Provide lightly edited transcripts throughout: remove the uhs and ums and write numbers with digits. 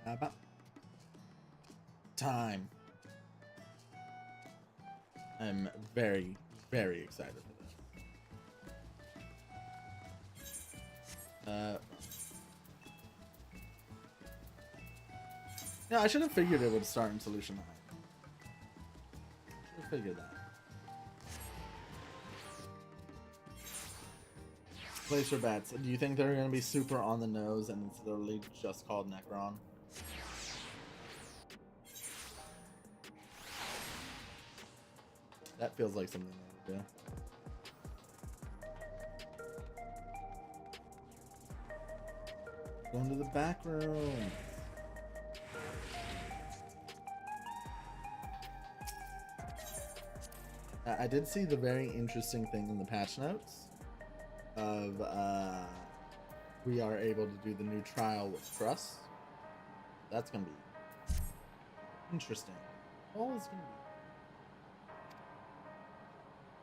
About time. I'm very, very excited for this. Yeah, I should have figured it would start in Solution 9. Should have figured that. Place your bets. Do you think they're going to be super on the nose and it's literally just called Necron? That feels like something they would do. Going to the back room. I did see the very interesting thing in the patch notes of we are able to do the new trial with trust. That's gonna be interesting. All is gonna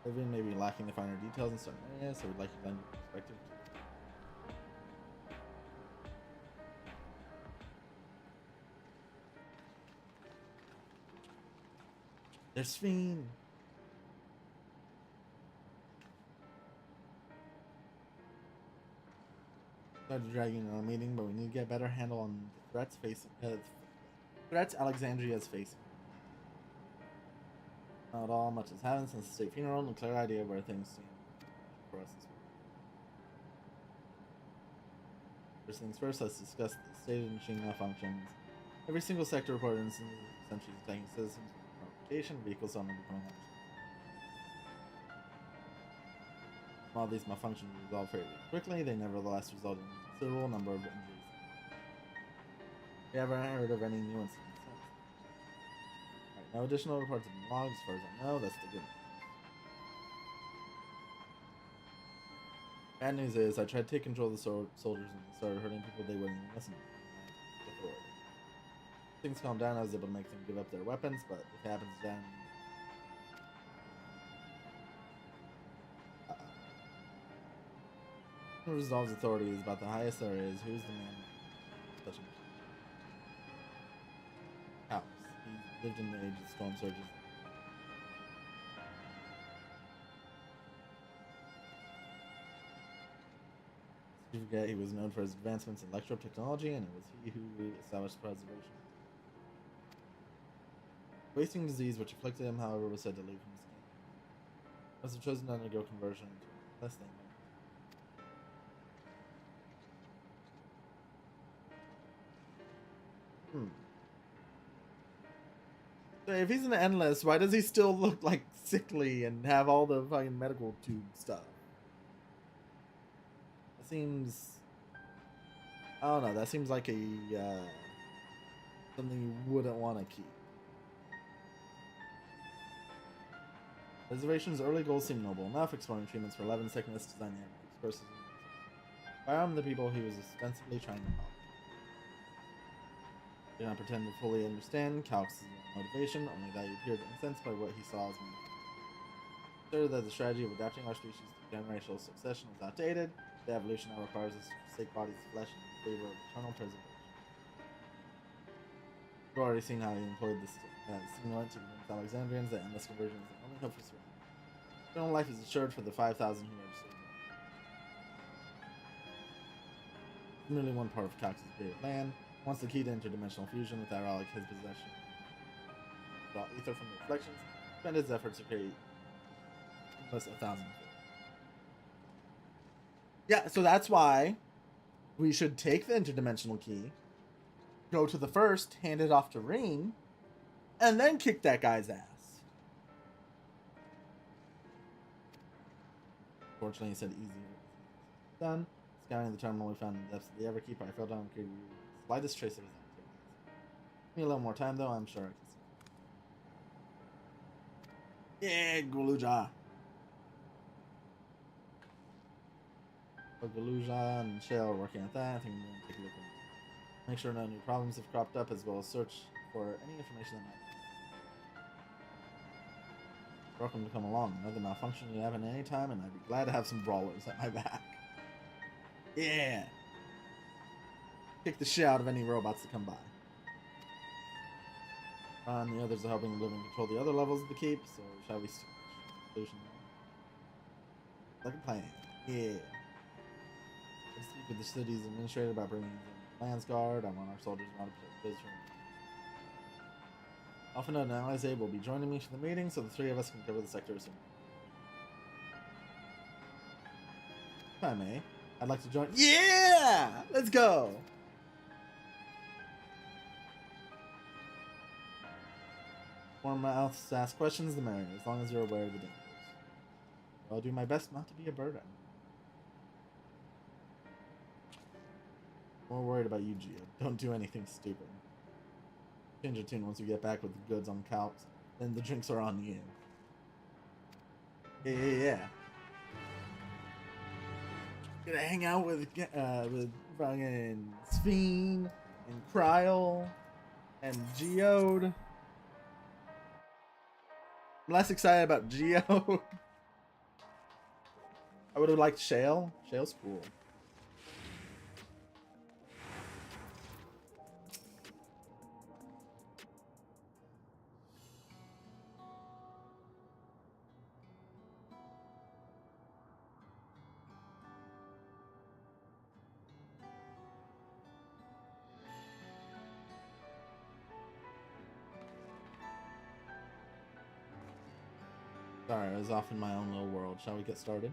be. Vivian may be lacking the finer details in certain areas, so we'd like to lend your perspective to. There's Fiend. Started dragging our meeting, but we need to get a better handle on the threats facing. Threats Alexandria is facing. Not all much has happened since the state funeral, and a clear idea of where things stand for us this week. First things first, let's discuss the state of the machine malfunctions. Every single sector reported instance is essentially attacking citizens with provocation, vehicles on becoming understood. While these malfunctions resolve fairly quickly, they nevertheless result in a considerable number of injuries. We haven't heard of any new incidents since. Alright, no additional reports have been logged as far as I know. That's the good news. Bad news is, I tried to take control of the soldiers and they started hurting people they wouldn't even listen to. Authority. Things calmed down, I was able to make them give up their weapons, but if it happens again, who resolves authority is about the highest there is. Who's the man such a house? He lived in the age of storm surges. You forget he was known for his advancements in electro technology, and it was he who established preservation. Wasting disease which afflicted him, however, was said to leave him skin. He must have chosen to undergo conversion into less than. So if he's an endless, why does he still look like sickly and have all the fucking medical tube stuff? That seems, I don't know, that seems like a something you wouldn't want to keep. Reservation's early goals seem noble enough, exploring treatments for 11 sickness, designing courses. Firearm the people he was ostensibly trying to help. Do not pretend to fully understand Calix's motivation, only that he appeared incensed by what he saw as me. Consider that the strategy of adapting our species to generational succession is outdated. The evolution now requires us to forsake bodies' flesh in favor of eternal preservation. We've already seen how he employed this stimulant to convince Alexandrians that endless conversion is the only hope for survival. Eternal life is assured for the 5,000 who registered. Merely one part of Calix's great land. Once the key to interdimensional fusion with Aralic his possession. Draw ether from the reflections, spend his efforts to create plus 1,000. Yeah, so that's why we should take the interdimensional key, go to the first, hand it off to Ring, and then kick that guy's ass. Fortunately, he said easier. Done. Scouting the terminal, we found in the depths of the Everkeeper. I fell down and created the slightest trace of his activities. Give me a little more time, though. I'm sure I can see. Yeah, Guluja. But Galuja and Shale are working at that. I think I'm going to take a look at it. Make sure no new problems have cropped up, as well as search for any information that might be. Welcome to come along. Another malfunction can happen at any time, and I'd be glad to have some brawlers at my back. Yeah! Kick the shit out of any robots that come by. The others are helping the living control the other levels of the keep, so shall we solution like a plan. Yeah. Let's speak with the city's administrator about bringing in Lands Guard. I want our soldiers around to place Often an allies will be joining me for the meeting, so the three of us can cover the sector soon. If I may, I'd like to join. Yeah! Let's go! More mouths to ask questions, the merrier, as long as you're aware of the dangers. I'll do my best not to be a burden. More worried about you, Gio. Don't do anything stupid. Change your tune once we get back with the goods on Calcs. Then the drinks are on you. Yeah. Gonna hang out with fucking Sphene and Kryl and Geode. I'm less excited about Geode. I would have liked Shale. Shale's cool. Sorry, I was off in my own little world. Shall we get started?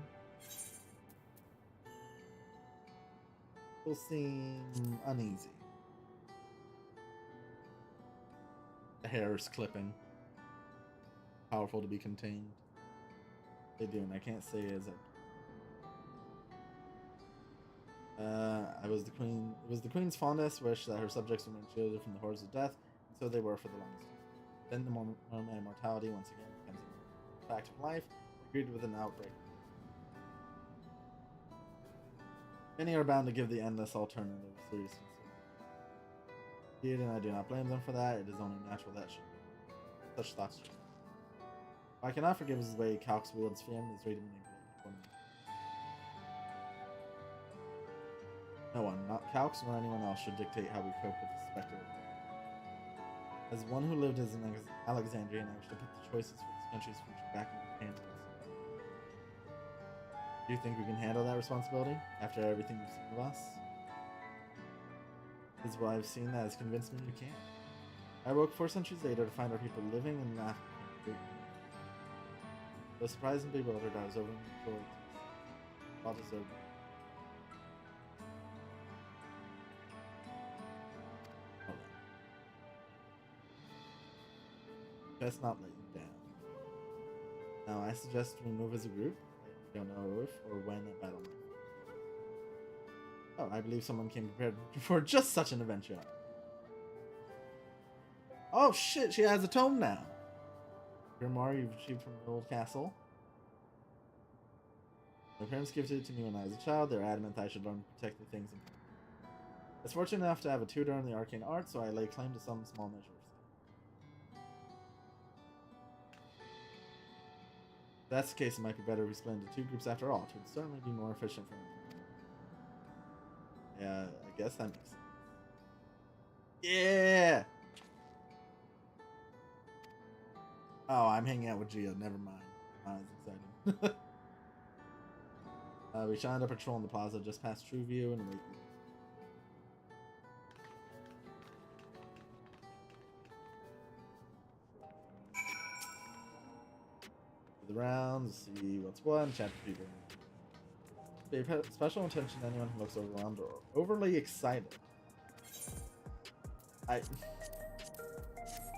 Will seem uneasy. The hair is clipping. Powerful to be contained. They do, and I can't say as it was the queen's fondest wish that her subjects remain shielded from the horrors of death, and so they were for the longest time. Then the moment immortality once again becomes a fact of life, agreed with an outbreak. Many are bound to give the endless alternative serious consideration. And I do not blame them for that. It is only natural that such thoughts should. I cannot forgive his way Calcs wields Fiam is ready to manipulate for me. No one, not Calcs nor anyone else, should dictate how we cope with the specter of death. As one who lived as an Alexandrian, I wish to put the choices for this country's future back in your hands. Do you think we can handle that responsibility after everything you've seen of us? This is what I've seen that has convinced me you can. I woke 4 centuries later to find our people living and laughing. Though surprised and bewildered, I was overjoyed. All deserved. Best not let you down. Now, I suggest we move as a group. I don't know if or when a battle might. Oh, I believe someone came prepared for just such an adventure. Oh shit, she has a tome now. Grimoire you've achieved from the old castle. My parents gifted it to me when I was a child. They're adamant that I should learn to protect the things important. I was fortunate enough to have a tutor in the arcane arts, so I lay claim to some small measure. If that's the case, it might be better if we split into 2 groups after all. It would certainly be more efficient for me. Yeah, I guess that makes sense. Yeah! Oh, I'm hanging out with Geo. Never mind. That's exciting. We shined a patrol in the plaza just past True View and wait. The rounds, see what's what, and chat to people. Pay special attention to anyone who looks overwhelmed or overly excited.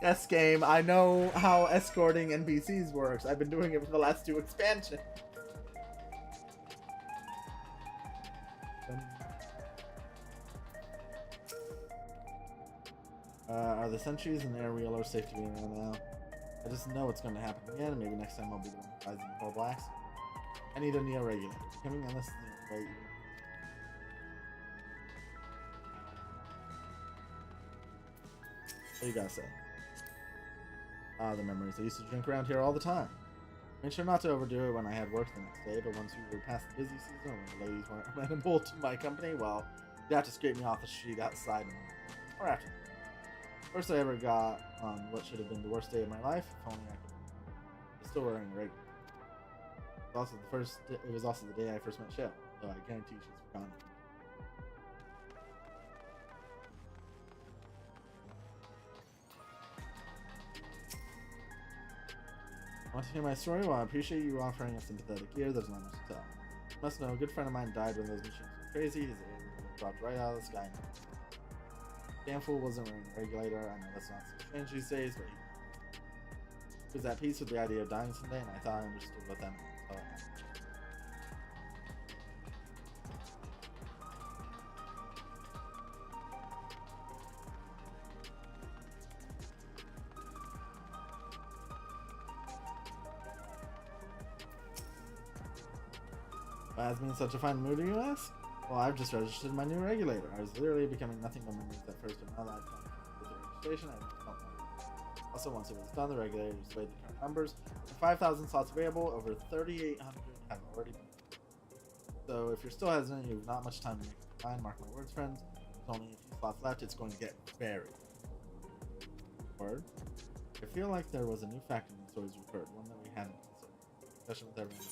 Yes, game, I know how escorting NPCs works. I've been doing it for the last 2 expansions. Are the sentries and air wheelers safe to be around now? I just know it's going to happen again, and maybe next time I'll be the one who buys the horrible accident. I need a Neo regulator. Becoming endless is the way. What do you gotta say? Ah, the memories. I used to drink around here all the time. Made sure not to overdo it when I had work the next day, but once we were past the busy season, when the ladies weren't amenable to my company, well, you'd have to scrape me off the street outside or after. First I ever got on what should have been the worst day of my life. If only I could. I was still wearing a regular. It was also the day I first met Shell, so I guarantee she's forgotten. Want to hear my story? Well, I appreciate you offering a sympathetic ear. There's not much to tell. You must know, a good friend of mine died when those machines were crazy. His ear dropped right out of the sky. Damn fool wasn't wearing a regulator. I know that's not so strange these days, but he was at peace with the idea of dying someday, and I thought I understood what that meant. So why has me in such a fine mood, you ask? Well, I've just registered my new regulator. I was literally becoming nothing but memories at first, but now that I've come with the registration, I don't know. Also, once it was done, the regulator displayed the current numbers. The 5,000 slots available, over 3,800 have already been. So if you're still hesitant, you have not much time to make up your mind. Mark my words, friends. There's only a few slots left. It's going to get very word. I feel like there was a new fact in the stories we've heard, one that we hadn't considered. Discussion with everyone.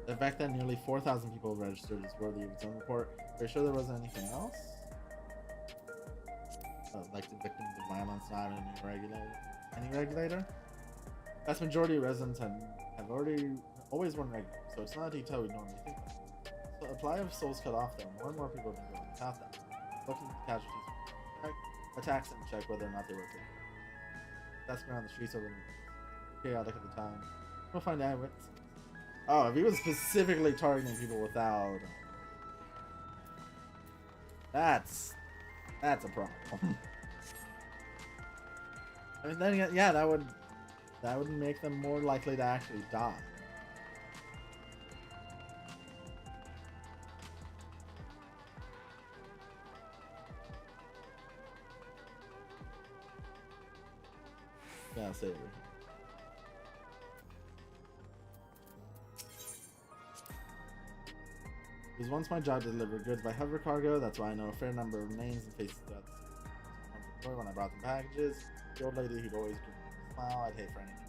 The fact that nearly 4,000 people registered is worthy of its own report. Are you sure there wasn't anything else? Like the victims of violence not having any regulator? Vast majority of residents have always worn regular, so it's not a detail we normally think of. So apply of souls cut off though, more and more people have been going without them. Looking at the casualties, attacks and check whether or not they were killed. Asking around the streets over the chaotic at the time. We'll find eyewitnesses. Oh, if he was specifically targeting people without... That's a problem. I mean, then yeah, that would make them more likely to actually die. Yeah, save it. It was once my job to deliver goods by hover cargo. That's why I know a fair number of names and faces throughout the city. When I brought them packages, the old lady who'd always give me a smile, I'd hate for anything.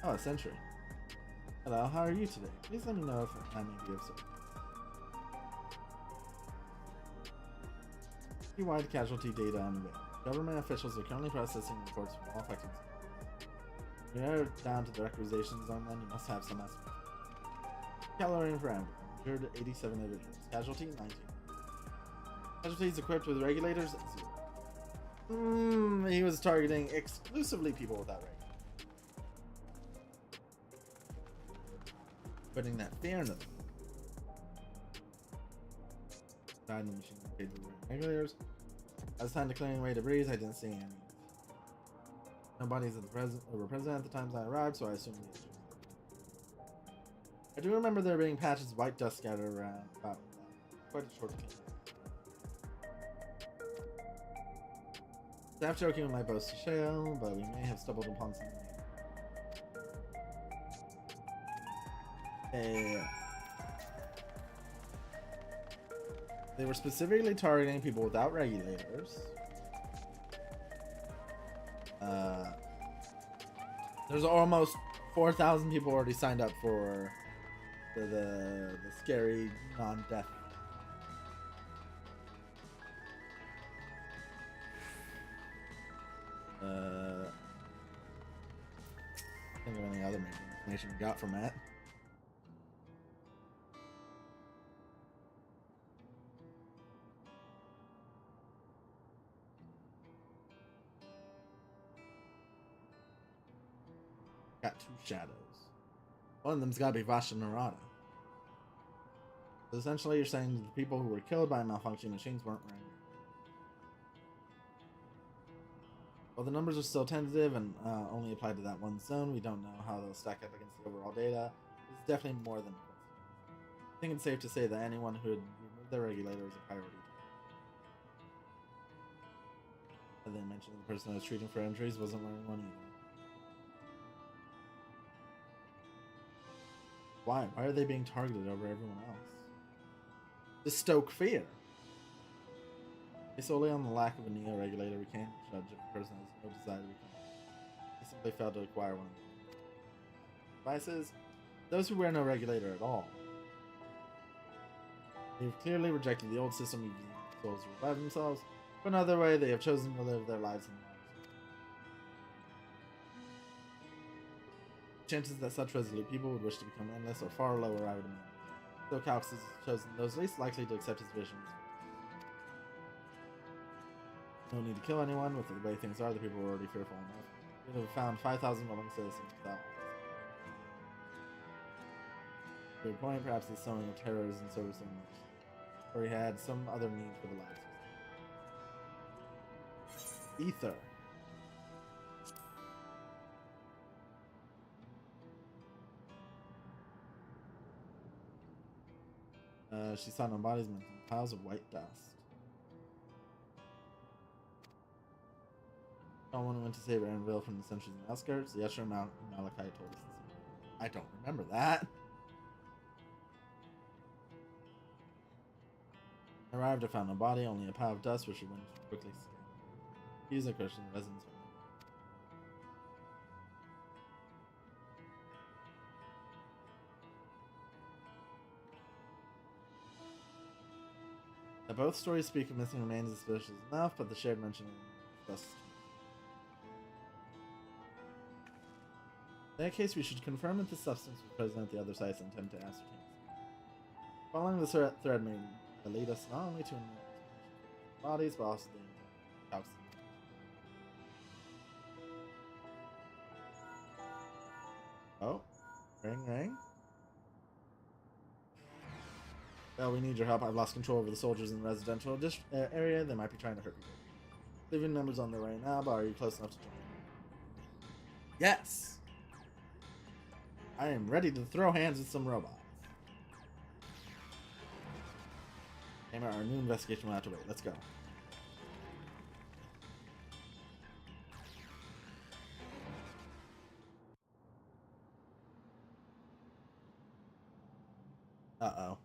Oh, a century. Hello, how are you today? Please let me know if I may be of service. Wide casualty data unavailable. Government officials are currently processing reports from all affected cities. When you're down to the requisition zone, then you must have some estimate. Calorie parameter. Injured 87 individuals. Casualty 19. Casualties equipped with regulators 0. He was targeting exclusively people without regulators. Putting that fear into them. Died in the machine paid the regulators. As time to clearing away debris, I didn't see any. No bodies were present at the time I arrived, so I assumed the issue. I do remember there being patches of white dust scattered around about quite a short clean. Staff joking with my boast to Shale, but we may have stumbled upon something. They were specifically targeting people without regulators. There's almost 4,000 people already signed up for the scary non-death. I think of any other information we got from that. Got two shadows. One of them's gotta be Vasha Narada. So essentially you're saying the people who were killed by malfunctioning machines weren't wearing. While the numbers are still tentative and only applied to that one zone, we don't know how they'll stack up against the overall data. It's definitely more than I think it's safe to say that anyone who had removed their regulator is a priority. And they mentioned the person I was treating for injuries wasn't wearing one either. Why? Why are they being targeted over everyone else? To stoke fear. Based solely on the lack of a neo-regulator, we can't judge if a person has no desire to become. They simply failed to acquire one of them. Advice is, those who wear no regulator at all. They've clearly rejected the old system using souls to revive themselves, but another way they have chosen to live their lives in the lives. Chances that such resolute people would wish to become endless are far lower, I would imagine. So Calx has chosen those least likely to accept his visions. No need to kill anyone. With the way things are, the people were already fearful enough. We would have found 5,000 willing citizens without one. To a point, perhaps the sowing of terrors in service of mercy, or he had some other need for the lives. Ether. She saw no bodies, but piles of white dust. Someone went to save Aaronville from the sentries and outskirts. The usher Malachi told us this. I don't remember that. Arrived, I found no body, only a pile of dust, which she went to quickly scan. He's a Christian residence. Now, both stories speak of missing remains is suspicious enough, but the shared mention of dust. In that case, we should confirm that the substance was present at the other sites and attempt to ascertain. Following the thread may lead us not only to bodies, but also the house. Oh, ring. Well, we need your help. I've lost control over the soldiers in the residential area. They might be trying to hurt people. Leaving members on their way now, but are you close enough to join? Yes! I am ready to throw hands with some robots. Hammer, our new investigation will have to wait. Let's go. Uh-oh.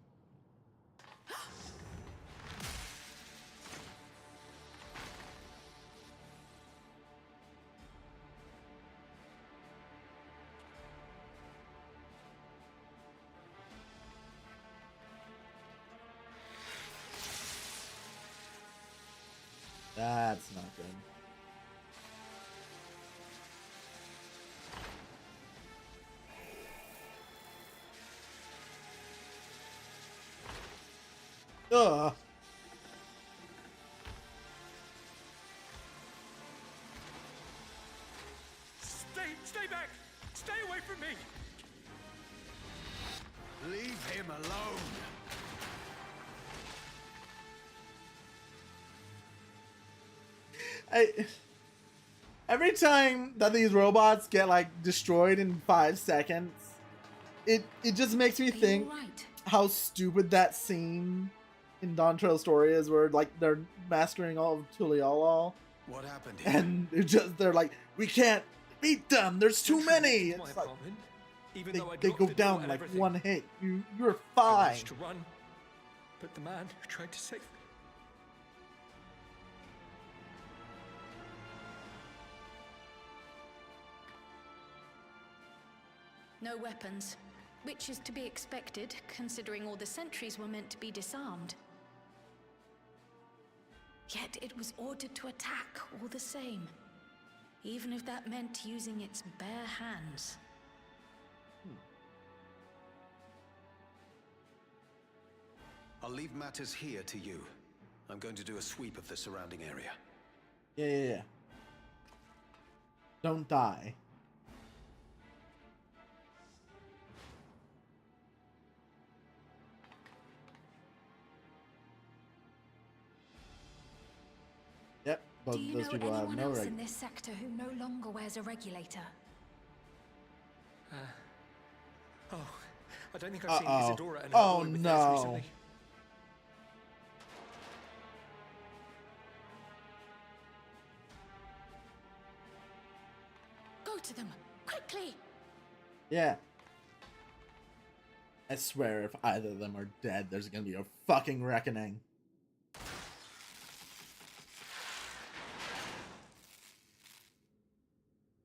That's not good. Ugh. Stay back! Stay away from me! Leave him alone! Every time that these robots get like destroyed in 5 seconds, it just makes me think how stupid that scene in dawntrail story is, where like they're mastering all of Tulialal. What happened here? And they're like, we can't beat them. There's too many. It's like, they go down like one hit. You're fine. I managed to run, but the man who tried to save me. No weapons, which is to be expected, considering all the sentries were meant to be disarmed. Yet it was ordered to attack all the same, even if that meant using its bare hands. I'll leave matters here to you. I'm going to do a sweep of the surrounding area. Yeah. Don't die. Yep, both Do you those know people have anyone no else right. in this sector who no longer wears a regulator? Oh, I don't think I've seen Isadora and her Oh, boy with no. theirs recently. Yeah. I swear if either of them are dead, there's gonna be a fucking reckoning.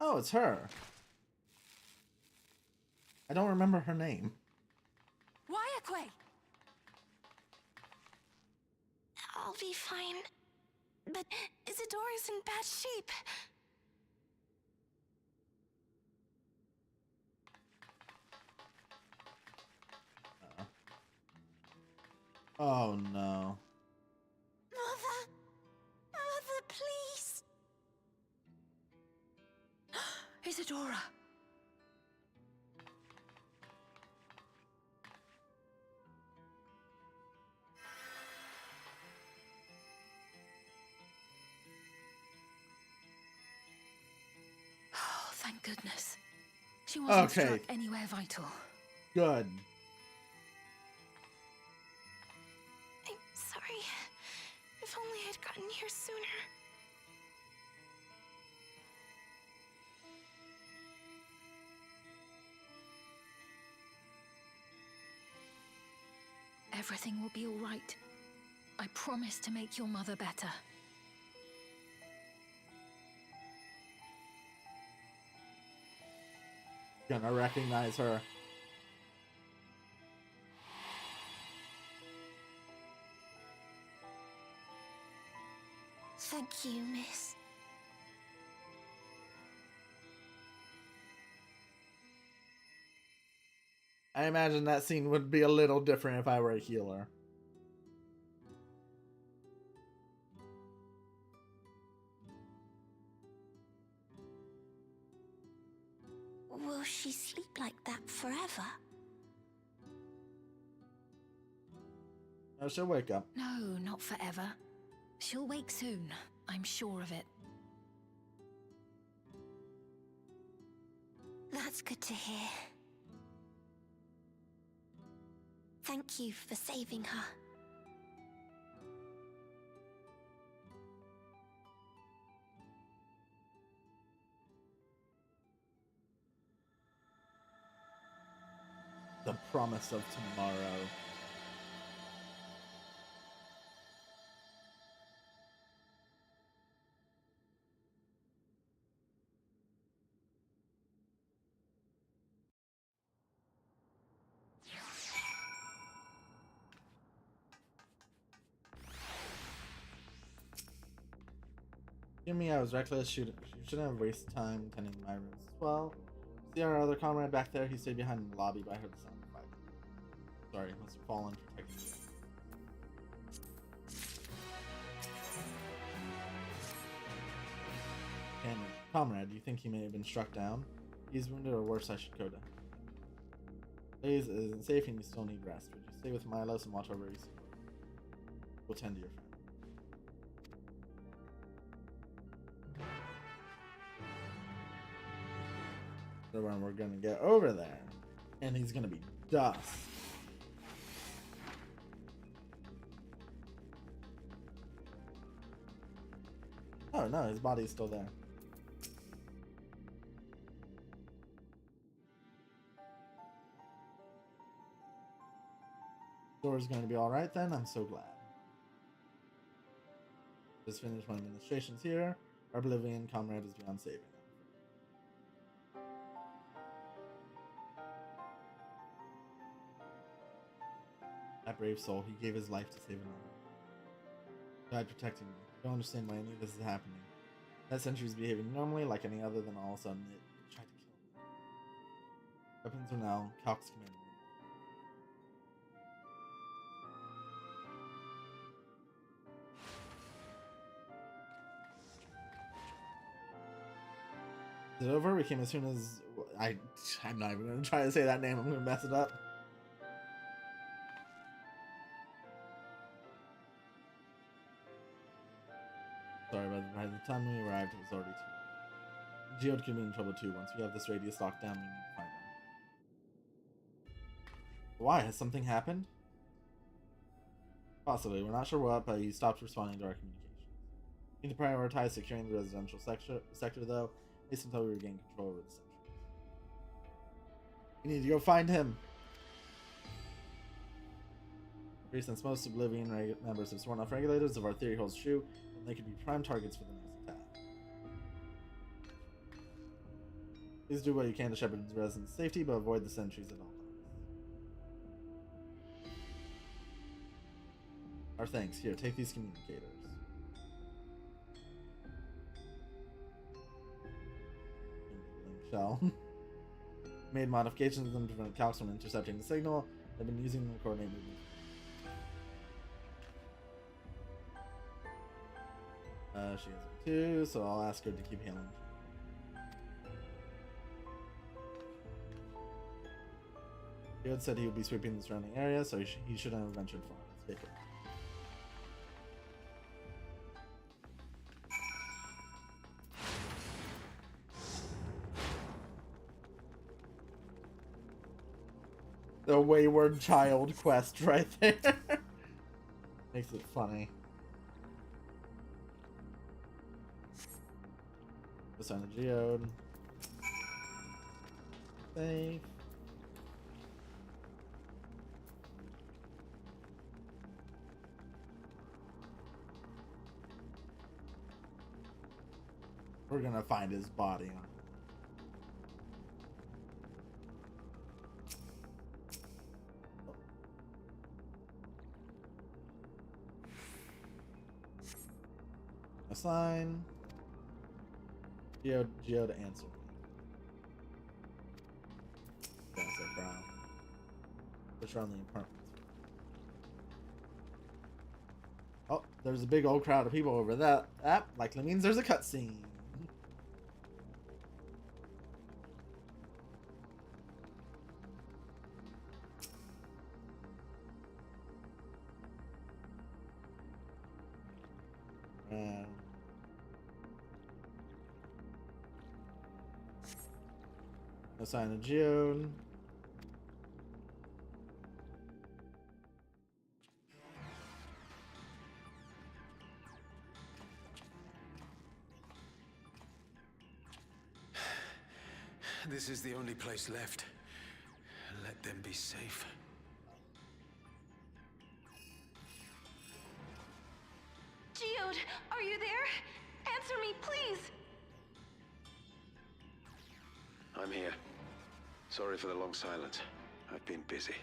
Oh, it's her. I don't remember her name. Wayakwe! I'll be fine. But Isadora's in bad shape. Oh no. Mother! Mother, please! Isadora! Oh, thank goodness. She wasn't struck anywhere vital. Good. I'm sorry. If only I'd gotten here sooner. Everything will be all right. I promise to make your mother better. Gonna recognize her. Thank you, miss. I imagine that scene would be a little different if I were a healer. Will she sleep like that forever? No, she'll wake up. No, not forever. She'll wake soon. I'm sure of it. That's good to hear. Thank you for saving her. The promise of tomorrow. Give me, I was reckless. You shouldn't have wasted time tending my rooms as well. See our other comrade back there? He stayed behind in the lobby, but I heard the sound of fighting. Sorry, must have fallen protecting you. And comrade, do you think he may have been struck down? He's wounded, or worse, I should go to him. Blaze isn't safe and you still need rest. Would you stay with Milos and watch over you? We'll tend to your friend. So when we're gonna get over there, and he's gonna be dust. Oh no, his body's still there. Door's gonna be alright then, I'm so glad. Just finished my administrations here. Our Oblivion comrade is beyond saving. That brave soul, he gave his life to save another. Died protecting me. I don't understand why any of this is happening. That sentry's behaving normally like any other, then all of a sudden it tried to kill me. Weapons are now Calc's commanding. Is it over? We came as soon as I'm not even gonna try to say that name, I'm gonna mess it up. Sorry, but by the time we arrived, it was already too late. Geode could be in trouble too. Once we have this radius locked down, we need to find them. Why? Has something happened? Possibly. We're not sure what, but he stopped responding to our communications. We need to prioritize securing the residential sector though, at least until we regain control over the sentries. You need to go find him. Since most Oblivion members have sworn off regulators, if our theory holds true, then they could be prime targets for the next attack. Please do what you can to shepherd the residents' safety, but avoid the sentries at all times. Our thanks. Here, take these communicators. Shell. Made modifications to them to prevent Calx from intercepting the signal. I've been using them to coordinate movement. She has them too, so I'll ask her to keep healing. Geode said he would be sweeping the surrounding area, so he shouldn't have ventured far. Let's take it. The wayward child quest right there. Makes it funny. Assign a geode. Safe. We're gonna find his body. Assign. Geode to answer. That's a crowd. Push around the apartments. Oh, there's a big old crowd of people over that. That likely means there's a cutscene. Assign a geode. This is the only place left. Let them be safe. Geode, are you there? Answer me, please! I'm here. Sorry for the long silence. I've been busy.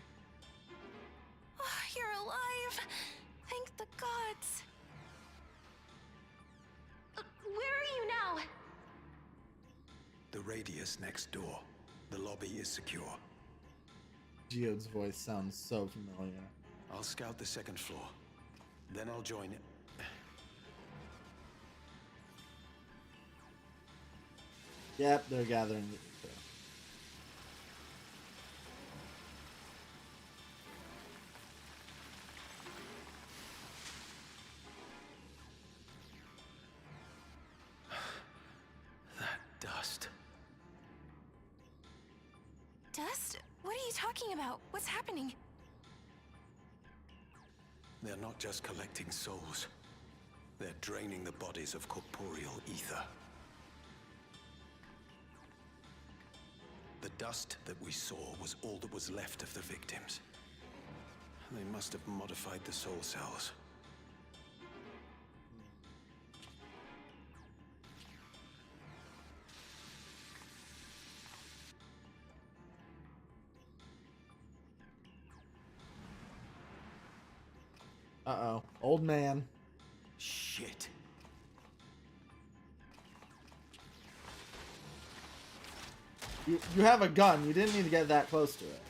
Oh, you're alive! Thank the gods! Where are you now? The radius next door. The lobby is secure. Geode's voice sounds so familiar. I'll scout the second floor. Then I'll join it. Yep, they're gathering. Dust? What are you talking about? What's happening? They're not just collecting souls. They're draining the bodies of corporeal ether. The dust that we saw was all that was left of the victims. They must have modified the soul cells. Uh-oh. Old man. Shit. You have a gun. You didn't need to get that close to it.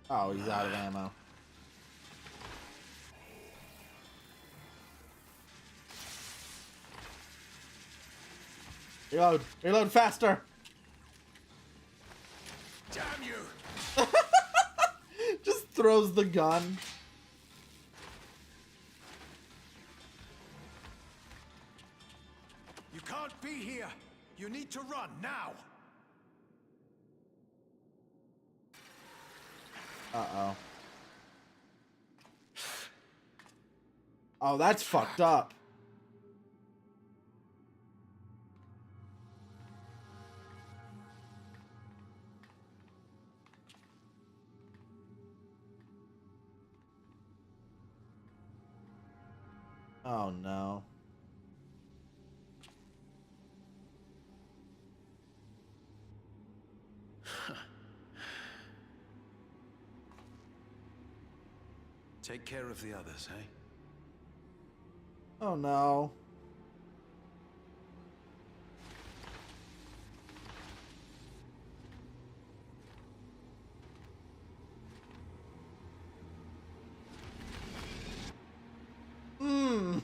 Oh, he's out of ammo. Reload. Reload faster. Damn you! Just throws the gun. You can't be here. You need to run now. Uh-oh. Oh, that's fucked up. Oh no. Take care of the others, eh? Oh no. Hmm.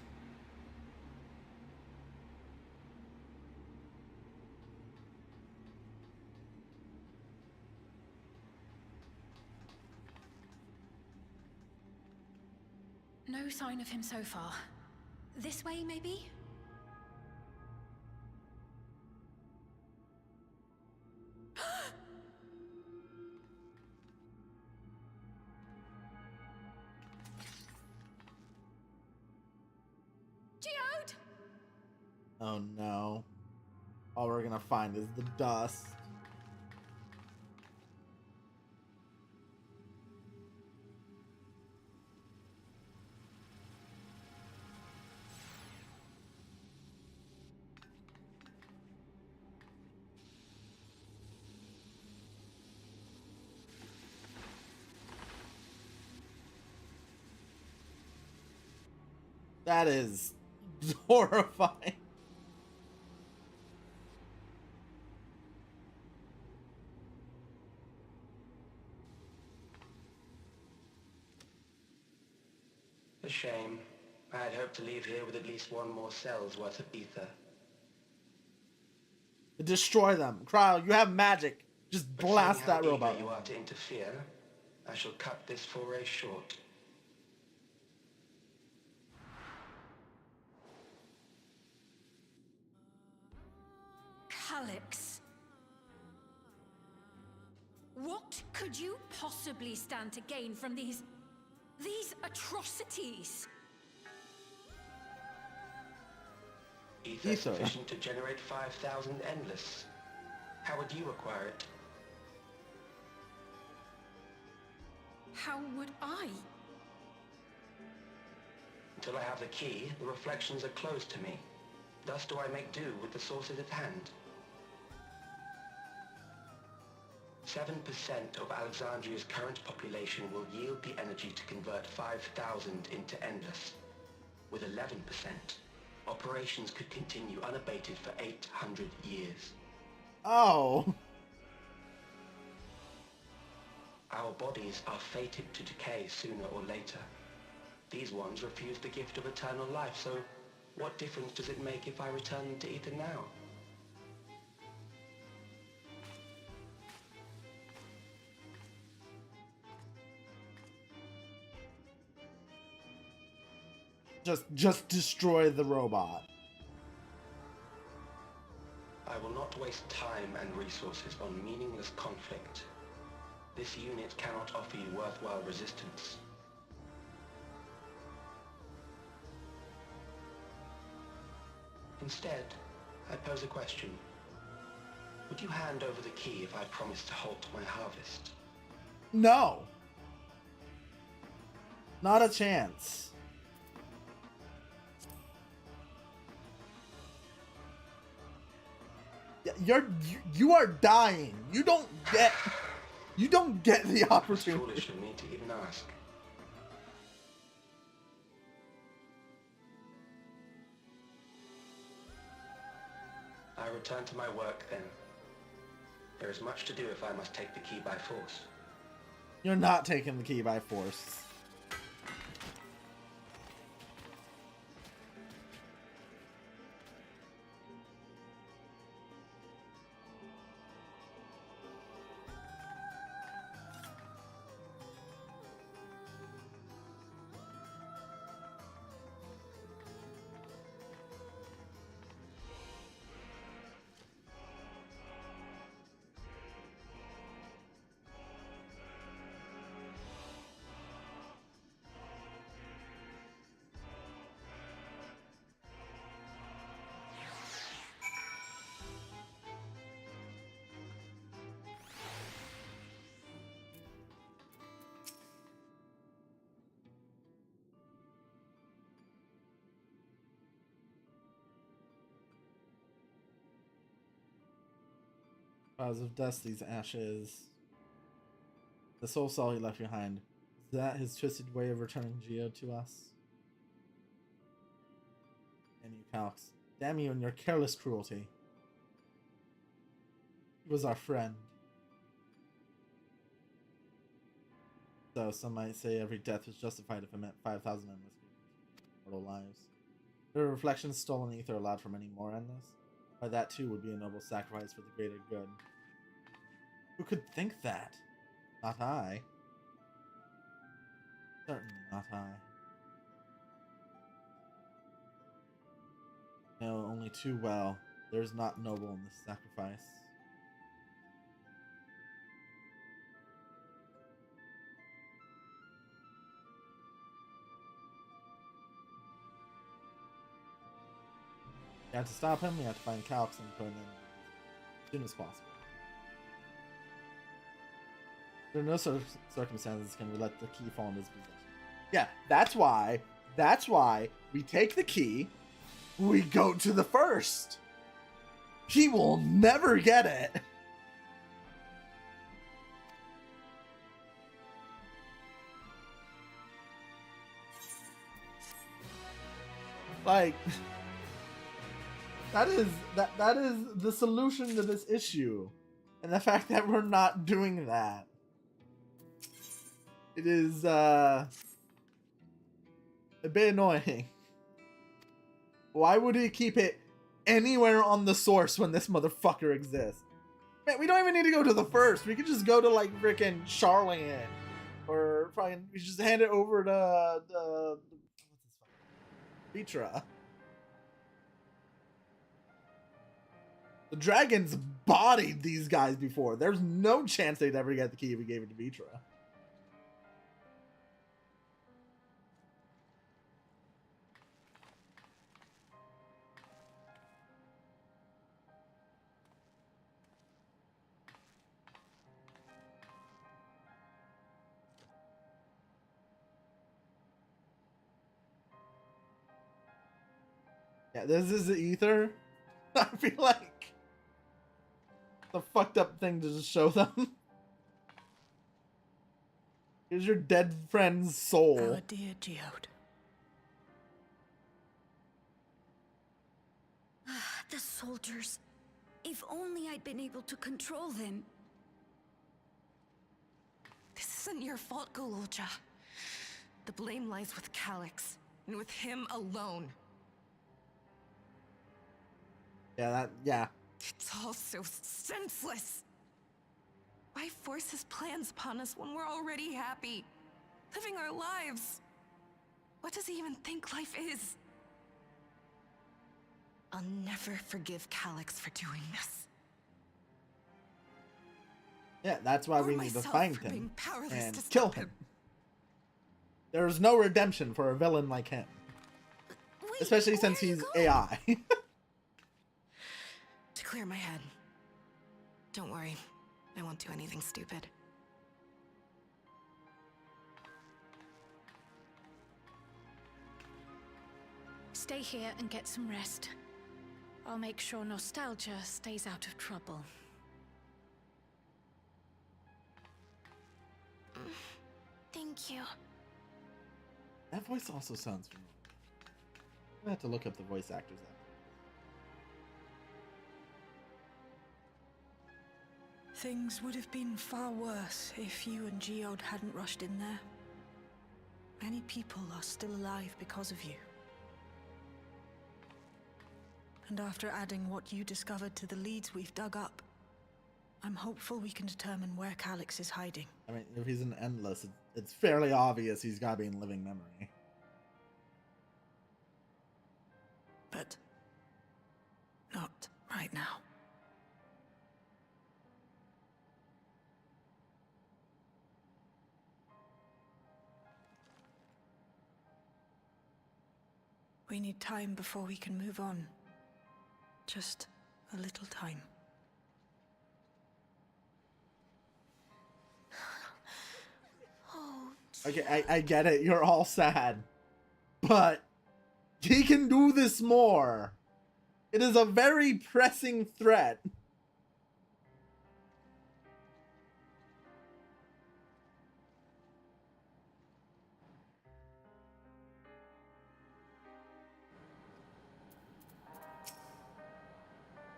No sign of him so far. This way, maybe? Geode! Oh no. All we're gonna find is the dust. That is horrifying. A shame. I had hoped to leave here with at least one more cell's worth of ether. Destroy them. Cryo, you have magic. Just But blast seeing how that robot. eager you are to interfere, I shall cut this foray short. Calyx. What could you possibly stand to gain from these atrocities? Ether Ether. sufficient to generate 5,000 endless. How would you acquire it? How would I? Until I have the key, the reflections are closed to me. Thus do I make do with the sources at hand. 7% of Alexandria's current population will yield the energy to convert 5,000 into endless. With 11%, operations could continue unabated for 800 years. Oh. Our bodies are fated to decay sooner or later. These ones refuse the gift of eternal life, so what difference does it make if I return them to ether now? Just destroy the robot. I will not waste time and resources on meaningless conflict. This unit cannot offer you worthwhile resistance. Instead, I pose a question. Would you hand over the key if I promise to halt my harvest? No. Not a chance. You are dying. You don't get the It's opportunity. foolish of me to even ask. I return to my work then. There is much to do if I must take the key by force. You're not taking the key by force. Clouds of dust, these ashes. The soul cell he left behind. Is that his twisted way of returning Geo to us? And you, Calx. Damn you and your careless cruelty. He was our friend. So some might say every death was justified if it meant 5,000 endless mortal lives. The reflections stolen ether allowed for many more endless. But that too would be a noble sacrifice for the greater good. Who could think that? Not I. Certainly not I. No, only too well. There's not noble in this sacrifice. We have to stop him, we have to find Calx and put him in as soon as possible. Under no circumstances can we let the key fall in his possession. Yeah, that's why we take the key, we go to the first. He will never get it. Like, that is the solution to this issue. And the fact that we're not doing that. It is a bit annoying. Why would he keep it anywhere on the source when this motherfucker exists? Man, we don't even need to go to the first. We could just go to like frickin' Charlotte, or fucking we should just hand it over to Vitra. The dragons bodied these guys before. There's no chance they'd ever get the key if we gave it to Vitra. Yeah, this is the ether. I feel like the fucked up thing to just show them. Here's your dead friend's soul. Our dear Geode. The soldiers. If only I'd been able to control them. This isn't your fault, Gololja. The blame lies with Calix, and with him alone. Yeah. It's all so senseless. Why force his plans upon us when we're already happy, living our lives? What does he even think life is? I'll never forgive Calix for doing this. Yeah, that's why Or we need to myself find for him being powerless and to kill stop him. There is no redemption for a villain like him. Wait, Especially where since are you he's going? AI. To clear my head. Don't worry, I won't do anything stupid. Stay here and get some rest. I'll make sure Nostalgia stays out of trouble. Thank you. That voice also sounds familiar. I'm gonna have to look up the voice actors after. Things would have been far worse if you and Geode hadn't rushed in there. Many people are still alive because of you. And after adding what you discovered to the leads we've dug up, I'm hopeful we can determine where Calix is hiding. I mean, if he's an endless, it's fairly obvious he's gotta be in living memory. But not right now. We need time before we can move on. Just a little time. Oh, Okay, I get it. You're all sad. But he can do this more. It is a very pressing threat.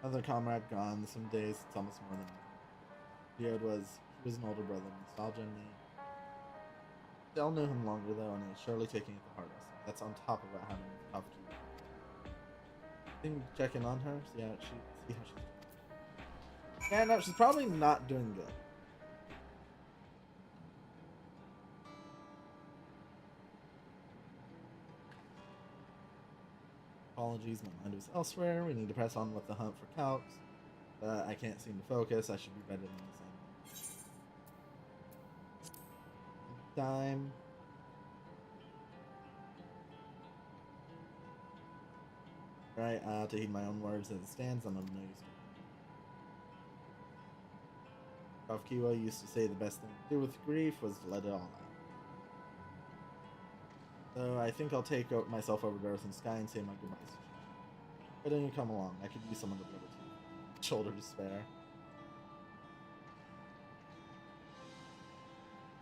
Another comrade gone. Some days it's almost more than. Geode he was an older brother. Nostalgia and me. Dell knew him longer though, and he was surely taking it the hardest. That's on top of it having a tough key. Think check in on her, see how she's doing. Yeah, no, she's probably not doing good. Apologies, my mind was elsewhere. We need to press on with the hunt for calcs. I can't seem to focus. I should be better than this. Time. Right, to heed my own words as it stands, I'm of no use. Kafkiwa used to say the best thing to do with grief was to let it all out. So I think I'll take myself over to Earth and Sky and say my goodbyes. Why don't you come along? I could use someone to put a shoulder to spare.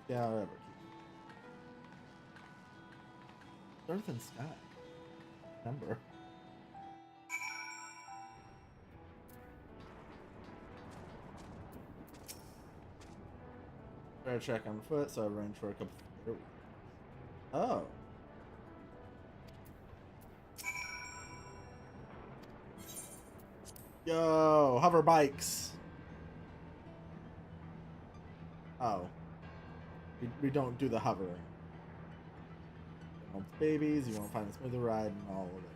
Yeah, whatever. Earth and Sky. Remember. Better check on foot, so I arranged for a couple of. Oh. Yo, hover bikes. Oh. We don't do the hovering. You want babies, you won't find a smoother ride and all of it.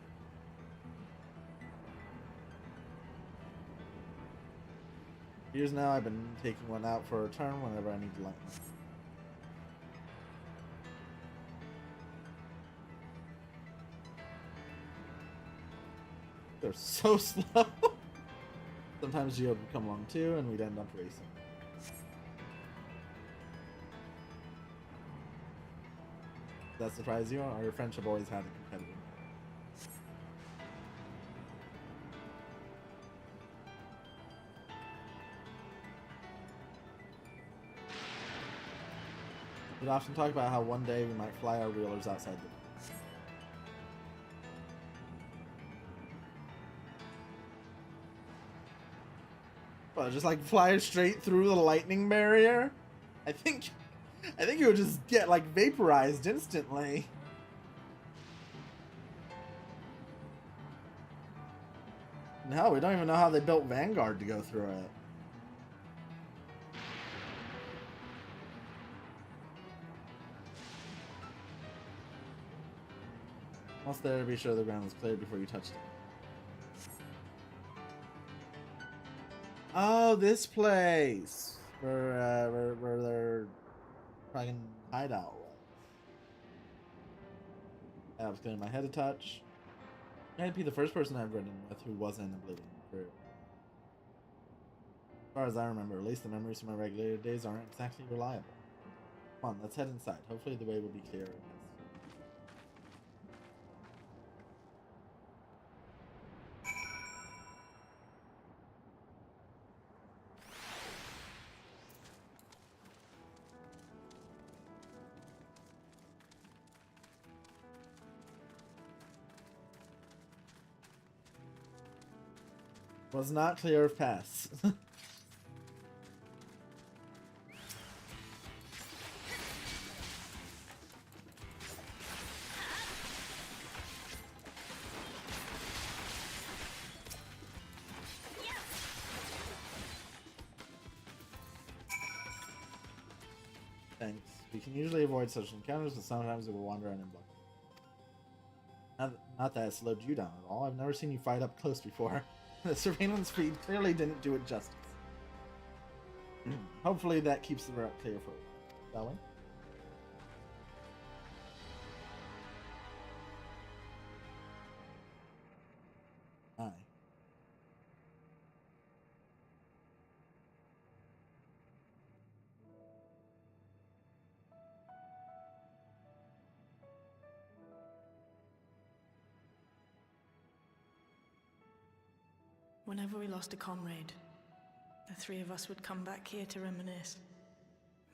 Years now, I've been taking one out for a turn whenever I need to lighten up. They're so slow. Sometimes Geo would come along too, and we'd end up racing. Does that surprise you? Our friendship always had a competitive. We'd often talk about how one day we might fly our wheelers outside the. Well, just like fly straight through the lightning barrier. I think it would just get like vaporized instantly. No, we don't even know how they built Vanguard to go through it. Almost there, be sure the ground was cleared before you touched it. Oh, this place where their fucking hideout was. I was getting my head a touch. I'd be the first person I've ridden with who wasn't an Oblivion crew. As far as I remember, at least the memories from my regulated days aren't exactly reliable. Come on, let's head inside. Hopefully the way will be clearer. Was not clear of paths. Thanks. We can usually avoid such encounters, but sometimes it will wander unblocked. Not that it slowed you down at all. I've never seen you fight up close before. The surveillance feed clearly didn't do it justice. Hopefully that keeps the route clear for you. Shall we? Aye. Whenever we lost a comrade, the three of us would come back here to reminisce.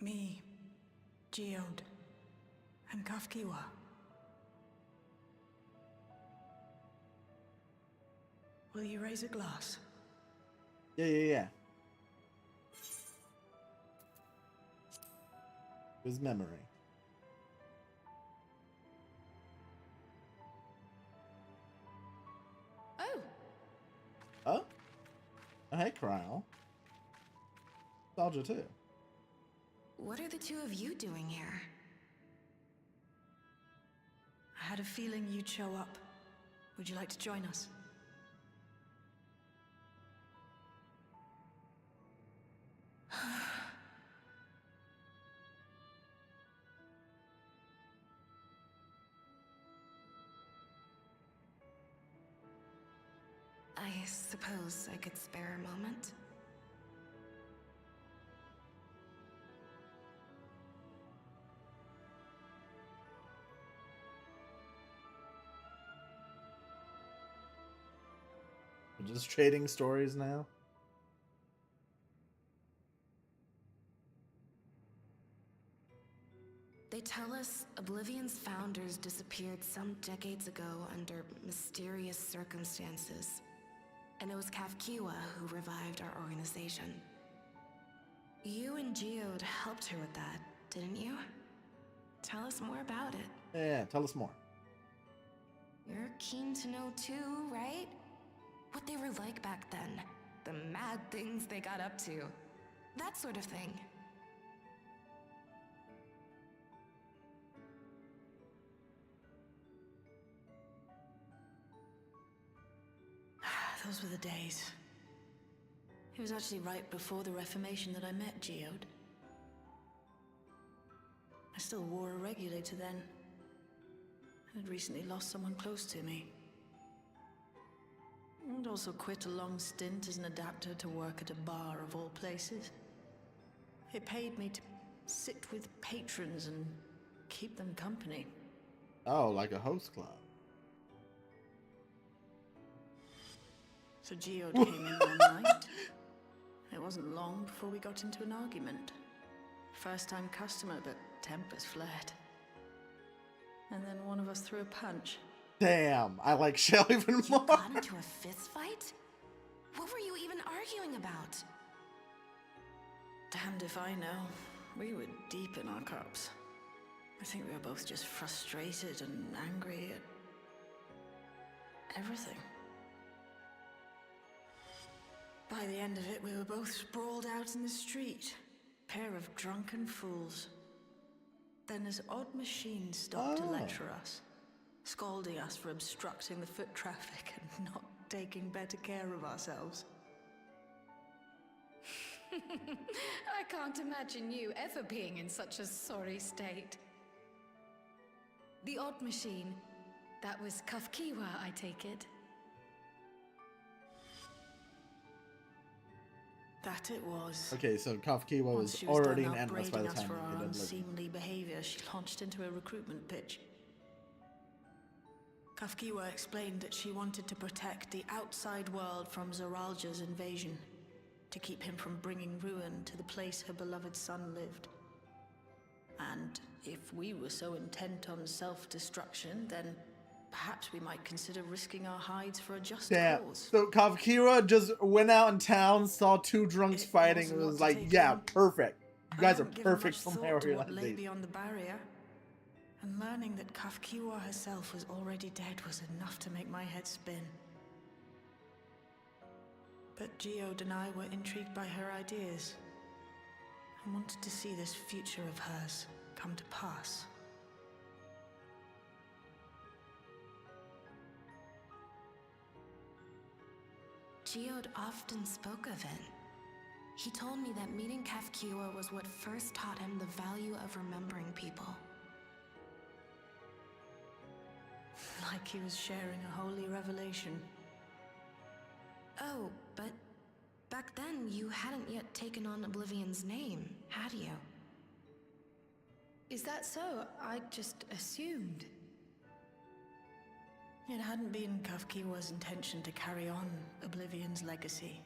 Me, Geode, and Kafkiwa. Will you raise a glass Yeah. His memory. Oh, Oh? Oh, hey, Cryle. Nostalgia too. What are the two of you doing here? I had a feeling you'd show up. Would you like to join us? I suppose I could spare a moment. We're just trading stories now. They tell us Oblivion's founders disappeared some decades ago under mysterious circumstances. And it was Kafkiwa who revived our organization. You and Geode helped her with that, didn't you? Tell us more about it. Yeah, tell us more. You're keen to know too, right? What they were like back then. The mad things they got up to. That sort of thing. Those were the days. It was actually right before the Reformation that I met Geode. I still wore a regulator then. I'd recently lost someone close to me. I'd also quit a long stint as an adapter to work at a bar of all places. It paid me to sit with patrons and keep them company. Oh, like a host club. So Geode came in one night. It wasn't long before we got into an argument. First-time customer, but tempers flared. And then one of us threw a punch. Damn, I like Shell even You more. got into a fist fight? What were you even arguing about? Damned if I know. We were deep in our cups. I think we were both just frustrated and angry at everything. By the end of it, we were both sprawled out in the street. Pair of drunken fools. Then this odd machine stopped to lecture us, scolding us for obstructing the foot traffic and not taking better care of ourselves. I can't imagine you ever being in such a sorry state. The odd machine, that was Kafkiwa, I take it. That it was. Okay, so Kafkiwa Once was she already done an endless by the upbraiding us time for we our did Oblivion. unseemly behavior, she launched into a recruitment pitch. Kafkiwa explained that she wanted to protect the outside world from Zoralja's invasion, to keep him from bringing ruin to the place her beloved son lived. And if we were so intent on self-destruction, then perhaps we might consider risking our hides for a just cause. So Kafkiwa just went out in town, saw two drunks fighting, and was like, yeah, perfect. You guys are perfect for my what lay organization. beyond the barrier. And learning that Kafkiwa herself was already dead was enough to make my head spin. But Geode and I were intrigued by her ideas and wanted to see this future of hers come to pass. Geode often spoke of it. He told me that meeting Kafkiwa was what first taught him the value of remembering people. Like he was sharing a holy revelation. Oh, but back then you hadn't yet taken on Oblivion's name, had you? Is that so? I just assumed. It hadn't been Kafkiwa's intention to carry on Oblivion's legacy,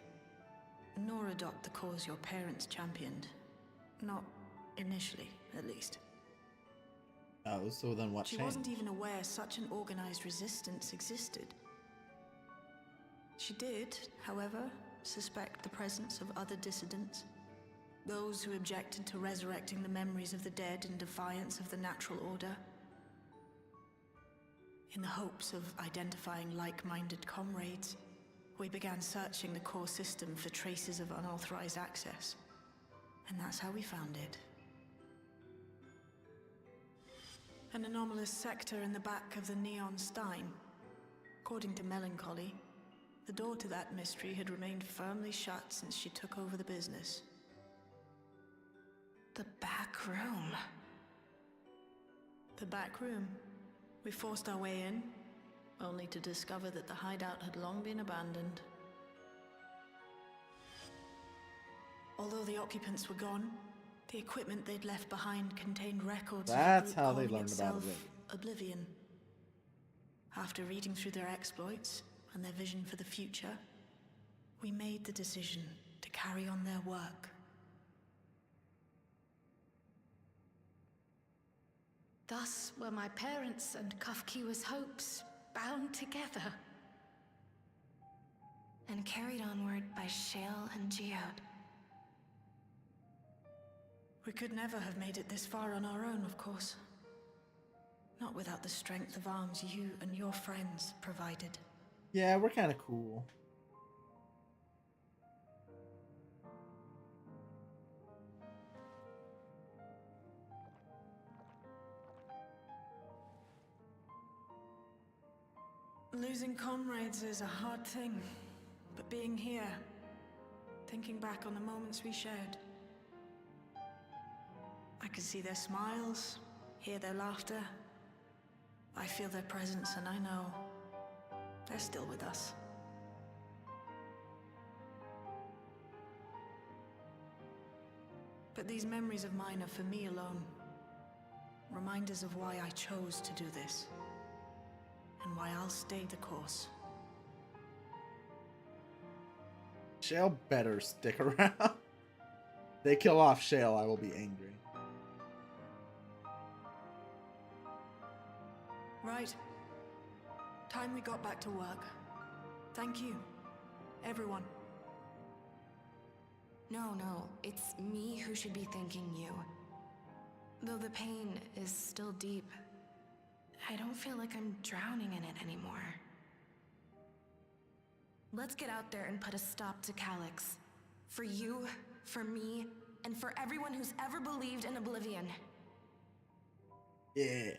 nor adopt the cause your parents championed. Not initially, at least. Oh, so then what She changed? wasn't even aware such an organized resistance existed. She did, however, suspect the presence of other dissidents. Those who objected to resurrecting the memories of the dead in defiance of the natural order. In the hopes of identifying like-minded comrades, we began searching the core system for traces of unauthorized access. And that's how we found it. An anomalous sector in the back of the Neon Stein. According to Melancholy, the door to that mystery had remained firmly shut since she took over the business. The back room. The back room. We forced our way in, only to discover that the hideout had long been abandoned. Although the occupants were gone, the equipment they'd left behind contained records That's of the how group they calling learned about itself Oblivion. After reading through their exploits and their vision for the future, we made the decision to carry on their work. Thus were my parents' and Kafkiwa's hopes bound together. And carried onward by Shale and Geode. We could never have made it this far on our own, of course. Not without the strength of arms you and your friends provided. Yeah, we're kind of cool. Losing comrades is a hard thing, but being here, thinking back on the moments we shared, I can see their smiles, hear their laughter. I feel their presence, and I know they're still with us. But these memories of mine are for me alone. Reminders of why I chose to do this. And why I'll stay the course. Shale better stick around. They kill off Shale, I will be angry. Right. Time we got back to work. Thank you, everyone. No, it's me who should be thanking you. Though the pain is still deep, I don't feel like I'm drowning in it anymore. Let's get out there and put a stop to Calyx. For you, for me, and for everyone who's ever believed in Oblivion. Yeah.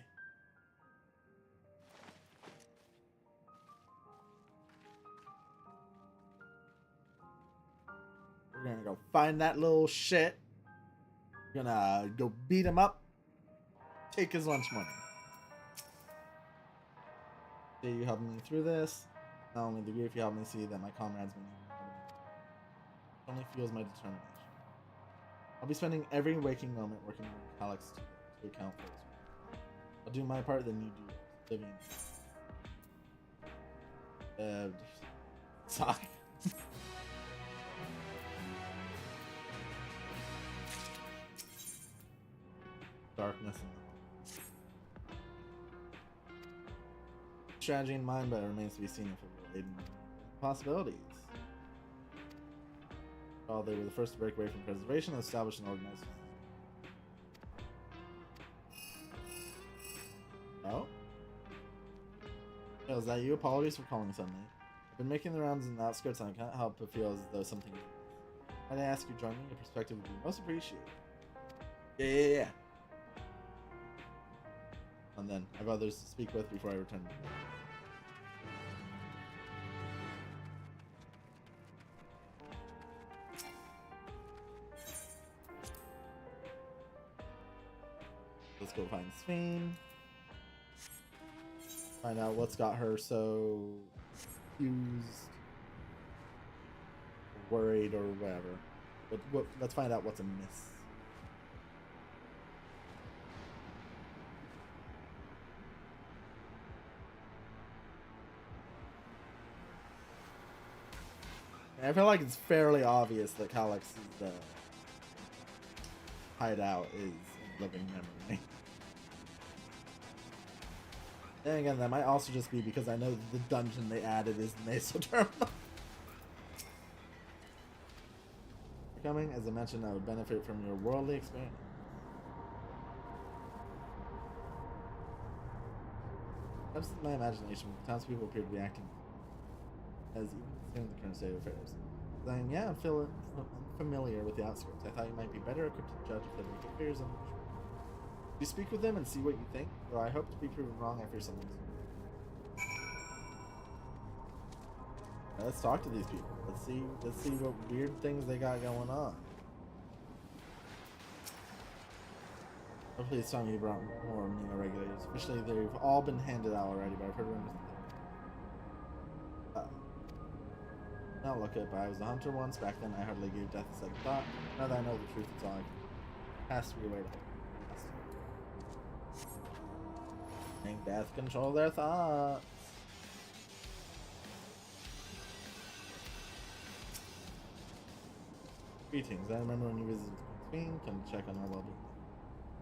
We're gonna go find that little shit. We're gonna go beat him up. Take his lunch money. Okay, you helped me through this. Not only the grief, you helped me see that my comrades only fuels my determination. I'll be spending every waking moment working with Calyx to account for this. I'll do my part, then you do Oblivion. Sorry. Darkness and strategy in mind, but it remains to be seen if it will aid in possibilities. While they were the first to break away from preservation and establish an organized. Oh? Oh, is that you? Apologies for calling suddenly. I've been making the rounds in the outskirts and I can't help but feel as though something. Might I ask you to join me? Your perspective would be most appreciated. Yeah. And then I have others to speak with before I return to the Let's go find Sphene. Find out what's got her so confused, worried, or whatever. But let's find out what's amiss. I feel like it's fairly obvious that Calyx's hideout is a living memory. Then again, that might also just be because I know the dungeon they added is Mesoderma. for coming. As I mentioned, I would benefit from your worldly experience. Perhaps in my imagination, townspeople appear to be acting as even considering the current state of affairs. Saying, yeah, I'm familiar with the outskirts. I thought you might be better equipped to judge if they make appears on you speak with them and see what you think, though I hope to be proven wrong. I fear something. Let's talk to these people. Let's see what weird things they got going on. Hopefully it's time you brought more Neo regulators. Officially, they've all been handed out already, but I've heard rumors that not look it, but I was a hunter once. Back then, I hardly gave death a second thought. Now that I know the truth, it's all I can. Has to be aware of it. Make death control their thoughts. Greetings. I remember when you visited Queen, come to check on our well-being.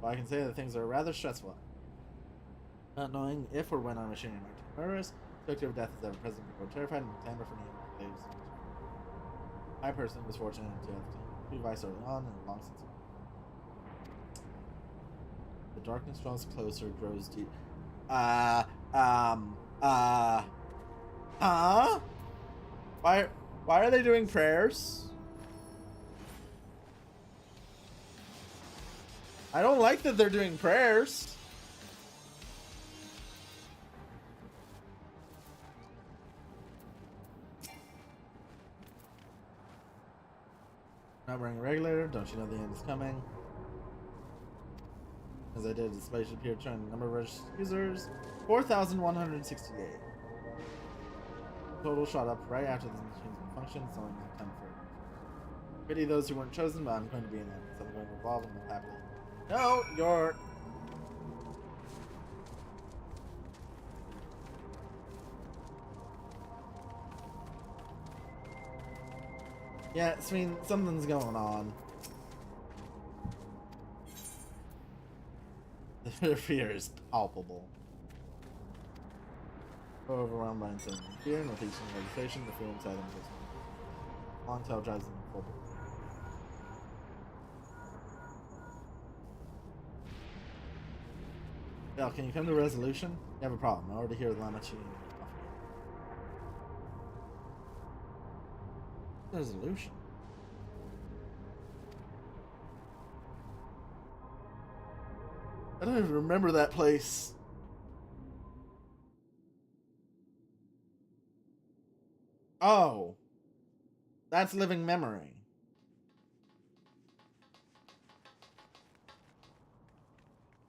Well, I can say that things are rather stressful. Not knowing if or when our machinery might turn murderous, specter of death is ever present. We grow terrified and clamor for Neo. I personally was fortunate to have to advice early on and long since. The darkness draws closer, grows deep. Huh? Why are they doing prayers? I don't like that they're doing prayers. Not wearing a regulator, don't you know the end is coming? As I did, the space appeared showing the number of registered users, 4,168. Total shot up right after the machines were functioned, so I'm not time for pity those who weren't chosen, but I'm going to be in them, so I'm going to evolve and live happily. No, you're... Yeah, I mean, something's going on. The fear is palpable. Overwhelmed by insane fear, and with each legislation, the fear inside them gets more. Long tail drives them forward. Bell, can you come to a resolution? You have a problem. I already hear the llama cheating. Resolution. I don't even remember that place. Oh. That's living memory.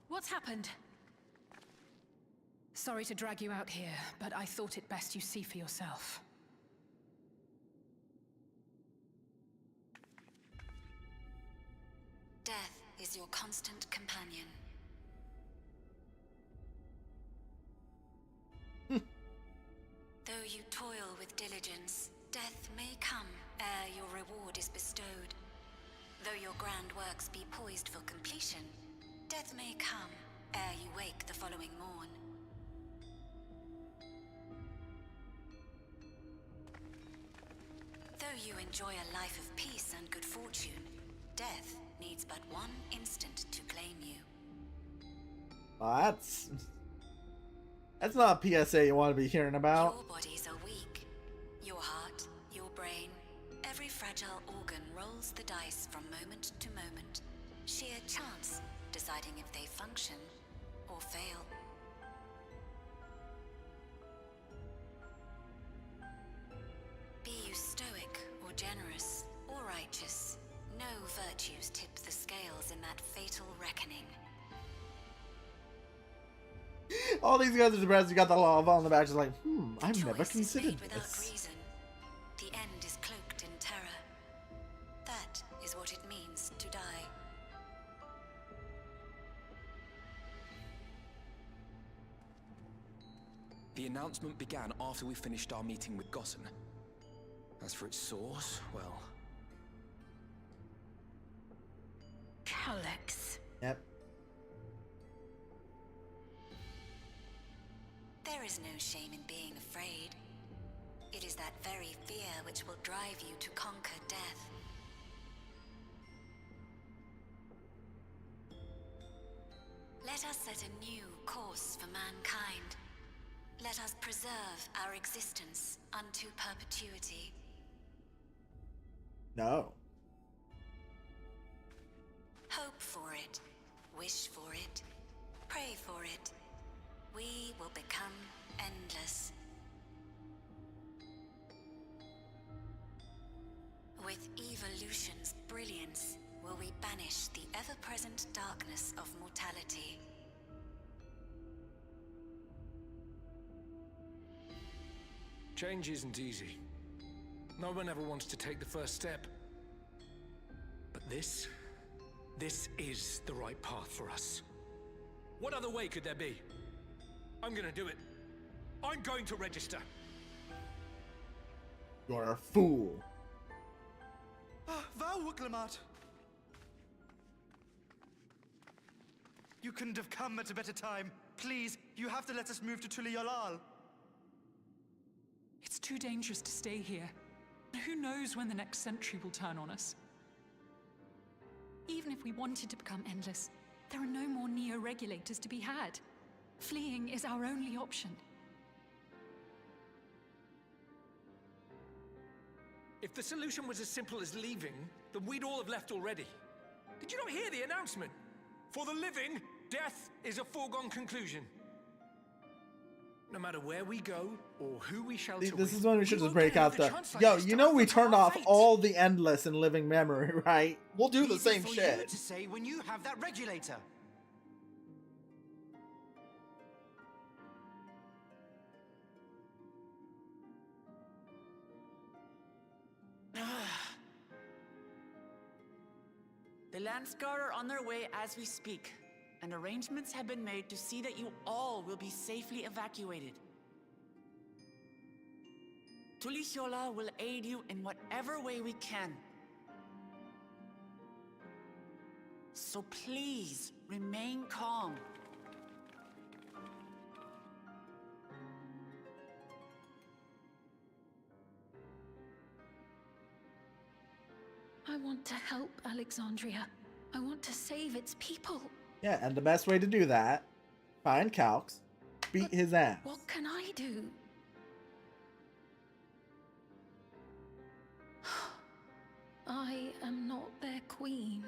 What's happened? Sorry to drag you out here, but I thought it best you see for yourself. Death is your constant companion. Though you toil with diligence, death may come ere your reward is bestowed. Though your grand works be poised for completion, death may come ere you wake the following morn. Though you enjoy a life of peace and good fortune, death needs but one instant to claim you. Well, that's not a PSA you want to be hearing about. Your bodies are weak. Your heart, your brain, every fragile organ rolls the dice from moment to moment. Sheer chance deciding if they function or fail. Be you stoic or generous or righteous, no virtues tip the scales in that fatal reckoning. All these guys are depressed. You got the lava on the back, just like, I've Choice never is considered made without this. reason. The end is cloaked in terror. That is what it means to die. The announcement began after we finished our meeting with Gossen. As for its source, well... Alex. Yep. There is no shame in being afraid. It is that very fear which will drive you to conquer death. Let us set a new course for mankind. Let us preserve our existence unto perpetuity. No. Hope for it, wish for it, pray for it. We will become endless. With evolution's brilliance, will we banish the ever-present darkness of mortality. Change isn't easy. No one ever wants to take the first step. But this is the right path for us. What other way could there be? I'm gonna do it. I'm going to register. You're a fool. Val Wuklemat! You couldn't have come at a better time. Please, you have to let us move to Tuli-Yolal. It's too dangerous to stay here. Who knows when the next century will turn on us? Even if we wanted to become endless, there are no more neo-regulators to be had. Fleeing is our only option. If the solution was as simple as leaving, then we'd all have left already. Did you not hear the announcement? For the living, death is a foregone conclusion. No matter where we go or who we shelter with, This is when we should just break won't out get the... another chance like Yo, this you to know we overcome turned our off fate. all the endless in living memory, right? We'll do the Easy same for you shit. to say when you have that regulator. The Landsguard are on their way as we speak, and arrangements have been made to see that you all will be safely evacuated. Tulishola will aid you in whatever way we can. So please, remain calm. I want to help Alexandria. I want to save its people. Yeah, and the best way to do that, find Calx, beat his ass. What can I do? I am not their queen.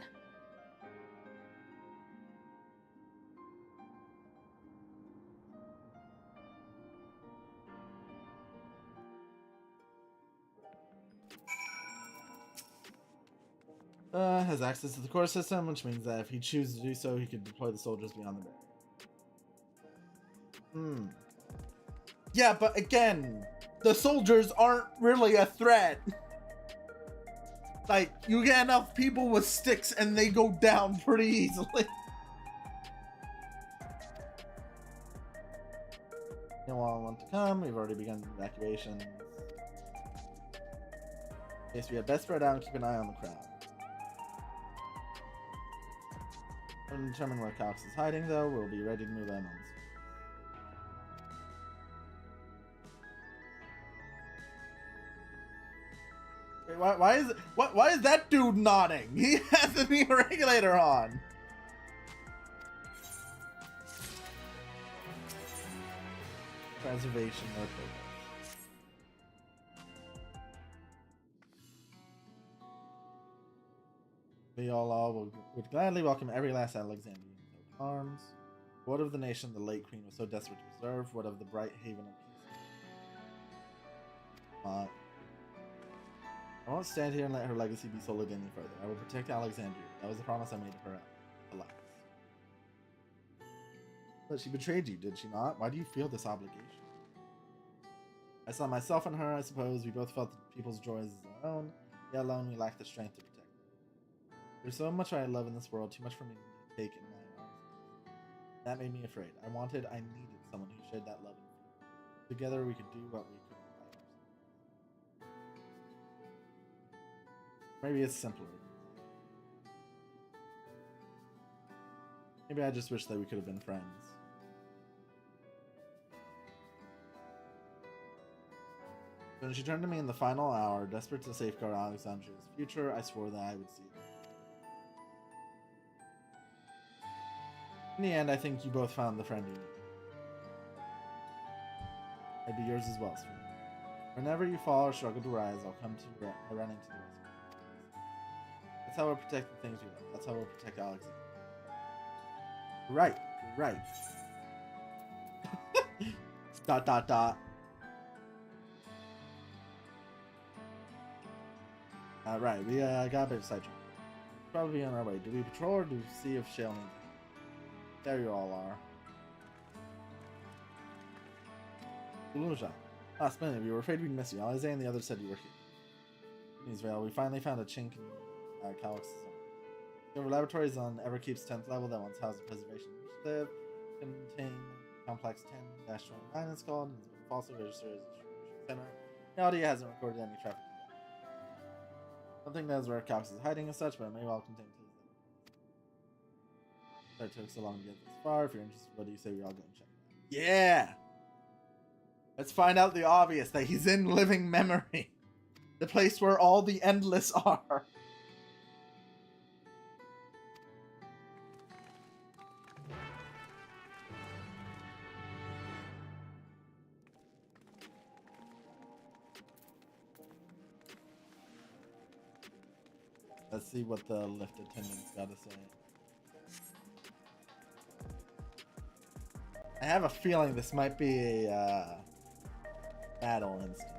Has access to the core system, which means that if he chooses to do so, he could deploy the soldiers beyond the barrier. Yeah, but again, the soldiers aren't really a threat. Like, you get enough people with sticks and they go down pretty easily. No one want to come. We've already begun evacuations. Okay, so we had best spread out and keep an eye on the crowd. When determine where Calx is hiding, though, we'll be ready to move in on this. Wait, why is that dude nodding? He has the new regulator on. Preservation or purpose. We all would gladly welcome every last Alexandrian to arms. What of the nation the late queen was so desperate to preserve? What of the bright haven of peace? I won't stand here and let her legacy be sullied any further. I will protect Alexandria. That was the promise I made to her. Alas. But she betrayed you, did she not? Why do you feel this obligation? I saw myself in her, I suppose. We both felt that people's joys as our own, yet alone we lacked the strength to protect them. There's so much I love in this world, too much for me to take in my arms. That made me afraid. I needed someone who shared that love and fear. Together we could do what we couldn't by ourselves. Maybe it's simpler. Maybe I just wish that we could have been friends. When she turned to me in the final hour, desperate to safeguard Alexandria's future, I swore that I would see it. In the end, I think you both found the friend you need. Maybe yours as well, sweetie. Whenever you fall or struggle to rise, I'll come to you running to the rescue. That's how we'll protect the things we love. That's how we'll protect Alex. Right, right. dot dot dot. Right, we got a bit sidetracked. Probably on our way. Do we patrol or do we see if Shale needs it? There you all are. Uluja. Last minute, we were afraid we'd miss you. Alize and the others said you were here. Israel, we finally found a chink in Calix's zone. The laboratory is on Everkeep's 10th level that once housed the preservation initiative. Contain complex 10-29 installed and has been falsely registered as a distribution center. In reality, it hasn't recorded any traffic. Don't think that's where Calix is hiding as such, but it may well contain clues. Sorry it took so long to get this far. If you're interested, what do you say we all go and check it out? Yeah! Let's find out the obvious, that he's in living memory. The place where all the endless are. Let's see what the lift attendant's got to say. I have a feeling this might be a battle instant.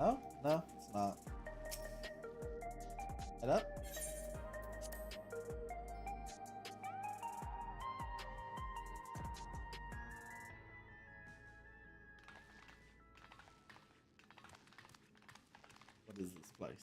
Oh, no, it's not. Head up. What is this place?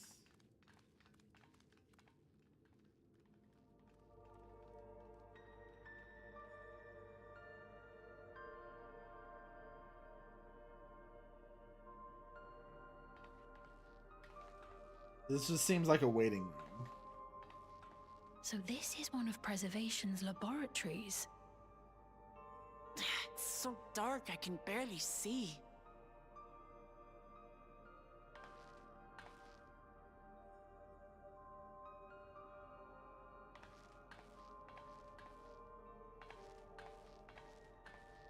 This just seems like a waiting room. So this is one of Preservation's laboratories. It's so dark I can barely see.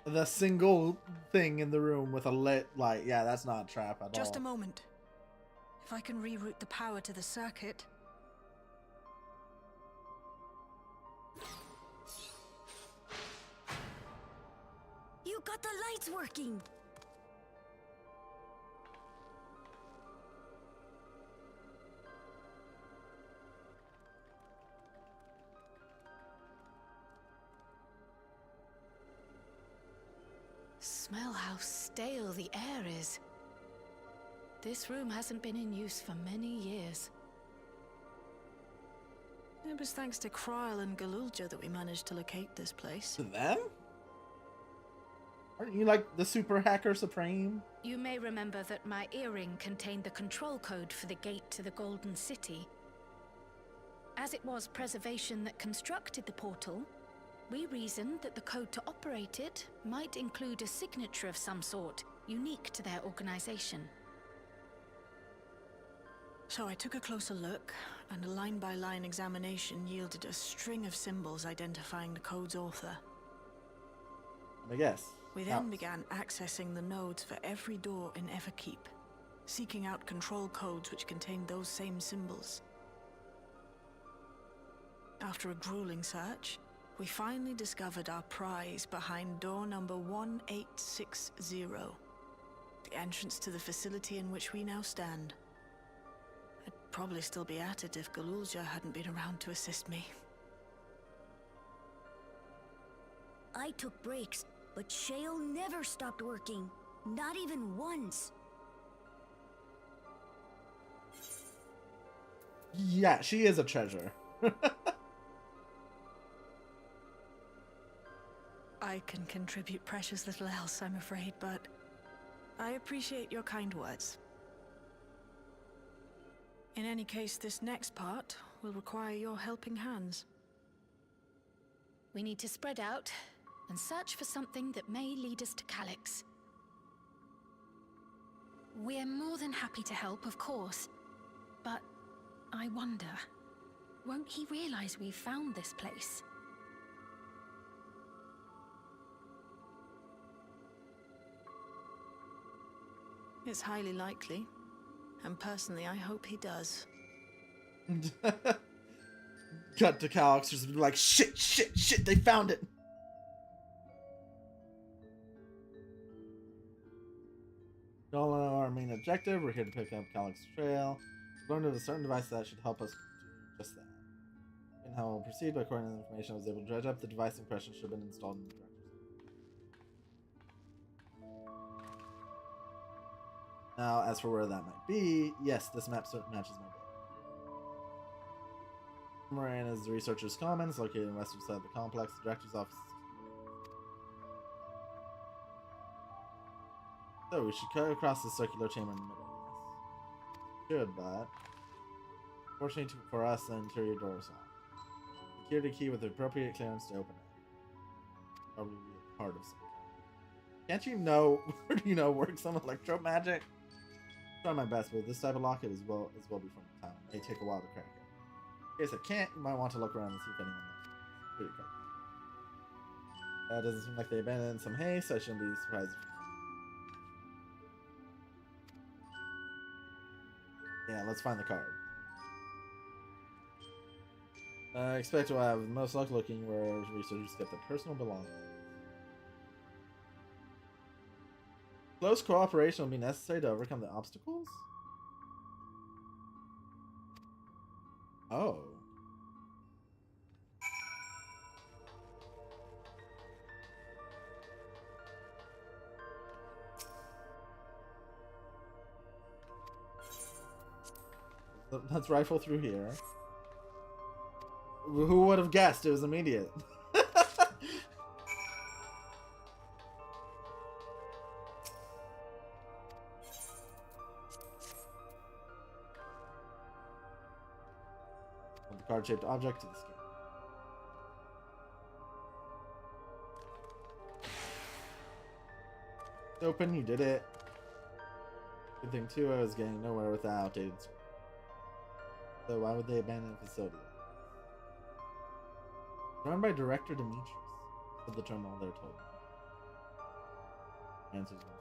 The single thing in the room with a lit light. Yeah, that's not a trap at all. Just a moment. If I can reroute the power to the circuit. You got the lights working! Smell how stale the air is. This room hasn't been in use for many years. It was thanks to Kryl and Galulja that we managed to locate this place. To them? Aren't you like the super hacker supreme? You may remember that my earring contained the control code for the gate to the Golden City. As it was Preservation that constructed the portal, we reasoned that the code to operate it might include a signature of some sort, unique to their organization. So I took a closer look, and a line-by-line examination yielded a string of symbols identifying the code's author. I guess. We then began accessing the nodes for every door in Everkeep, seeking out control codes which contained those same symbols. After a grueling search, we finally discovered our prize behind door number 1860, the entrance to the facility in which we now stand. I'd probably still be at it if Galulja hadn't been around to assist me. I took breaks, but Shale never stopped working. Not even once. Yeah, she is a treasure. I can contribute precious little else, I'm afraid, but I appreciate your kind words. In any case, this next part will require your helping hands. We need to spread out and search for something that may lead us to Calix. We're more than happy to help, of course. But I wonder, won't he realize we've found this place? It's highly likely. And personally, I hope he does. Cut to Calix just like, shit, they found it. We all know our main objective. We're here to pick up Calix's trail. We're going to a certain device that should help us do just that. And how we'll proceed by according to the information I was able to dredge up, the device in question should have been installed in the director's room. Now, as for where that might be, yes, this map certainly matches my data. Moran is the researcher's commons, located on the western side of the complex. The director's office. So we should cut across the circular chamber in the middle. Yes. Should, but fortunately for us, the interior door is locked. Secure the key with the appropriate clearance to open it. Probably be a part of something. Can't you know work some electro magic? Try my best, but this type of lock it as well be from the town. It may take a while to crack it. In case I can't, you might want to look around and see if anyone knows. Pretty cool. Doesn't seem like they abandoned in some haste, so I shouldn't be surprised if... Yeah, let's find the card. I expect to have the most luck looking where researchers get their personal belongings. Close cooperation will be necessary to overcome the obstacles? Oh. Let's rifle through here. Who would have guessed it was immediate? The card-shaped object to the skin. It's open, you did it. Good thing too, I was getting nowhere with that outdated screen. So why would they abandon the facility? Run by Director Demetrius, said the terminal there told me. Answers one.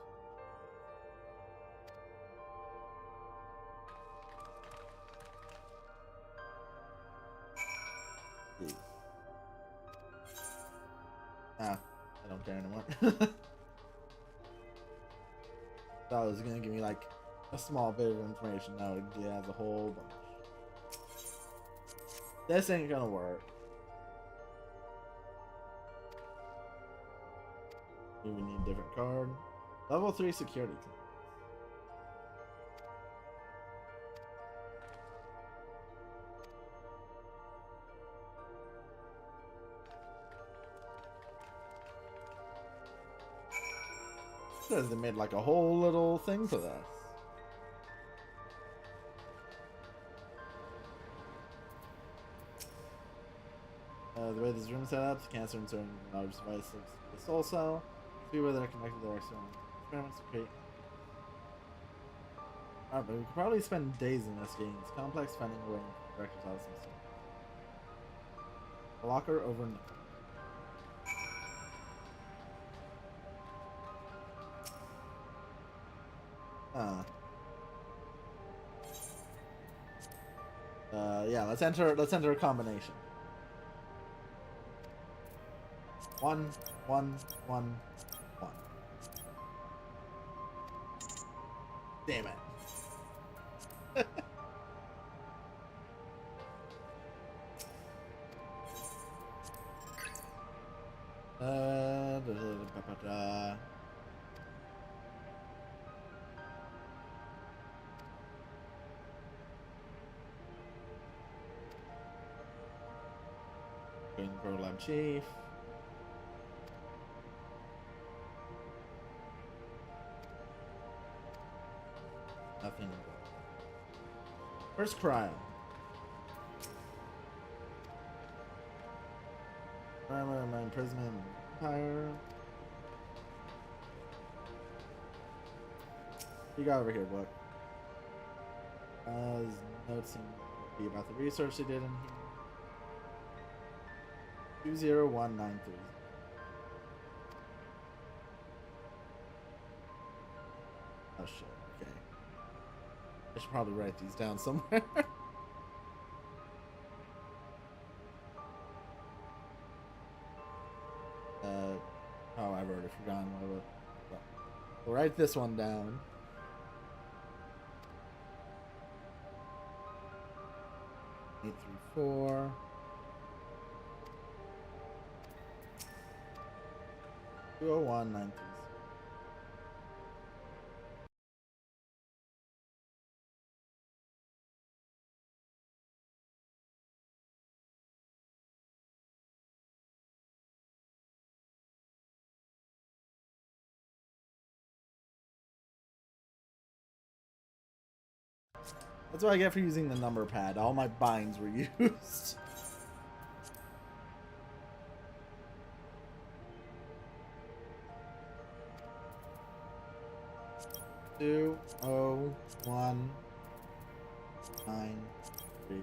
Ah, I don't care anymore. Thought it was gonna give me like a small bit of information. Now it has a whole bunch. This ain't gonna work. Do we need a different card? Level 3 security clearance. Says they made like a whole little thing for this. The way this room is set up, the cancer and certain large devices, the soul cell, see whether they're connected to their experiments to create. Alright, but we could probably spend days investigating this complex, finding a way into the director's office. A locker over in the yeah, let's enter a combination. 1, 1, 1, 1. Damn it. Going to Program Chief. Nothing. First cryo. My imprisonment in Empire. You got over here, book. His notes seem to be about the research they did in here. 20193. Oh shit, okay. I should probably write these down somewhere. Oh, I've already forgotten what it was. We'll write this one down. Eight, 3, 4. Two, 201 9. That's what I get for using the number pad. All my binds were used. Two, 1, 9, 3.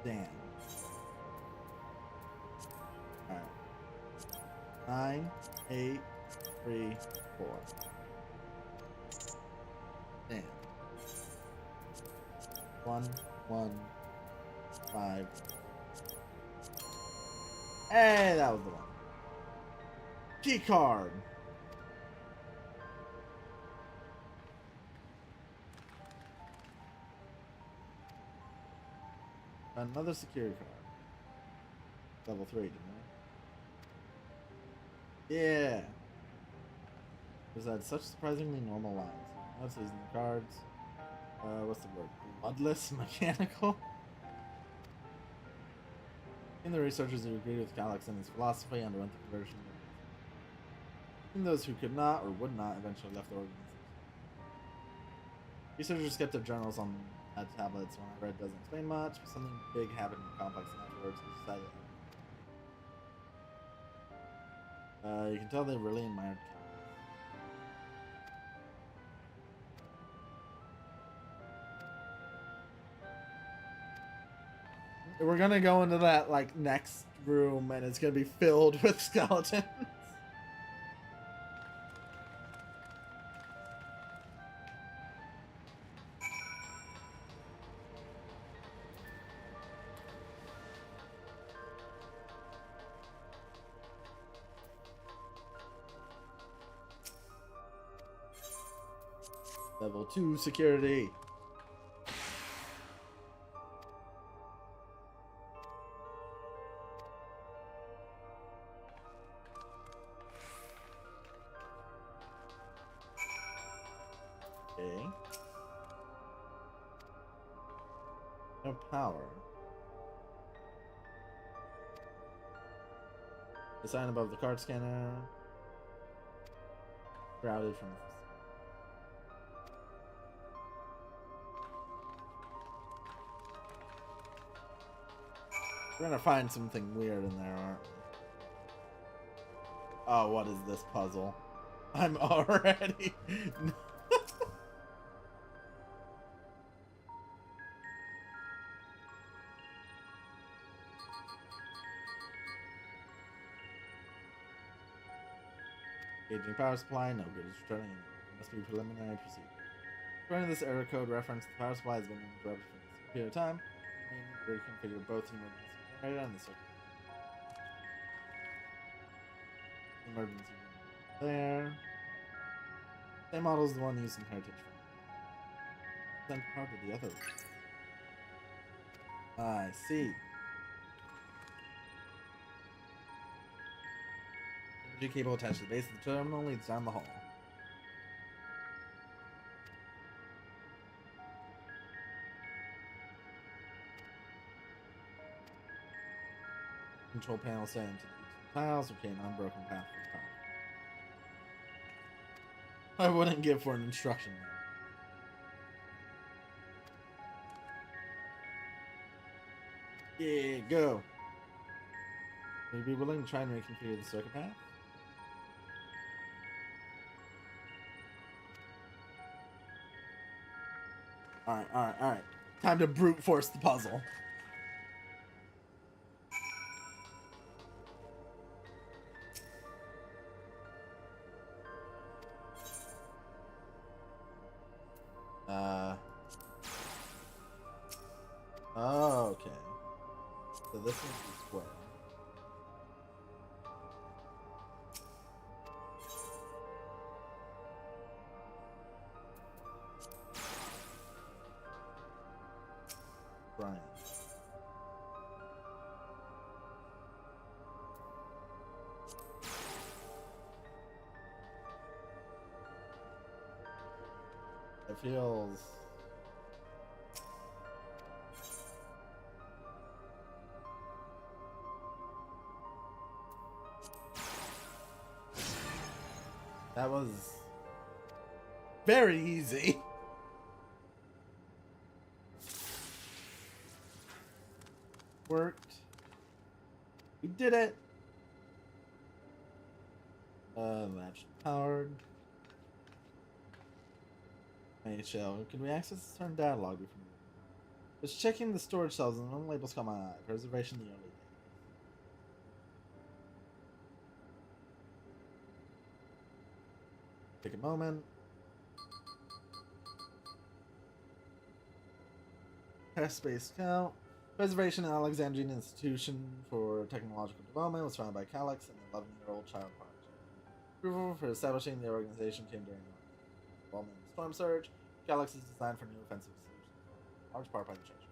Damn. Alright. 9, 8, 3, 4. Damn. 1, 1, 5. Hey, that was the one. Key card. Another security card. Level 3, didn't I? Yeah. Because I had such surprisingly normal lines. Notice these in the cards. What's the word? Bloodless mechanical? In the researchers who agreed with Galax and his philosophy underwent the conversion. Even those who could not or would not eventually left the organization. Researchers kept their journals on tablets. When I read doesn't explain much, but something big happened in the complex, and afterwards they decided. You can tell they really admired Cal. We're gonna go into that like next room, and it's gonna be filled with skeletons. Level 2 security. Okay. No power. The sign above the card scanner. Routed from. We're gonna find something weird in there, aren't we? Oh, what is this puzzle? I'm already... Engaging power supply, no good. It's returning. Must be preliminary procedure. According to this error code reference, the power supply has been interrupted for this period of time. We may need to reconfigure both the emergency generator and the circuit. Emergency generator there. Same model as the one used in Heritage. Send power to the other. I see. Energy cable attached to the base of the terminal leads down the hall. Control panel set into the tiles. Okay, an unbroken path for power. I wouldn't give for an instruction. Yeah, go. Would you be willing to try and reconfigure the circuit path? Alright, alright, alright. Time to brute force the puzzle. Oh, okay. So this one's the square. Brian. It feels... That was very easy. Worked. We did it. Match powered. HL. Can we access certain data log from you? Just checking the storage cells and one labels caught my eye. Preservation the early days. Take a moment. Test space count. Preservation and Alexandrian Institution for Technological Development was founded by Calix, an 11-year-old child project. Approval for establishing the organization came during the involvement in the Storm Surge. Calix is designed for new offensive solutions, in large part by the Treasury.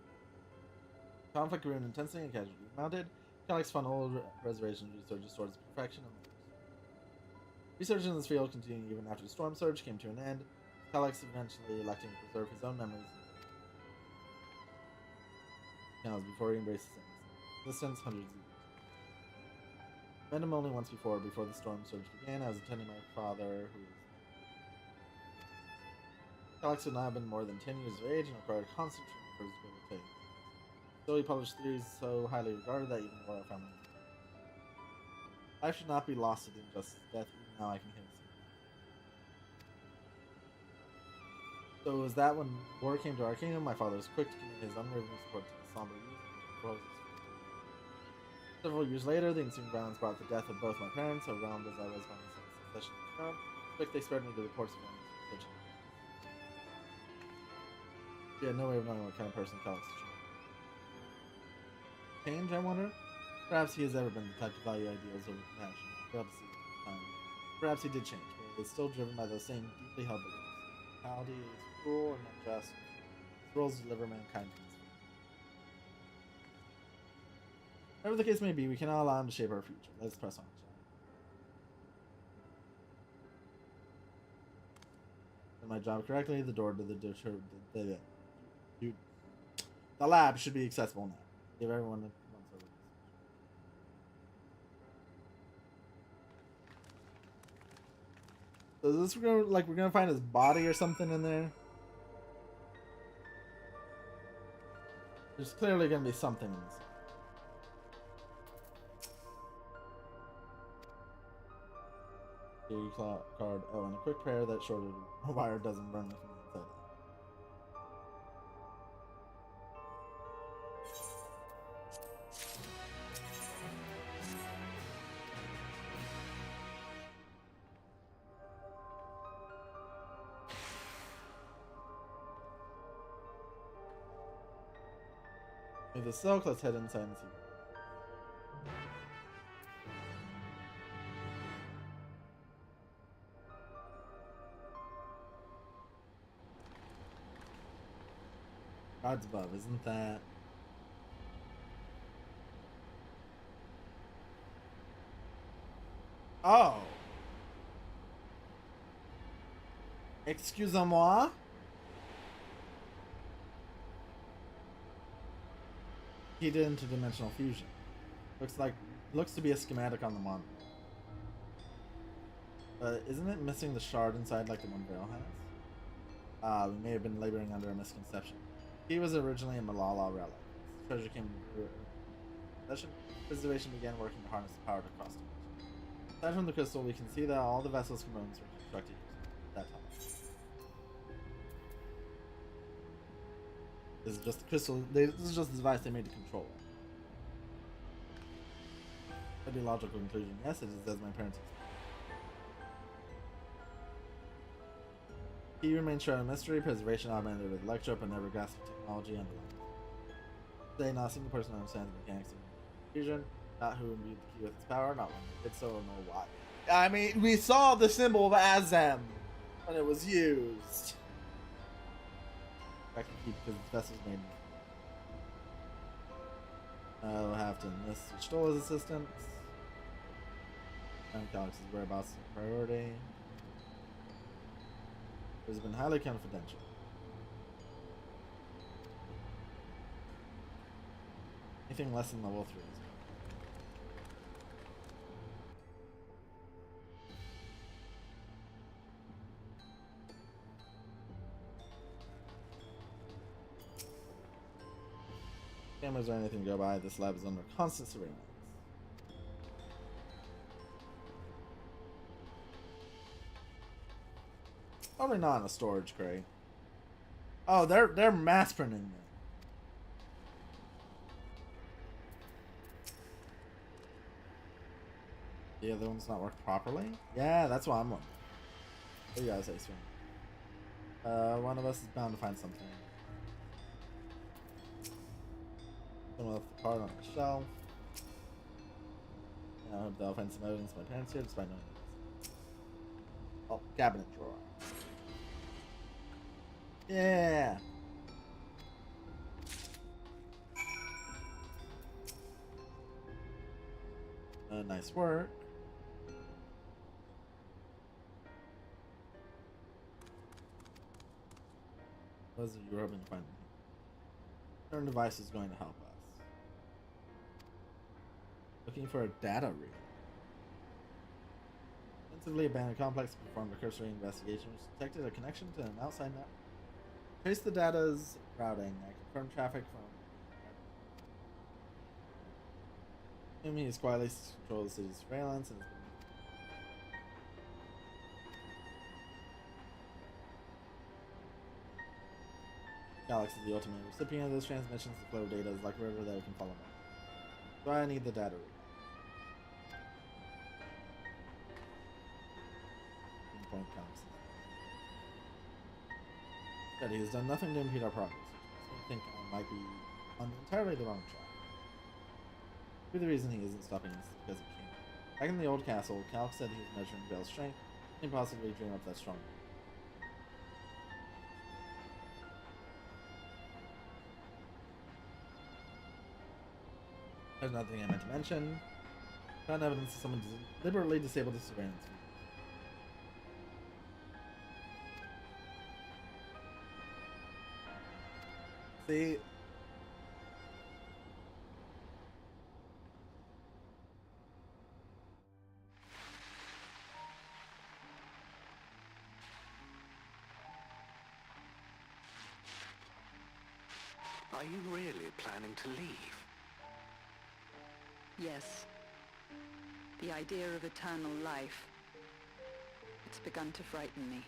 Conflict grew in intensity and casualties mounted. Calix funneled preservation researches towards perfection and research in this field continued even after the Storm Surge came to an end. Calix eventually electing to preserve his own memories before he embraced his existence hundreds of years. I met him only once before the Storm Surge began. I was attending my father, who was... Calix would not have been more than 10 years of age and required constant treatment for his debilitating. So he published theories so highly regarded that even the royal family. Life should not be lost to the injustice of death. Even now I can hear it. So it was that when war came to our kingdom, my father was quick to commit his unwavering support to the somber youth and proposes. Several years later, the ensuing violence brought the death of both my parents. Overwhelmed as I was by my son's succession to the throne, quick they spread me to the courts of Rome's religion. He had no way of knowing what kind of person Calix is. Change, I wonder? Perhaps he has ever been the type to value ideals over compassion. I failed to see it at the time. Perhaps he did change, but he is still driven by those same deeply held beliefs. Morality is cruel and unjust. His role is to deliver mankind from this fear. Whatever the case may be, we cannot allow him to shape our future. Let's press on, shall we? Did my job correctly? The door to the lab should be accessible now. Give everyone a So is this we're gonna find his body or something in there? There's clearly gonna be something in this. Theory card. Oh, and a quick prayer that shorted wire doesn't burn me from the inside out. The silk, let's head inside and see. Gods above, isn't that? Oh! Excusez-moi? Heated interdimensional fusion. Looks to be a schematic on the monitor. But isn't it missing the shard inside like the one Veil has? We may have been laboring under a misconception. He was originally a Malala relic. As the treasure came into possession, preservation began working to harness the power to cross dimensions. Aside from the crystal, we can see that all the vessel's components were constructed using that time. This is just crystal. This is just the device they made to control it. That'd be a logical conclusion. Yes, it is as my parents explained. He remains shrouded in mystery. Preservation augmented with electro, but never grasped the technology underlying. Today, not a single person understands the mechanics of fusion. Not who imbued the key with its power. Not one who did so, or know why. I mean, we saw the symbol of Azem when it was used. I can keep because the vessel's made. I'll have to enlist Stoll as assistants. Find Calix's whereabouts is a priority. It has been highly confidential. Anything less than level 3 is cameras or anything to go by. This lab is under constant surveillance. Probably not in a storage crate. Oh, they're mass printing it. The other one's not worked properly? Yeah, that's what I'm wondering. What do you guys say, Swing? One of us is bound to find something. Someone left the card on the shelf. And I hope they'll find some evidence of my parents here despite knowing this. Oh, cabinet drawer. Yeah. Nice work. What is it you were hoping to find? Certain device is going to help us. Looking for a data reader. Intensively abandoned complex performed a cursory investigation which detected a connection to an outside network. Trace the data's routing. I confirmed traffic from him. He is quietly control the city's surveillance and Galaxy is the ultimate recipient of those transmissions. The flow of data is like a river that we can follow. So I need the data reader. Pinpoint Galaxy. That he has done nothing to impede our progress. I think I might be on entirely the wrong track. Maybe the reason he isn't stopping us is because he can't. Back in the old castle, Calix said he was measuring Bale's strength. He can possibly dream up that strong. There's another thing I meant to mention. Found evidence that someone deliberately disabled the surveillance. See? Are you really planning to leave? Yes. The idea of eternal life. It's begun to frighten me.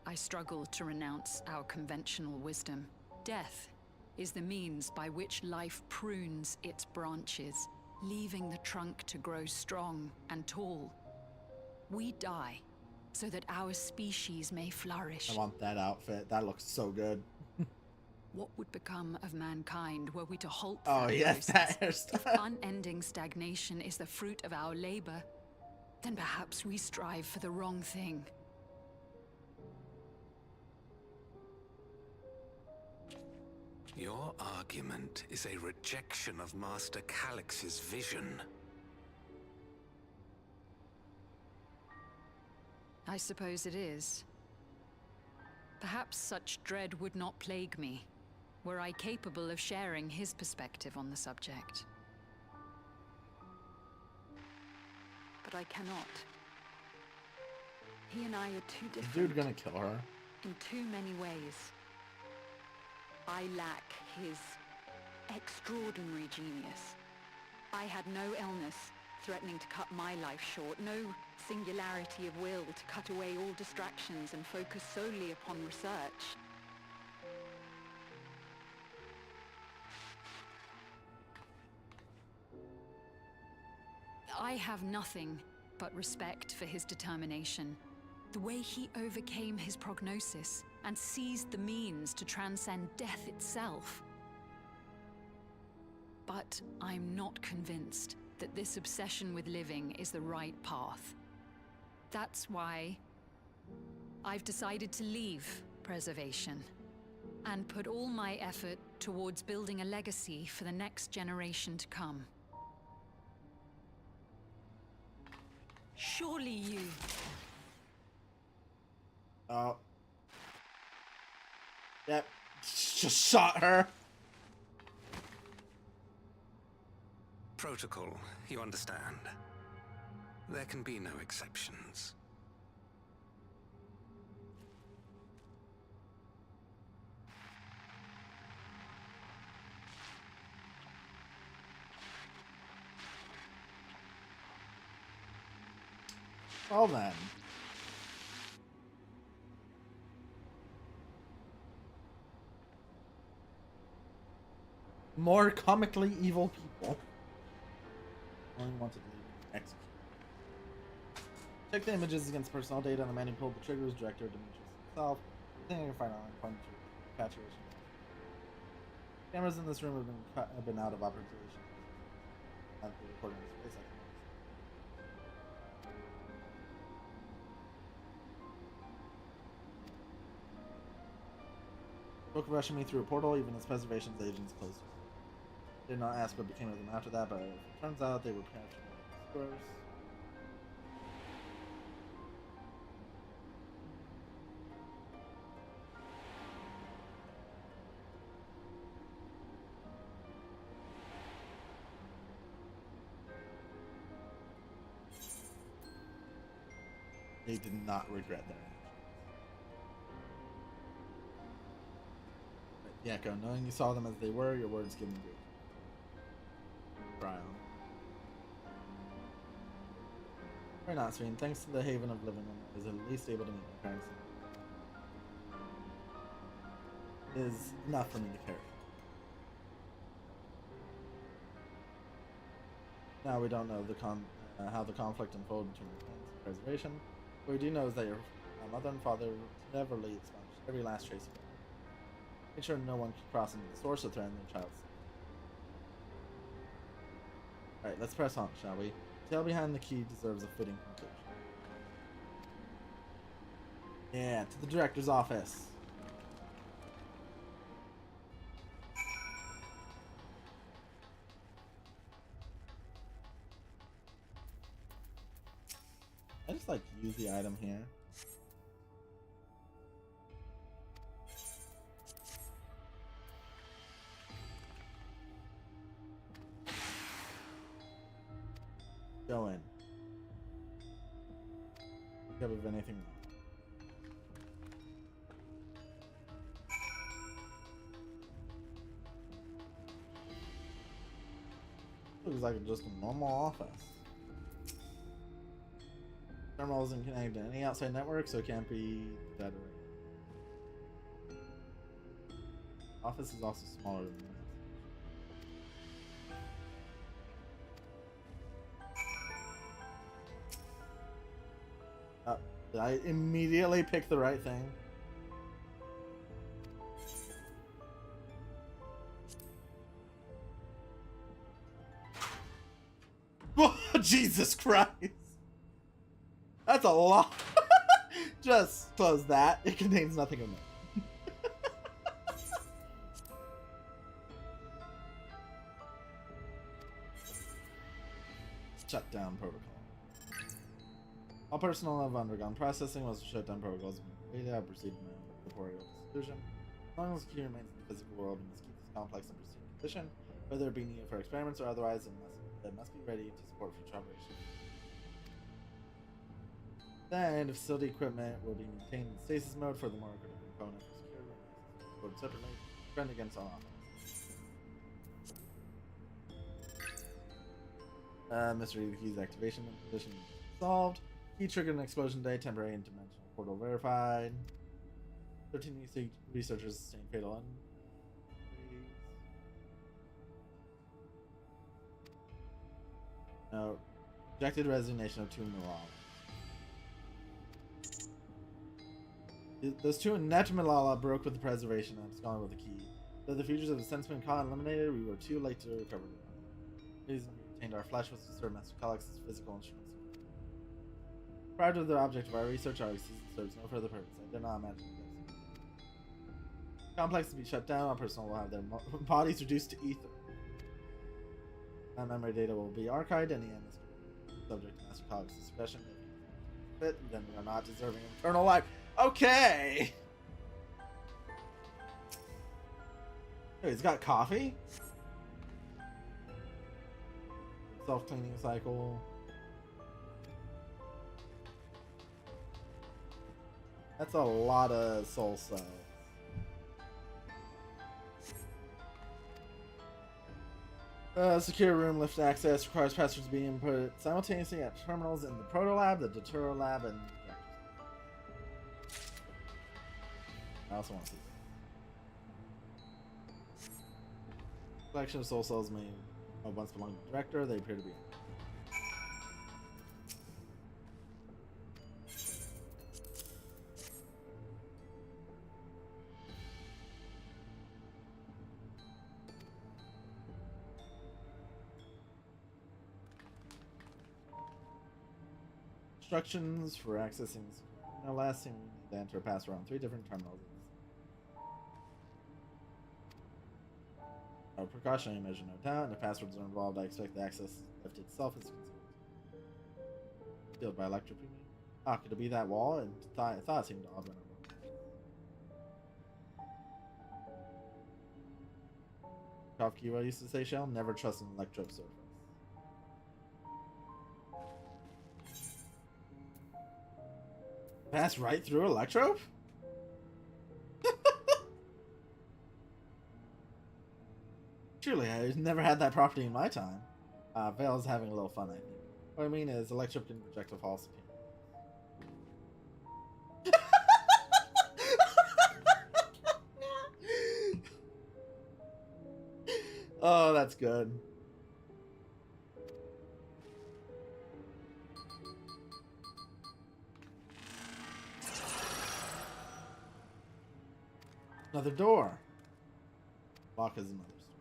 I struggle to renounce our conventional wisdom. Death is the means by which life prunes its branches, leaving the trunk to grow strong and tall. We die so that our species may flourish. I want that outfit. That looks so good. What would become of mankind were we to halt Oh, that yes, process? that hairstyle. If unending stagnation is the fruit of our labor, then perhaps we strive for the wrong thing. Your argument is a rejection of Master Calix's vision. I suppose it is. Perhaps such dread would not plague me, were I capable of sharing his perspective on the subject. But I cannot. He and I are too different. Is dude gonna kill her? In too many ways. I lack his extraordinary genius. I had no illness, threatening to cut my life short. No singularity of will to cut away all distractions and focus solely upon research. I have nothing but respect for his determination. The way he overcame his prognosis and seized the means to transcend death itself. But I'm not convinced that this obsession with living is the right path. That's why I've decided to leave preservation and put all my effort towards building a legacy for the next generation to come. Surely you... Oh. Yep. Just shot her. Protocol, you understand. There can be no exceptions. Well then. More comically evil people. Only wanted to leave execute. Check the images against personal data on the man who pulled the trigger was director Demetrius himself. I think I can find out and find the repatriation. Cameras in this room have been out of operation. Have been recording this place. Book rushing me through a portal, even as preservation's agents closed it. Did not ask what became of them after that, but it turns out they were captured by the They did not regret that. Yakko, knowing you saw them as they were, your words give me grief. Trial. We're not, Sween. Thanks to the Haven of Living, I was at least able to meet my parents. It is enough for me to carry. Now we don't know how the conflict unfolded between the plans and preservation. What we do know is that your mother and father cleverly expunged every last trace of it. Make sure no one can cross into the source or threaten their child's. Alright, let's press on, shall we? The tale behind the key deserves a fitting conclusion. Yeah, to the director's office. I just like use the item here. Go in. Think of anything. Looks like just a normal office. Terminal isn't connected to any outside network, so it can't be that array. Office is also smaller than this. Did I immediately pick the right thing? Jesus Christ! That's a lot. Just close that. It contains nothing of note. Shutdown protocol. All personnel have undergone processing. Once the shutdown protocols have been completed, I have proceeded to my own corporeal dissolution. As long as the key remains in the physical world, we must keep this complex in pristine condition, whether it be needed for experiments or otherwise, it must be ready to support future operations. Then, the facility equipment will be maintained in stasis mode. Furthermore, critical component for security stored separately, defend against all offense. Mystery of the key's activation and position solved. Key triggered an explosion today. Temporary and dimensional portal verified. 13 researchers sustained fatal injuries. No. Rejected resignation of 2 Malala. Those 2 inept Malala broke with the preservation and has gone with the key. Though the features of the sense been caught and eliminated, we were too late to recover them. The reason we retained our flesh was to serve Master Calix's physical instruments. Prior to the object of our research, our existence serves no further purpose. I did not imagine this. Complex to be shut down, our personnel will have their bodies reduced to ether. That memory data will be archived, and the end is subject to Master Calix's discretion. If it fit, then we are not deserving of eternal life. Okay! Oh, he's got coffee? Self-cleaning cycle. That's a lot of soul cells. Secure room lift access requires passwords to be input simultaneously at terminals in the Proto Lab, the Daturo Lab, and I also want to see that. Collection of soul cells may once belong to the director. They appear to be. Instructions for accessing. Now, last thing we need to enter a password on 3 different terminals. A precautionary measure, no doubt, and if passwords are involved, I expect the access lift itself is concealed. Sealed by electropy. Ah, could it be that wall? And thought it seemed odd when I looked. Kafkiwa used to say, "Shall never trust an electro surface." Pass right through Electro? Truly, I've never had that property in my time. Vale's having a little fun, I think. What I mean is, Electro can project a false opinion. Oh, that's good. Another door. Lock is another store.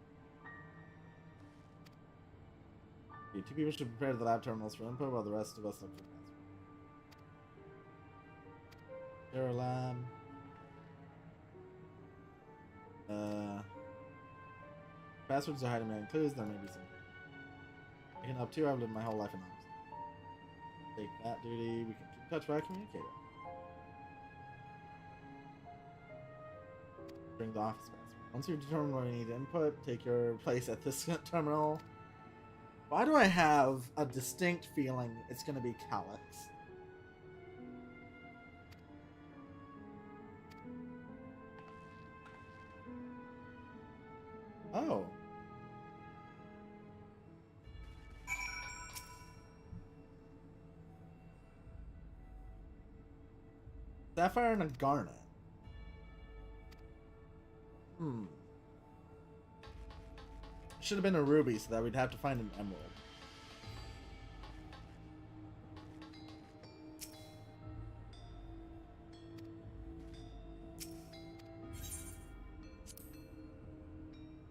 Okay, 2 people should prepare the lab terminals for input while the rest of us look for password. Zero lab. Passwords are hiding behind clues. There may be some. I can help too. I've lived my whole life in arms. Take that duty. We can keep in touch via communicator. Bring the office password. Once you determine where you need input, take your place at this terminal. Why do I have a distinct feeling it's going to be Calix? Oh. Sapphire and a garnet. Should have been a ruby so that we'd have to find an emerald.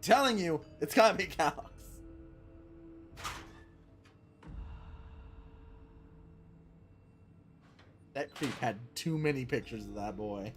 Telling you, it's gotta be Calix. That creep had too many pictures of that boy.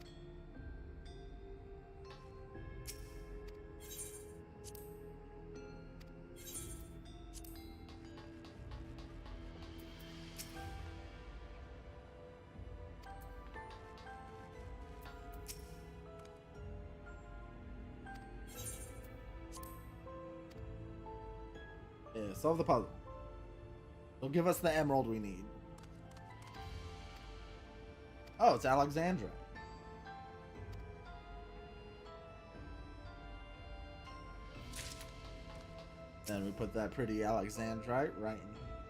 Yeah, solve the puzzle. They'll give us the emerald we need. Oh, it's Alexandra. Then we put that pretty Alexandrite right in here.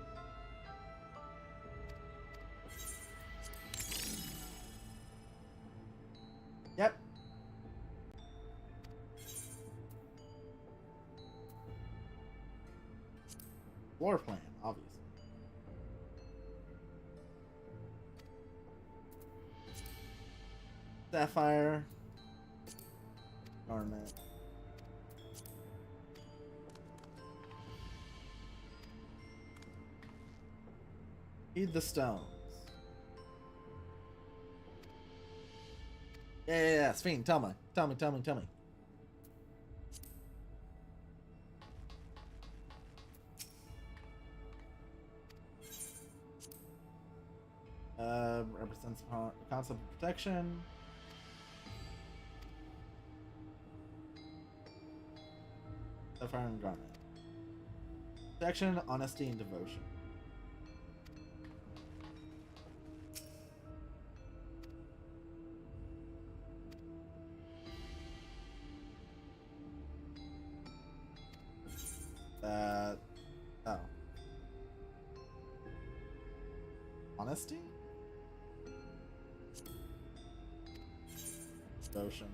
Yep. Floor plan, obviously. Sapphire. Garnet. Feed the stones. Yeah, Sphene, tell me. Tell me. Represents the concept of protection. Sapphire and Garnet. Protection, honesty, and devotion. Oh. Honesty? Devotion.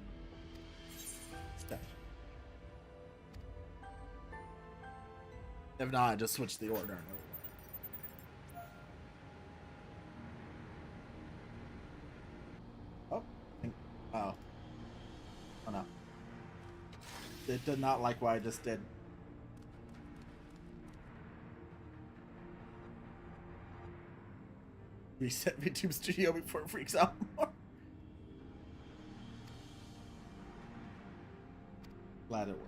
Protection. If not, I just switch the order and it will work. Oh. Oh. Oh no. It did not like what I just did. Reset VTube Studio before it freaks out more. Glad it worked.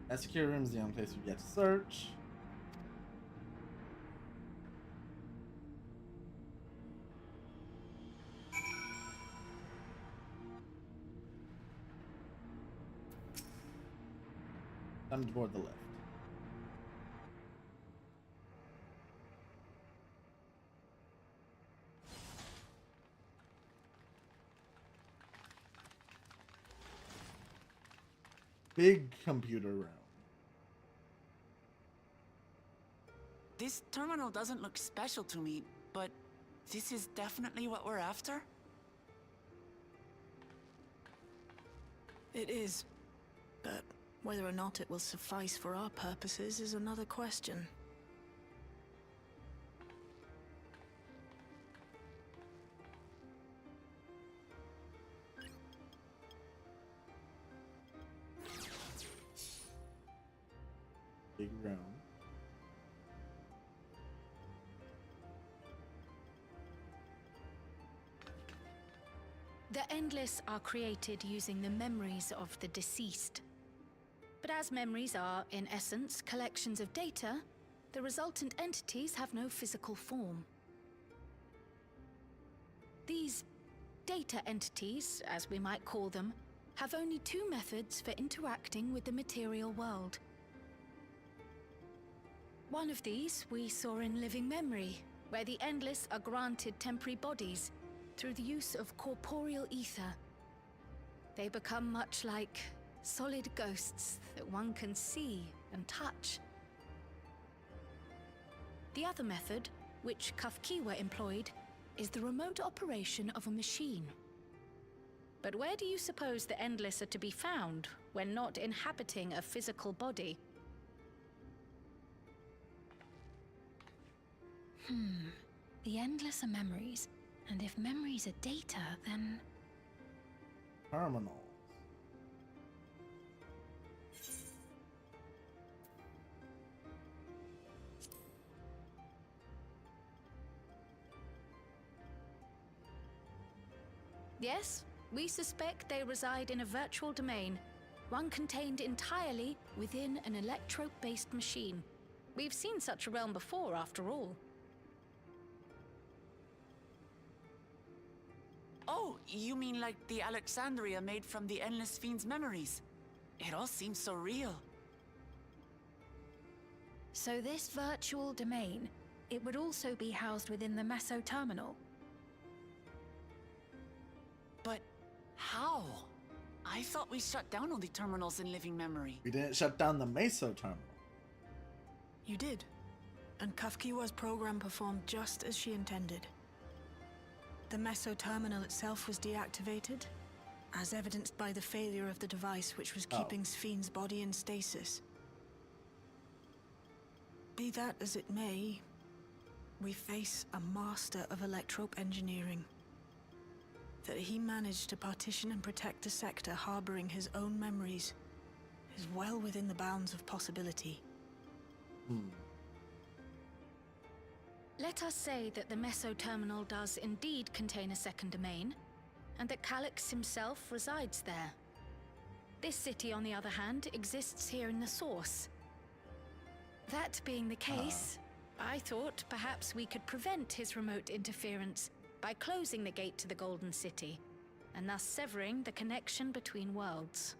That secure room is the only place you get to search. Time to board the lift. Big computer room. This terminal doesn't look special to me, but this is definitely what we're after? It is. But whether or not it will suffice for our purposes is another question. Big room. The Endless are created using the memories of the deceased. But as memories are, in essence, collections of data, the resultant entities have no physical form. These data entities, as we might call them, have only two methods for interacting with the material world. One of these we saw in Living Memory, where the Endless are granted temporary bodies through the use of corporeal ether. They become much like solid ghosts that one can see and touch. The other method, which Kafkiwa employed, is the remote operation of a machine. But where do you suppose the Endless are to be found when not inhabiting a physical body? The Endless are memories, and if memories are data, then... Terminals. Yes, we suspect they reside in a virtual domain, one contained entirely within an electrope-based machine. We've seen such a realm before, after all. Oh, you mean like the Alexandria made from the Endless Fiend's memories? It all seems so real. So this virtual domain, it would also be housed within the Meso terminal? But how? I thought we shut down all the terminals in Living Memory. We didn't shut down the Meso terminal. You did. And Kafkiwa's program performed just as she intended. The Meso terminal itself was deactivated, as evidenced by the failure of the device which was keeping Sphne's body in stasis. Be that as it may, we face a master of electrope engineering. That he managed to partition and protect the sector harboring his own memories is well within the bounds of possibility. Let us say that the Meso terminal does indeed contain a second domain, and that Calyx himself resides there. This city, on the other hand, exists here in the source. That being the case, I thought perhaps we could prevent his remote interference by closing the gate to the Golden City, and thus severing the connection between worlds.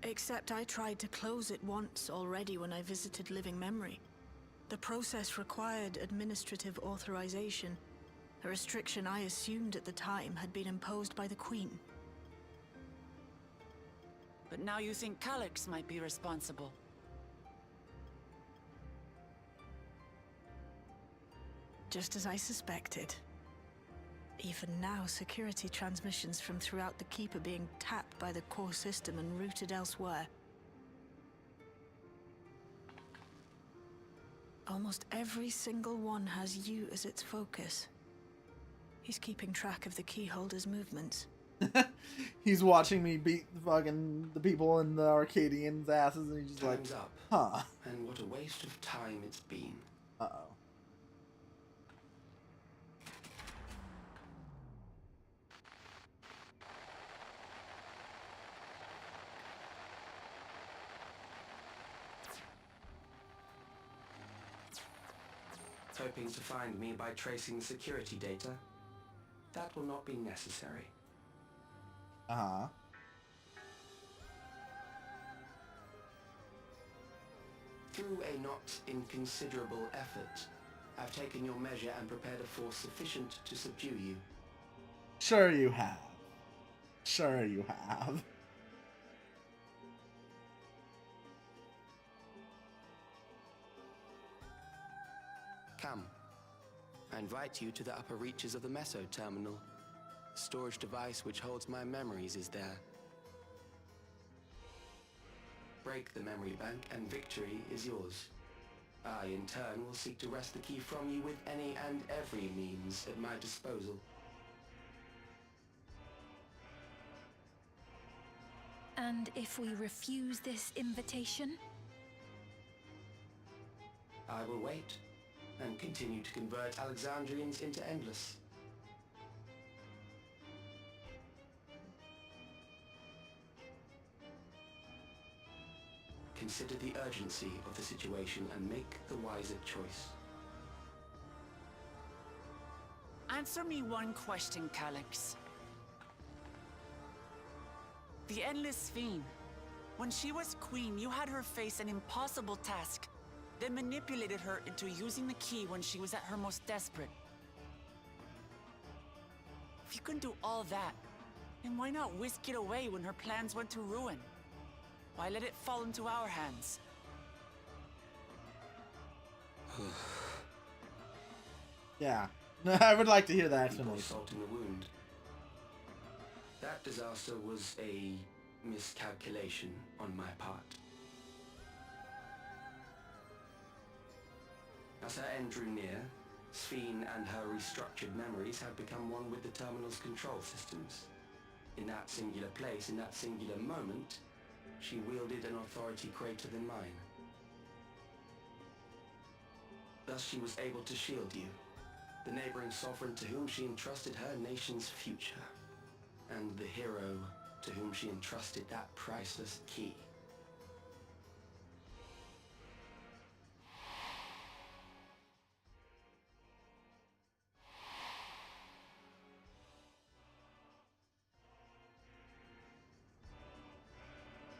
Except I tried to close it once already when I visited Living Memory. The process required administrative authorization, a restriction I assumed at the time had been imposed by the Queen. But now you think Calyx might be responsible. Just as I suspected. Even now, security transmissions from throughout the Keep are being tapped by the core system and routed elsewhere. Almost every single one has you as its focus. He's keeping track of the keyholder's movements. He's watching me beat the people in the Arcadians' asses, and he's just Time's like, up. huh. And what a waste of time it's been. Uh-oh. Hoping to find me by tracing security data? That will not be necessary. Uh-huh. Through a not inconsiderable effort, I've taken your measure and prepared a force sufficient to subdue you. Sure you have. Sure you have. Come. I invite you to the upper reaches of the Meso terminal. The storage device which holds my memories is there. Break the memory bank and victory is yours. I, in turn, will seek to wrest the key from you with any and every means at my disposal. And if we refuse this invitation? I will wait and continue to convert Alexandrians into Endless. Consider the urgency of the situation and make the wiser choice. Answer me one question, Calyx. The Endless Sphene. When she was queen, you had her face an impossible task, then manipulated her into using the key when she was at her most desperate. If you can do all that, then why not whisk it away when her plans went to ruin? Why let it fall into our hands? Yeah. I would like to hear that explanation. Salt in the wound. That disaster was a miscalculation on my part. As her end drew near, Sphene and her restructured memories had become one with the terminal's control systems. In that singular place, in that singular moment, she wielded an authority greater than mine. Thus she was able to shield you, the neighboring sovereign to whom she entrusted her nation's future, and the hero to whom she entrusted that priceless key.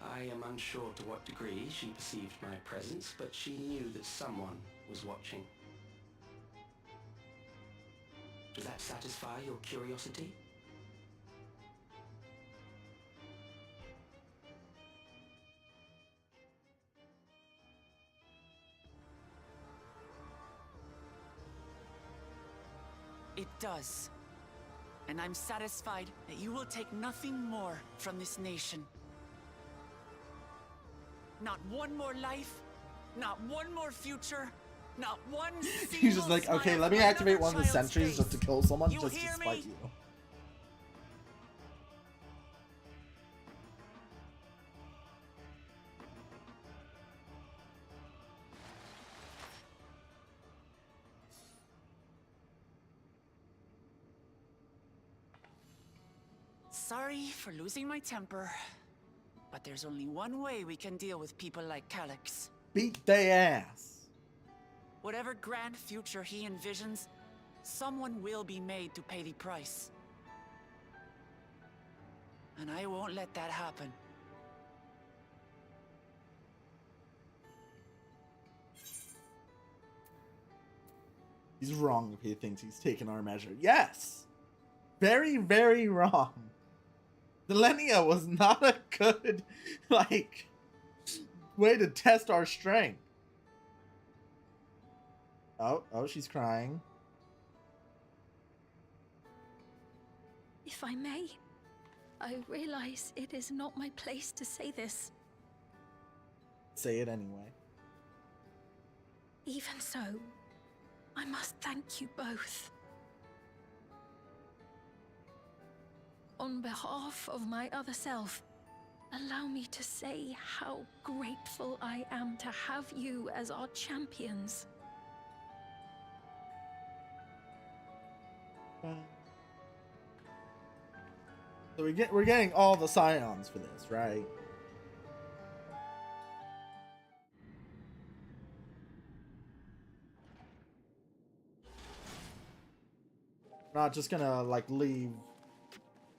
I am unsure to what degree she perceived my presence, but she knew that someone was watching. Does that satisfy your curiosity? It does. And I'm satisfied that you will take nothing more from this nation. Not one more life, not one more future, not one single He's just like, okay, smile let me from activate another one of the child's sentries face. just to kill someone You just to hear spite me? you. Sorry for losing my temper, but there's only one way we can deal with people like Calyx. Beat they ass. Whatever grand future he envisions, someone will be made to pay the price. And I won't let that happen. He's wrong if he thinks he's taken our measure. Yes! Very, very wrong. Millennia was not a good, like, way to test our strength. Oh, she's crying. If I may, I realize it is not my place to say this. Say it anyway. Even so, I must thank you both. On behalf of my other self, allow me to say how grateful I am to have you as our champions. So we're getting all the scions for this, right? We're not just gonna like leave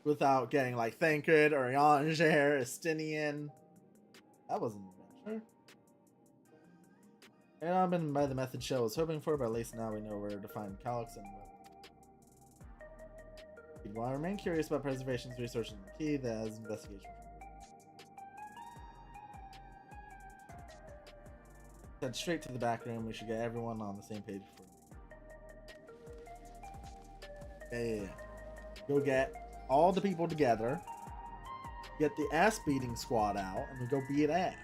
without getting like Thancred or Yanager, Estinian. That was an adventure. And I've been by the method Shell was hoping for, but at least now we know where to find Calyx and while I remain curious about preservation's research and the key, that is investigation. Head straight to the back room. We should get everyone on the same page before. Yeah. Go get all the people together. Get the ass beating squad out, and we go beat ass.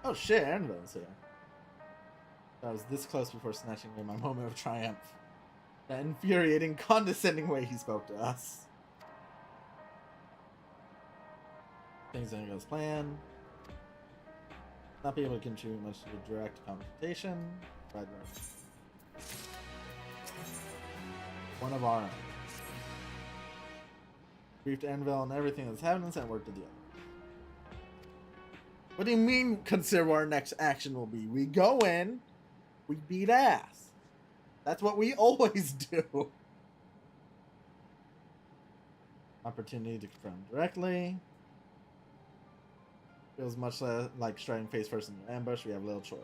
Oh shit, Anvil's here. I was this close before snatching away my moment of triumph. That infuriating, condescending way he spoke to us. Things didn't go as planned. Not be able to contribute much to the direct confrontation. Right. One of our own. Briefed Anvil on everything that's happening and worked to the other. What do you mean consider what our next action will be? We go in, we beat ass. That's what we always do. Opportunity to confront directly. Feels much like striking face first in an ambush. We have little choice.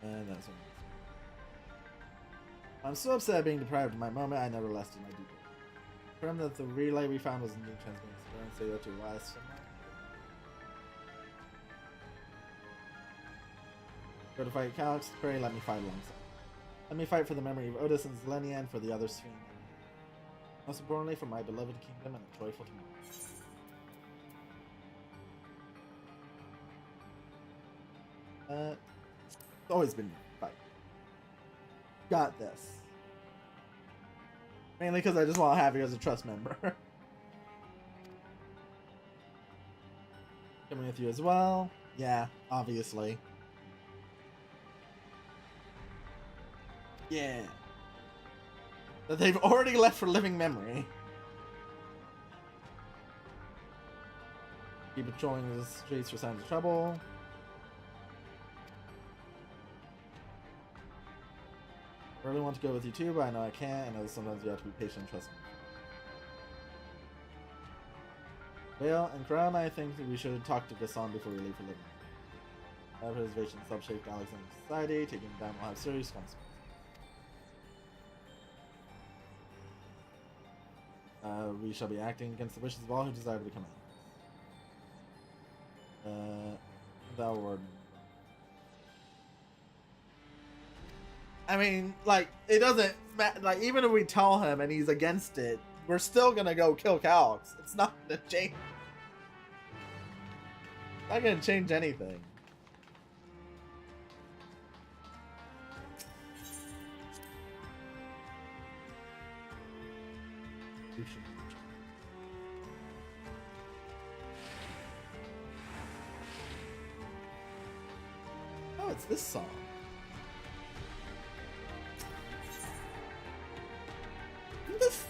And that's what I'm so upset at being deprived of my moment. I never lasted my duty. Confirm that the relay we found was indeed transmitting experience. They go to last somewhere. Go to fight Calyx. Pray, let me fight alongside. Let me fight for the memory of Otis and Zelenia and for the other Sphere. Most importantly, for my beloved kingdom and a joyful tomorrow. It's always been fight. Got this. Mainly because I just want to have you as a trust member. Coming with you as well. Yeah, obviously. Yeah. That they've already left for living memory. Keep patrolling the streets for signs of trouble. I really want to go with you too, but I know I can't. I know that sometimes you have to be patient and trust me. Vale and Crown, I think that we should talk to Gasson before we leave for living. Preservation sub-shaped Alexander society, taking them down will have serious consequences. We shall be acting against the wishes of all who desire to become Thou word. I mean, like, it doesn't like, even if we tell him and he's against it, we're still gonna go kill Calix. It's not gonna change. Not gonna change anything. Oh, it's this song. This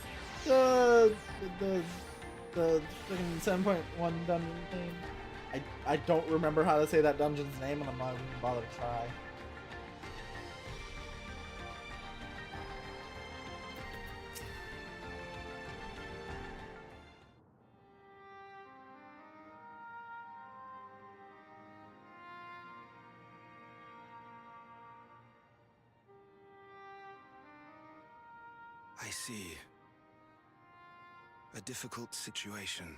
the freaking 7.1 dungeon thing. I don't remember how to say that dungeon's name, and I'm not even gonna bother to try. I see. A difficult situation.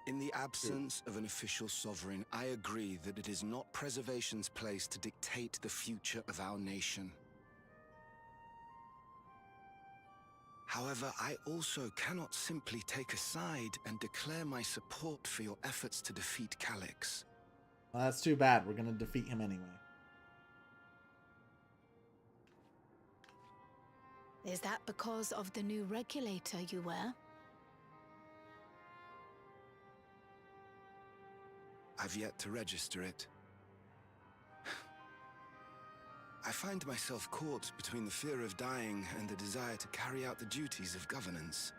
In the absence of an official sovereign, I agree that it is not Preservation's place to dictate the future of our nation. However, I also cannot simply take a side and declare my support for your efforts to defeat Calix. Well, that's too bad. We're gonna defeat him anyway. Is that because of the new regulator you wear? I've yet to register it. I find myself caught between the fear of dying and the desire to carry out the duties of governance.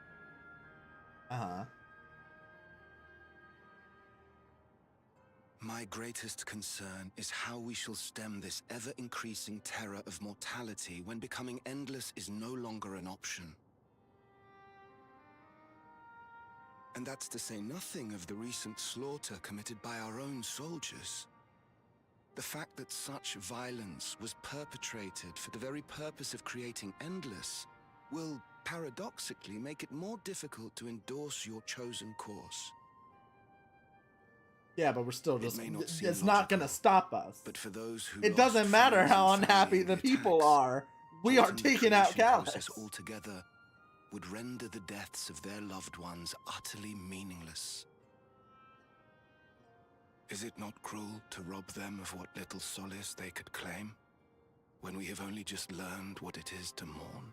Uh-huh. My greatest concern is how we shall stem this ever-increasing terror of mortality when becoming endless is no longer an option. And that's to say nothing of the recent slaughter committed by our own soldiers. The fact that such violence was perpetrated for the very purpose of creating endless will, paradoxically, make it more difficult to endorse your chosen course. Yeah, but we're still just, it's not logical, gonna stop us. But for those who it doesn't matter how unhappy the people are. We are taking out Calix. Altogether would render the deaths of their loved ones utterly meaningless. Is it not cruel to rob them of what little solace they could claim, when we have only just learned what it is to mourn?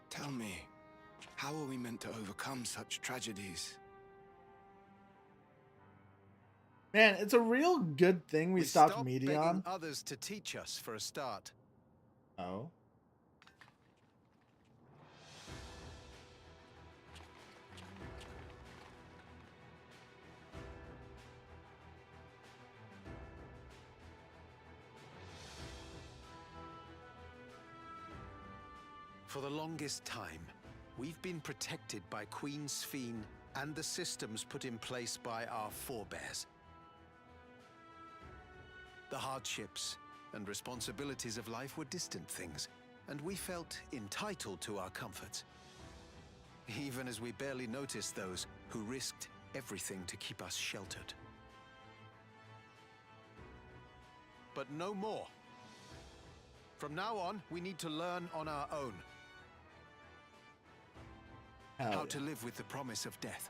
Tell me, how are we meant to overcome such tragedies? Man, it's a real good thing we stopped meeting on. Others to teach us for a start. Oh. For the longest time, we've been protected by Queen Sphene and the systems put in place by our forebears. The hardships and responsibilities of life were distant things, and we felt entitled to our comforts, even as we barely noticed those who risked everything to keep us sheltered. But no more. From now on, we need to learn on our own. How to live with the promise of death.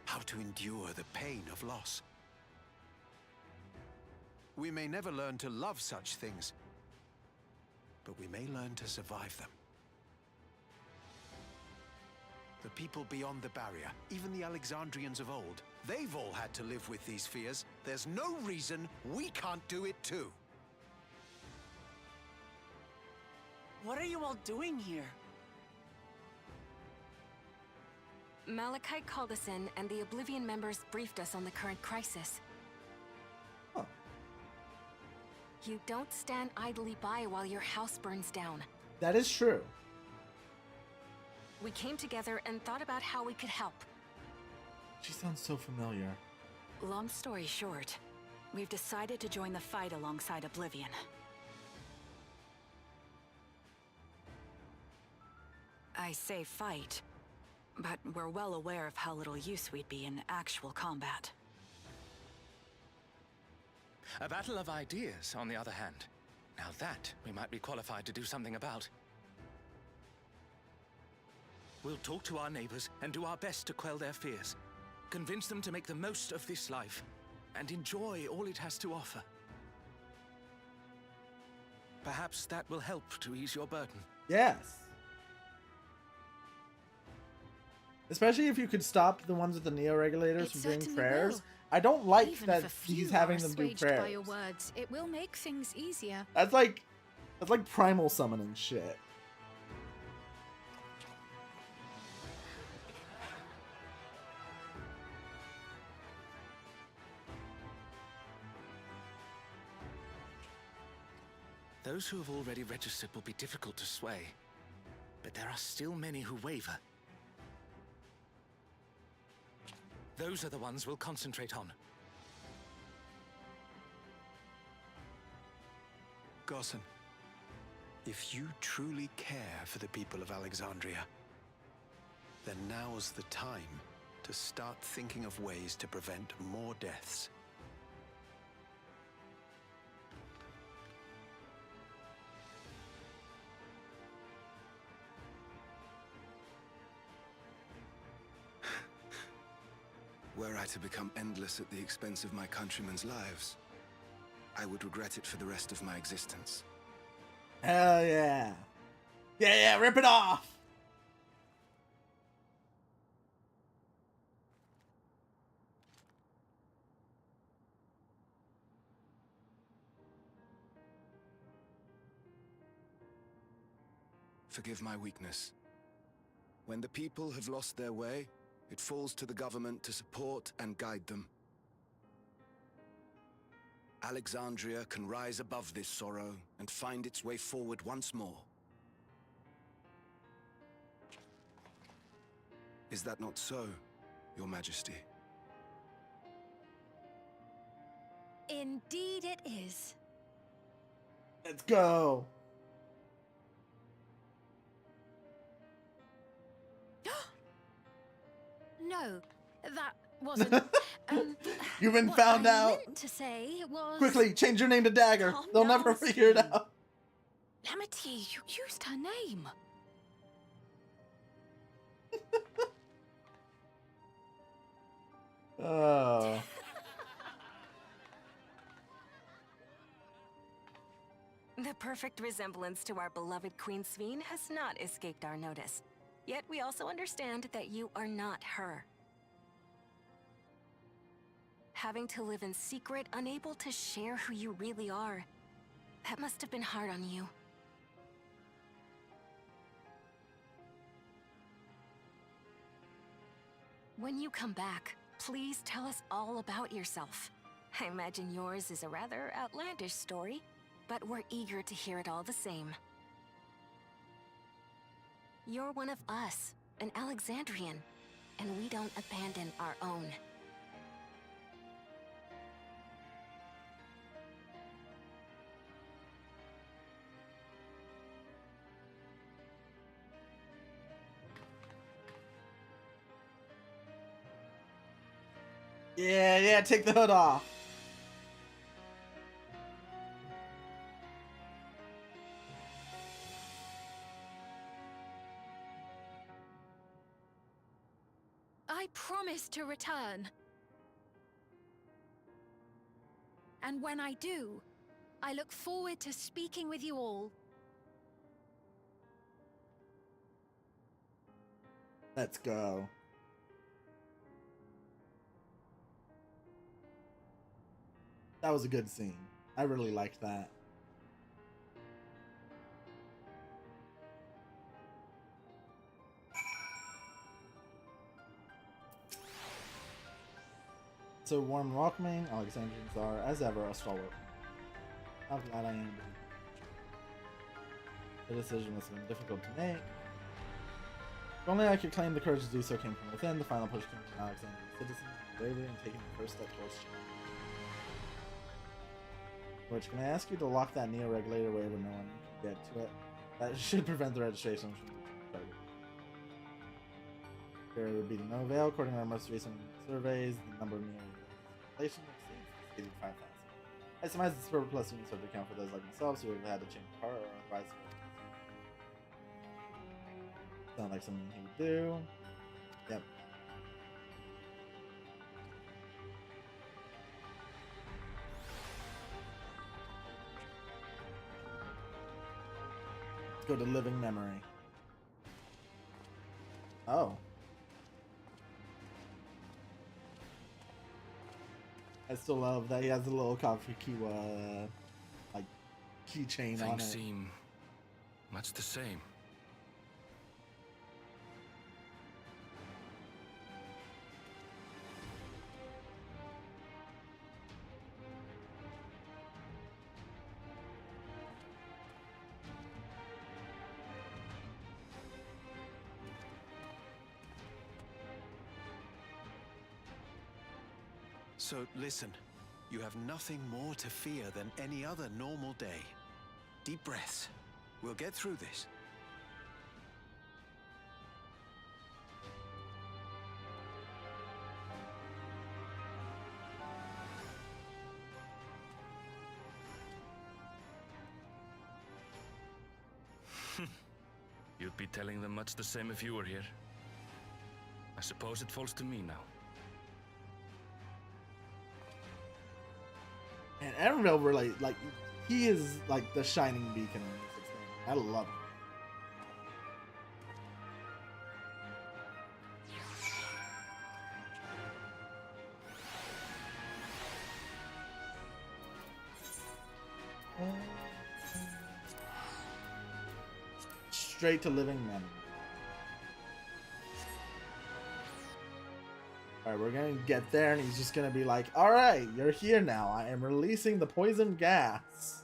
How to endure the pain of loss. We may never learn to love such things, but we may learn to survive them. The people beyond the barrier, even the Alexandrians of old, they've all had to live with these fears. There's no reason we can't do it too. What are you all doing here? Malachite called us in, and the Oblivion members briefed us on the current crisis. Oh. You don't stand idly by while your house burns down. That is true. We came together and thought about how we could help. She sounds so familiar. Long story short, we've decided to join the fight alongside Oblivion. I say fight, but we're well aware of how little use we'd be in actual combat. A battle of ideas, on the other hand. Now that we might be qualified to do something about. We'll talk to our neighbors and do our best to quell their fears. Convince them to make the most of this life and enjoy all it has to offer. Perhaps that will help to ease your burden. Yes. Especially if you could stop the ones with the neo-regulators from doing prayers. Will. I don't like Even that if a he's few having are them do assuaged prayers. by your words, it will make things easier. That's like primal summoning shit. Those who have already registered will be difficult to sway, but there are still many who waver. Those are the ones we'll concentrate on. Garson, if you truly care for the people of Alexandria, then now's the time to start thinking of ways to prevent more deaths. Were I to become endless at the expense of my countrymen's lives, I would regret it for the rest of my existence. Hell yeah. Yeah, rip it off! Forgive my weakness. When the people have lost their way, it falls to the government to support and guide them. Alexandria can rise above this sorrow and find its way forward once more. Is that not so, Your Majesty? Indeed it is. Let's go. No, that wasn't. You've been what found I out. meant to say was. Quickly, change your name to Dagger. Calm They'll down, never figure it Steve. out. Lamity, you used her name. Oh. The perfect resemblance to our beloved Queen Sveen has not escaped our notice. Yet we also understand that you are not her. Having to live in secret, unable to share who you really are, that must have been hard on you. When you come back, please tell us all about yourself. I imagine yours is a rather outlandish story, but we're eager to hear it all the same. You're one of us, an Alexandrian, and we don't abandon our own. Yeah, take the hood off. I promise to return. And when I do, I look forward to speaking with you all. Let's go. That was a good scene. I really liked that. So warm and welcoming, Alexandrians are, as ever, a stalwart. How glad I am to be. The decision must have been difficult to make. If only I could claim the courage to do so came from within. The final push came from Alexandrian citizens, bravery, and taking the first step towards change. Which, can I ask you to lock that neo-regulator away where no one can get to it? That should prevent the registration from target. There would be no avail. According to our most recent surveys, the number of neo-regulations exceeds 5,000. I surmise the surplus units have to account for those like myself, so we've had to change the car or otherwise. Sound like something he would do. Yep. Let's go to living memory. Oh. I still love that he has a little Kafukiwa like keychain on it. Things seem much the same. So listen, you have nothing more to fear than any other normal day. Deep breaths. We'll get through this. You'd be telling them much the same if you were here. I suppose it falls to me now. And Erenville really, like, he is like the shining beacon in this experience. I love him. Straight to living memory. Alright, we're gonna get there and he's just gonna be like, alright, you're here now. I am releasing the poison gas.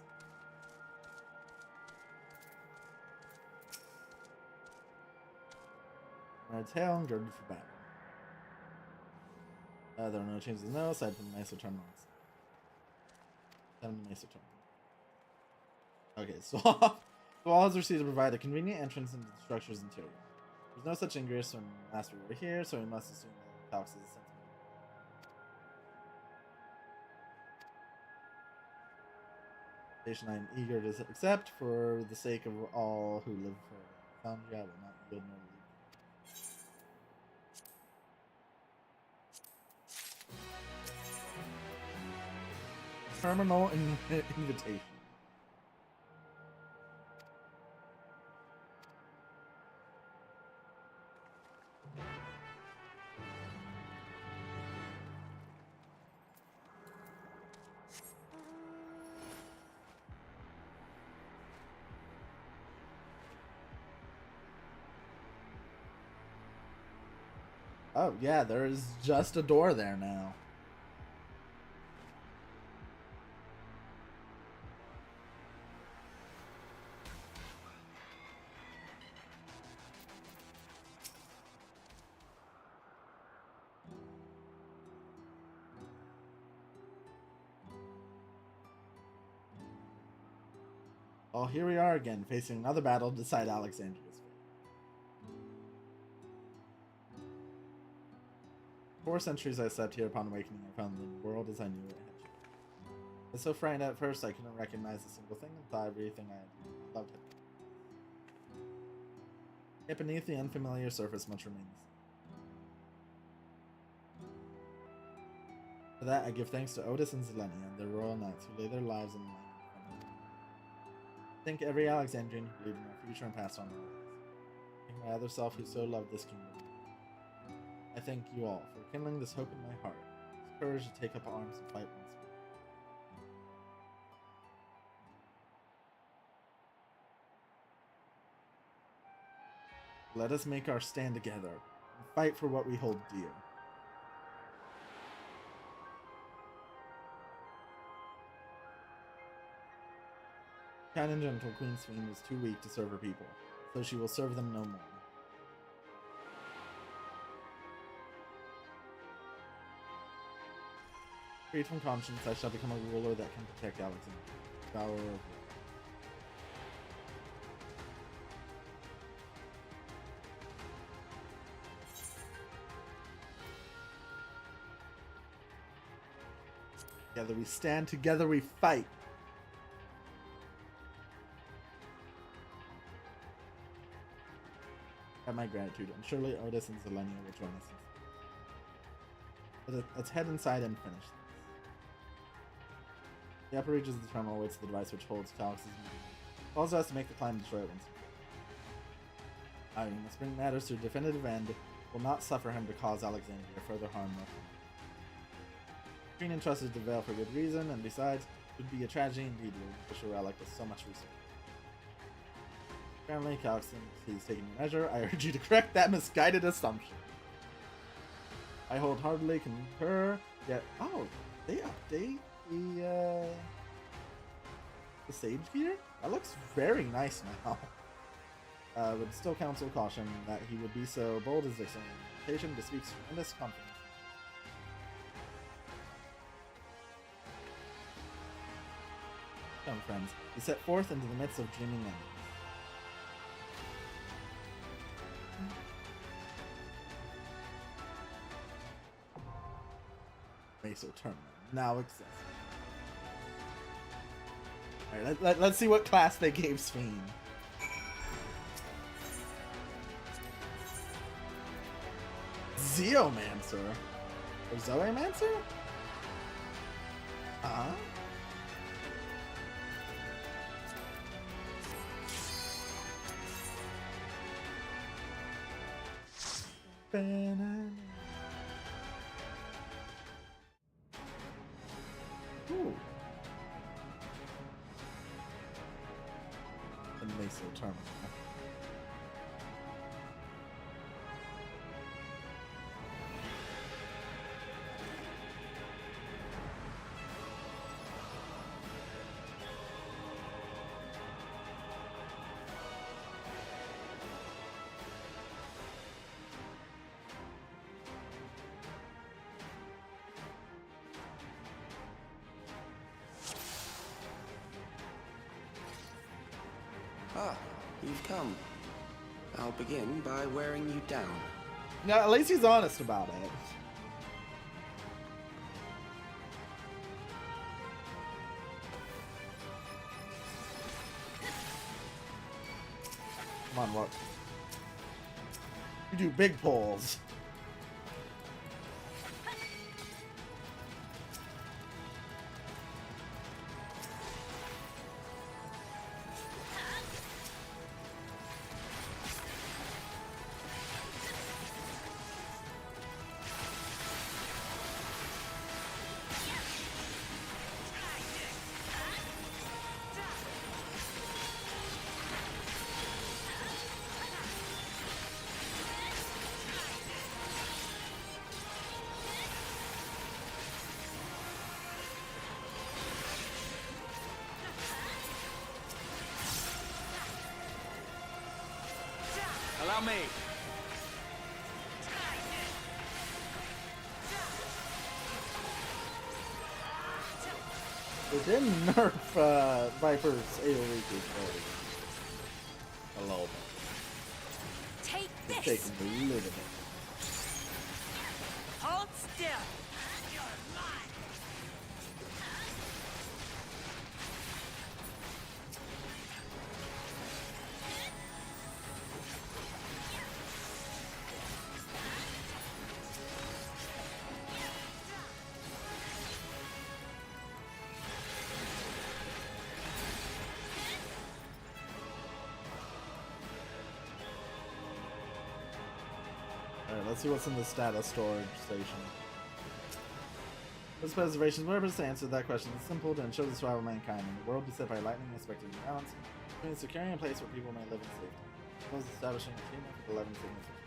Our tail and girded for battle. There are no changes to know aside from the Mesa terminals. Okay, so the wall has received to provide a convenient entrance into the structure's interior. There's no such ingress from last we were here, so we must assume that the Tox is a sentiment. I am eager to accept for the sake of all who live for Alexandria. I will not yield nor leave. Terminal invitation. Oh, yeah, there is just a door there now. Well, here we are again, facing another battle to decide Alexandria's fate. 4 centuries I slept here. Upon awakening, I found the world as I knew it had changed. I was so frightened at first I couldn't recognize a single thing and thought everything I loved it. Yet beneath the unfamiliar surface much remains. For that I give thanks to Otis and Zelenia, their royal knights who lay their lives on the line. Thank every Alexandrian who believed in our future and passed on their lives. Thank my other self who so loved this kingdom. I thank you all for kindling this hope in my heart, this courage to take up arms and fight once more. Let us make our stand together and fight for what we hold dear. Kind and gentle Queen Sphene was too weak to serve her people, so she will serve them no more. Freed from conscience, I shall become a ruler that can protect Alexandria, devourer of war. Together we stand, together we fight. Have my gratitude, and surely Otis and Zelenia will join us. Let's head inside and finish this. The upper reaches of the terminal awaits the device which holds Talix's memory. Calls us to make the climb and destroy it once. We must bring matters to a definitive end. Will not suffer him to cause Alexandria further harm. Queen entrusted the Veil for good reason, and besides, it would be a tragedy indeed to push a relic with so much research. Apparently, Calixon, he's taking a measure. I urge you to correct that misguided assumption. I wholeheartedly concur. Yet, oh, they update the sage gear? That looks very nice now. Would still counsel caution that he would be so bold as this invitation bespeaks tremendous confidence. Come, friends, we set forth into the midst of dreaming enemies. Mesa Terminal now accessible. Alright, let's see what class they gave Sphene. Zeomancer? Or Zoemancer? Uh-huh. Ooh. The Mesa Terminal. Ah, you've come. I'll begin by wearing you down. Now, at least he's honest about it. Come on, what? You do big pulls. Allow me. They didn't nerf Viper's AoE capability a little bit. Take It's this. taking a little bit. Hold still. Alright, let's see what's in the status storage station. This preservation's purpose to answer that question is simple: to ensure the survival of mankind in the world beset by lightning expected to balance between securing a place where people may live in safety, as well as establishing a team of 11 signatures.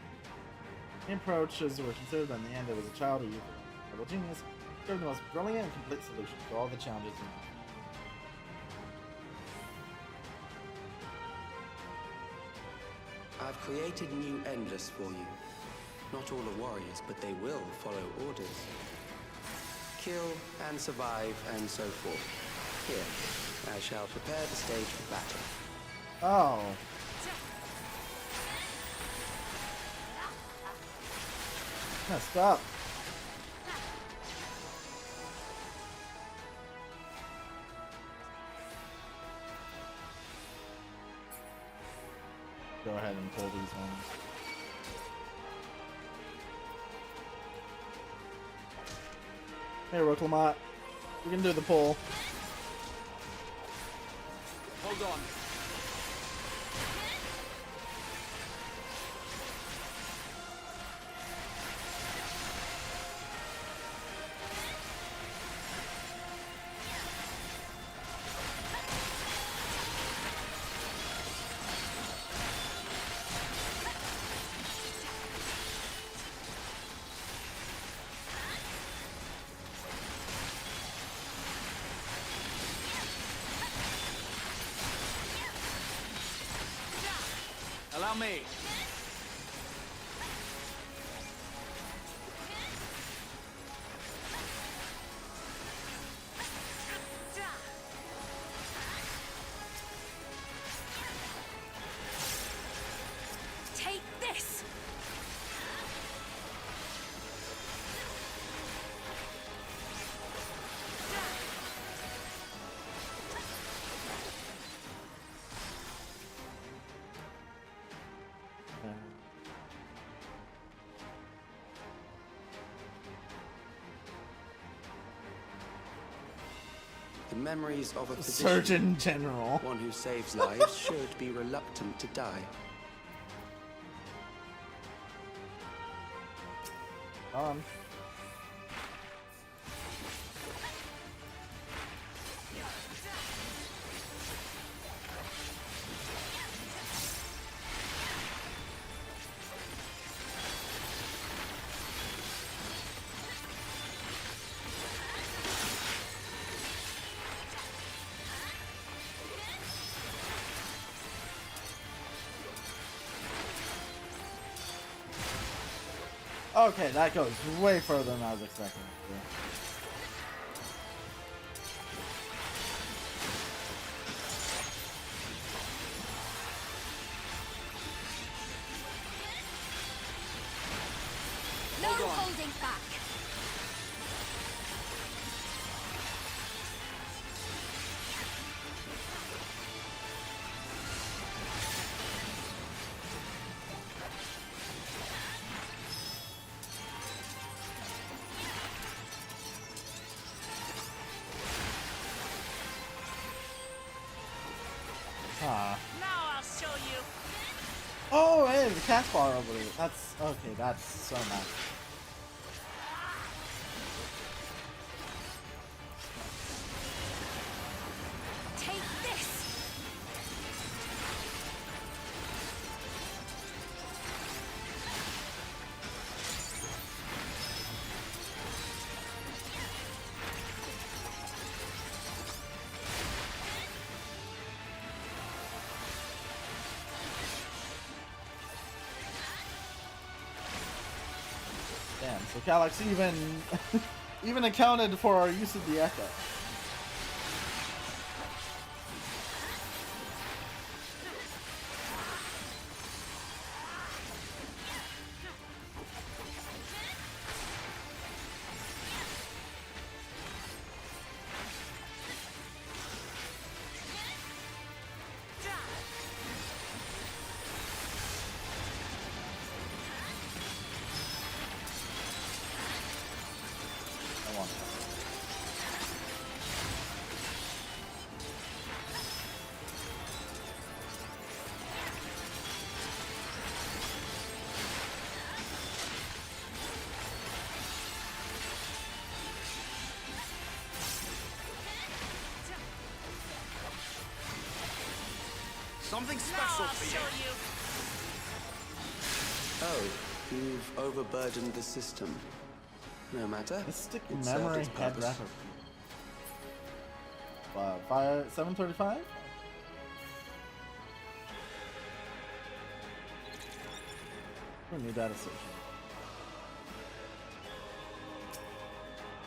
The approaches were considered by the end it was a child or youth of incredible genius, serving the most brilliant and complete solution to all the challenges in life. I've created new Endless for you. Not all are warriors, but they will follow orders. Kill and survive and so forth. Here, I shall prepare the stage for battle. Oh. Messed up. ahead and pull these ones. Hey, Rooklamot. We can do the pull. Hold on. Allow me. Take this! The memories of a physician, Surgeon General. one who saves lives, should be reluctant to die. Okay, that goes way further than I was expecting. No holding back. Now I'll show you. Oh, hey, the cast bar over there. That's okay. That's so nice. Take this. Damn. So Calyx even even accounted for our use of the echo. Something special for you. Oh, you've overburdened the system. No matter. Mystic It served memory its head purpose. wrapper. 735. New data station.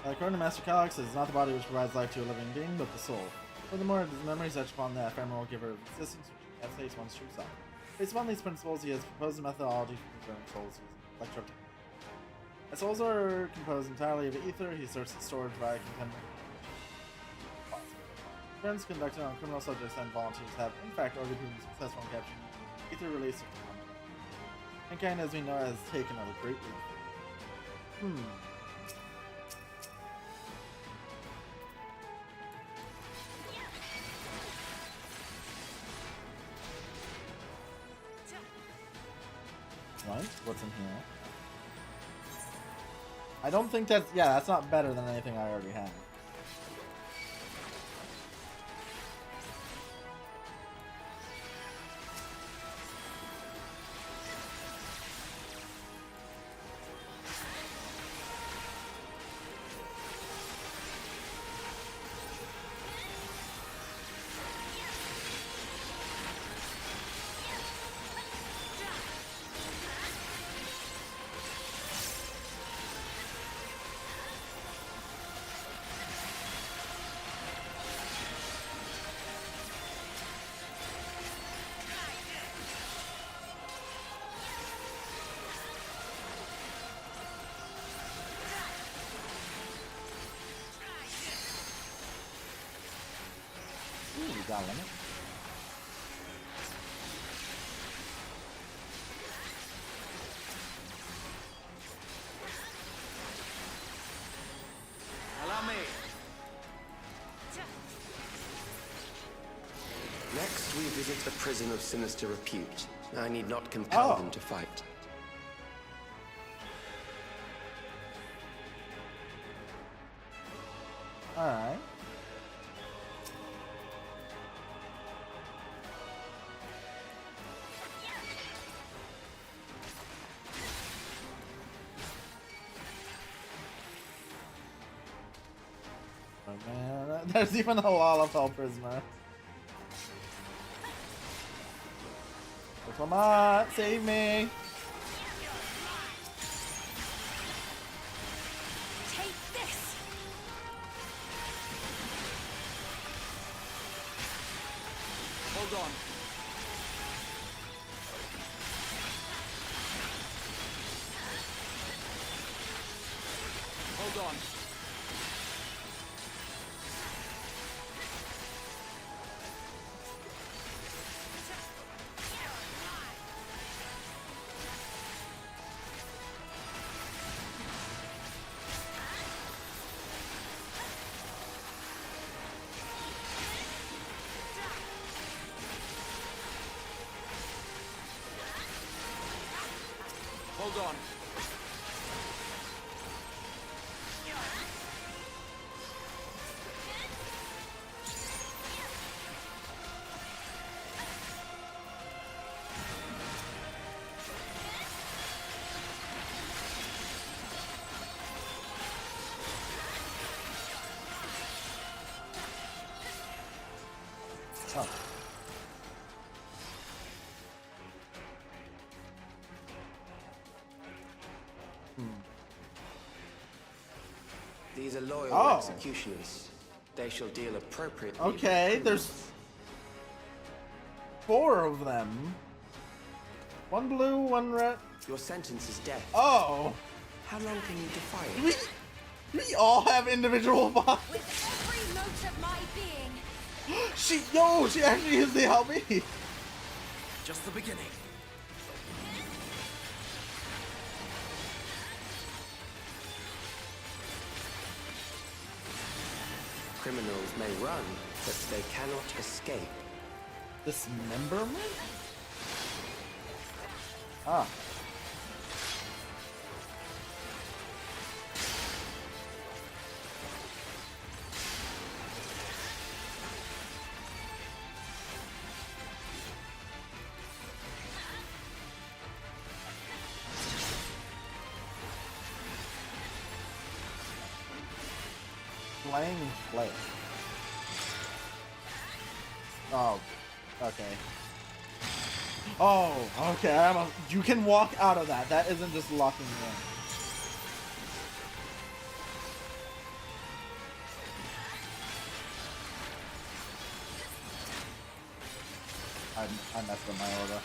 According to Master Calyx, it is not the body which provides life to a living being, but the soul. Furthermore, it is the memories etched upon the ephemeral giver of existence which encapsulates one's true self. Based upon these principles, he has proposed a methodology for preserving souls using electrotechnology. As souls are composed entirely of ether, he starts the storage via contaminant. Experiments conducted on criminal subjects and volunteers have, in fact, already proven successful in capturing ether release of Mankind, as we know, has taken a great leap. Right? What's in here? I don't think that's... Yeah, that's not better than anything I already have. Ooh, got a limit. Allow me. Next, we visit a prison of sinister repute. I need not compel them to fight. Alright. Oh man, there's even a Lalafell prisoner. Come on, save me! Take this! Hold on. Hold on. Hold on. Oh. These are loyal executioners. They shall deal appropriately. Okay, there's 4 of them. One blue, one red. Your sentence is death. Oh! How long can you defy it? We all have individual bodies. With every note of my being. She actually used to help me. Just the beginning. Criminals may run, but they cannot escape. Dismemberment? Ah. Flying flare. Oh, okay. Oh, okay. You can walk out of that. That isn't just locking you in. I messed up my order.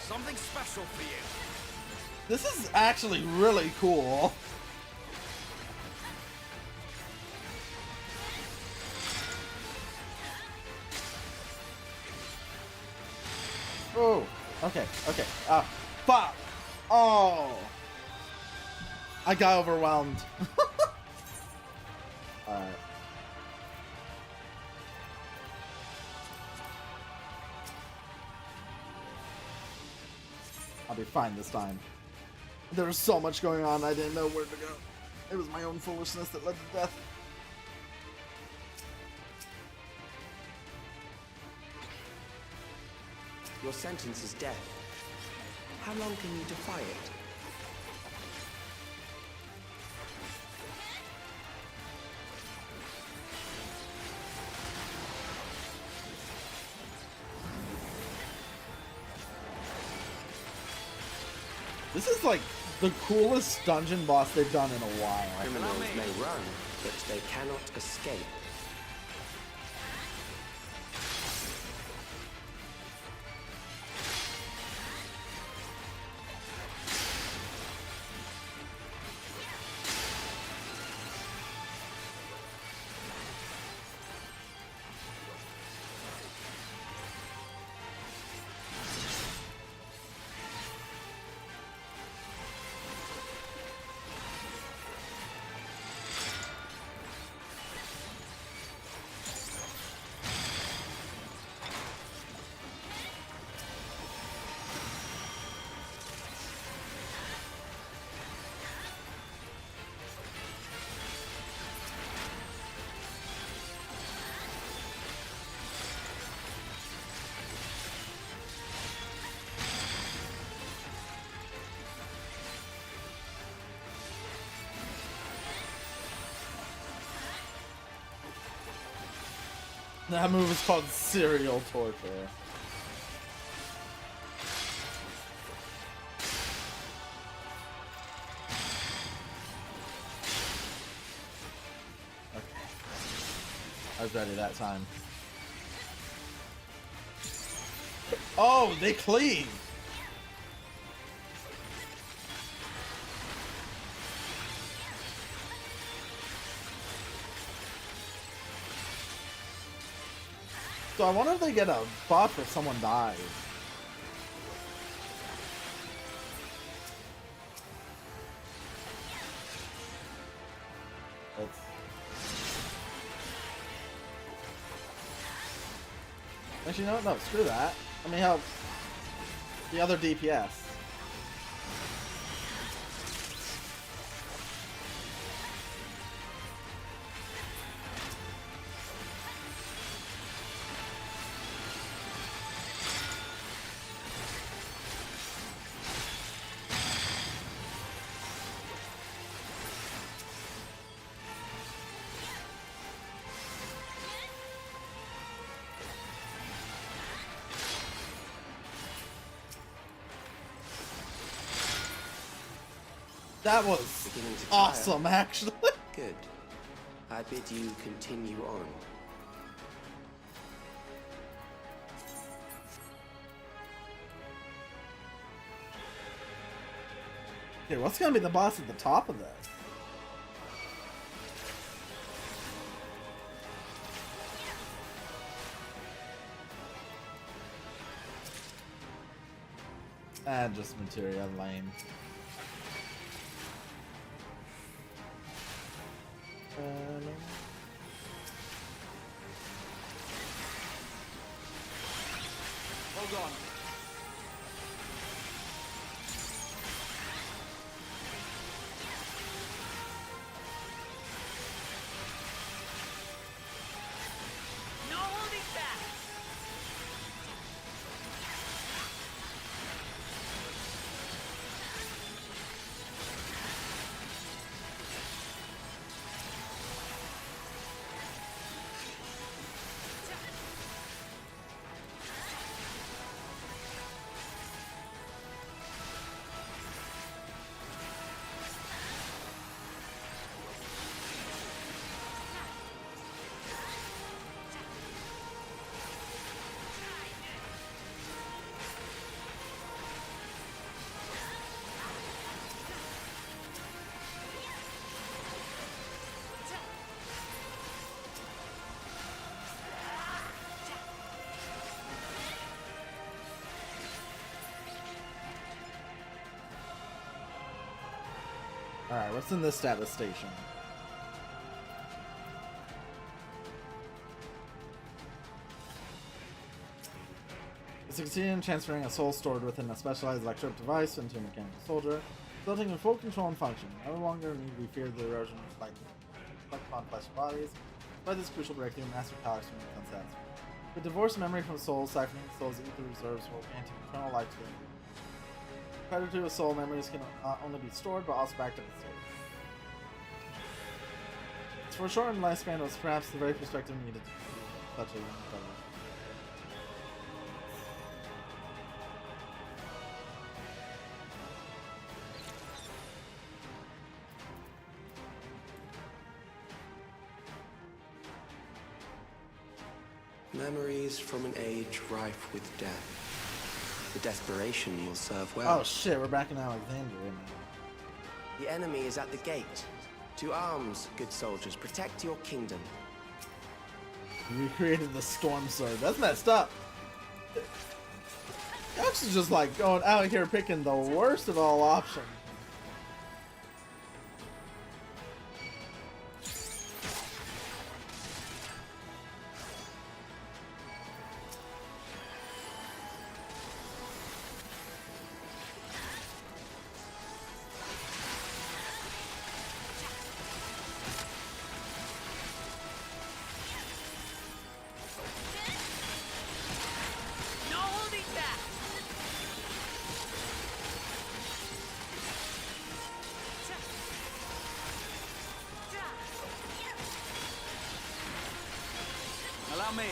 Something special for you. This is actually really cool. Oh, okay, okay. Fuck! Oh! I got overwhelmed. Alright. I'll be fine this time. There was so much going on, I didn't know where to go. It was my own foolishness that led to death. Your sentence is death. How long can you defy it? This is like the coolest dungeon boss they've done in a while. Criminals may run, but they cannot escape. That move is called serial torture. Okay. I was ready that time. Oh, they cleave! So I wonder if they get a buff if someone dies. That's... Actually, no, no, screw that. Let me help the other DPS. That was awesome, actually. Good. I bid you continue on. Okay, what's gonna be the boss at the top of this? And just materia lame. Hold on. No holding back! Alright, what's in this status station? Succeeding in transferring a soul stored within a specialized electrode device into a mechanical soldier, resulting in full control and function. No longer need we fear the erosion of light upon flesh and bodies. By this crucial breakthrough, Master Calyx remains unsatisfied. The divorced memory from souls, siphoning the soul's ether reserves will grant eternal life to them. Predator with soul memories can not only be stored, but also backed up and saved. For a shortened lifespan was perhaps the very perspective needed to such a young predator. Memories from an age rife with death. The desperation will serve well. Oh shit, we're back in Alexandria now. The enemy is at the gate. To arms, good soldiers. Protect your kingdom. You recreated the storm sword. That's messed up. That's just like going out here picking the worst of all options. Allow me.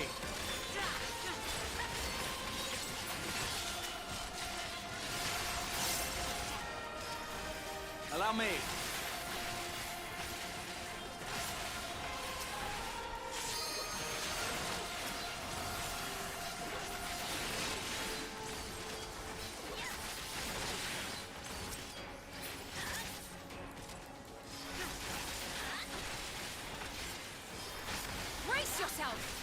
Allow me. Brace yourself!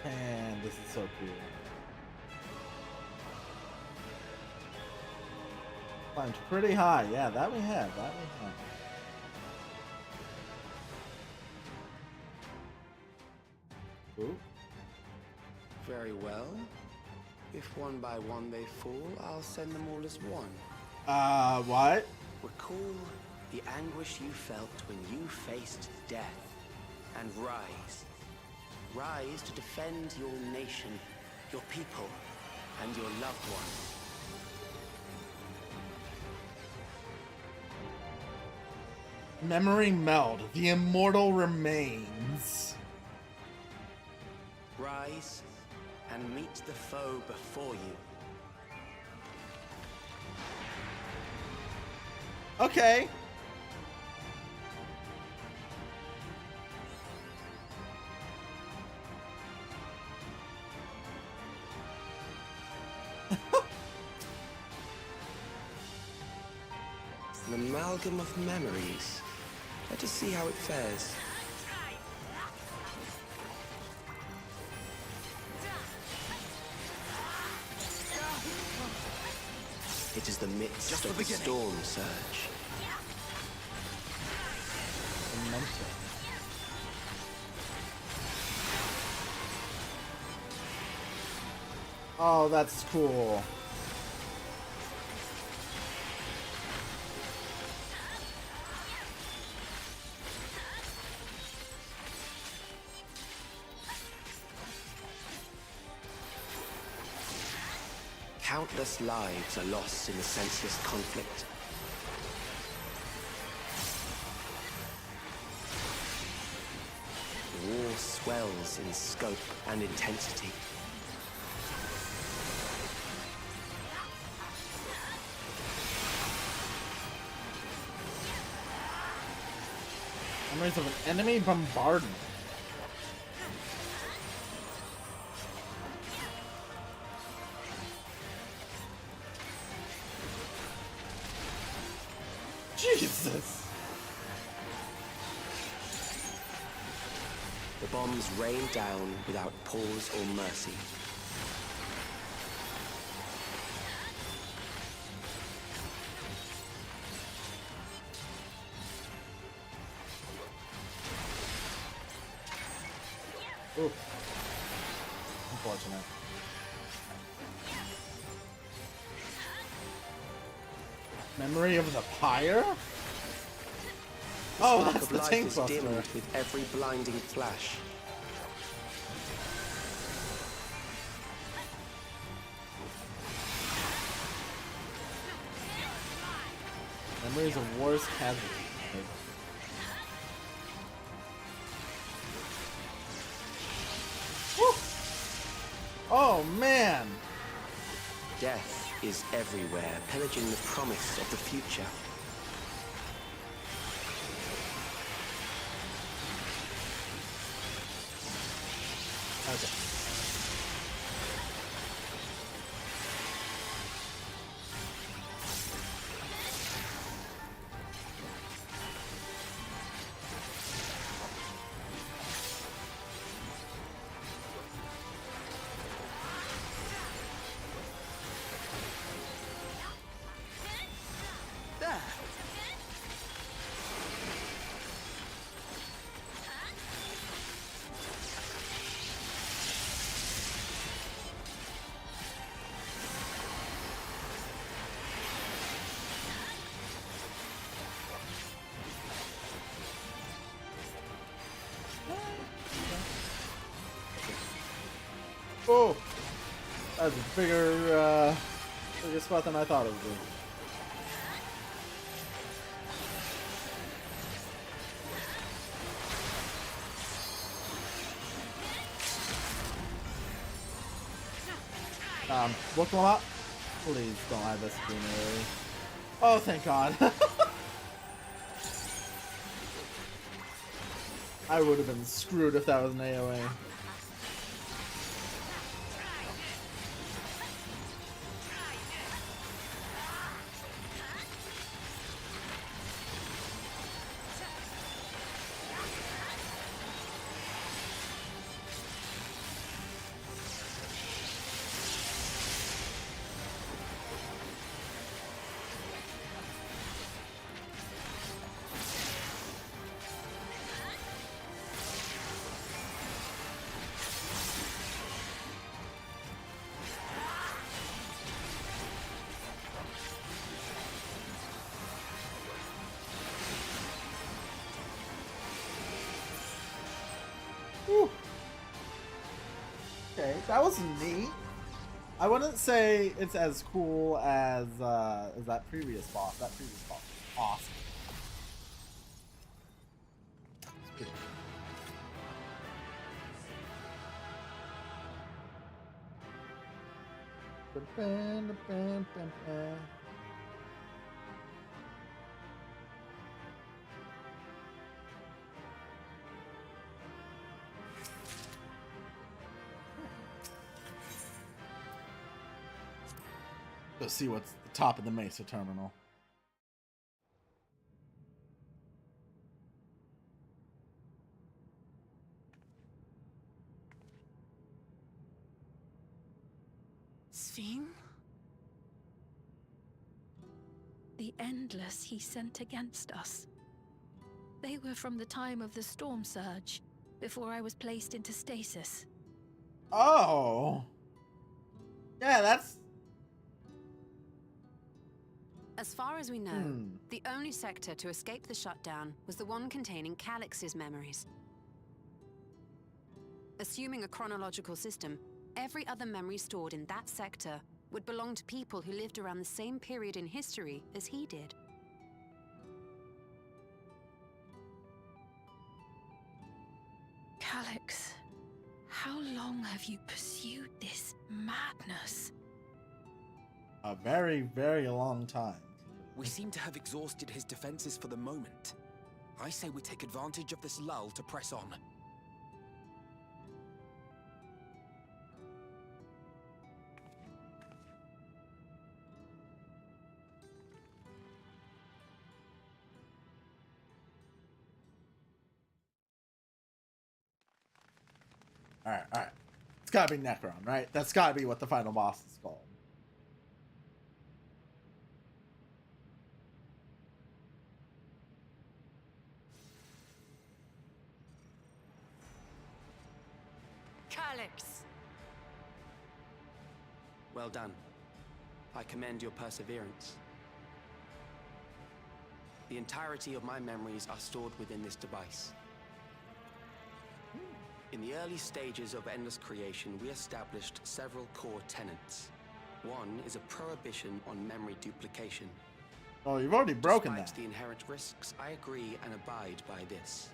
Man, this is so cool. Climbed pretty high. Yeah, that we have. That we have. Ooh. Very well. If one by one they fall, I'll send them all as one. What? Recall the anguish you felt when you faced death. And rise. Rise to defend your nation, your people, and your loved ones. Memory meld. The immortal remains. Rise and meet the foe before you. Okay. An amalgam of memories. Let us see how it fares. It is the midst of the storm surge. Oh, that's cool. Countless lives are lost in the senseless conflict. The war swells in scope and intensity. Memories of an enemy bombardment. Jesus! The bombs rain down without pause or mercy. Oof. Unfortunate. Memory of the pyre? Oh, that's the tank is dimmed buster. with every blinding flash. Memory is a worst casualty. Woo! Oh man! Death is everywhere, pillaging the promise of the future. Okay. Oh! That's a bigger spot than I thought it would be. Look them up. Please don't have this screen early. Oh, thank God. I would have been screwed if that was an AoA. Whew. Okay, that was neat. I wouldn't say it's as cool as that previous boss. That previous boss was awesome. It's pretty cool. Let's see what's the top of the Mesa terminal. Sphene? The Endless he sent against us. They were from the time of the storm surge, before I was placed into stasis. Oh! Yeah, that's... As far as we know, the only sector to escape the shutdown was the one containing Calix's memories. Assuming a chronological system, every other memory stored in that sector would belong to people who lived around the same period in history as he did. Calix, how long have you pursued this madness? A very, very long time. We seem to have exhausted his defenses for the moment. I say we take advantage of this lull to press on. All right, all right. It's gotta be Necron, right? That's gotta be what the final boss is called. Calyx! Well done. I commend your perseverance. The entirety of my memories are stored within this device. In the early stages of Endless Creation, we established several core tenets. One is a prohibition on memory duplication. Oh, you've already broken Despite that. the inherent risks, I agree and abide by this.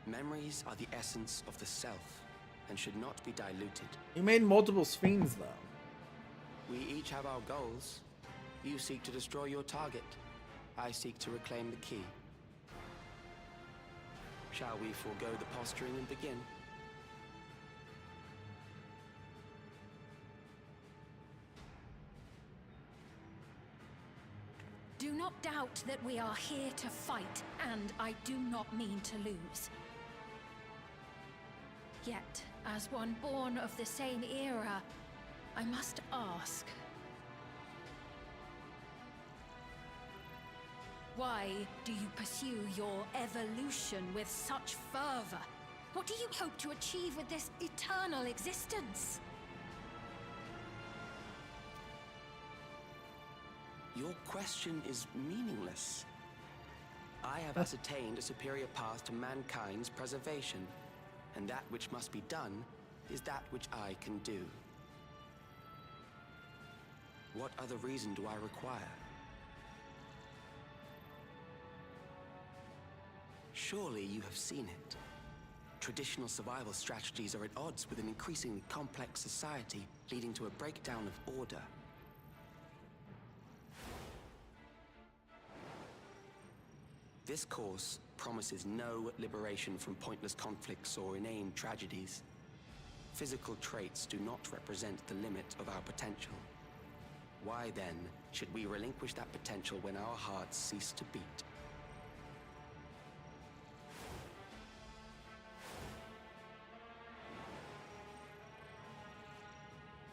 Memories are the essence of the self, and should not be diluted. You made multiple sphenes, though. We each have our goals. You seek to destroy your target. I seek to reclaim the key. Shall we forego the posturing and begin? Do not doubt that we are here to fight, and I do not mean to lose. Yet, as one born of the same era, I must ask. Why do you pursue your evolution with such fervor? What do you hope to achieve with this eternal existence? Your question is meaningless. I have ascertained a superior path to mankind's preservation, and that which must be done is that which I can do. What other reason do I require? Surely you have seen it. Traditional survival strategies are at odds with an increasingly complex society, leading to a breakdown of order. This course promises no liberation from pointless conflicts or inane tragedies. Physical traits do not represent the limit of our potential. Why then should we relinquish that potential when our hearts cease to beat?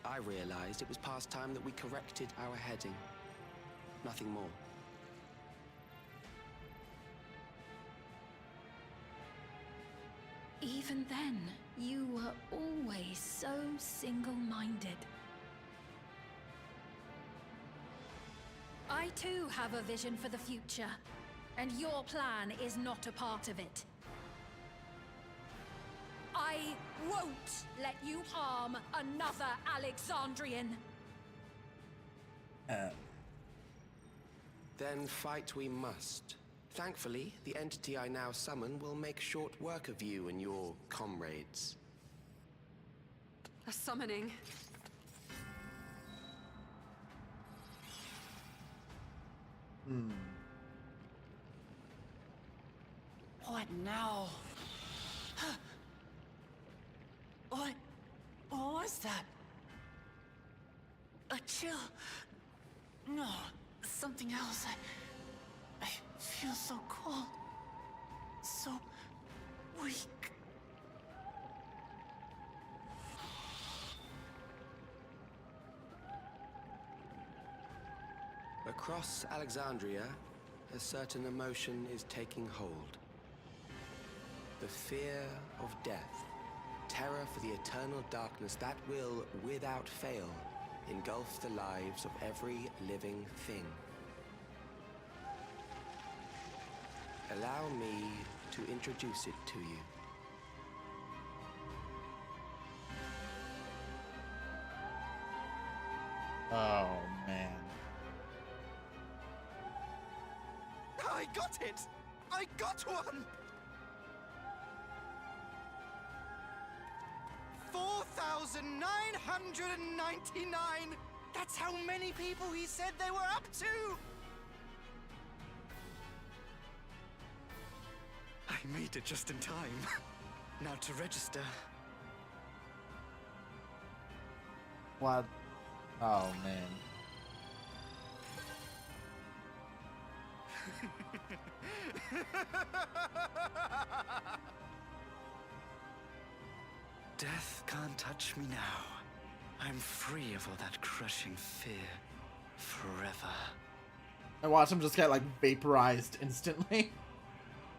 I realized it was past time that we corrected our heading. Nothing more. Even then, you were always so single-minded. I too have a vision for the future, and your plan is not a part of it. I won't let you harm another Alexandrian. Then fight we must. Thankfully, the entity I now summon will make short work of you and your comrades. A summoning. What now? What was that? A chill? No, something else. I feel so cold. So weak. Across Alexandria, a certain emotion is taking hold. The fear of death. Terror for the eternal darkness that will, without fail, engulf the lives of every living thing. Allow me to introduce it to you. Oh, man. I got it! I got one! 4,999! That's how many people he said they were up to! I made it just in time. Now to register. What? Oh, man. Death can't touch me now. I'm free of all that crushing fear. Forever. I watch him just get, like, vaporized instantly.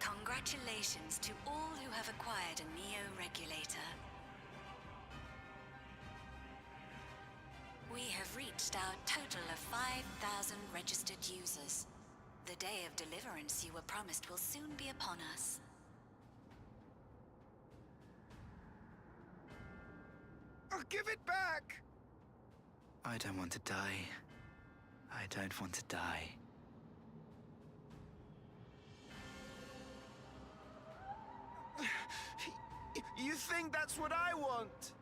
Congratulations to all who have acquired a Neo-Regulator. We have reached our total of 5,000 registered users. The day of deliverance you were promised will soon be upon us. I'll give it back! I don't want to die. I don't want to die. You think that's what I want?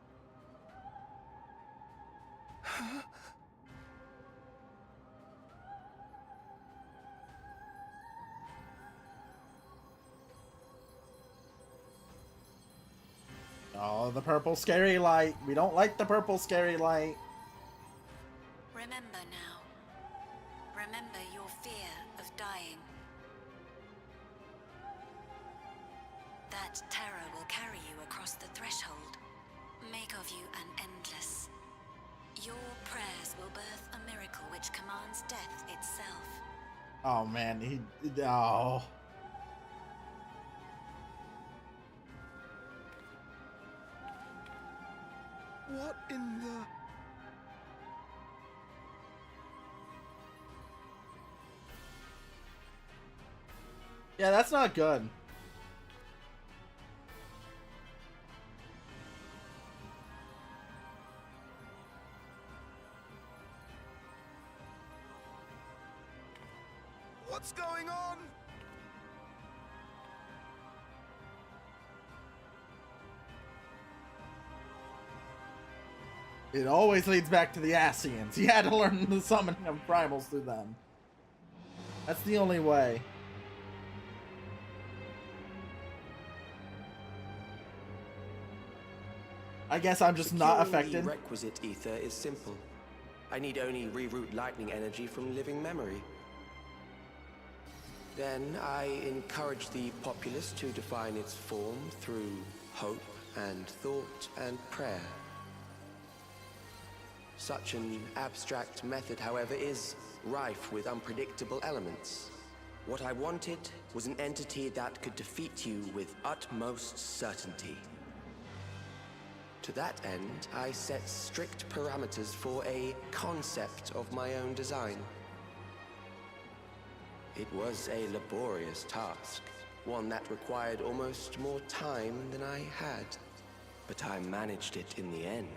Oh, the purple scary light. We don't like the purple scary light. Remember now. Remember your fear of dying. That terror will carry you across the threshold. Make of you an endless. Your prayers will birth a miracle which commands death itself. Oh man, oh. What in the... Yeah, that's not good. What's going on? It always leads back to the Ascians. He had to learn the summoning of primals through them. That's the only way. I guess I'm just not affected. The requisite ether is simple. I need only reroute lightning energy from living memory. Then I encourage the populace to define its form through hope and thought and prayer. Such an abstract method, however, is rife with unpredictable elements. What I wanted was an entity that could defeat you with utmost certainty. To that end, I set strict parameters for a concept of my own design. It was a laborious task, one that required almost more time than I had, but I managed it in the end.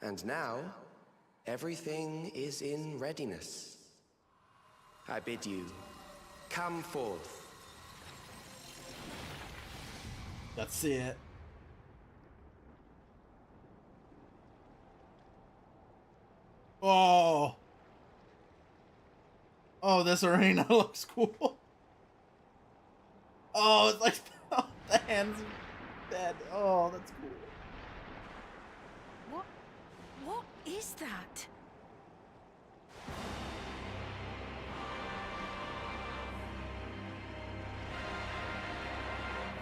And now, everything is in readiness. I bid you, come forth. Let's see it. Oh. Oh, this arena looks cool. Oh, it's like the hands are dead. Oh, that's cool. What is that?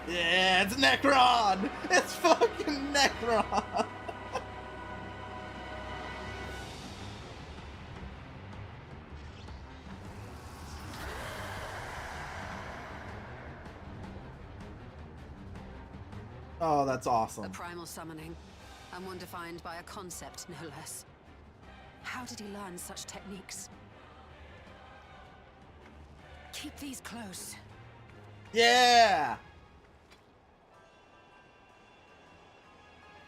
Yeah, it's Necron! It's fucking Necron! Oh, that's awesome. A primal summoning, and one defined by a concept, no less. How did he learn such techniques? Keep these close. Yeah!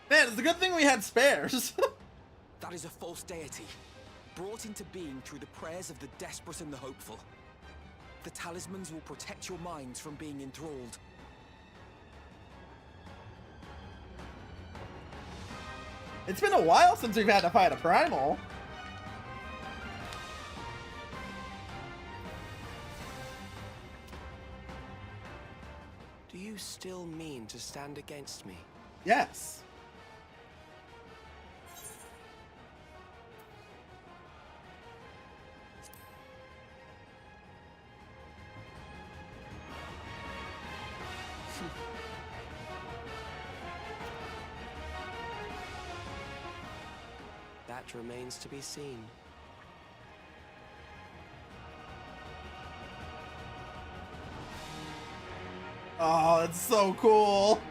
Man, it's a good thing we had spares. That is a false deity, brought into being through the prayers of the desperate and the hopeful. The talismans will protect your minds from being enthralled. It's been a while since we've had to fight a primal. Do you still mean to stand against me? Yes. That remains to be seen. Oh, it's so cool.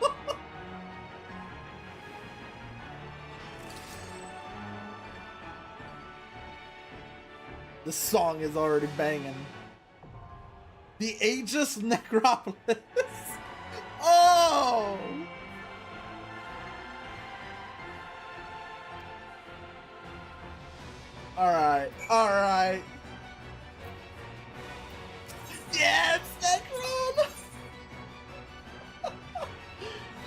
The song is already banging. The Aegis Necropolis. Oh! Alright, alright. Yes, Necron!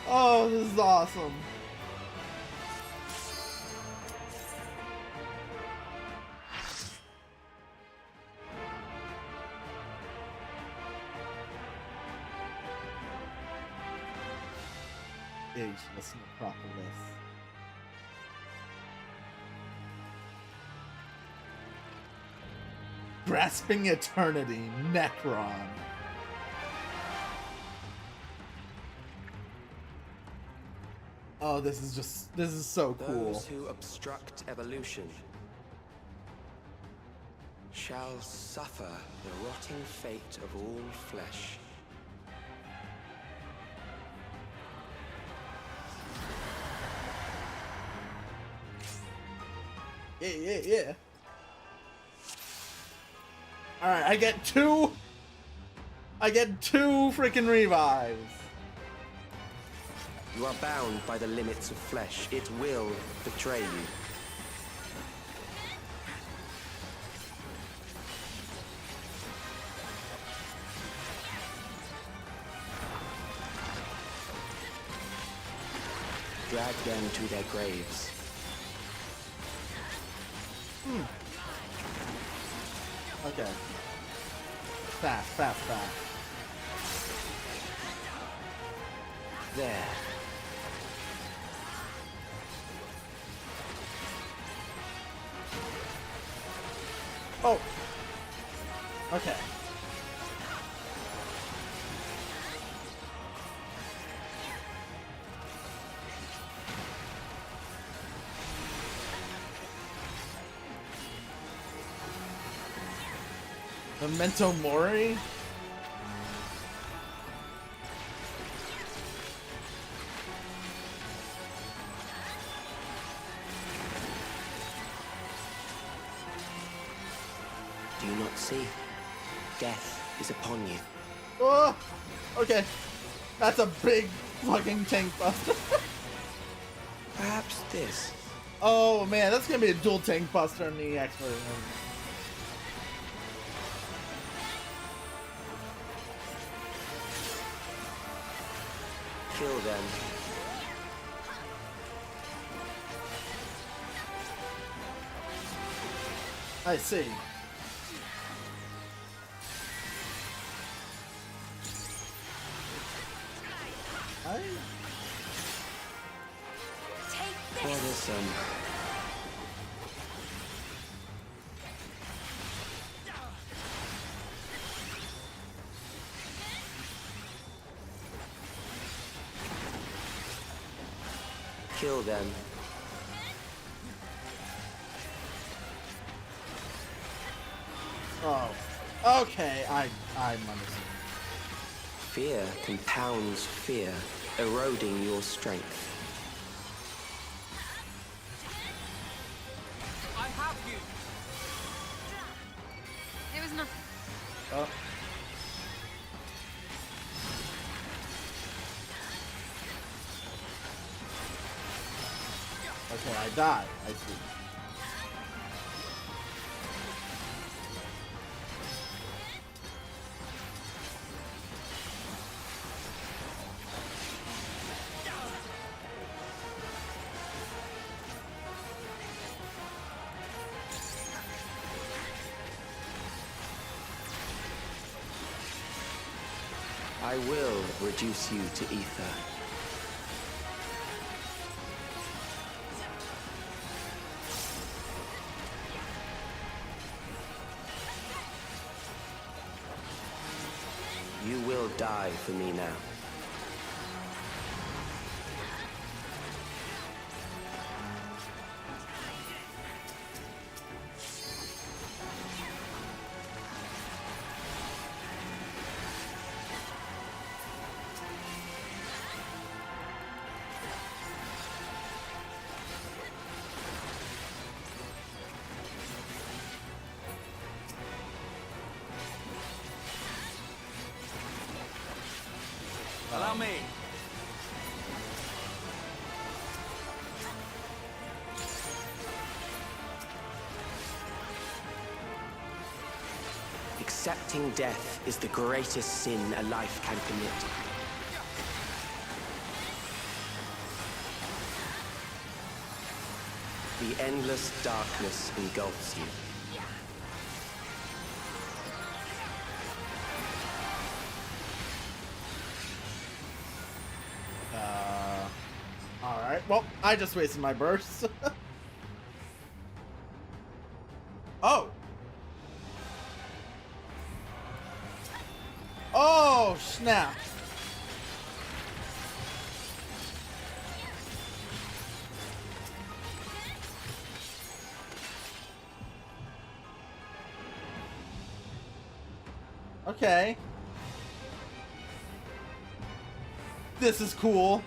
Oh, this is awesome. Ageless Necropolis. Grasping Eternity, Necron. Oh, this is so cool. Those who obstruct evolution shall suffer the rotting fate of all flesh. Yeah. Alright, I get two freaking revives. You are bound by the limits of flesh. It will betray you. Drag them to their graves. Okay. Fast. There. Oh. Okay. Memento Mori? Do you not see? Death is upon you. Oh! Okay. That's a big fucking tank buster. Perhaps this. Oh man, that's gonna be a dual tank buster in the EX version. Kill them. I see. What is Kill them. Oh. Okay, I'm understanding. Fear compounds fear, eroding your strength. I have you. It was nothing. Oh. Okay, I died. I see. I will reduce you to ether. You will die for me now. Accepting death is the greatest sin a life can commit. The endless darkness engulfs you. Alright, well, I just wasted my burst. Oh! Oh, snap! Okay. This is cool.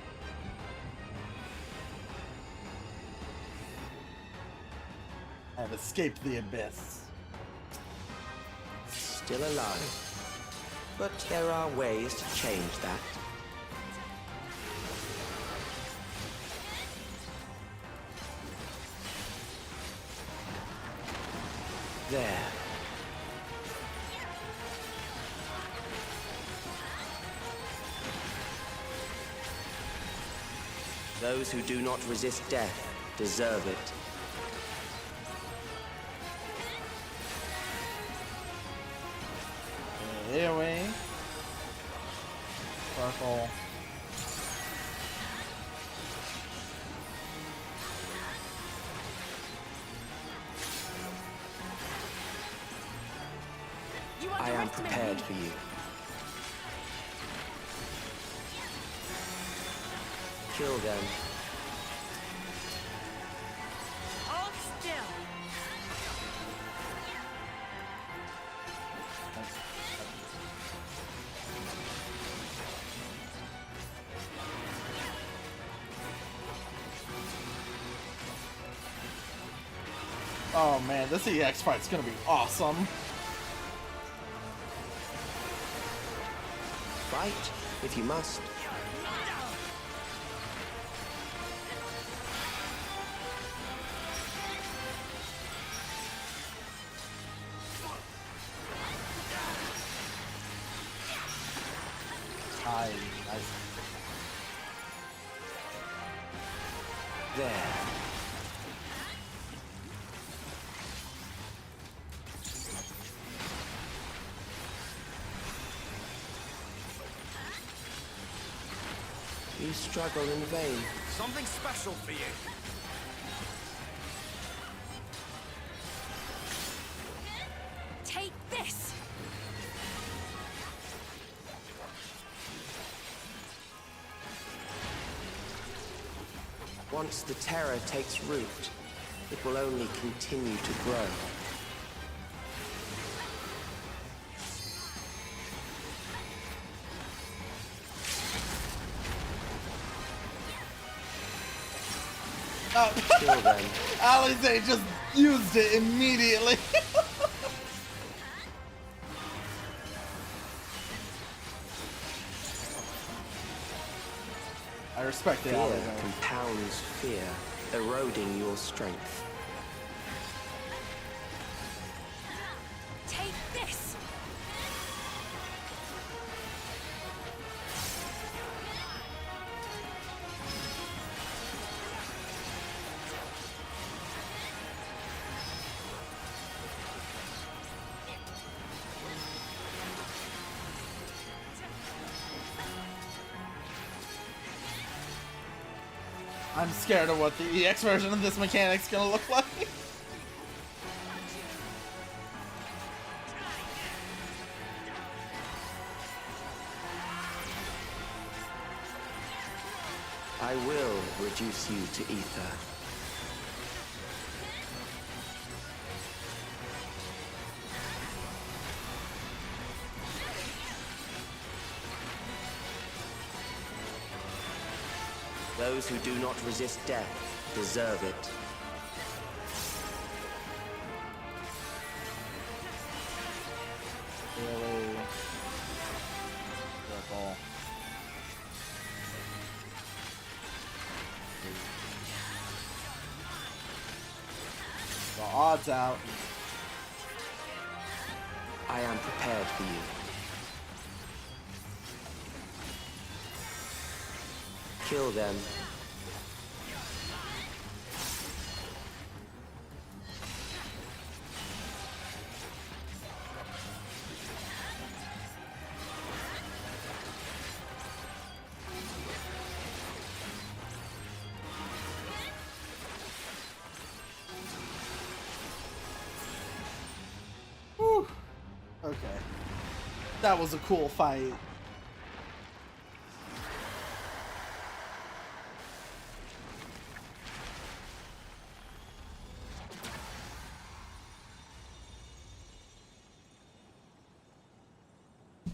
I have escaped the abyss. Still alive. But there are ways to change that. There. Those who do not resist death deserve it. AoE. Sparkle. I am prepared for you. Kill them. Hold still. Oh man, this EX fight's gonna be awesome. Fight if you must. Nice. There. You struggle in vain. Something special for you. Take this! Once the terror takes root, it will only continue to grow. Kill them. Alize just used it immediately. I respect the Fear Alize. compounds fear, eroding your strength. Take this! I'm scared of what the EX version of this mechanic's gonna look like. I will reduce you to ether. Those who do not resist death deserve it. Really? Circle. The odds out. I am prepared for you. Kill them. Whew. Okay. That was a cool fight.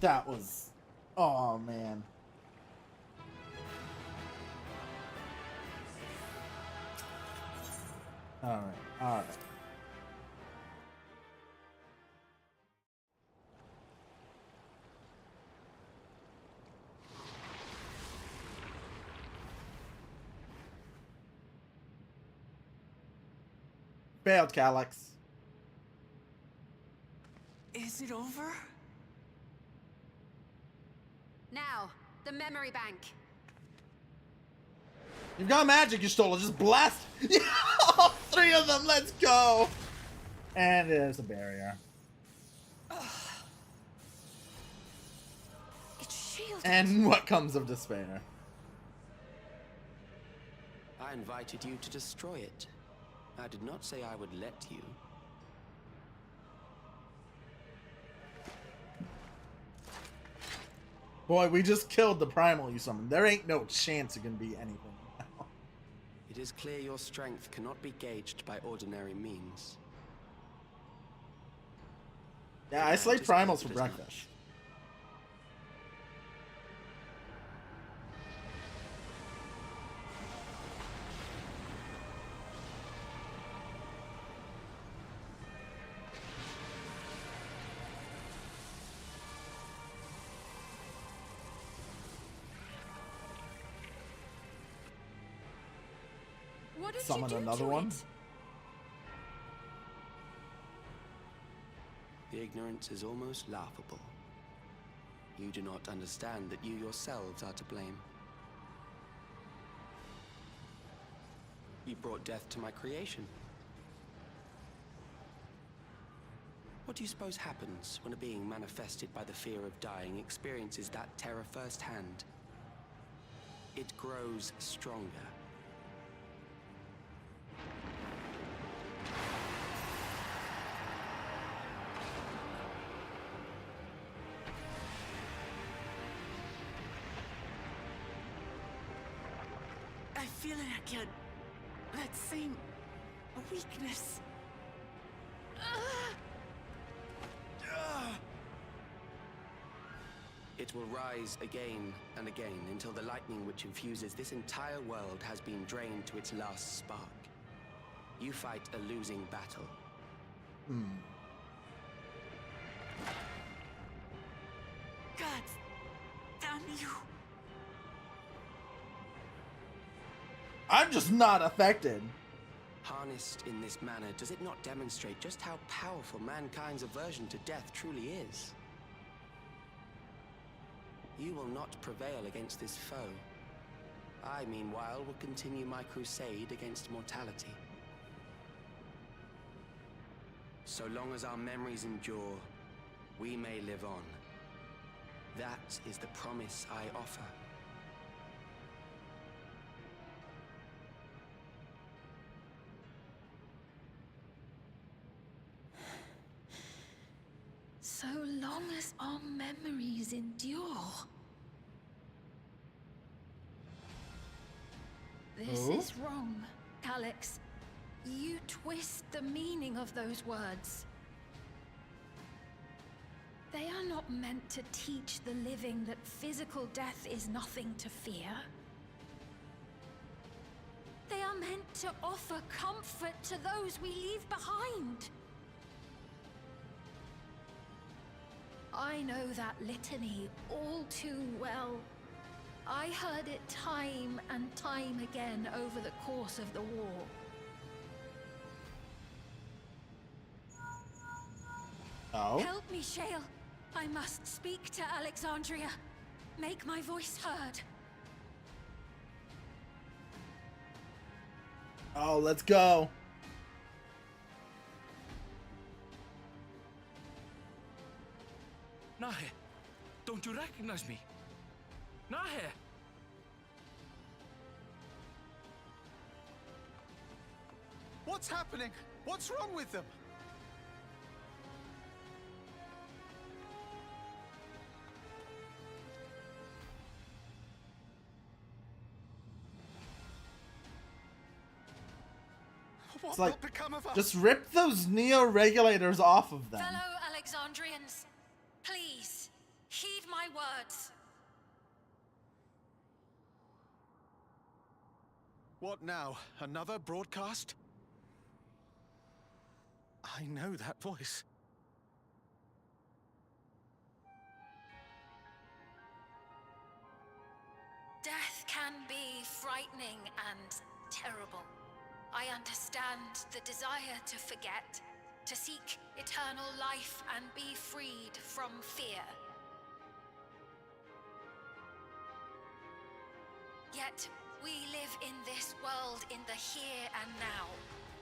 That was... Oh, man. Alright, alright. Failed, Calyx. Is it over? Now, the memory bank. You've got magic, you stole it. Just blast. All three of them. Let's go. And there's a barrier. It's shielded. And what comes of despair? I invited you to destroy it. I did not say I would let you. Boy, we just killed the primal you summoned. There ain't no chance it can be anything now. It is clear your strength cannot be gauged by ordinary means. Yeah, I slay primals for breakfast. What did Summon you do another to one. it? The ignorance is almost laughable. You do not understand that you yourselves are to blame. You brought death to my creation. What do you suppose happens when a being manifested by the fear of dying experiences that terror firsthand? It grows stronger. I feel it again. That same weakness. It will rise again and again until the lightning which infuses this entire world has been drained to its last spark. You fight a losing battle. God, damn you. I'm just not affected. Harnessed in this manner, does it not demonstrate just how powerful mankind's aversion to death truly is? You will not prevail against this foe. I, meanwhile, will continue my crusade against mortality. So long as our memories endure, we may live on. That is the promise I offer. So long as our memories endure. This is wrong, Calyx. You twist the meaning of those words. They are not meant to teach the living that physical death is nothing to fear. They are meant to offer comfort to those we leave behind. I know that litany all too well. I heard it time and time again over the course of the war. Oh? Help me, Shale. I must speak to Alexandria. Make my voice heard. Oh, let's go. Nahe, don't you recognize me? Nahe! What's happening? What's wrong with them? It's like, just rip those Neo regulators off of them. Fellow Alexandrians, please, heed my words. What now? Another broadcast? I know that voice. Death can be frightening and terrible. I understand the desire to forget, to seek eternal life and be freed from fear. Yet, we live in this world in the here and now,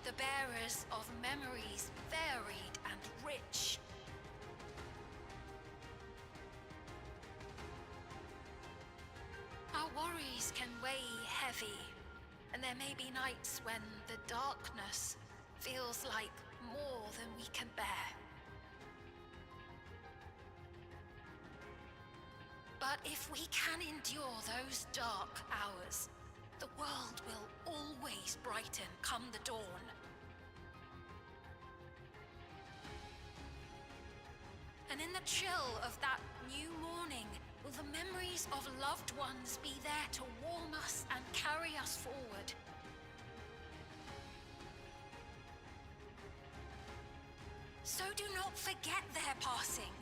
the bearers of memories varied and rich. Our worries can weigh heavy, and there may be nights when the darkness feels like more than we can bear. But if we can endure those dark hours, the world will always brighten come the dawn. And in the chill of that new morning, will the memories of loved ones be there to warm us and carry us forward? So do not forget their passing.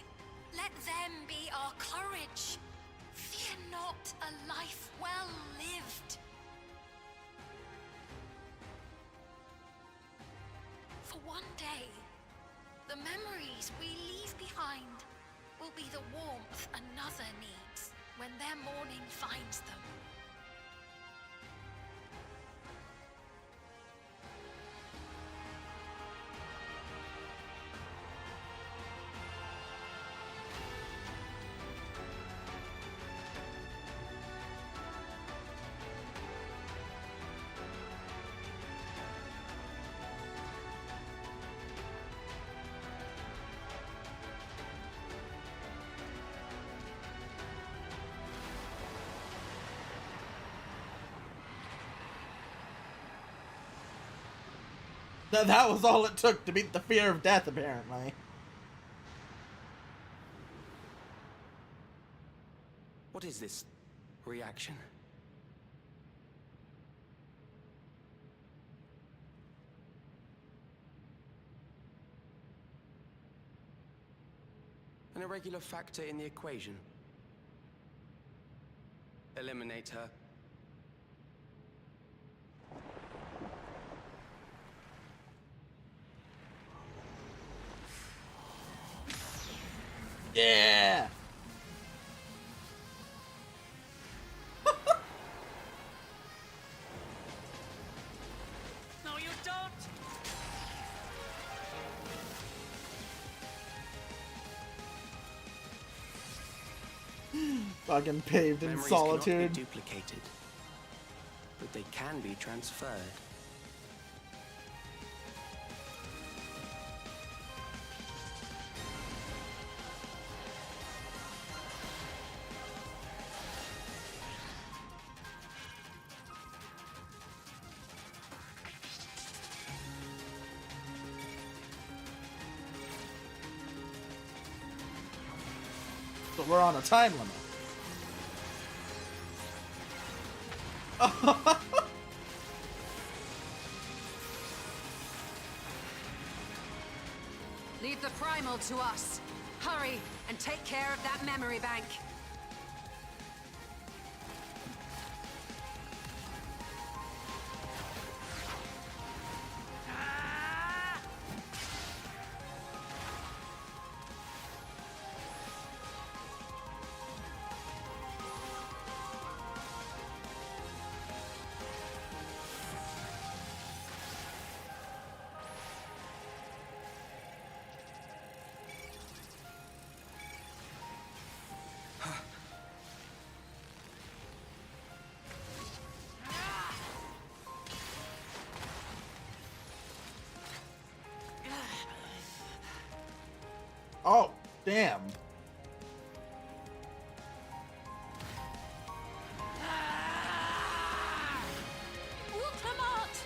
Let them be our courage. Fear not a life well lived. For one day, the memories we leave behind will be the warmth another needs when their morning finds them. That was all it took to beat the fear of death, apparently. What is this reaction? An irregular factor in the equation. Eliminate her. Yeah! No, you don't! Fucking paved in Memories solitude. cannot be duplicated, but they can be transferred. But we're on a time limit. Leave the primal to us. Hurry and take care of that memory bank. Oh, damn. Ultimate!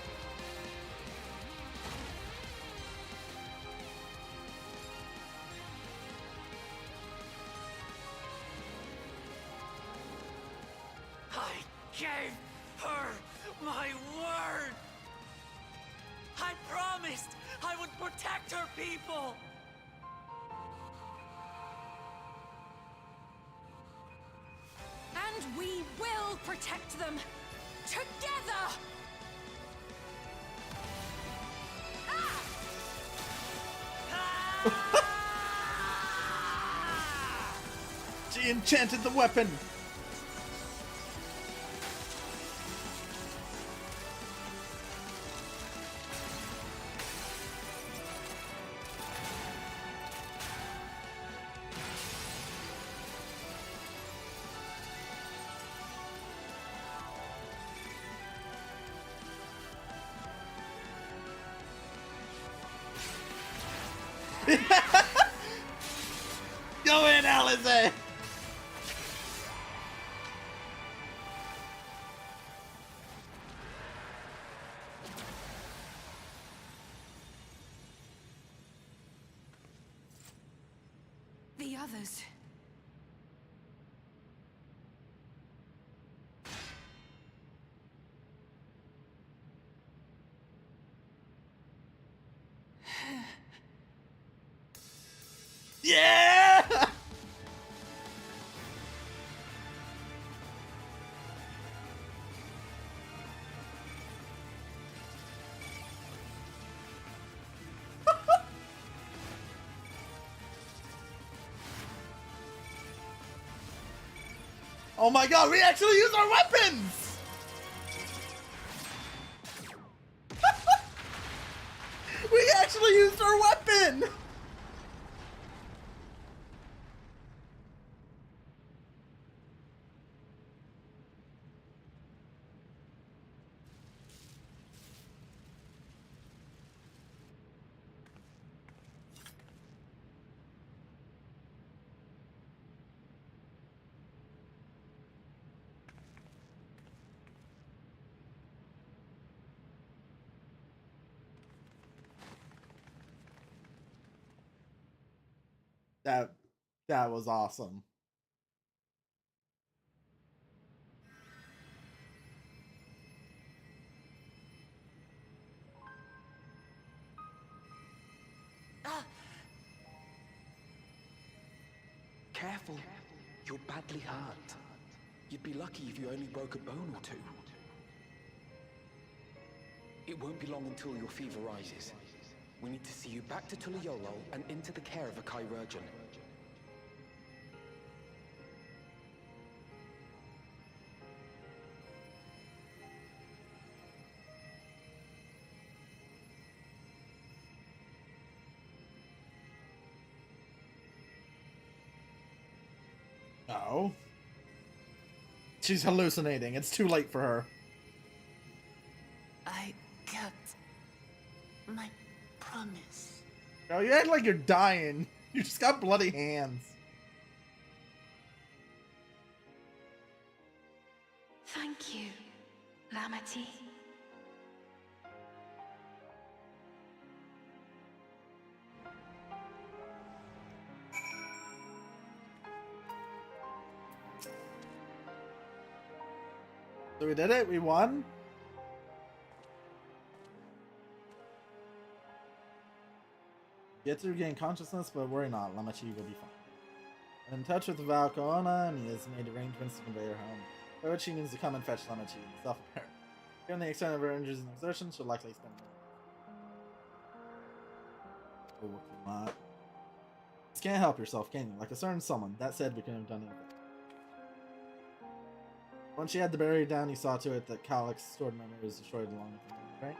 I gave her my word! I promised I would protect her people! And we will protect them! Together! She enchanted the weapon! Go in, Alice! The others. Yeah! Oh my god, we actually use our weapons! We actually used our weapon! That was awesome. Careful. You're badly hurt. You'd be lucky if you only broke a bone or two. It won't be long until your fever rises. We need to see you back to Tulayolol and into the care of a chirurgeon. No. She's hallucinating. It's too late for her. I kept my promise. No, you act like you're dying. You just got bloody hands. Thank you, Lamity. So we did it. We won. Get to regain consciousness, but worry not. Lamachi will be fine. I'm in touch with Valcoona, and he has made arrangements to convey her home. By which he means to come and fetch Lamachi, self-apparent. Given the extent of her injuries and exertions, she'll likely spend more. You can't help yourself, can you? Like a certain someone. That said, we couldn't have done anything. Once she had the barrier down, he saw to it that Calyx's stored memory was destroyed along with the right?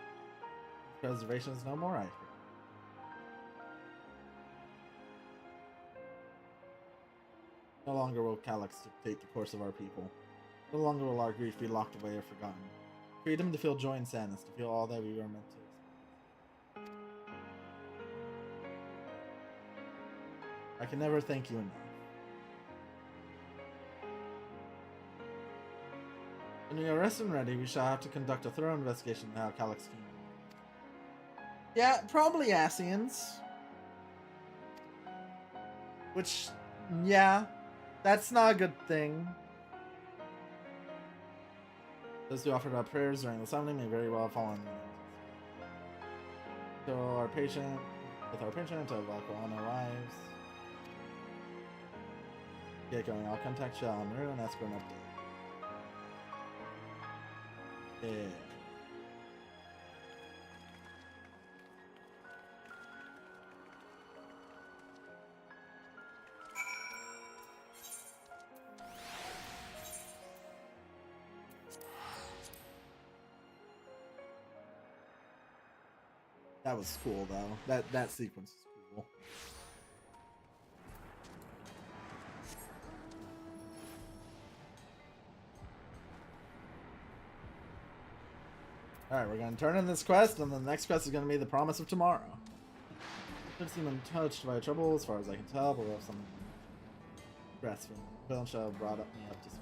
Preservation is no more, I hear. No longer will Calyx dictate the course of our people. No longer will our grief be locked away or forgotten. Freedom to feel joy and sadness, to feel all that we were meant to. I can never thank you enough. When we are rested and ready, we shall have to conduct a thorough investigation into how Calyx came. Yeah, probably Asians. Which, yeah, that's not a good thing. Those who offered up prayers during the summoning may very well fall in. So our patient, with our patient of Alcoana arrives. Get going. I'll contact Shell and Rue and ask for an update. Yeah. That was cool though. That sequence is cool. Alright, we're gonna turn in this quest, and the next quest is gonna be the Promise of Tomorrow. Should seem untouched by trouble as far as I can tell, but we have some breastfeeding. Villain shall have brought me up to speed.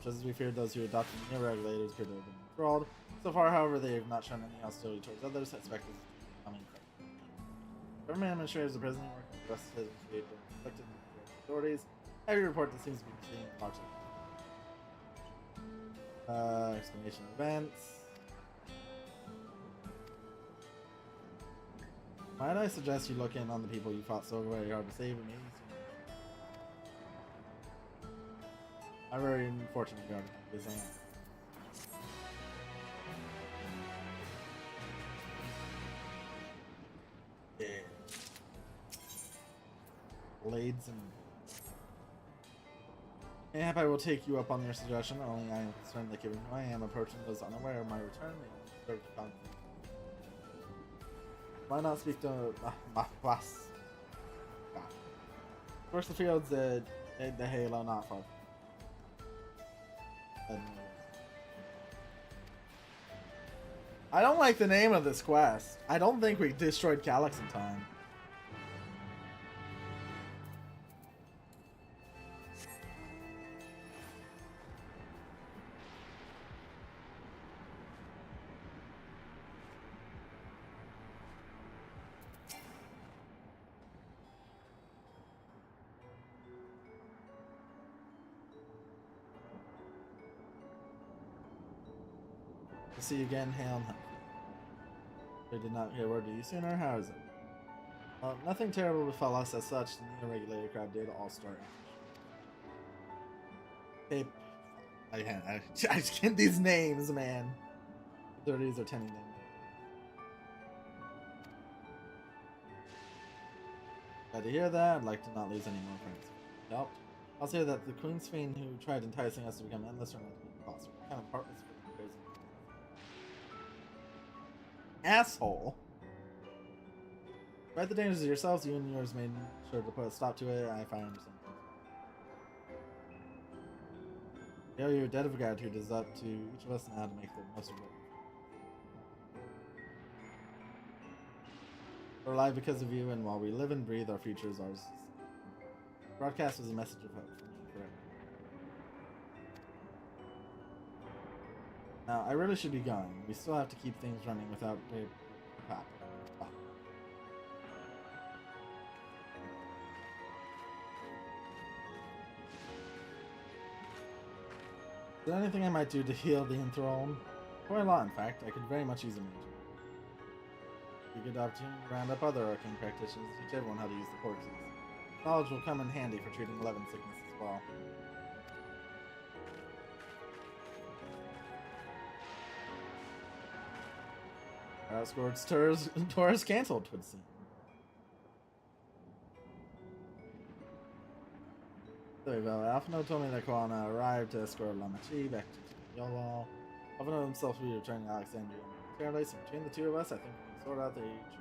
Just as we feared, those who adopted the new regulators appear to have been enthralled. So far, however, they have not shown any hostility towards others. I expect this is coming from government administrators of the prison working with the rest of the citizens who have been conflicted with the authorities. Heavy report that seems to be proceeding largely. Explanation of events. Might I suggest you look in on the people you fought so very hard to save? Maybe I'm very unfortunate regarding this. Yeah. Blades and mayhap I will take you up on your suggestion, only I am concerned that given who I am, approaching those unaware of my return may only serve to conflict. Why not speak to Mahwas? Of course, the fields the Halo not far. I don't like the name of this quest. I don't think we destroyed Calyx in time. See you again, Hail and Hunt. I did not hear word to you sooner. How is it? Nothing terrible befell us as such. The new regulator crowd did all start. Hey, I just can't these names, man. The 30s are tending them. Glad to hear that. I'd like to not lose any more friends. Help. I'll say that the Queen's Fiend who tried enticing us to become endless or not to be possible. What kind of heartless crazy asshole. Despite the dangers of yourselves, you and yours made sure to put a stop to it. I find understand. You know, your debt of gratitude is up to each of us now to make the most of it. We're alive because of you, and while we live and breathe, our future is ours. The broadcast was a message of hope for me forever. Now, I really should be going. We still have to keep things running without pop. Is there anything I might do to heal the enthralled? Quite a lot, in fact. I could very much use a mage. Be a good opportunity to round up other arcane practitioners to teach everyone how to use the corpses. Knowledge will come in handy for treating 11 sickness as well. Outscored Taurus cancelled, twould seem. There we go. Alphino told me that Koana arrived to escort Lamachi back to Yolwal. Alphino himself will be returning to Alexandria in Paradise, and between the two of us, I think we can sort out the age.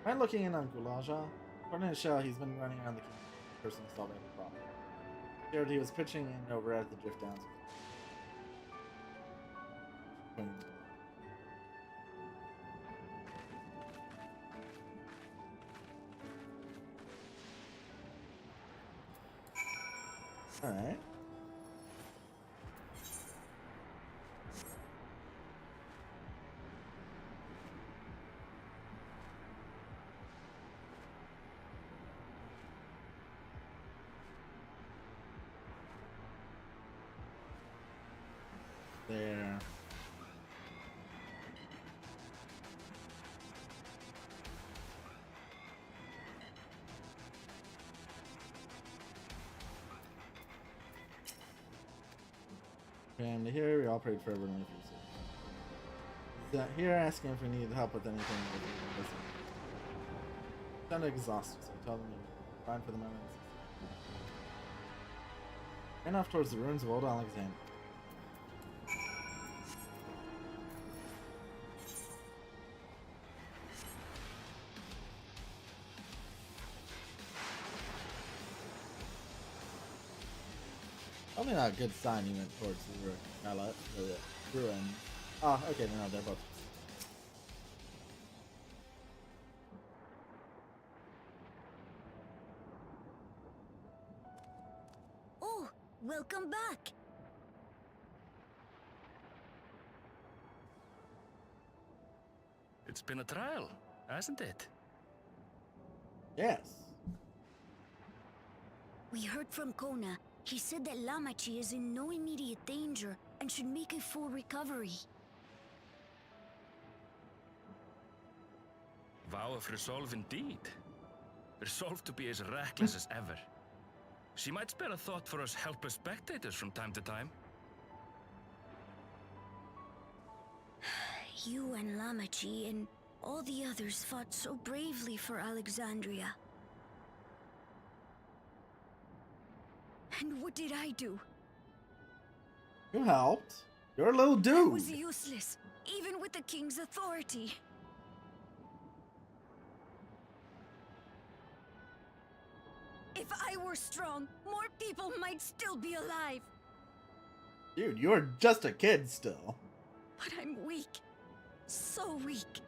Am I looking in on Gulaja? According to Shell, he's been running around the kingdom, personally solving the problem. Here he was pitching in over at the Drift Downs. Alright. There. And here we operate for everyone if you see. Here asking if we need help with anything. Kind of exhausted, so I tell them you're fine for the moment. And off towards the ruins of Old Alexander. Probably not a good sign he went towards the ruin. Oh, okay, no, they're both. Oh, welcome back. It's been a trial, hasn't it? Yes. We heard from Kona. He said that Lamachi is in no immediate danger and should make a full recovery. Vow of resolve indeed. Resolved to be as reckless as ever. She might spare a thought for us helpless spectators from time to time. You and Lamachi and all the others fought so bravely for Alexandria. And what did I do? You helped. You're a little dude. I was useless, even with the king's authority. If I were strong, more people might still be alive. Dude, you're just a kid still. But I'm weak. So weak.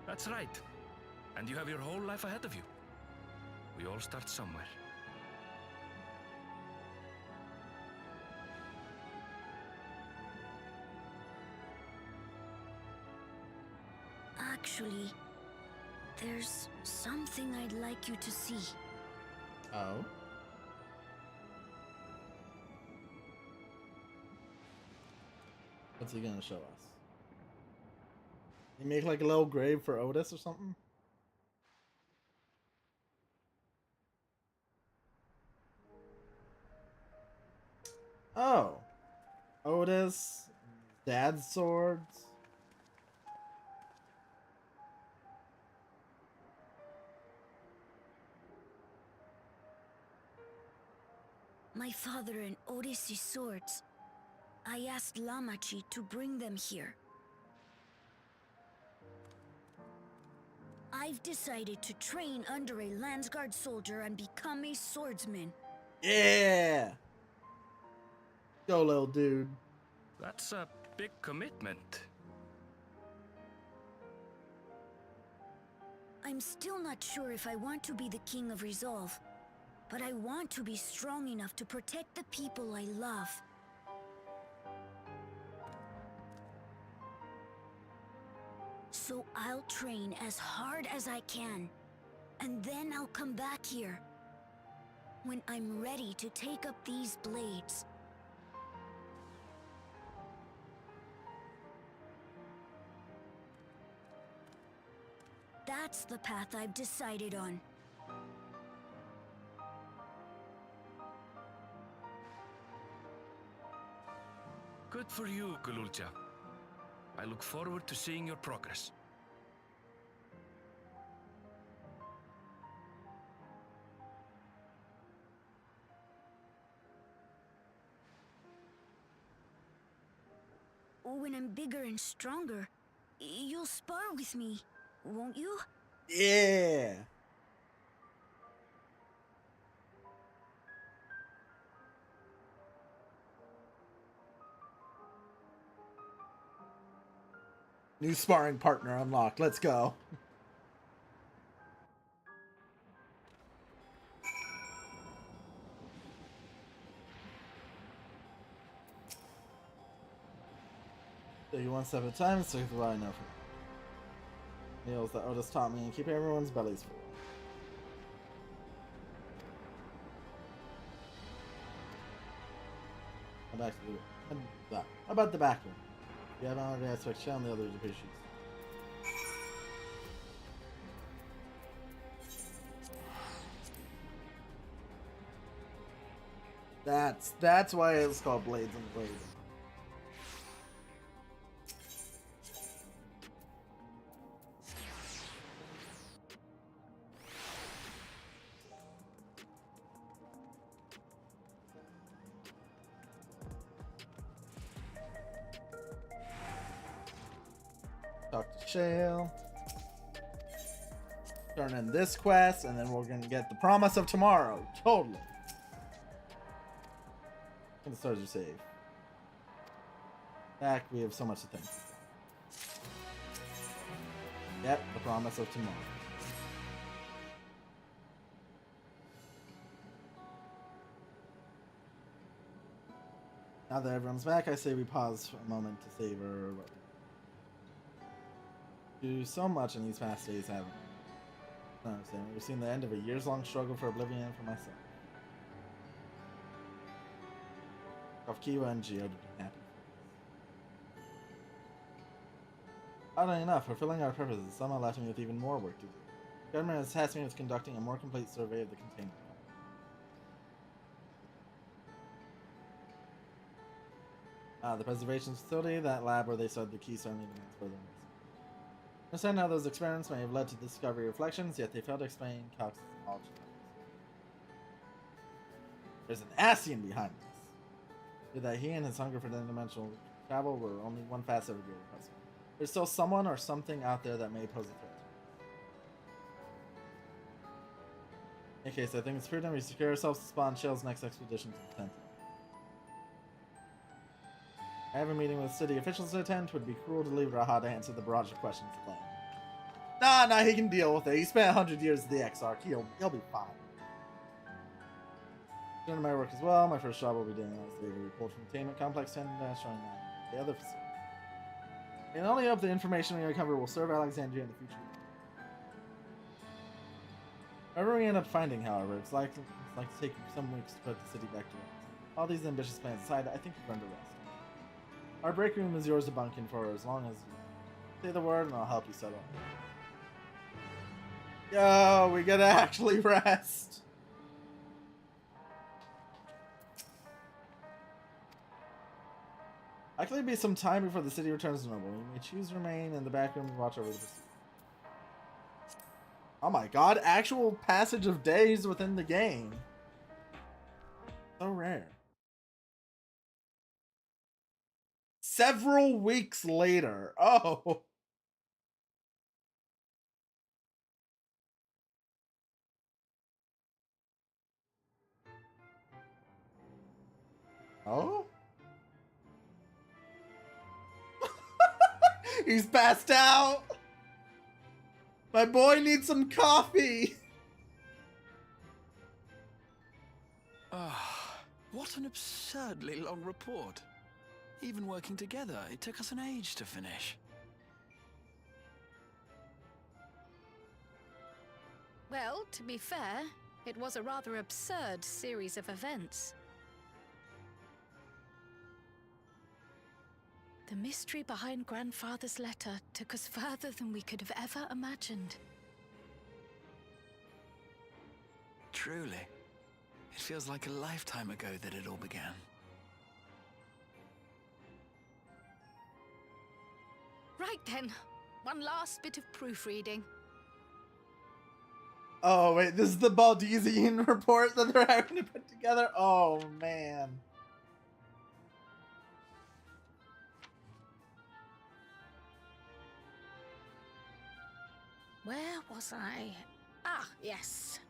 That's right. And you have your whole life ahead of you. We all start somewhere. Actually, there's something I'd like you to see. Oh? What's he gonna show us? You make like a little grave for Otis or something? Oh. Otis, Dad's swords. My father and Otis' swords. I asked Lamachi to bring them here. I've decided to train under a Landsguard soldier and become a swordsman. Yeah! Go, little dude. That's a big commitment. I'm still not sure if I want to be the King of Resolve, but I want to be strong enough to protect the people I love. So I'll train as hard as I can, and then I'll come back here when I'm ready to take up these blades. That's the path I've decided on. Good for you, Gululcha. I look forward to seeing your progress. when I'm bigger and stronger, you'll spar with me, won't you? Yeah. New sparring partner unlocked. Let's go. Take it one step at a time, stick with what I know from meals that Otis taught me and keep everyone's bellies full. Back to the, how about the back room? You have already aspect shell and the other species. That's why it's called Blades and Blades. Talk to Shale. Turn in this quest, and then we're gonna get the promise of tomorrow. Totally. And the stars are saved. Back, we have so much to thank. Yep, the promise of tomorrow. Now that everyone's back, I say we pause for a moment to savor what we do so much in these past days, haven't we? I understand. We've seen the end of a years-long struggle for oblivion for myself. Kiwa and Geo to be happy. Oddly enough, fulfilling our purposes somehow left me with even more work to do. The government has tasked me with conducting a more complete survey of the containment. The preservation facility, that lab where they studied the key, certainly demands further investigation. I understand how those experiments may have led to the discovery of reflections, yet they failed to explain Cox's knowledge. There's an Asian behind this. That he and his hunger for interdimensional travel were only one facet of a greater puzzle. There's still someone or something out there that may pose a threat. In any case, I think it's prudent we secure ourselves to spawn Shell's next expedition to the tent. I have a meeting with city officials to attend. It would be cruel to leave Raha to answer the barrage of questions alone. Nah, he can deal with it. He spent 100 years at the Exarch. He'll be fine. Doing my work as well. My first job will be doing as the report from containment complex 10 showing the other facility. And only hope the information we uncover will serve Alexandria in the future. Whatever we end up finding, however, it's like to take some weeks to put the city back to rest. All these ambitious plans aside, I think we've earned a rest. Our break room is yours to bunk in for as long as you say the word, and I'll help you settle. Yo, we gotta actually rest. Likely be some time before the city returns to normal. You may choose to remain in the back room and watch over the proceedings. Oh my god, actual passage of days within the game. So rare. Several weeks later. Oh. Oh? He's passed out. My boy needs some coffee. Ah, what an absurdly long report. Even working together, it took us an age to finish. Well, to be fair, it was a rather absurd series of events. The mystery behind Grandfather's letter took us further than we could have ever imagined. Truly. It feels like a lifetime ago that it all began. Right then, one last bit of proofreading. Oh wait, this is the Baldesian report that they're having to put together? Oh man. was I? Ah, yes.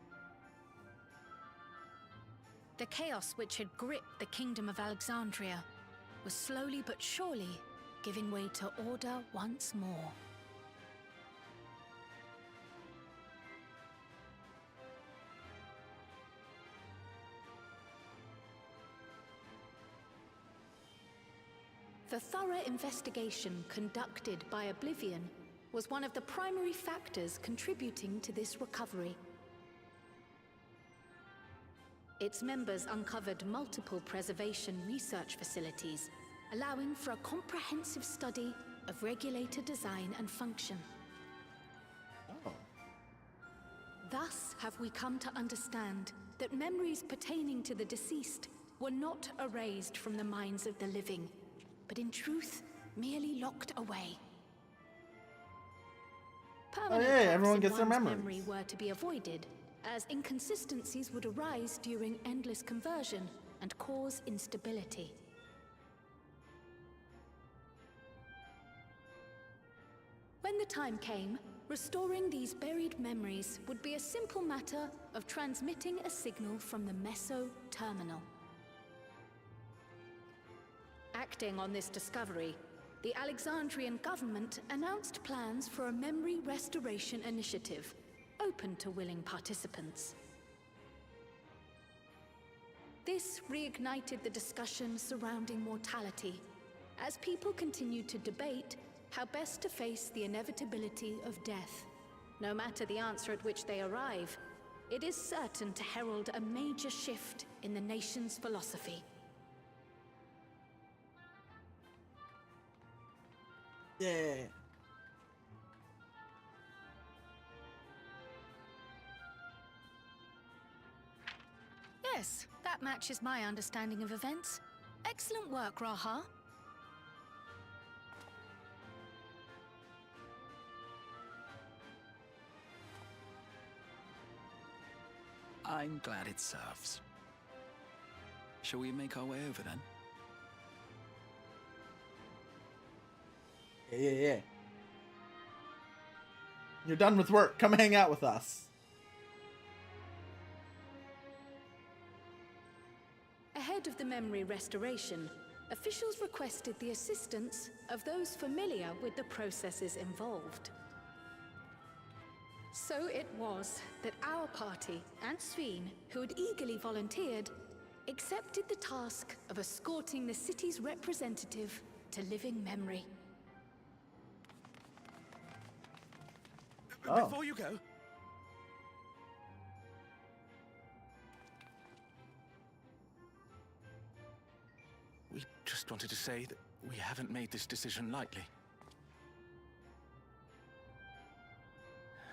The chaos which had gripped the kingdom of Alexandria was slowly but surely giving way to order once more. The thorough investigation conducted by Oblivion was one of the primary factors contributing to this recovery. Its members uncovered multiple preservation research facilities, allowing for a comprehensive study of regulator design and function. Oh. Thus have we come to understand that memories pertaining to the deceased were not erased from the minds of the living, but in truth, merely locked away. Permanent yeah, everyone lapse in gets their one's memories. memory were to be avoided, as inconsistencies would arise during endless conversion and cause instability. When the time came, restoring these buried memories would be a simple matter of transmitting a signal from the Meso Terminal. Acting on this discovery, the Alexandrian government announced plans for a memory restoration initiative, open to willing participants. This reignited the discussion surrounding mortality, as people continued to debate how best to face the inevitability of death. No matter the answer at which they arrive, it is certain to herald a major shift in the nation's philosophy. Yeah. Yes, that matches my understanding of events. Excellent work, Raha. I'm glad it serves. Shall we make our way over then? Yeah. You're done with work. Come hang out with us. Ahead of the memory restoration, officials requested the assistance of those familiar with the processes involved. So it was that our party and Sveen, who had eagerly volunteered, accepted the task of escorting the city's representative to living memory. Before you go, we just wanted to say that we haven't made this decision lightly.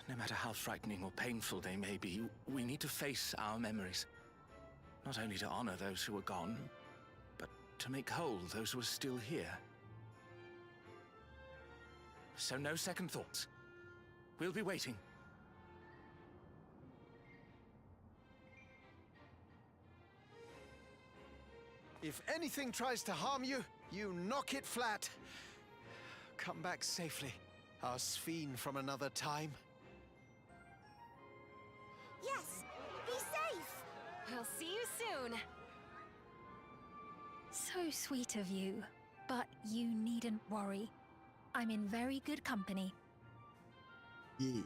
No matter how frightening or painful they may be, we need to face our memories. Not only to honor those who are gone, but to make whole those who are still here. So no second thoughts. We'll be waiting. If anything tries to harm you, you knock it flat. Come back safely, our Sphene from another time. Yes! Be safe! We'll see you soon. So sweet of you, but you needn't worry. I'm in very good company. Yeah.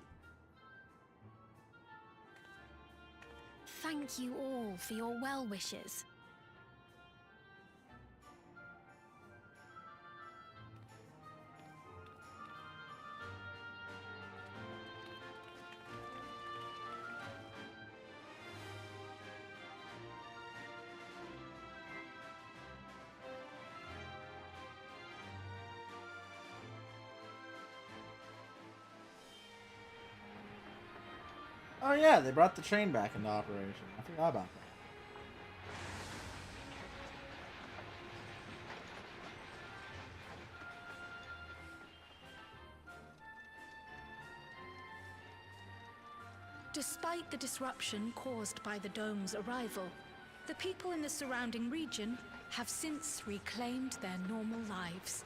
Thank you all for your well wishes. Oh yeah, they brought the train back into operation. I forgot about that. Despite the disruption caused by the dome's arrival, the people in the surrounding region have since reclaimed their normal lives.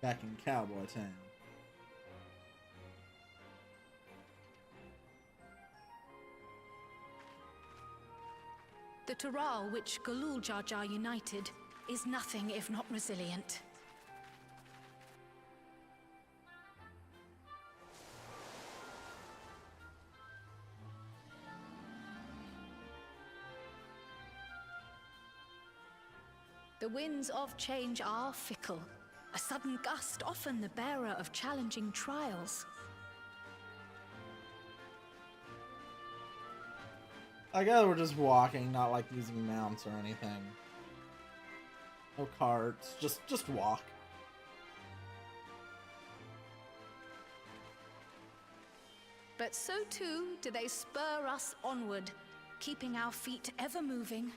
Back in Cowboy Town. The Taral which Galul Jar Jar united is nothing if not resilient. The winds of change are fickle. A sudden gust often the bearer of challenging trials. I guess we're just walking, not like using mounts or anything. No carts, just walk. But so too do they spur us onward, keeping our feet ever moving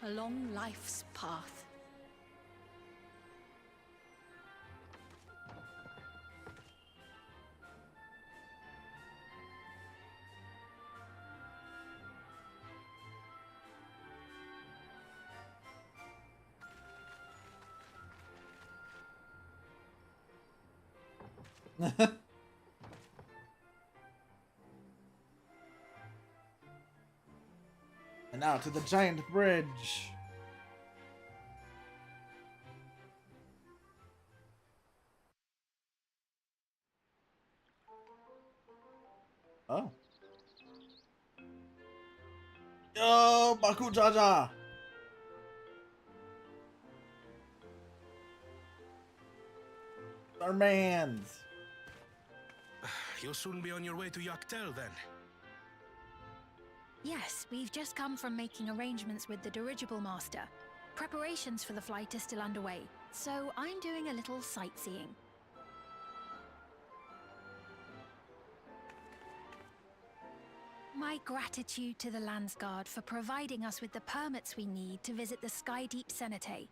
along life's path. And now to the giant bridge. Oh. Yo, Baku Jaja. Our mans. You'll soon be on your way to Yaktel then. Yes, we've just come from making arrangements with the dirigible master. Preparations for the flight are still underway, so I'm doing a little sightseeing. My gratitude to the Landsguard for providing us with the permits we need to visit the Skydeep Cenotaph.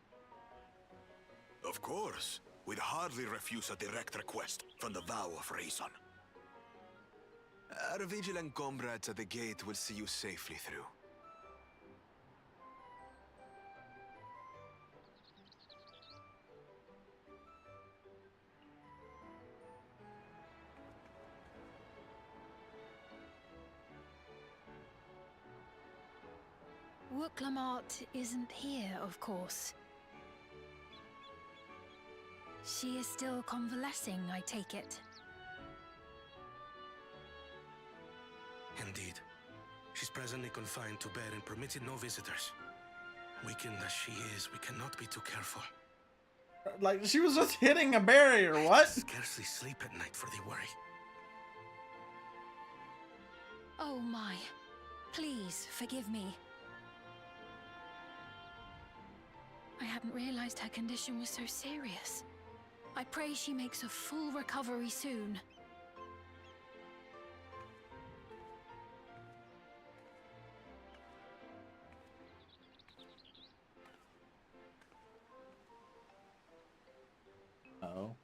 Of course. We'd hardly refuse a direct request from the vow of reason. Our vigilant comrades at the gate will see you safely through. Wooklamart isn't here, of course. She is still convalescing, I take it. Indeed. She's presently confined to bed and permitted no visitors. Weakened as she is, we cannot be too careful. Like, she was just hitting a barrier, what? Scarcely sleep at night for the worry. Oh my. Please, forgive me. I hadn't realized her condition was so serious. I pray she makes a full recovery soon. Uh-oh.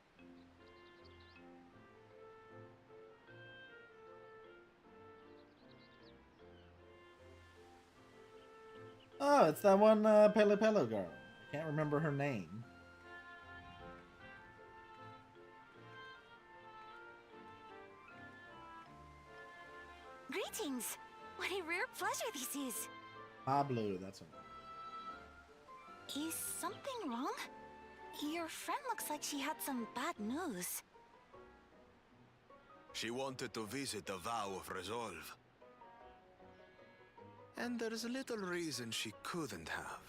Oh, it's that one Pele Pele girl. I can't remember her name. Greetings! What a rare pleasure this is. Pablo, that's her name. Is something wrong? Your friend looks like she had some bad news. She wanted to visit the vow of resolve. And there's little reason she couldn't have.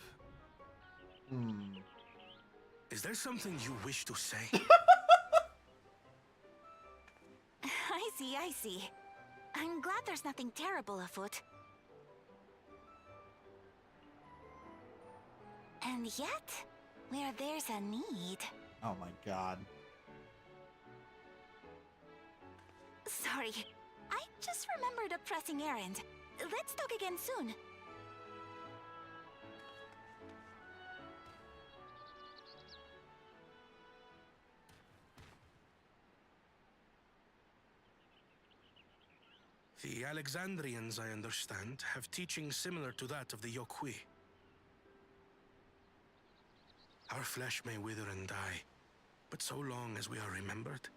Is there something you wish to say? I see. I'm glad there's nothing terrible afoot. And yet, where there's a need... Oh my god. Sorry, I just remembered a pressing errand. Let's talk again soon. The Alexandrians, I understand, have teaching similar to that of the Yokui. Our flesh may wither and die, But so long as we are remembered,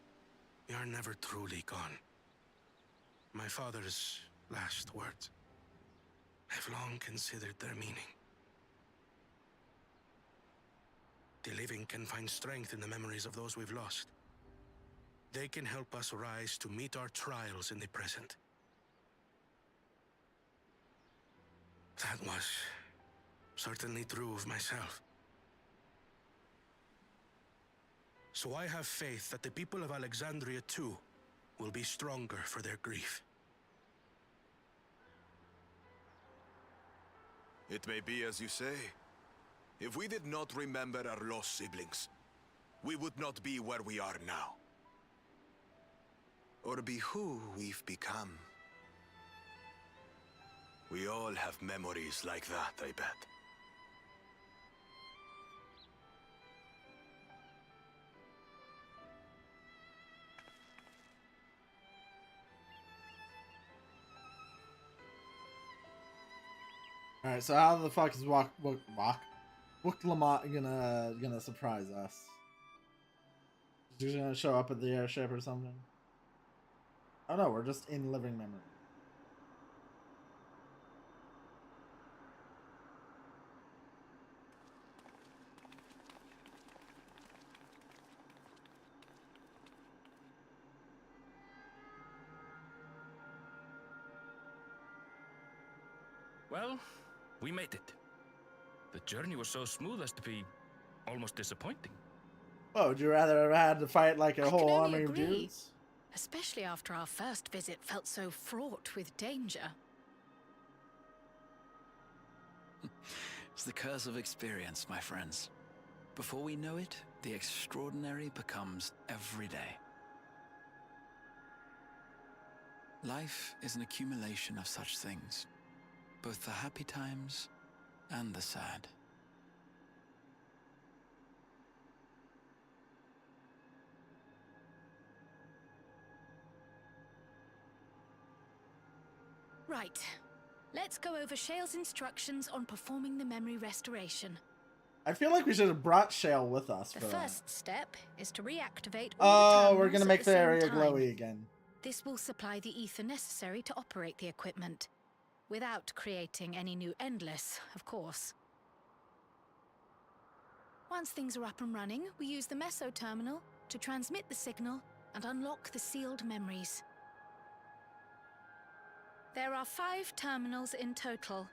we are never truly gone. My father's last words. I've long considered their meaning. The living can find strength in the memories of those we've lost. They can help us rise to meet our trials in the present. That was certainly true of myself. So I have faith that the people of Alexandria too will be stronger for their grief. It may be as you say. If we did not remember our lost siblings, we would not be where we are now. Or be who we've become. We all have memories like that, I bet. Alright, so how the fuck is Wuk Lamont gonna surprise us? Is he gonna show up at the airship or something? Oh no, we're just in living memory. Well, we made it. The journey was so smooth as to be almost disappointing. Oh, would you rather have had to fight like a whole army of dudes? Especially after our first visit felt so fraught with danger. It's the curse of experience, my friends. Before we know it, the extraordinary becomes every day. Life is an accumulation of such things, both the happy times and the sad. Right. Let's go over Shale's instructions on performing the memory restoration. I feel like we should have brought Shale with us The for that. first step is to reactivate all the Oh, we're gonna terminals make at the same area time. glowy again. This will supply the ether necessary to operate the equipment, without creating any new endless, of course. Once things are up and running, we use the meso terminal to transmit the signal and unlock the sealed memories. There are 5 terminals in total.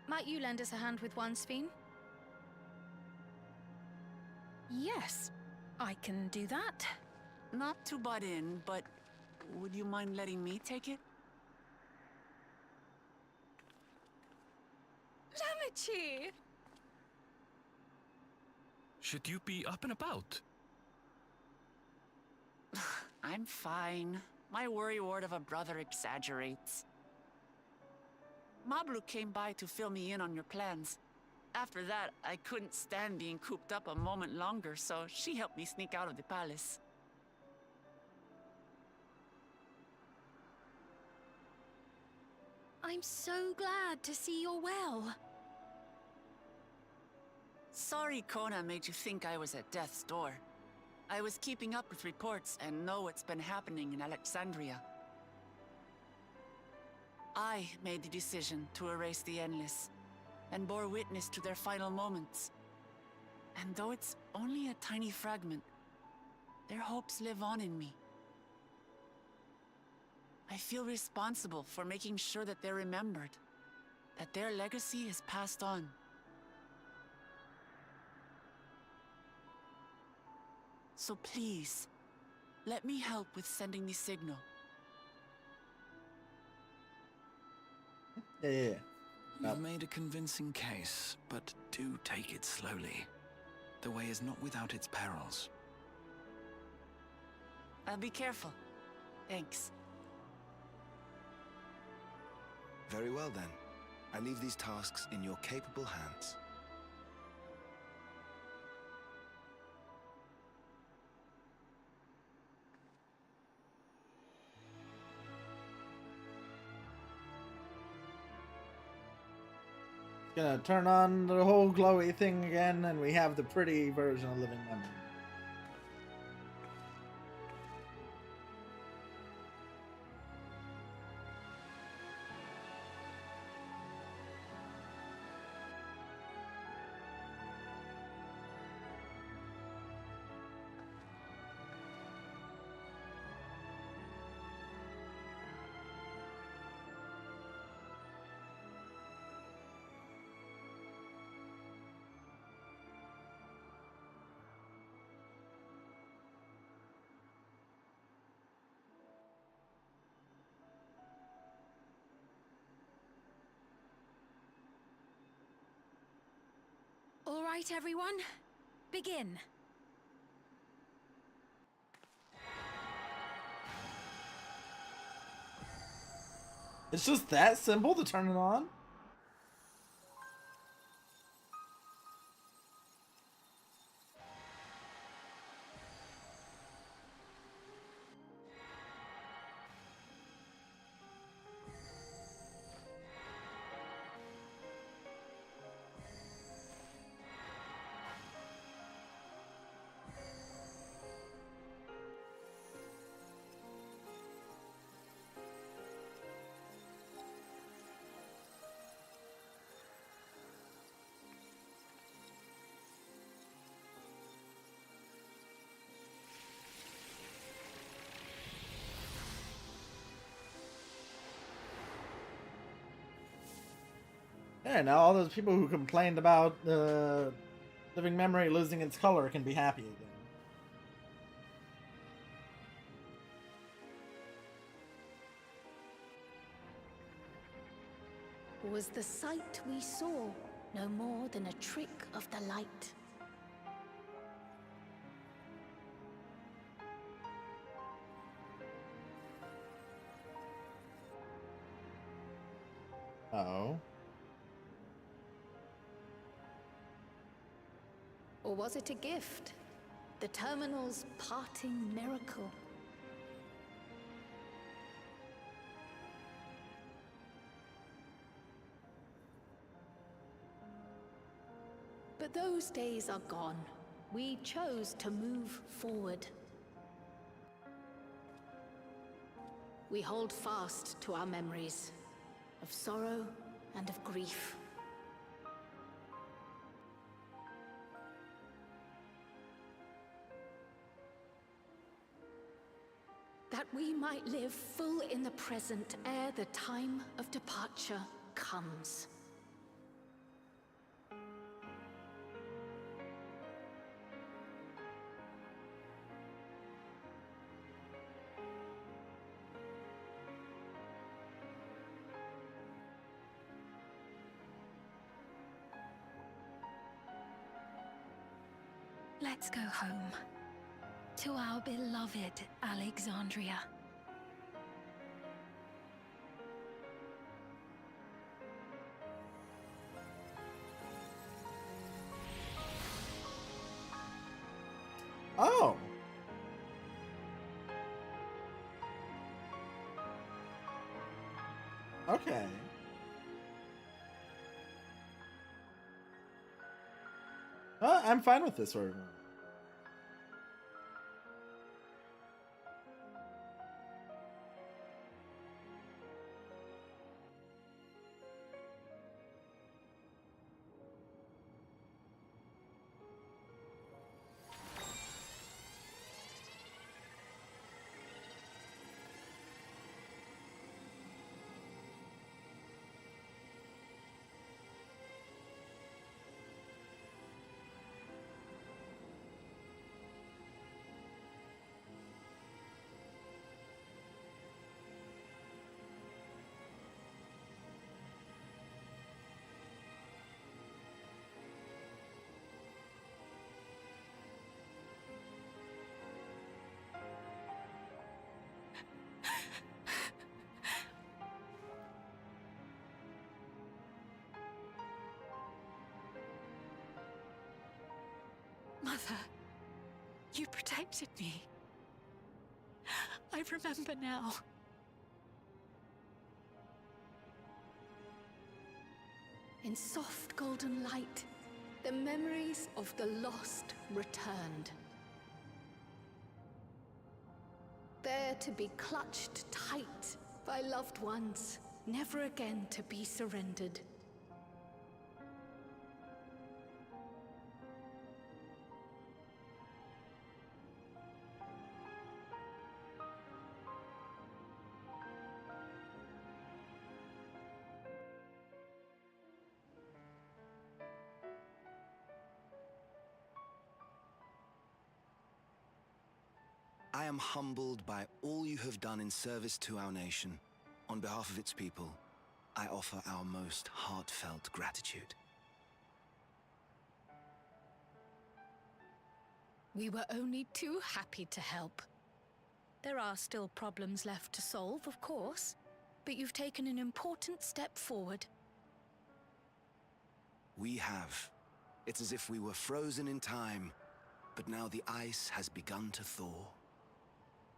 Might you lend us a hand with one, Sphene? Yes, I can do that. Not to butt in, but would you mind letting me take it? Lamichi! Should you be up and about? I'm fine. My worrywart of a brother exaggerates. Mablu came by to fill me in on your plans. After that, I couldn't stand being cooped up a moment longer, so she helped me sneak out of the palace. I'm so glad to see you're well. Sorry Kona made you think I was at death's door. I was keeping up with reports and know what's been happening in Alexandria. I made the decision to erase the Endless, and bore witness to their final moments. And though it's only a tiny fragment, their hopes live on in me. I feel responsible for making sure that they're remembered, that their legacy is passed on. So please, let me help with sending the signal. Yeah. You've made a convincing case, but do take it slowly. The way is not without its perils. I'll be careful. Thanks. Very well then. I leave these tasks in your capable hands. Gonna turn on the whole glowy thing again, and we have the pretty version of living memory. All right, everyone. Begin. It's just that simple to turn it on? Yeah, now all those people who complained about living memory losing its color can be happy again. Was the sight we saw no more than a trick of the light? Oh. Or was it a gift? The terminal's parting miracle? But those days are gone. We chose to move forward. We hold fast to our memories of sorrow and of grief. That we might live full in the present ere the time of departure comes. Let's go home. To our beloved Alexandria. Oh. Okay. I'm fine with this sort of. Mother, you protected me. I remember now. In soft golden light, the memories of the lost returned. There to be clutched tight by loved ones, never again to be surrendered. I am humbled by all you have done in service to our nation. On behalf of its people, I offer our most heartfelt gratitude. We were only too happy to help. There are still problems left to solve, of course, but you've taken an important step forward. We have. It's as if we were frozen in time, but now the ice has begun to thaw.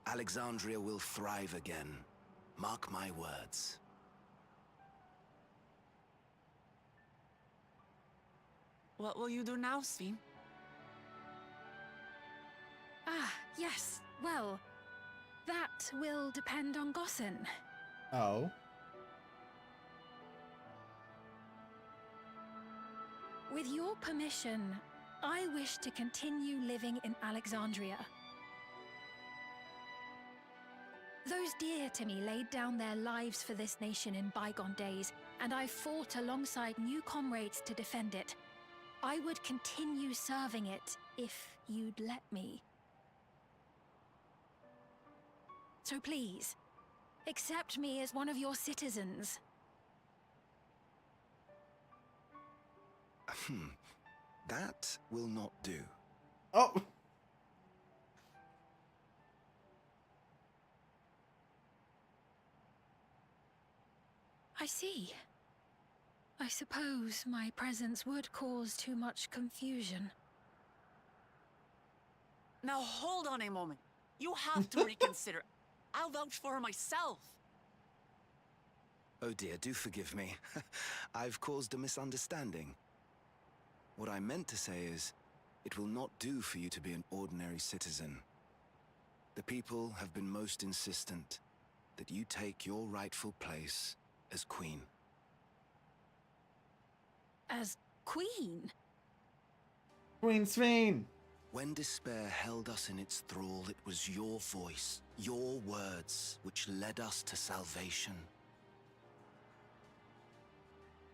Alexandria will thrive again. Mark my words. What will you do now, Sven? Ah, yes. Well, that will depend on Gossen. Oh. With your permission, I wish to continue living in Alexandria. Those dear to me laid down their lives for this nation in bygone days, and I fought alongside new comrades to defend it. I would continue serving it if you'd let me. So please, accept me as one of your citizens. That will not do. Oh! I see. I suppose my presence would cause too much confusion. Now hold on a moment. You have to reconsider. I'll vouch for her myself. Oh dear, do forgive me. I've caused a misunderstanding. What I meant to say is, it will not do for you to be an ordinary citizen. The people have been most insistent that you take your rightful place as queen. As queen? Queen Sven! When despair held us in its thrall, it was your voice, your words, which led us to salvation.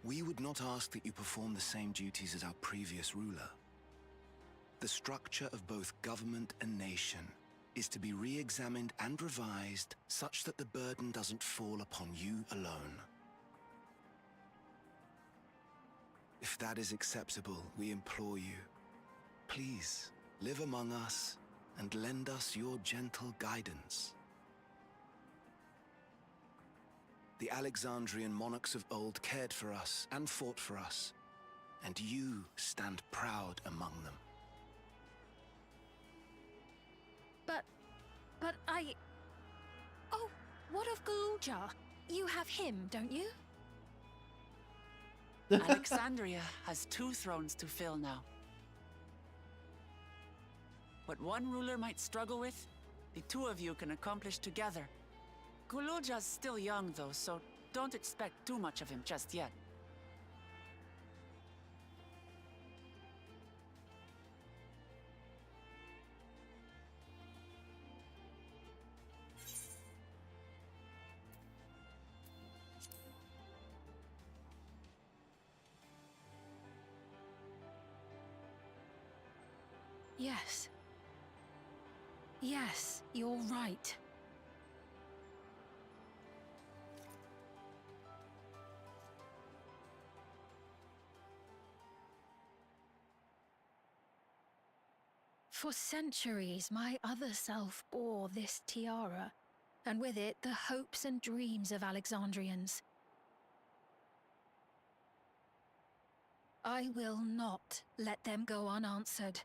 We would not ask that you perform the same duties as our previous ruler. The structure of both government and nation is to be re-examined and revised such that the burden doesn't fall upon you alone. If that is acceptable, we implore you, please live among us and lend us your gentle guidance. The Alexandrian monarchs of old cared for us and fought for us, and you stand proud among them. But I... Oh, what of Galuja? You have him, don't you? Alexandria has 2 thrones to fill now. What one ruler might struggle with, the 2 of you can accomplish together. Guluja's still young though, so don't expect too much of him just yet. Yes. Yes, you're right. For centuries, my other self bore this tiara, and with it the hopes and dreams of Alexandrians. I will not let them go unanswered.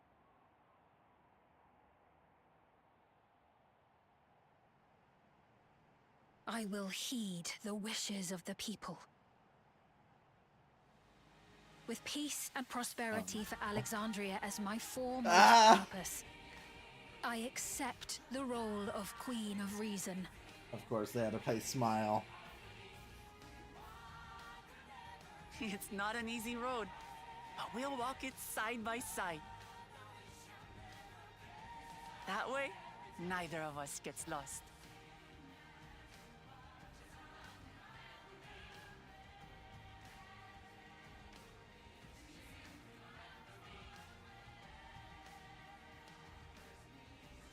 I will heed the wishes of the people. With peace and prosperity for Alexandria as my foremost purpose, I accept the role of Queen of Reason. Of course, they had to play Smile. It's not an easy road, but we'll walk it side by side. That way, neither of us gets lost.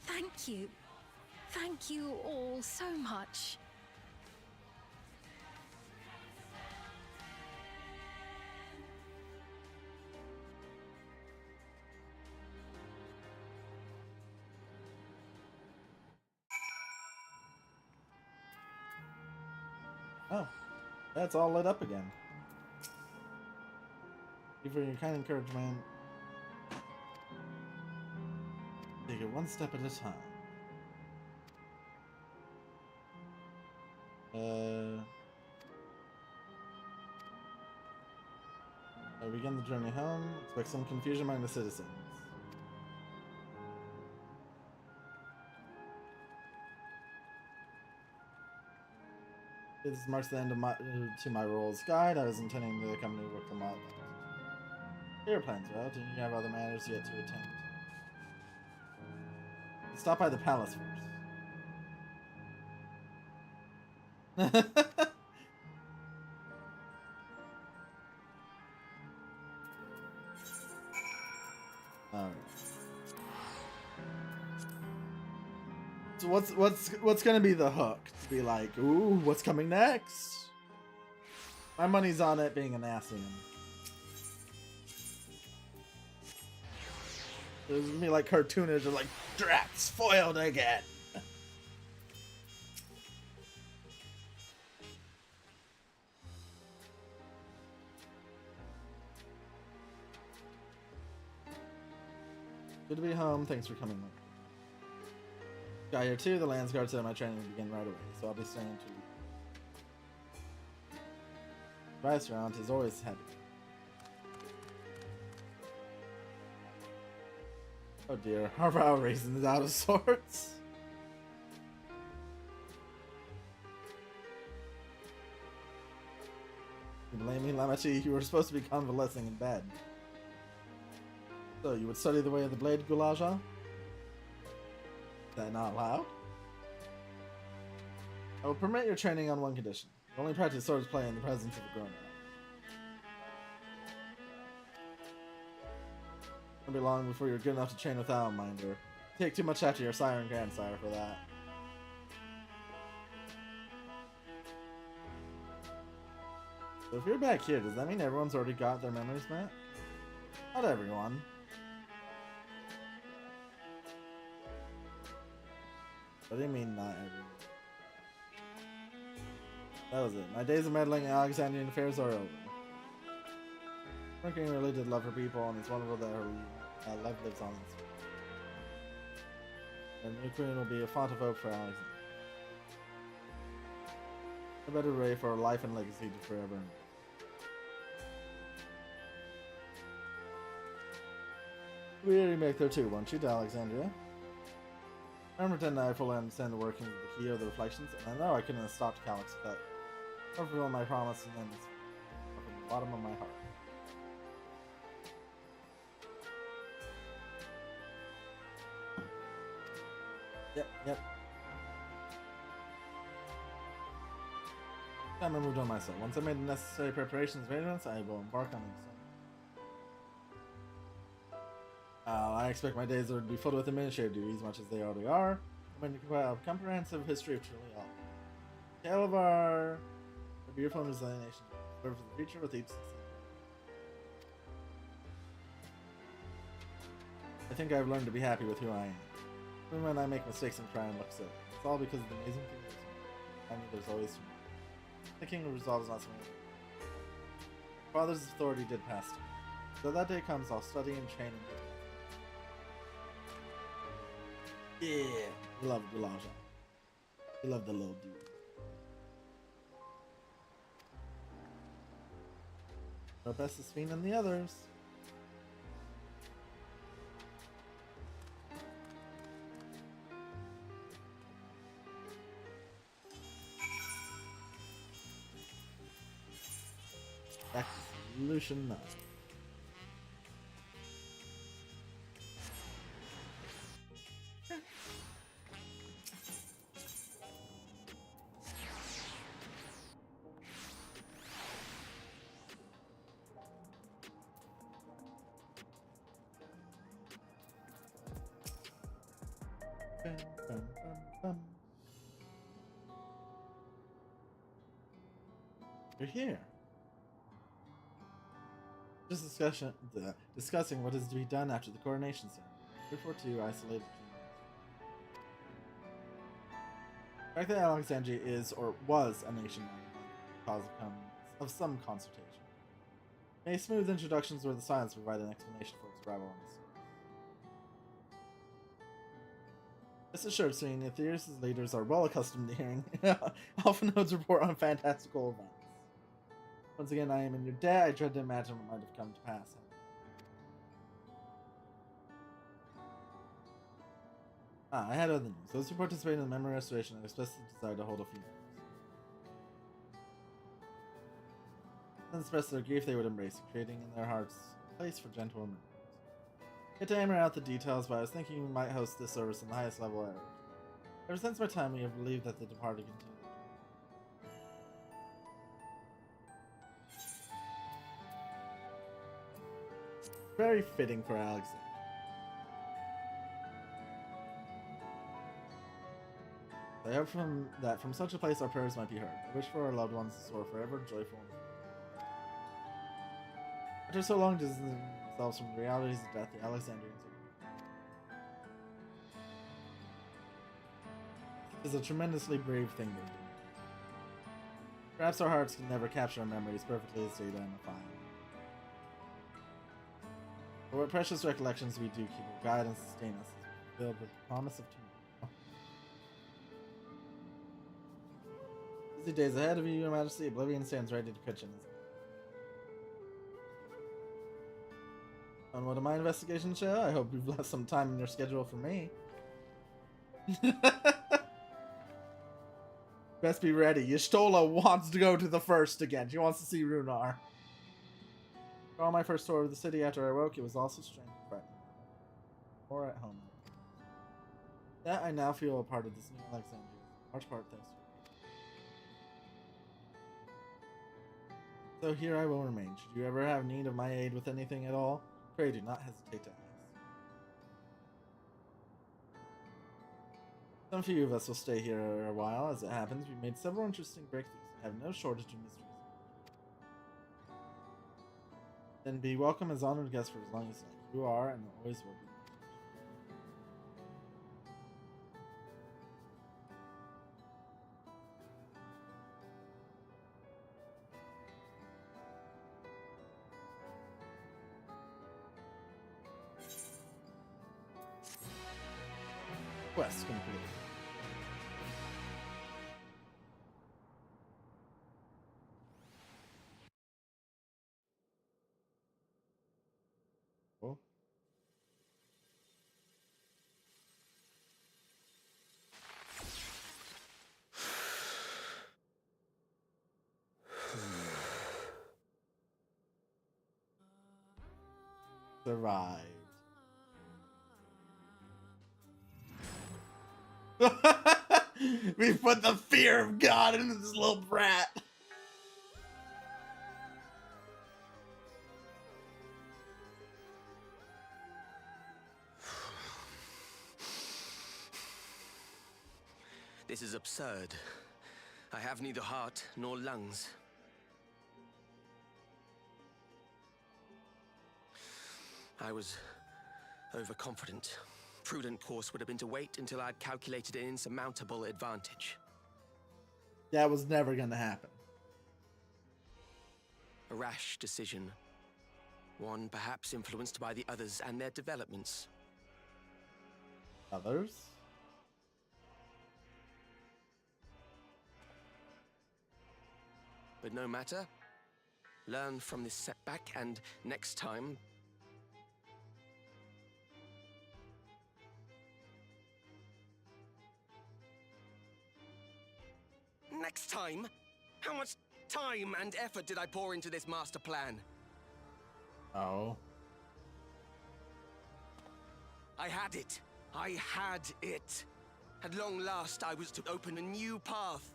Thank you. Thank you all so much. Oh, that's all lit up again. Thank you for your kind encouragement. Take it one step at a time. I begin the journey home. Expect some confusion among the citizens. This marks the end of my role as guide. I was intending to accompany work them out. Your plans are out, and you have other matters yet to attend. Stop by the palace first. Alright. So what's gonna be the hook? To be like, ooh, what's coming next? My money's on it being an Asian. There's gonna be like cartoonish or like Drax foiled again. Good to be home. Thanks for coming. Got here too. The Landsguard said my training would begin right away, so I'll be staying 2 weeks. The restaurant is always heavy. Oh dear, our brow raisin is out of sorts. You blame me, Lamati? You were supposed to be convalescing in bed. So, you would study the way of the blade, Gulaja? Is that not allowed? I will permit your training on one condition. You only practice swords play in the presence of a grown-up. It'll be long before you're good enough to train without a minder. Take too much after your sire and grandsire for that. So if you're back here, does that mean everyone's already got their memories met? Not everyone. What do you mean, not everyone? That was it. My days of meddling in Alexandrian affairs are over. Franklin really did love her people, and it's wonderful that her love lives on this. And the new queen will be a font of hope for Alexandria. A better way for her life and legacy to forever. We already make there too, won't you, to Alexandria? I don't pretend that I fully understand the workings of the key or the reflections, and I know I couldn't have stopped Calyx, but I'll fulfill my promise and then it's from the bottom of my heart. Yep. Time I moved on myself. Once I made the necessary preparations and arrangements, I will embark on this. I expect my days would be filled with administrative duties, much as they already are. I'm going to compile a comprehensive history of truly all. Tale of our beautiful and resilient nation. Serve for the future with each success. I think I've learned to be happy with who I am. Even when I make mistakes and try and look silly. It's all because of the amazing things I mean, there's always tomorrow. The King of Resolve is not something. Father's authority did pass to me. So that day comes, I'll study and train and get. Yeah, we love Gulaja. We love the little dude. Our best is Fiend and the others. Solution 9. You're here. Just discussing what is to be done after the coronation ceremony. 342 isolated. The fact that Alexandria is or was a nation cause of some consultation. May smooth introductions or the silence provide an explanation for its arrival on the surface. This assured Serene, Aetherius' leaders are well accustomed to hearing Alpha Nodes report on fantastical events. Once again, I am in your debt. I dread to imagine what might have come to pass. I had other news. Those who participated in the memory restoration have expressed the desire to hold a funeral. Then expressed their grief they would embrace, creating in their hearts a place for gentle memories. Yet to hammer out the details, but I was thinking we might host this service on the highest level ever. Ever since my time, we have believed that the departed continue. Very fitting for Alexander. I hope from such a place our prayers might be heard. I wish for our loved ones to soar forever joyful. After so long distancing themselves from the realities of death, the Alexandrians is a tremendously brave thing they do. Perhaps our hearts can never capture our memories perfectly as data in a file. But what precious recollections we do keep will guide and sustain us as we filled with the promise of tomorrow. Busy days ahead of you, Your Majesty. Oblivion stands ready to pitch in his. On what of my investigation show? I hope you've left some time in your schedule for me. Best be ready. Y'shtola wants to go to the first again. She wants to see Runar. For all my first tour of the city after I woke, it was also strange and frightening. Or at home. That I now feel a part of this new Alexandria. Large part thanks to you. So here I will remain. Should you ever have need of my aid with anything at all, pray do not hesitate to ask. Some few of us will stay here a while. As it happens, we've made several interesting breakthroughs and have no shortage of mysteries. Then be welcome as honored guests for as long as you like. You are and always will be. Quest complete. Cool. Survived. We put the fear of God into this little brat. This is absurd. I have neither heart nor lungs. I was overconfident. Prudent course would have been to wait until I'd calculated an insurmountable advantage. That was never gonna happen. A rash decision. One perhaps influenced by the others and their developments. Others? But no matter. Learn from this setback and next time... Next time? How much time and effort did I pour into this master plan? Oh. I had it. I had it. At long last, I was to open a new path.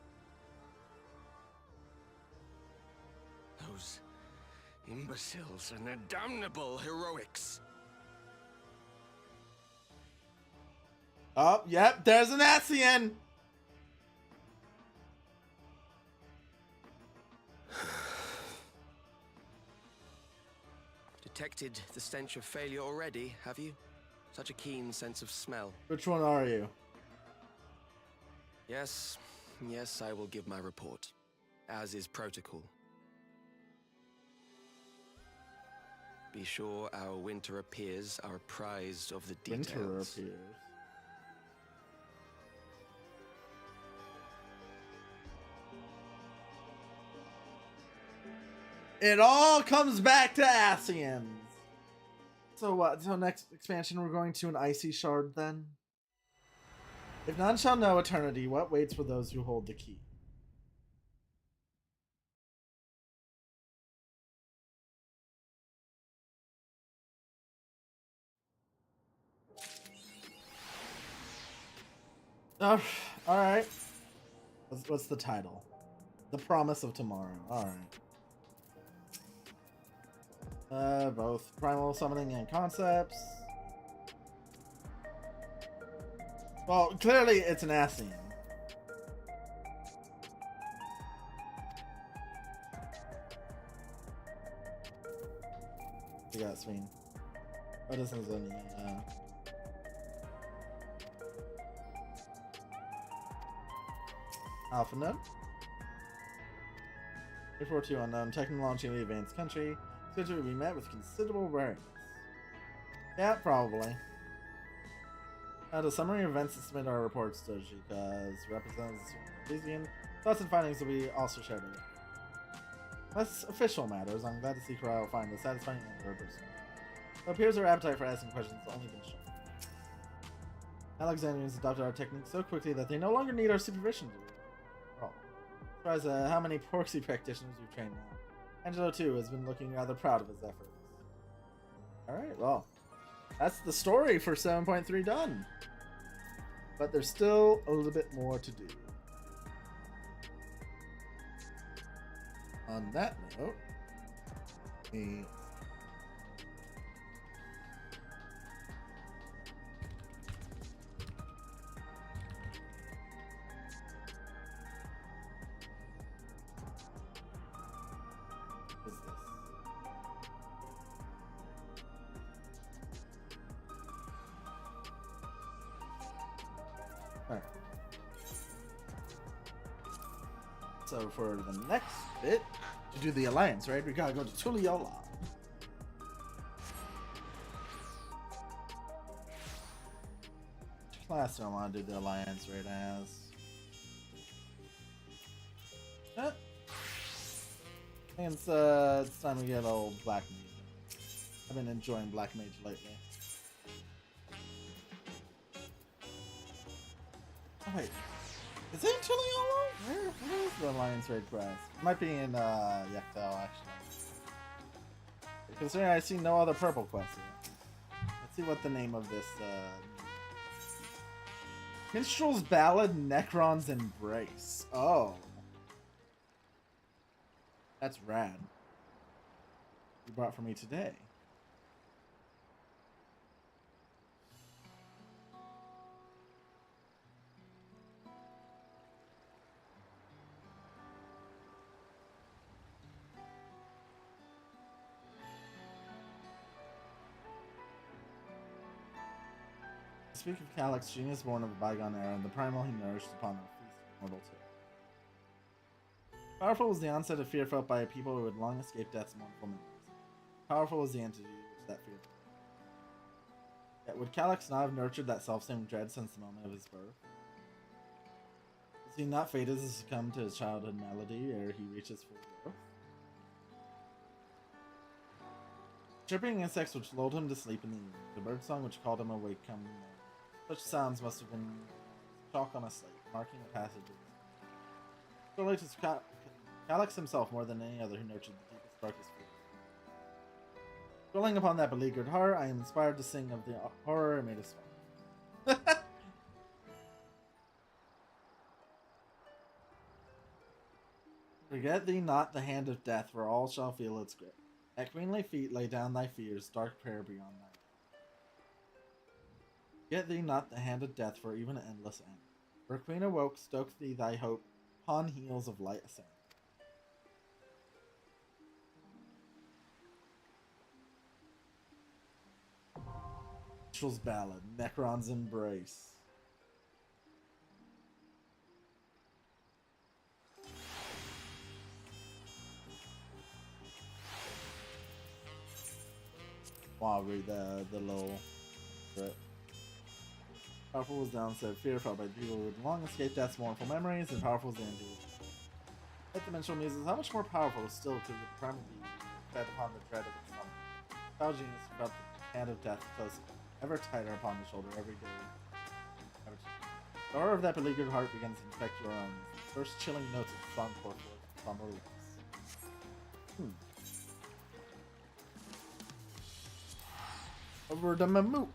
Those imbeciles and their damnable heroics. Oh, yep, there's an Ascian! Detected the stench of failure already, have you? Such a keen sense of smell. Which one are you? Yes, I will give my report. as is protocol. Be sure our winter appears are apprised of the details. Winter appears. It all comes back to Asians. So what? So next expansion we're going to an icy shard then? If none shall know eternity, what waits for those who hold the key? Oh, all right. What's the title? The Promise of Tomorrow. All right. Both primal summoning and concepts. Well, clearly it's an Asian. We got Sween. Oh, this is only Alpha Node. 342 unknown technologically advanced country. Schedule to be met with considerable wariness. Yeah, probably. The summary of events and submit our reports to because representatives of Elysian thoughts and findings will be also shared with. Less official matters, I'm glad to see Corral will find a satisfying answer person. It appears our appetite for asking questions has only been shown. Alexandrians adopted our technique so quickly that they no longer need our supervision to do it. Oh. Surprised how many proxy practitioners we've trained now. Angelo, too, has been looking rather proud of his efforts. Alright, well. That's the story for 7.3 done. But there's still a little bit more to do. On that note, so for the next bit, to do the alliance, right? We gotta go to Tuliola. Which class do I want to do the alliance right as? I think it's time to get old Black Mage. I've been enjoying Black Mage lately. Oh wait. Is it in Tuliola? Where is the Alliance Raid class? It might be in Yektel, actually. Considering I see no other purple quests here. Let's see what the name of this Minstrel's Ballad, Necron's Embrace. Oh. That's rad. You brought for me today. Speak of Calyx, genius born of a bygone era, and the primal he nourished upon our feast of mortal tale. Powerful was the onset of fear felt by a people who had long escaped death's mournful memories. Powerful was the entity which that fear felt. Yet would Calyx not have nurtured that self-same dread since the moment of his birth? Was he not fated to succumb to his childhood malady ere he reaches full growth? Chirping insects which lulled him to sleep in the evening, the birdsong which called him awake come the morning. Such sounds must have been chalk on a slate, marking the passage of his life. Surely to Calyx himself more than any other who nurtured the deepest, darkest fears. Dwelling upon that beleaguered heart, I am inspired to sing of the horror it made us fall. Forget thee not the hand of death, for all shall feel its grip. At queenly feet lay down thy fears, dark prayer beyond thy life. Get thee not the hand of death, for even endless end. For queen awoke, stoke thee thy hope, upon heels of light ascend. Minstrel's Ballad, Necron's Embrace. I'll read the little bit. Powerful was down, said fear felt by people with long escaped death's mournful memories, and powerful is the empty. Dimensional muses, how much more powerful still could the primal be fed upon the dread of its summer? Foul genius felt the hand of death close, ever tighter upon the shoulder every day. The horror of that beleaguered heart begins to infect your own. First chilling notes of song pour forth from her lips. Over to Mamook,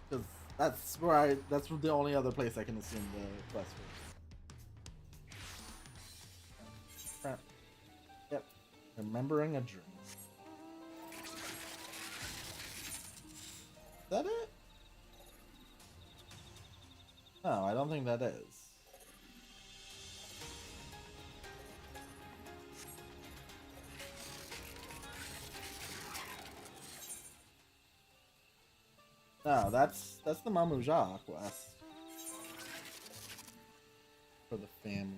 because that's the only other place I can assume the quest was. Yep, remembering a dream. Is that it? No, I don't think that is. No, that's the Mamuja quest. For the family.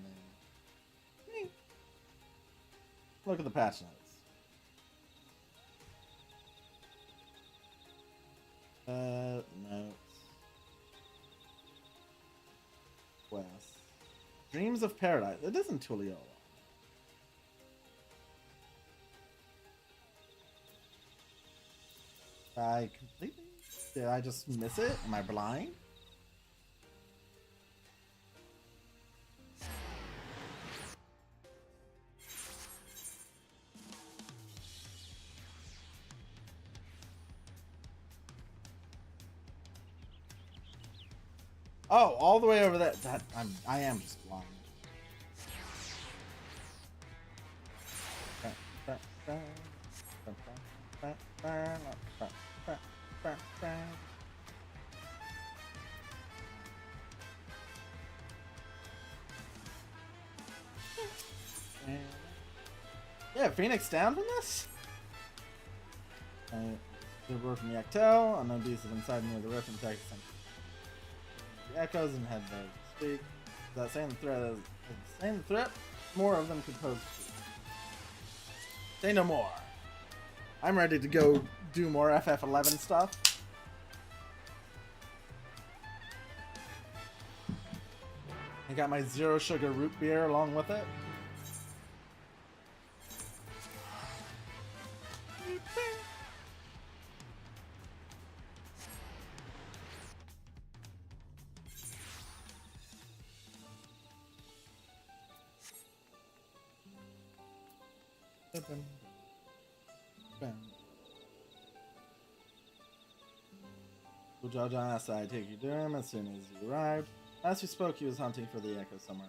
Look at the patch notes. Notes. Quest. Dreams of Paradise. It isn't Tulio. I completely... Did I just miss it? Am I blind? Oh, all the way over there. I am just blind. Yeah, Phoenix down from this? The word from Yaktel, unknown beasts have inside near the rift and attack the echoes and head there to speak. Is that saying the threat is saying the threat? More of them could pose. Say no more. I'm ready to go do more FF11 stuff. I got my zero sugar root beer along with it. Jaja asked I take you to him as soon as you arrived. As we spoke, he was hunting for the echo somewhere.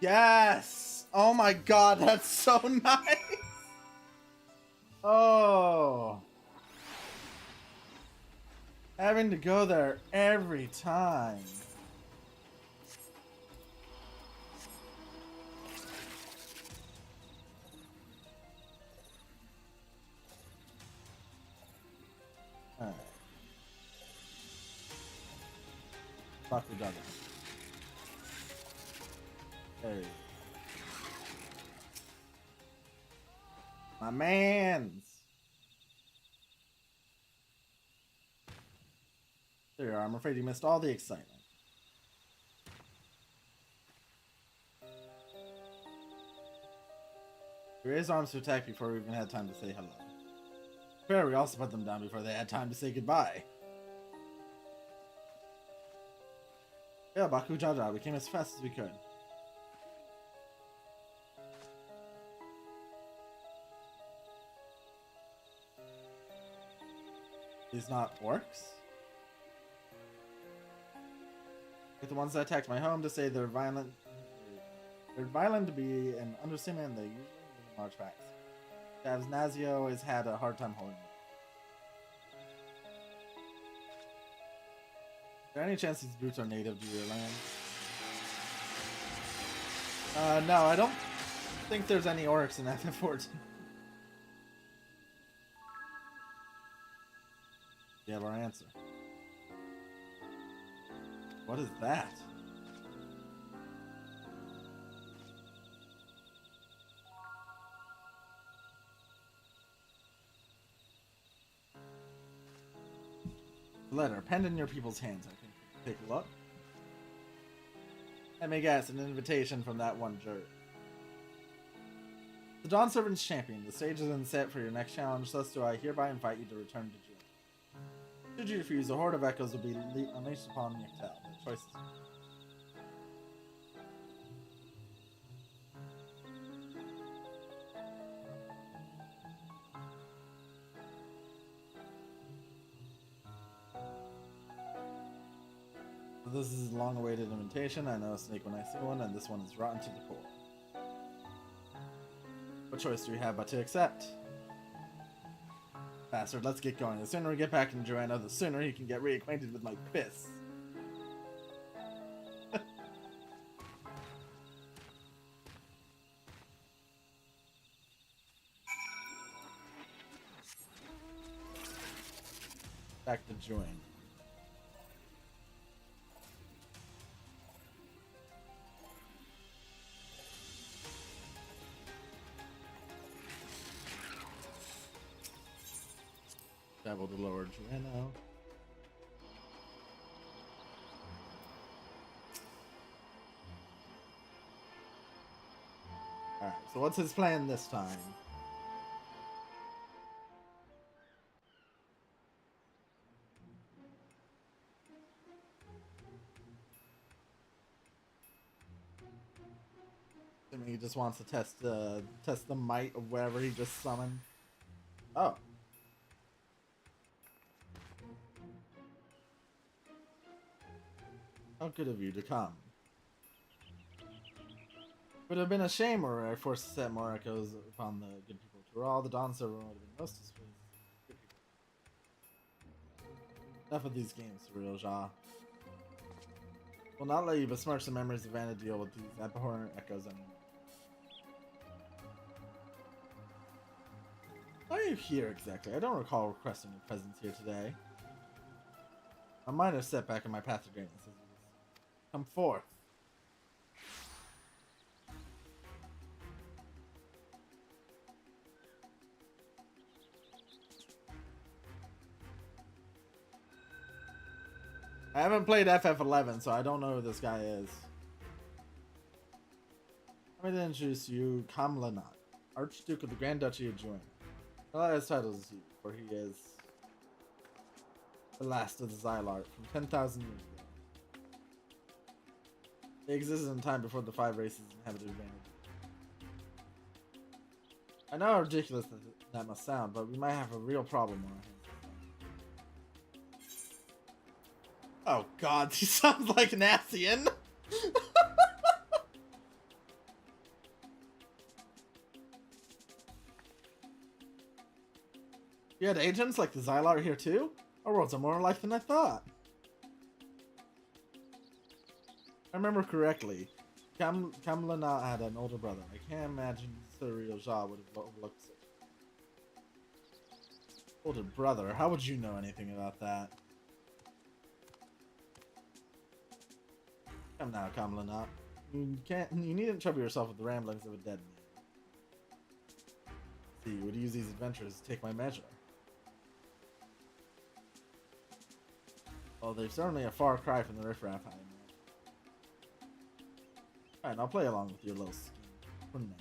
Yes! Oh my god, that's so nice! Oh! Having to go there every time. Alright. Fuck the jugger. There you go. My mans! There you are. I'm afraid you missed all the excitement. We raised arms to attack before we even had time to say hello. Fair, we also put them down before they had time to say goodbye. Yeah, Baku Jaja, we came as fast as we could. These not orcs? Like the ones that attacked my home to say they're violent. They're violent to be an understatement, they usually live in large packs. As Nazio has had a hard time holding them. Is there any chance these brutes are native to your land? No, I don't think there's any orcs in FF14. You have our answer. What is that? Letter penned in your people's hands, I think. Take a look. Let me guess, an invitation from that one jerk. The Dawn Servant's champion. The stage is then set for your next challenge, thus do I hereby invite you to return to jail. Should you refuse, a horde of echoes will be unleashed upon Yektel. The choice is yours. This is a long-awaited invitation. I know a snake when I see one, and this one is rotten to the core. What choice do we have but to accept? Bastard, let's get going. The sooner we get back in Joanna, the sooner he can get reacquainted with my piss. Back to Joanna. Travel to Lower Joanna. Alright, so what's his plan this time? I mean, he just wants to test the might of whatever he just summoned. Oh. How good of you to come. Would have been a shame were I forced to set more echoes upon the good people. To all the Dawn Server would have been most displeased. Good people. Enough of these games, Surreal Jaw. Will not let you besmirch the memories of Vanna deal with these abhorrent echoes anymore. Why are you here exactly? I don't recall requesting your presence here today. A minor setback in my path to greatness. Come forth. I haven't played FF14, so I don't know who this guy is. Let me introduce you, Kamlanat, Archduke of the Grand Duchy of Joanna. Not as titles as you, for he is the last of the Xylart from 10,000 years ago. They existed in time before the 5 races inhabited Vanna. I know how ridiculous that must sound, but we might have a real problem on our hands. Oh god, he sounds like an Asian! You had agents like the Xylart here too? Our worlds are more alike than I thought. I remember correctly, Kamlana had an older brother. I can't imagine Surreal Jaw would have looked so. Older brother? How would you know anything about that? Come now, Kamlana. You needn't trouble yourself with the ramblings of a dead man. See, you would use these adventures to take my measure. Well, they're certainly a far cry from the riffraff I imagine. Alright, I'll play along with your little scheme.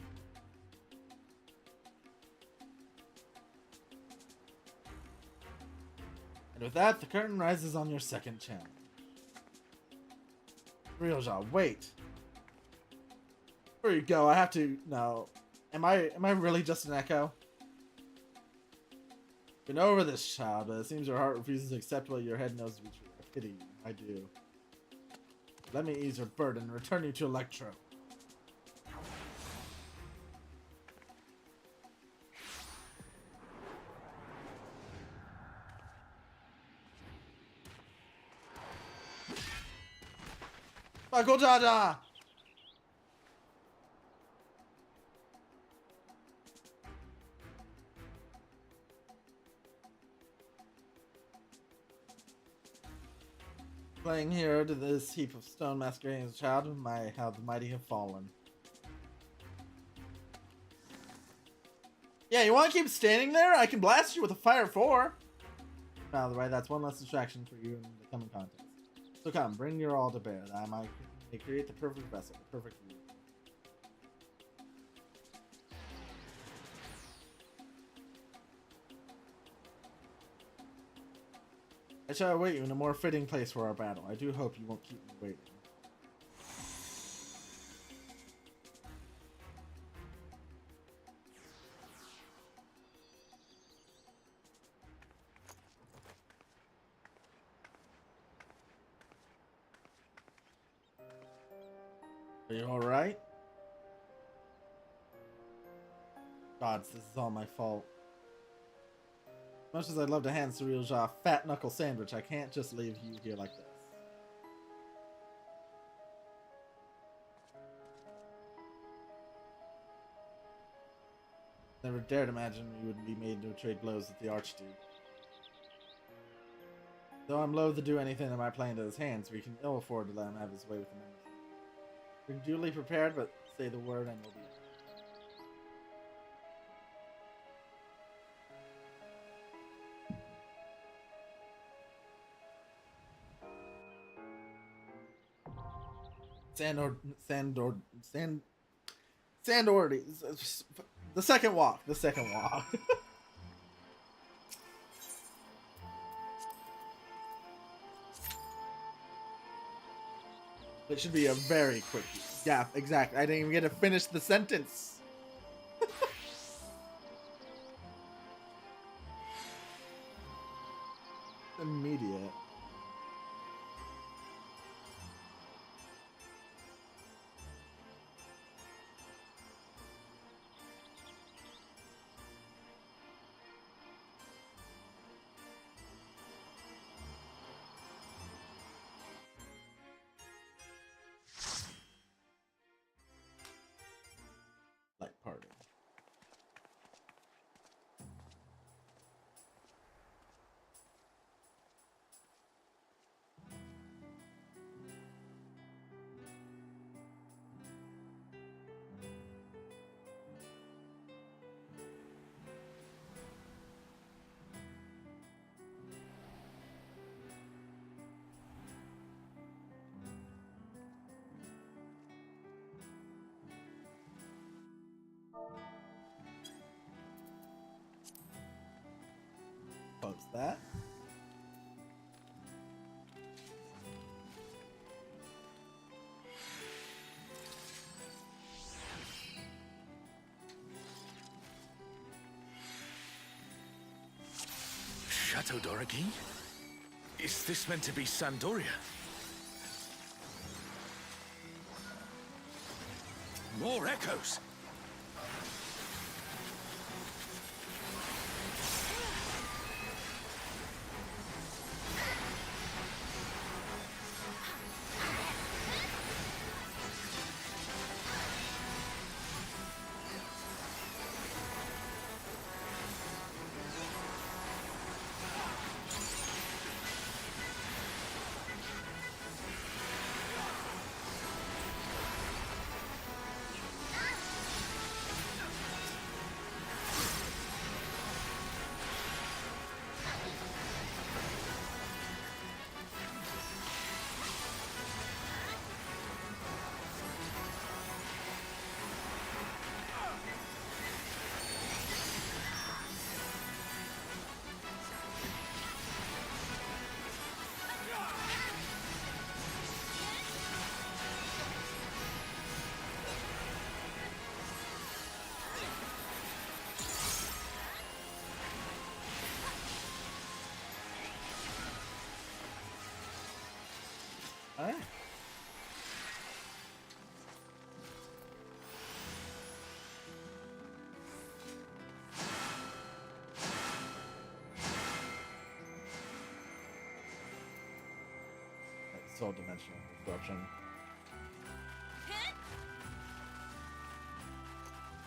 And with that, the curtain rises on your second challenge. Real Jaw, wait. Before you go, I have to. No, am I really just an echo? Been over this, child, but it seems your heart refuses to accept what your head knows to be true. I pity you, I do. Let me ease your burden and return you to Electro. Michael Dada! Playing here to this heap of stone masquerading as a child, how the mighty have fallen. Yeah, you want to keep standing there? I can blast you with a fire 4. Out of the way, that's one less distraction for you in the coming contest. So come, bring your all to bear, that I might create the perfect vessel, the perfect view. I shall await you in a more fitting place for our battle. I do hope you won't keep me waiting. Are you alright? Gods, this is all my fault. As much as I'd love to hand Surreal Jaw a fat knuckle sandwich, I can't just leave you here like this. Never dared imagine we would be made to trade blows with the Archduke. Though I'm loath to do anything in my play into his hands, we can ill afford to let him have his way with the members. We're duly prepared, but say the word and we'll be. Sandordi. The second walk. The second walk. It should be a very quick. Yeah, exactly. I didn't even get to finish the sentence. Immediate. Light party. Close that. Chateau d'Origny? Is this meant to be Sandoria? More echoes! Alright. Soul dimensional disruption.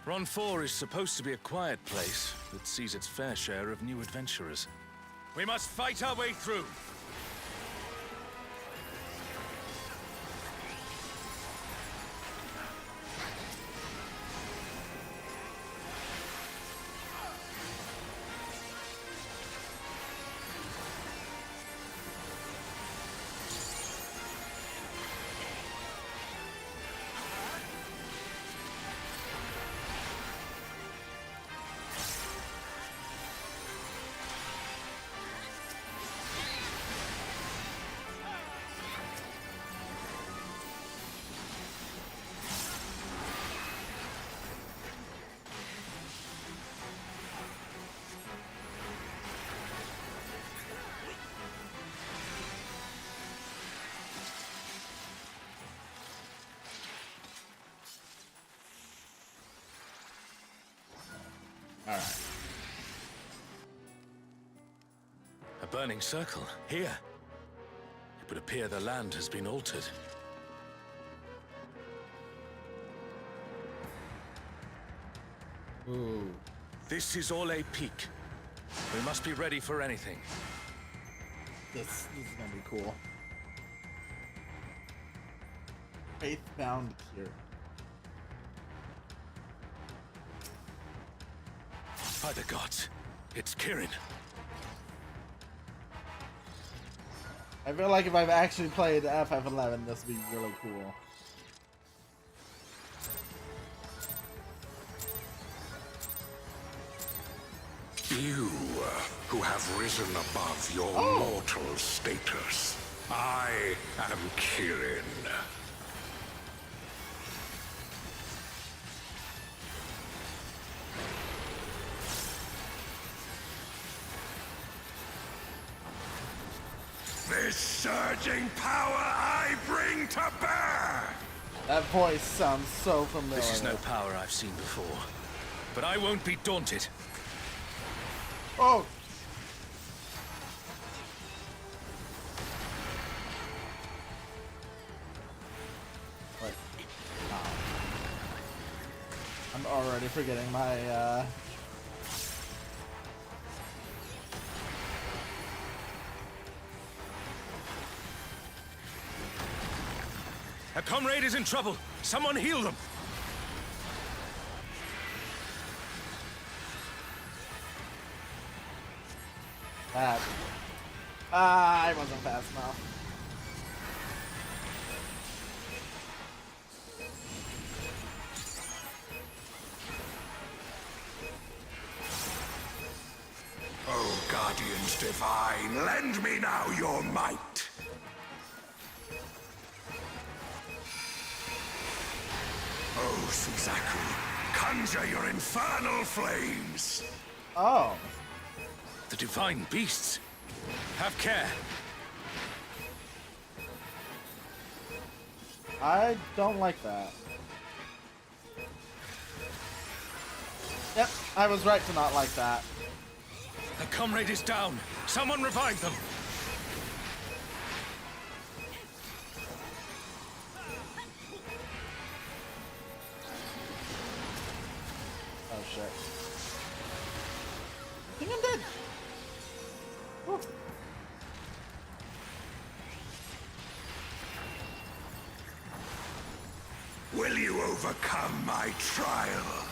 Ron 4 is supposed to be a quiet place that sees its fair share of new adventurers. We must fight our way through. Alright. A burning circle, here. It would appear the land has been altered. Ooh. This is all a peak. We must be ready for anything. This is gonna be cool. Faith-bound cure. By the gods, it's Kirin. I feel like if I've actually played FF11, this would be really cool. You, who have risen above your mortal status. I am Kirin. This surging power I bring to bear! That voice sounds so familiar. This is no power I've seen before. But I won't be daunted. Oh! Wait. Oh. I'm already forgetting my, A comrade is in trouble. Someone heal them. That. I wasn't fast enough. Oh, Guardians Divine, lend me now your might. Oh, Suzaku, conjure your infernal flames. Oh. The divine beasts. Have care. I don't like that. Yep, I was right to not like that. A comrade is down. Someone revive them. Oh shit. I think I'm dead. Woo. Will you overcome my trial?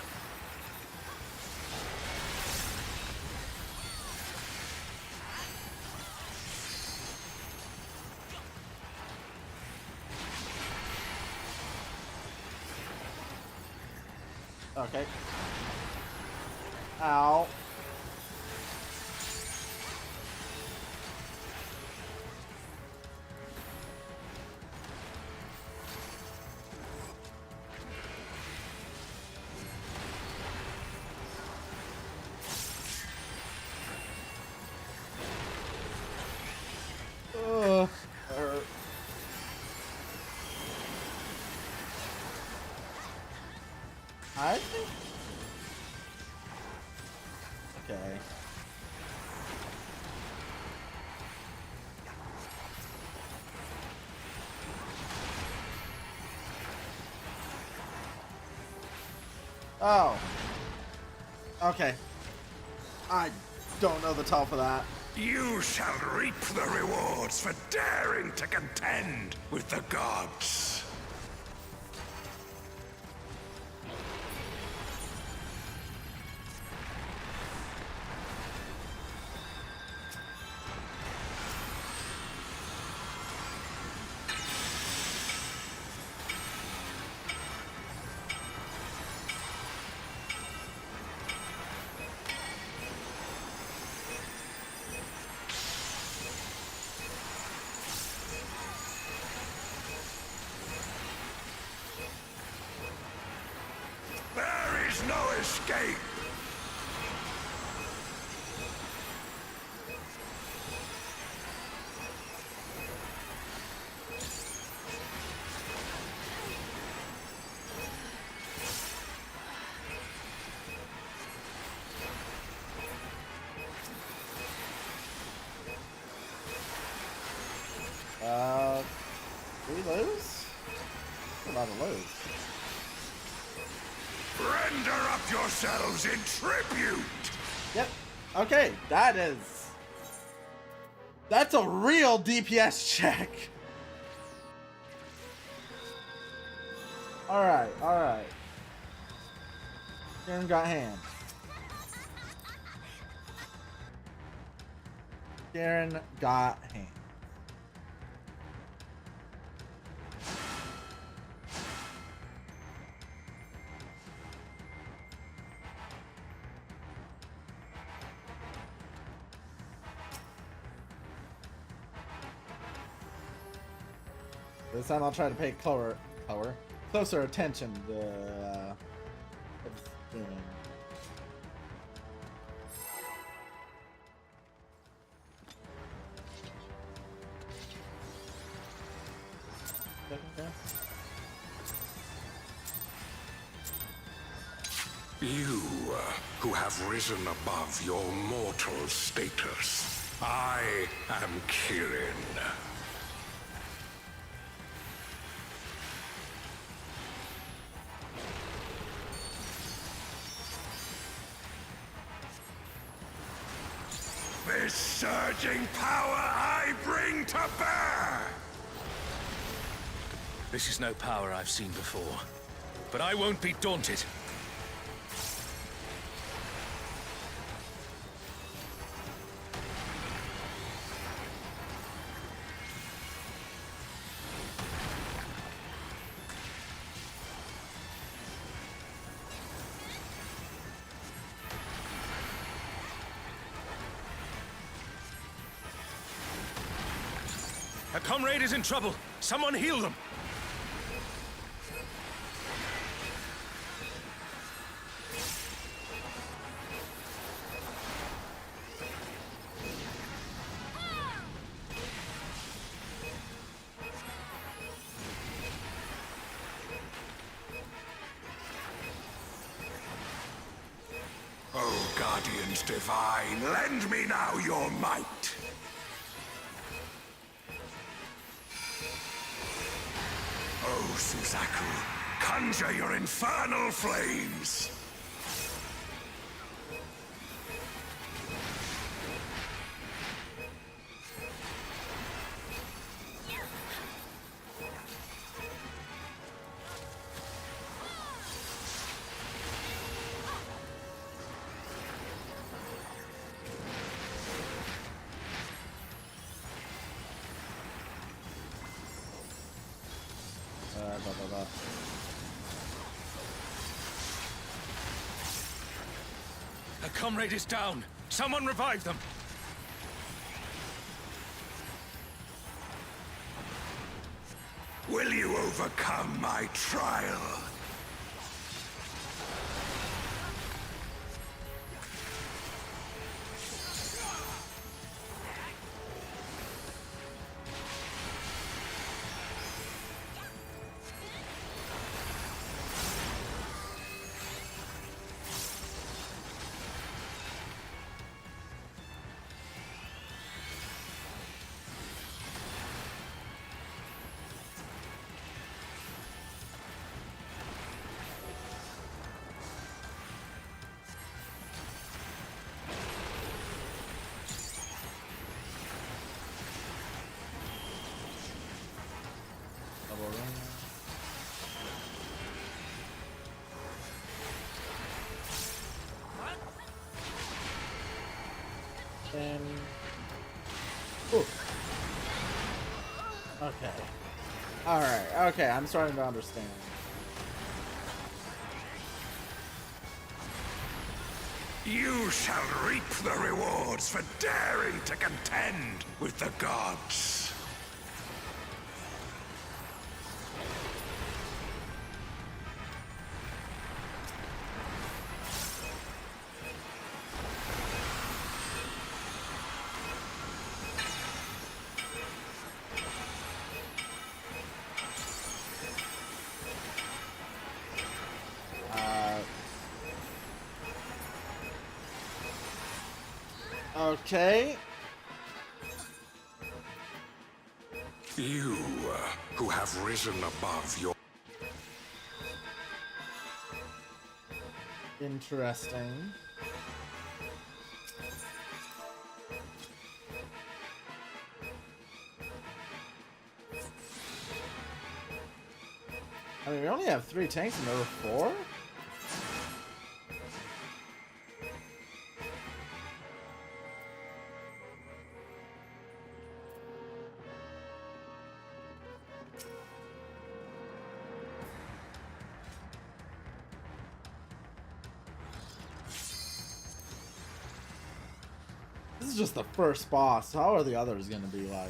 Okay. Ow. Ugh. I think. Okay. Oh. Okay. I don't know the top of that. You shall reap the rewards for daring to contend with the gods. yourselves in tribute! Yep. Okay, that's a real DPS check. Alright. Kieran got hands. Kieran got hands. This time I'll try to pay closer attention to what's doing. You, who have risen above your mortal status, I am Kirin. This surging power I bring to bear! This is no power I've seen before, but I won't be daunted. A comrade is in trouble. Someone heal them. Oh, Guardians Divine, lend me now your might. Oh, Suzaku, conjure your infernal flames! A comrade is down. Someone revive them. Will you overcome my trial? Ooh. Okay. Alright, okay, I'm starting to understand. You shall reap the rewards for daring to contend with the gods. Okay. You, who have risen above your... Interesting. I mean, we only have 3 tanks and there were 4? This is just the first boss. How are the others gonna be like?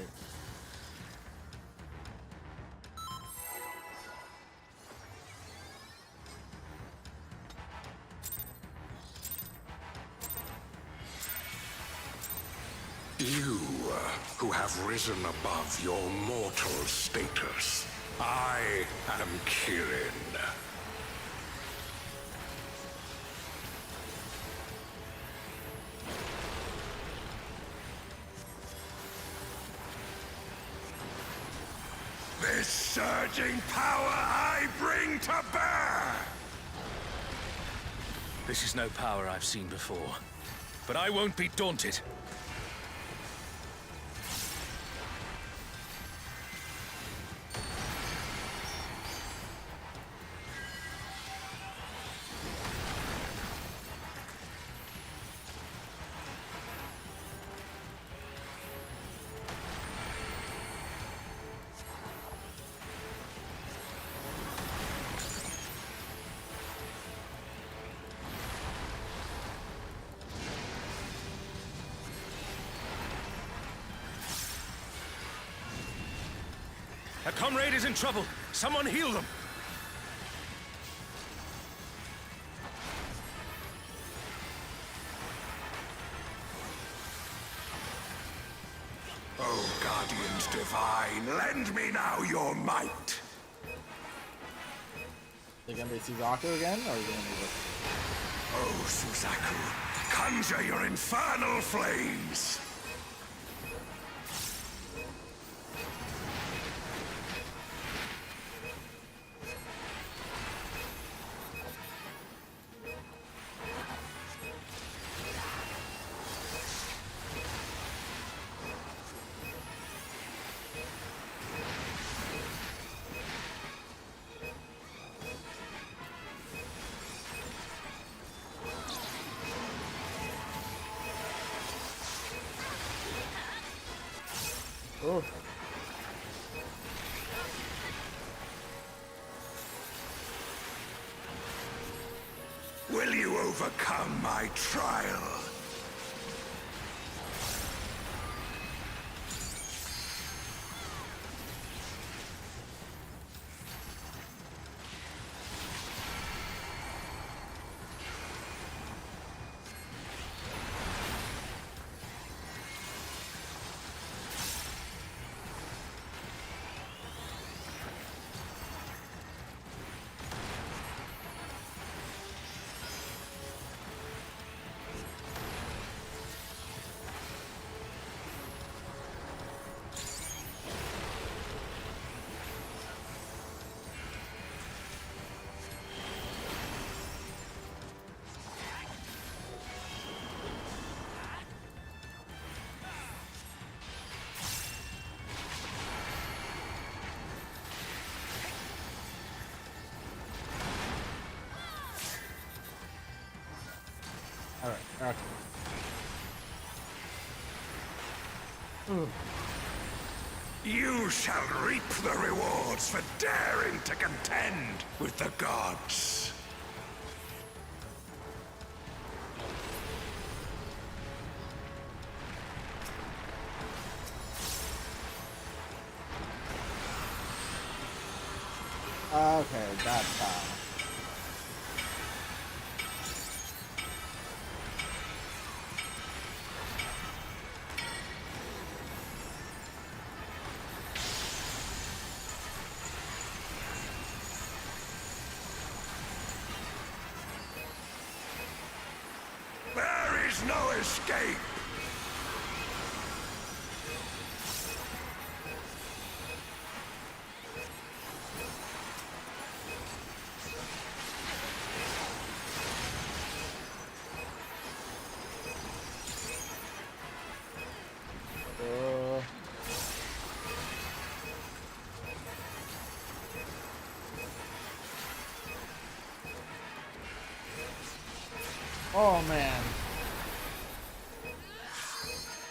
You, who have risen above your mortal status. I am Kirin. This surging power I bring to bear! This is no power I've seen before, but I won't be daunted. A comrade is in trouble. Someone heal them. Oh, Guardians Divine, lend me now your might. They're gonna be Suzaku again, or are you gonna be Oh, Suzaku, conjure your infernal flames. Oh. Will you overcome my trial? Alright, okay. You shall reap the rewards for daring to contend with the gods. Okay, that's how. There is no escape. Oh man.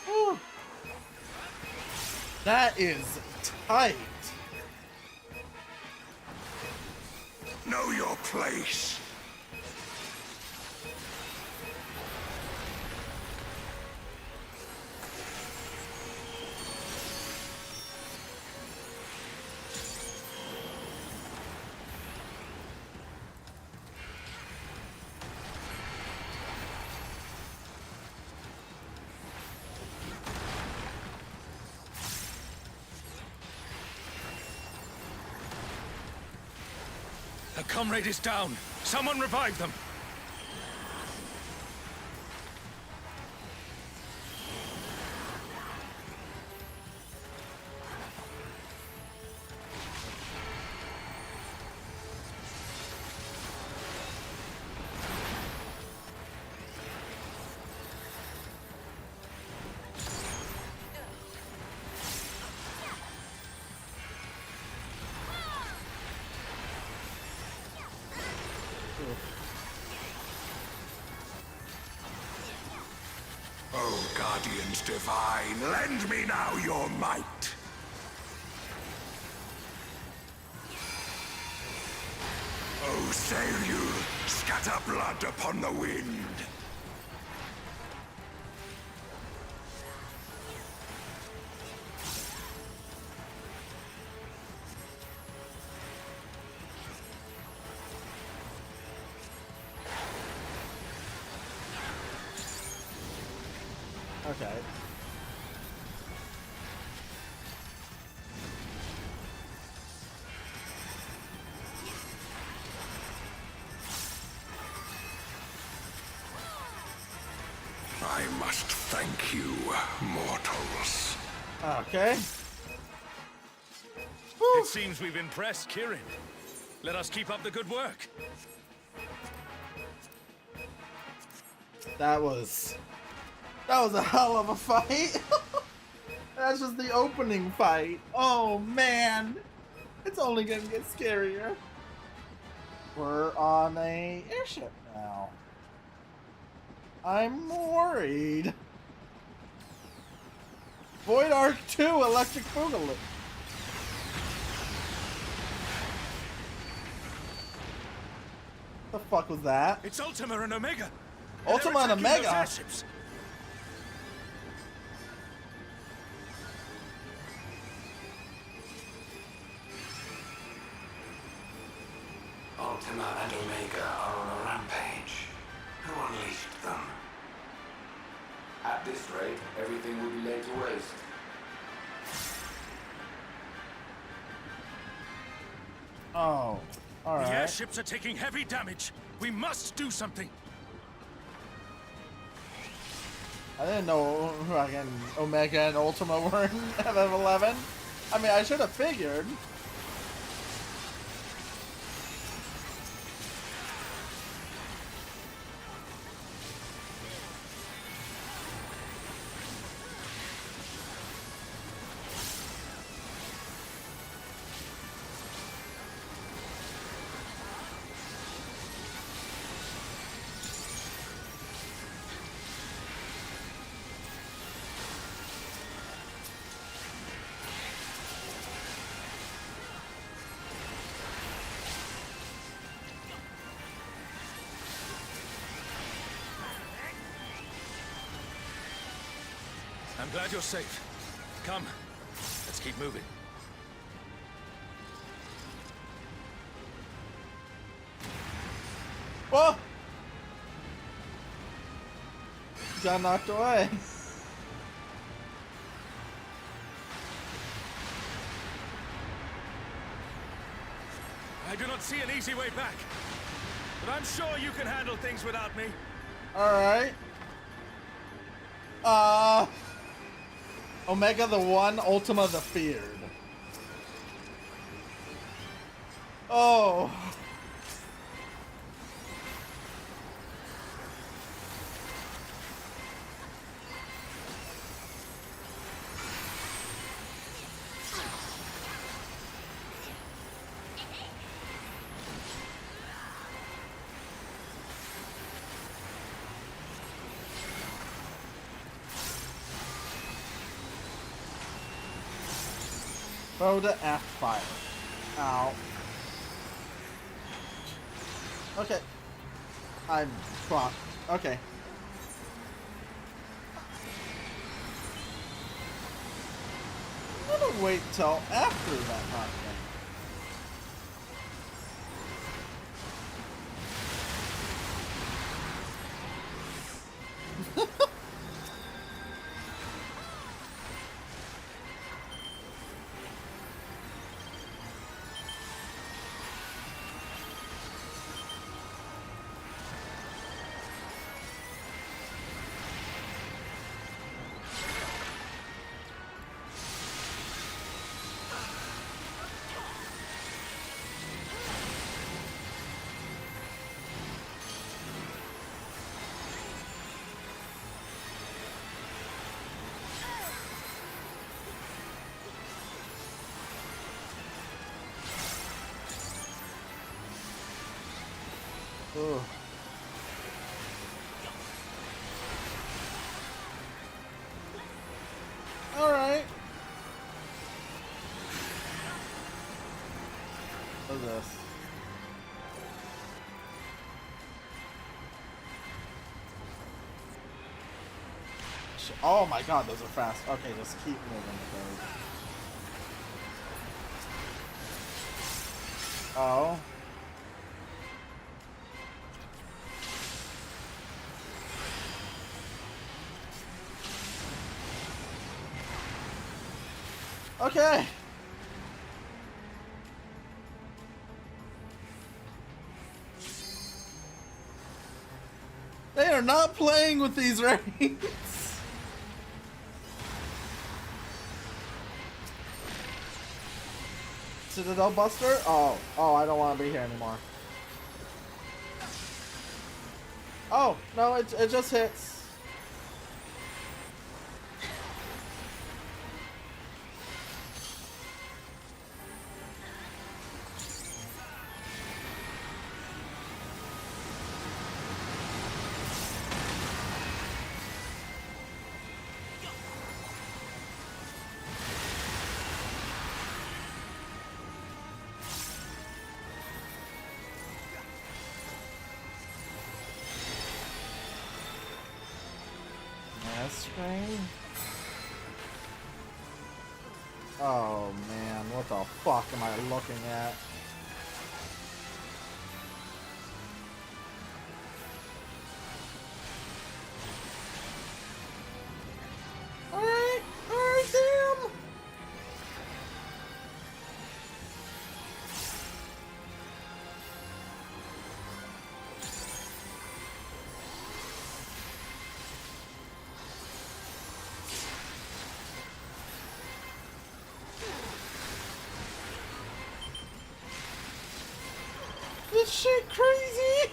Whew. That is tight. Know your place. A comrade is down. Someone revive them. Oh, Guardians Divine, lend me now your might. Oh, sail you, scatter blood upon the wind. Okay. I must thank you, mortals. Okay. It seems we've impressed Kirin. Let us keep up the good work. That was a hell of a fight. That's just the opening fight. Oh man, it's only gonna get scarier. We're on a airship now. I'm worried. Void Arc 2 Electric Boogaloo. The fuck was that? It's Ultima and Omega. Ultima and Omega? Airships. Ultima and Omega are on a rampage. Who unleashed them? At this rate, everything will be laid to waste. Oh, alright. The airships are taking heavy damage. We must do something. I didn't know fucking Omega and Ultima were in FF11. I mean, I should have figured. I'm glad you're safe. Come, let's keep moving. Whoa! Got knocked away. I do not see an easy way back, but I'm sure you can handle things without me. Alright. Omega the One, Ultima the Feared. Oh. O to F fire. Ow. Okay. I'm fucked. Okay. I'm gonna wait till after that knockdown. Ugh. All right. What's this? Oh my god, those are fast. Okay, just keep moving with those. Oh. Okay. They are not playing with these raids. Citadel Buster? Oh, I don't want to be here anymore. Oh, no, it just hits. Screen. Oh man, what the fuck am I looking at? Alright, damn! This shit crazy!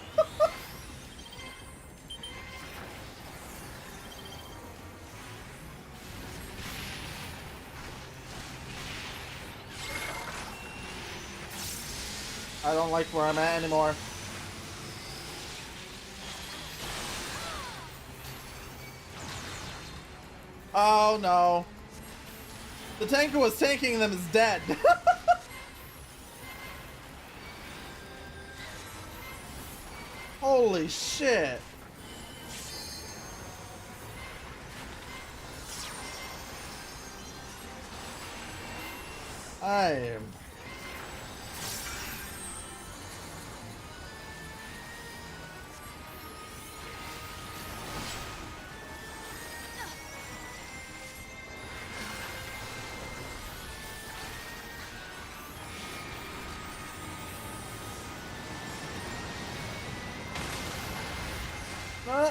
I don't like where I'm at anymore. Oh no. The tanker was tanking them is dead. Holy shit. I am...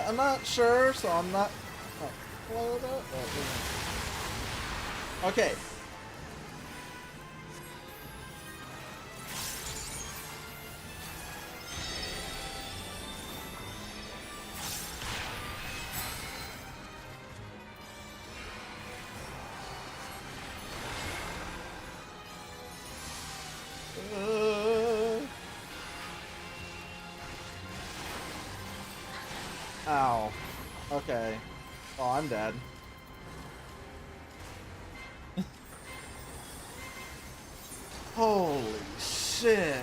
I'm not sure, so I'm not... Okay. Ow. Okay. Oh, I'm dead. Holy shit.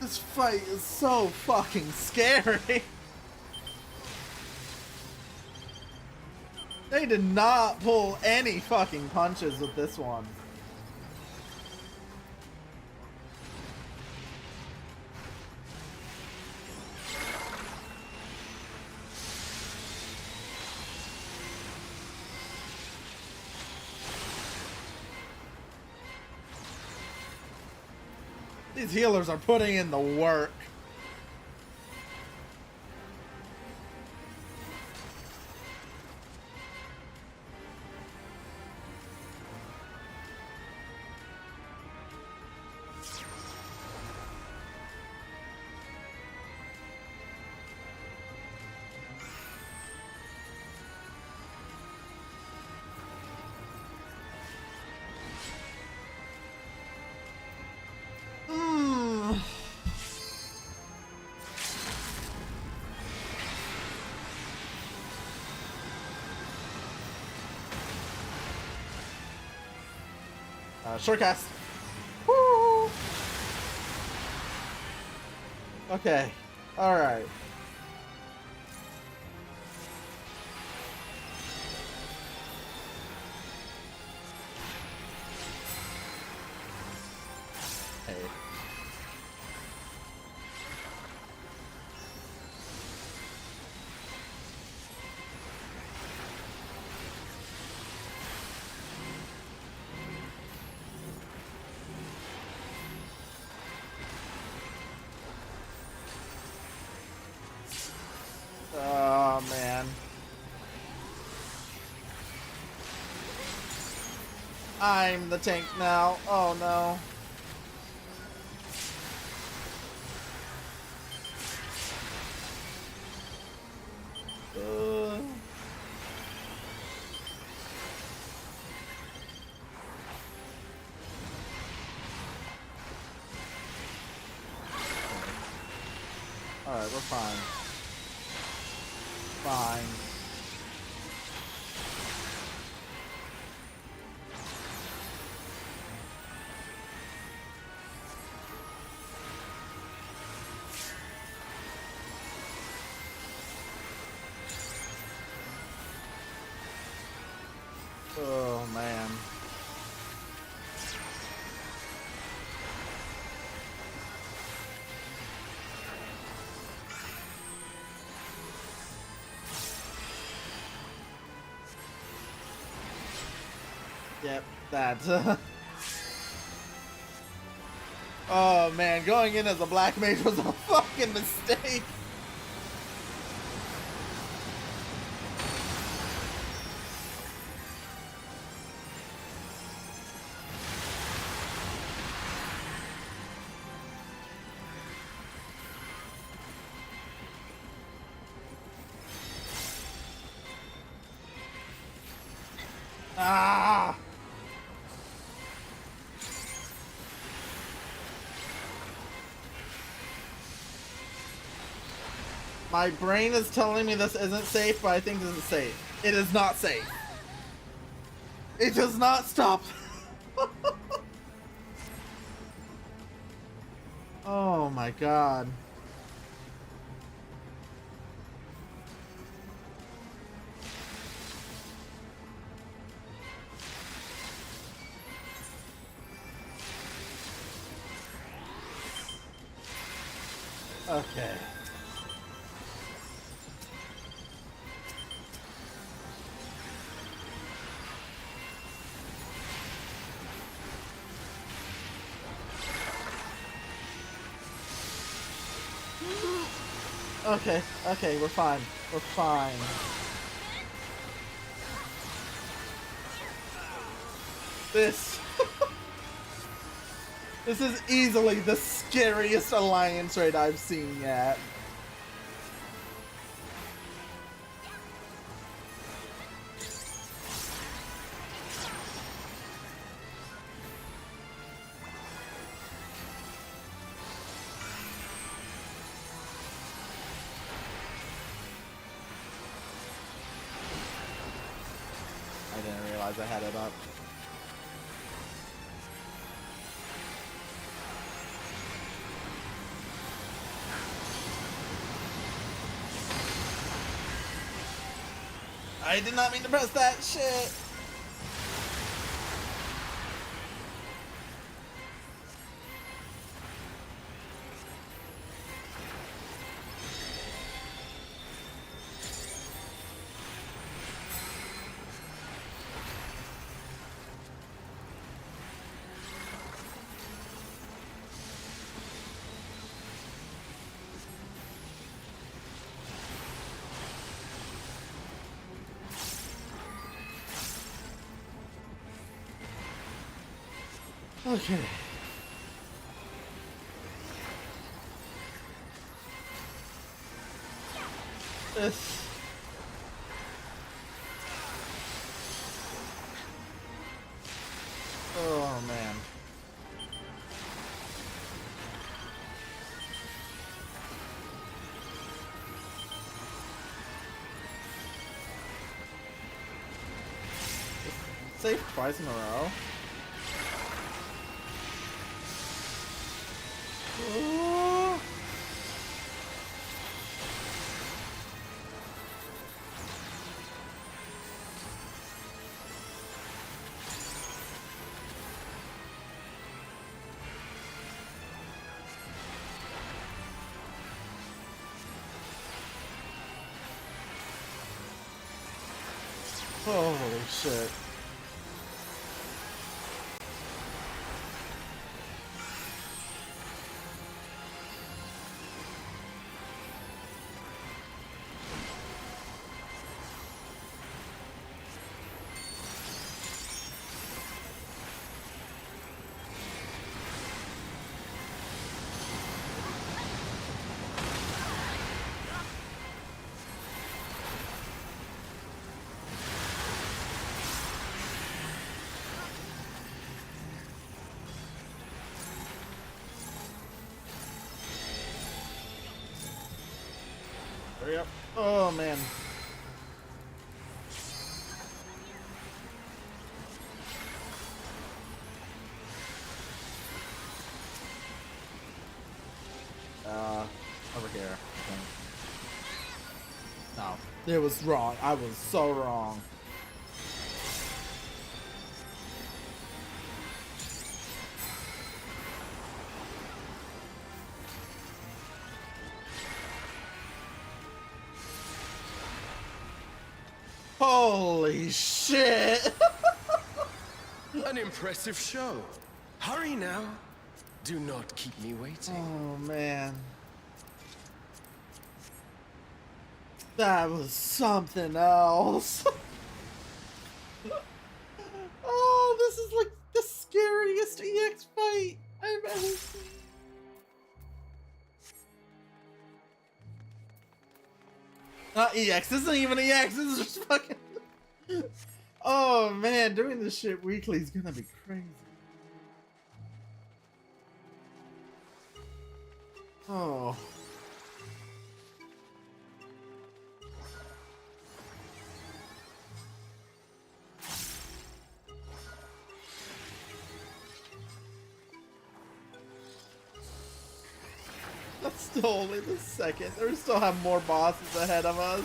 This fight is so fucking scary. They did not pull any fucking punches with this one. These healers are putting in the work. Short cast. Woo! Okay. All right. Hey. Oh, man. I'm the tank now. Oh, no. Alright, we're fine. Fine. Oh, man. Yep, that. Oh man, going in as a black mage was a fucking mistake. Ah! My brain is telling me this isn't safe, but I think this is safe. It is not safe. It does not stop. Oh my god. Okay. Okay, okay, we're fine. We're fine. This This is easily the scariest alliance raid I've seen yet. as I had it up. I did not mean to press that shit. Okay. This. Oh man. Safe twice in a row. Oh. Holy shit. Hurry up. Oh man. Over here. No, it was wrong. I was so wrong. Holy shit! An impressive show. Hurry now. Do not keep me waiting. Oh man. That was something else. Oh, this is like the scariest EX fight I've ever seen. Not EX, this isn't even EX, this is just fucking... Oh man, doing this shit weekly is gonna be crazy. Oh. That's still only the second. We still have more bosses ahead of us.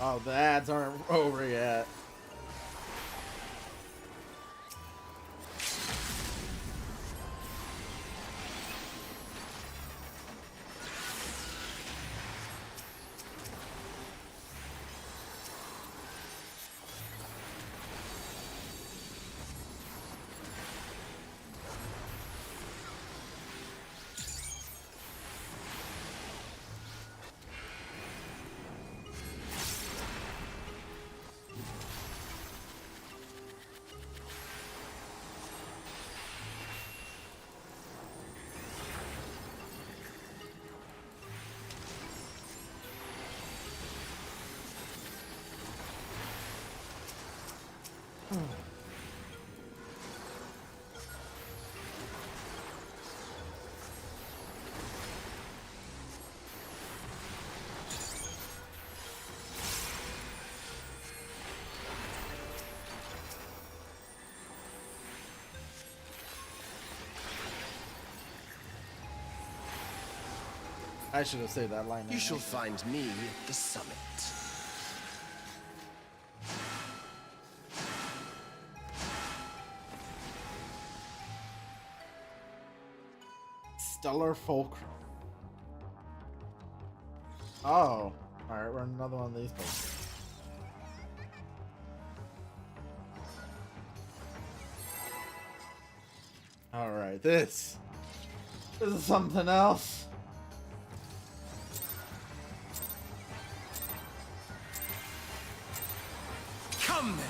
Oh, the ads aren't over yet. I should have saved that line. You shall find me at the summit. Stellar Fulcrum. Oh. Alright, we're in another one of these places. Alright, this is something else. Come then,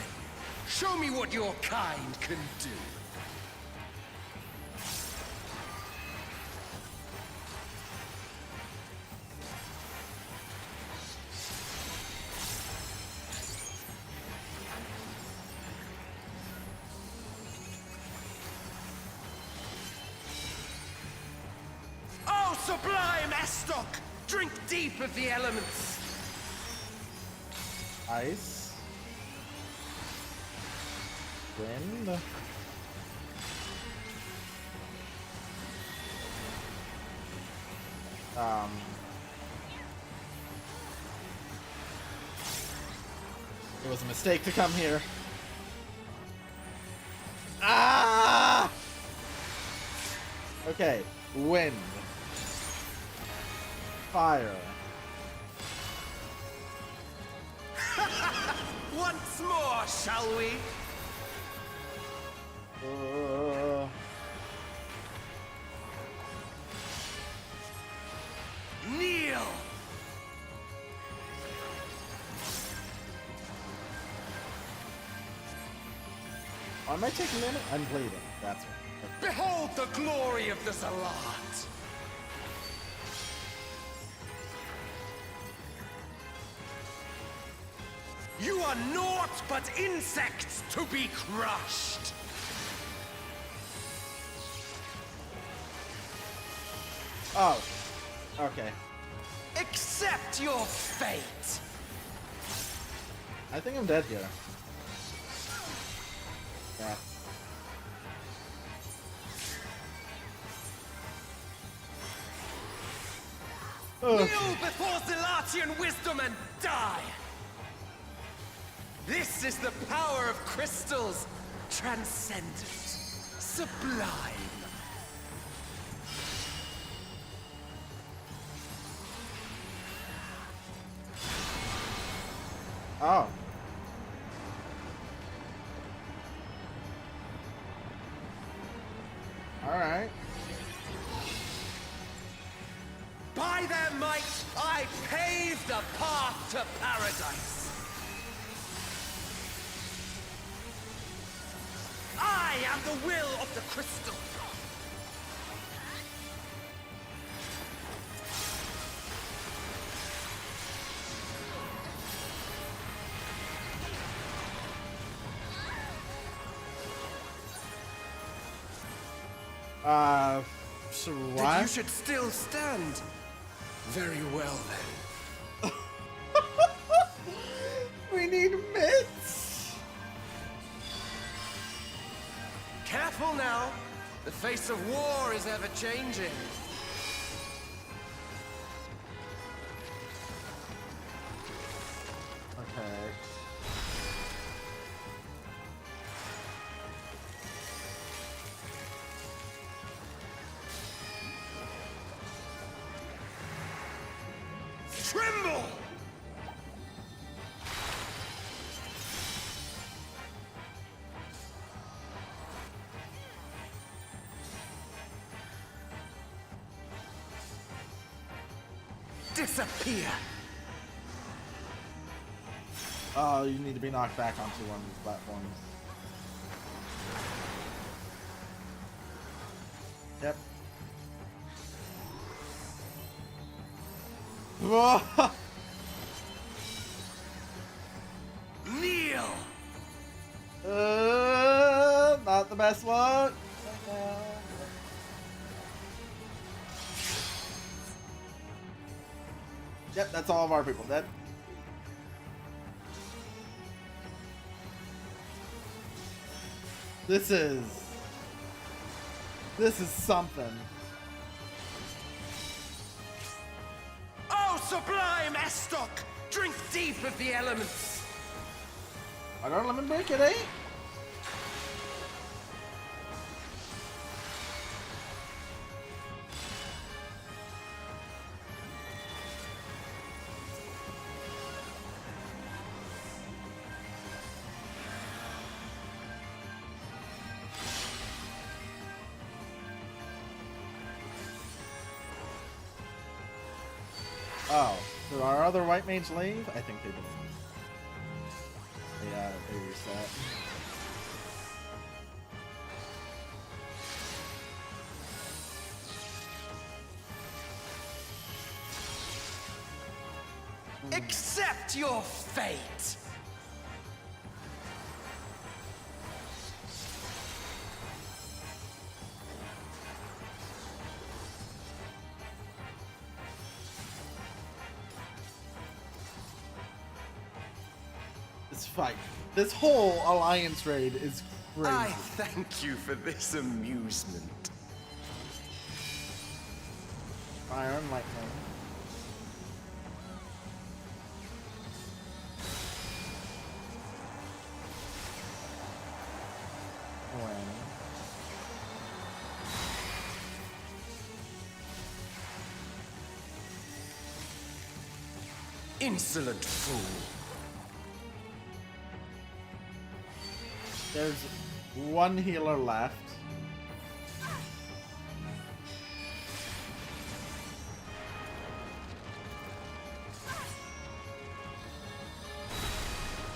show me what your kind can do. Oh, sublime Estok! Drink deep of the elements. Ice. Wind. It was a mistake to come here. Ah! Okay, wind. Fire. Once more, shall we? Kneel! Am I taking damage? I'm bleeding. That's right. Okay. Behold the glory of the Zalat! You are naught but insects to be crushed! Oh. Okay. Accept your fate! I think I'm dead here. Yeah. Kneel before Zalatian wisdom and die! This is the power of crystals, transcendent, sublime. Oh. Alright. By their might, I pave the path to paradise. I am the will of the crystal. So That you should still stand. Very well then. We need mitts. Careful now. The face of war is ever changing. Okay. Tremble! Disappear! Oh, you need to be knocked back onto one of these platforms. Yep. Kneel! Not the best one. Yep, that's all of our people dead. This is something. sublime Estok! Drink deep of the elements! I don't let me break it, eh? Oh, did our other white mage leave? I think they did. Yeah, they reset. Accept your fate! This fight, this whole alliance raid is crazy. I thank you for this amusement. Iron lightning. Insolent fool. There's one healer left.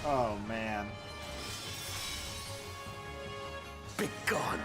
Oh man. Begone.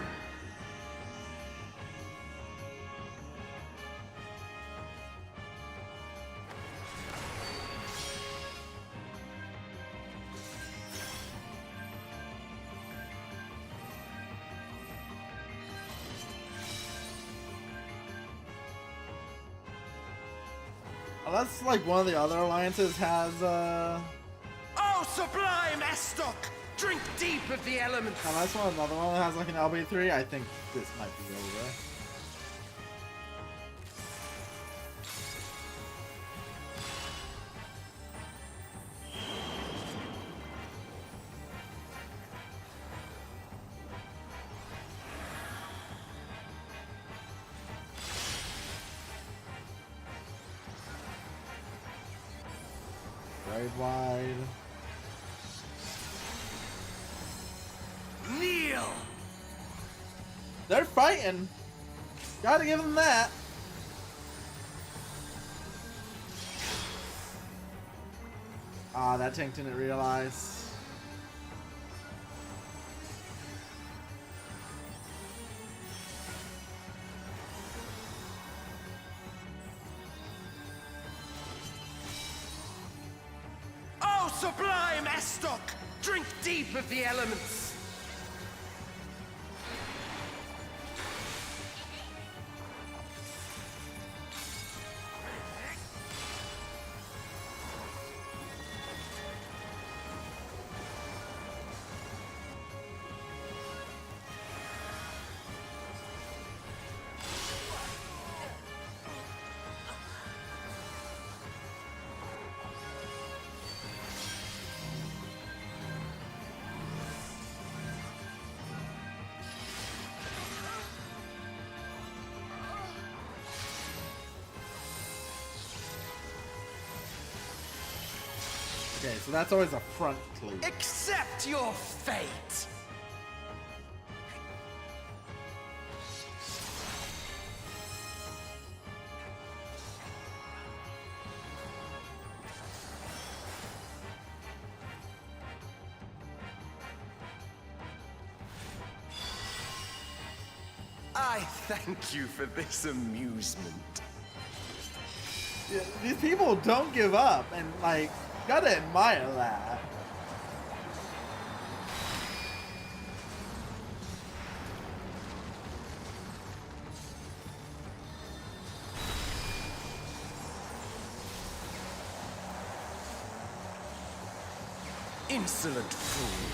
Unless like one of the other alliances has Oh, sublime Estok! Drink deep of the elements! unless another one has like an LB3, I think this might be over. Raid wide. Kneel! They're fighting. Gotta give them that. Ah, that tank didn't realize. Oh, sublime Estok! Drink deep of the elements! Okay, so that's always a front cleave. Accept your fate! I thank you for this amusement. Yeah, these people don't give up, and like, gotta admire that. Insolent fool.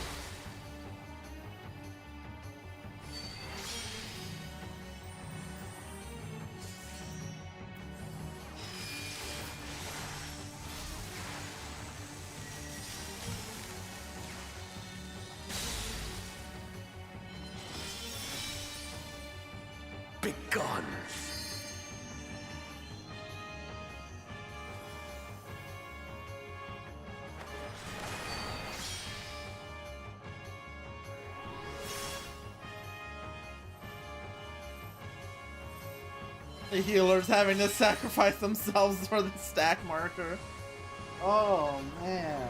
gone. The healers having to sacrifice themselves for the stack marker. Oh man.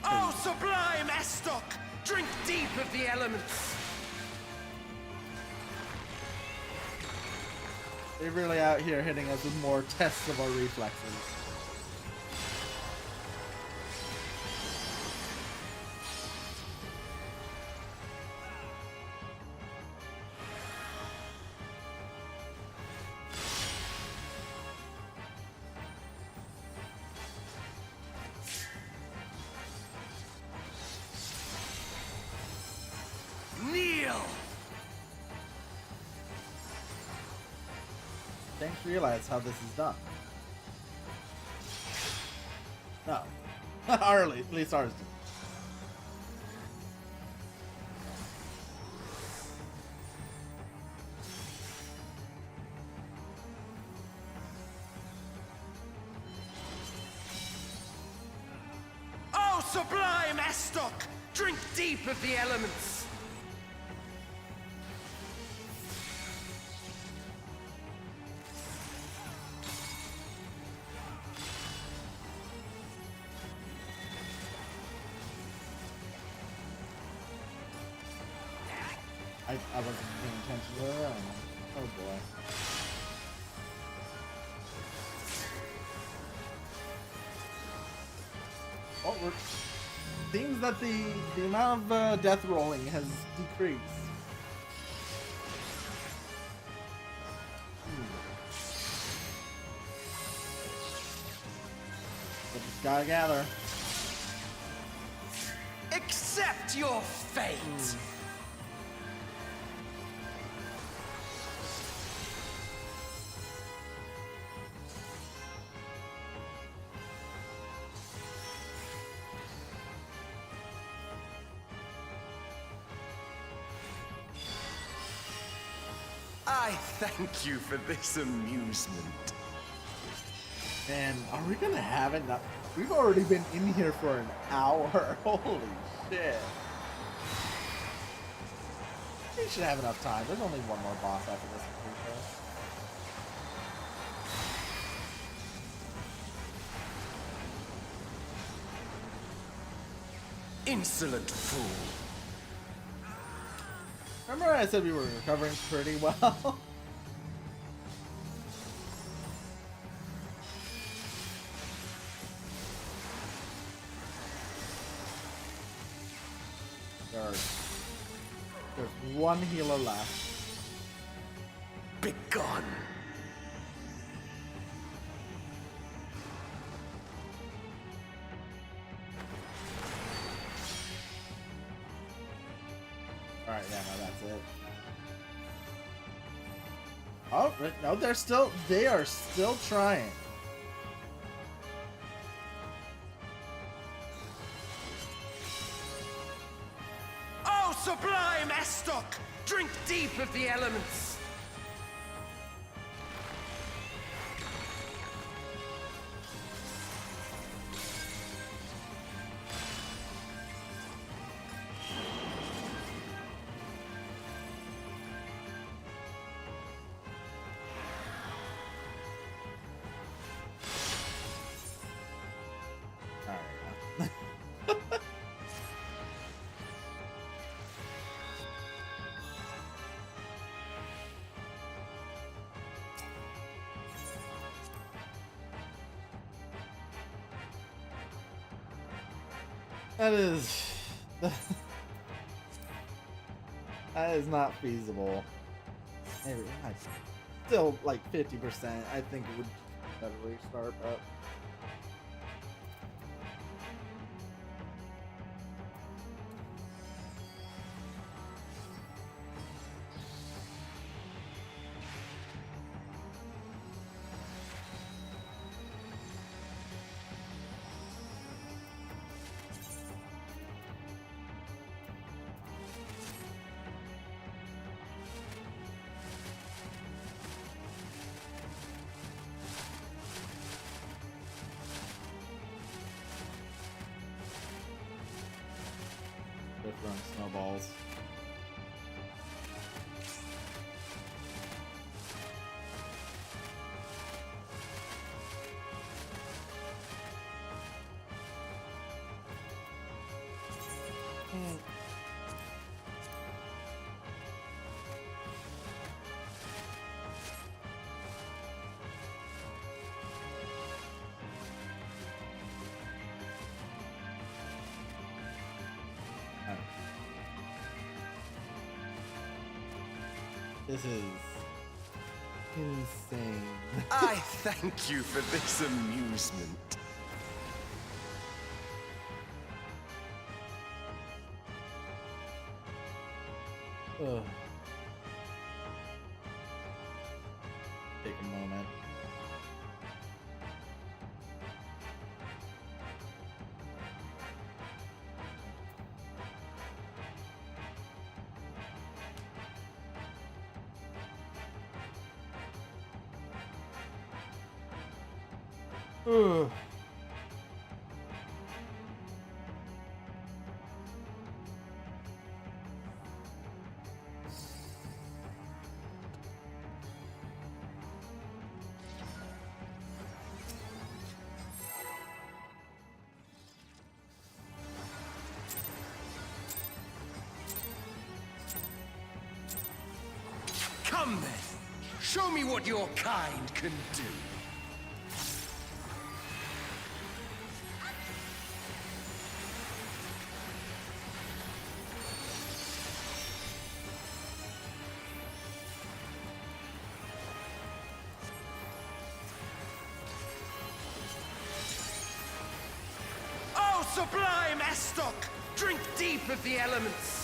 Oh, sublime Estoc! Drink deep of the elements! They're really out here hitting us with more tests of our reflexes. Didn't realize how this is done. No. At least ours did. Oh, sublime Estoc! Drink deep of the elements! I wasn't paying attention to her. Oh boy. Oh, seems that the amount of death rolling has decreased. But just gotta gather. Accept your fate! I thank you for this amusement. Man, are we gonna have it now? We've already been in here for an hour. Holy shit. We should have enough time. There's only one more boss after this. Insolent fool. Remember I said we were recovering pretty well? There's one healer left. Begone. Alright, yeah, no, that's it. Oh, no, they are still trying. Oh, sublime Estoc! Drink deep of the elements! That is not feasible. Maybe still like 50%. I think it would better restart, but Throwing snowballs. This is insane. I thank you for this amusement. Ugh. Take a moment. Ugh. Come then, show me what your kind can do. Oh, sublime Estok! Drink deep of the elements!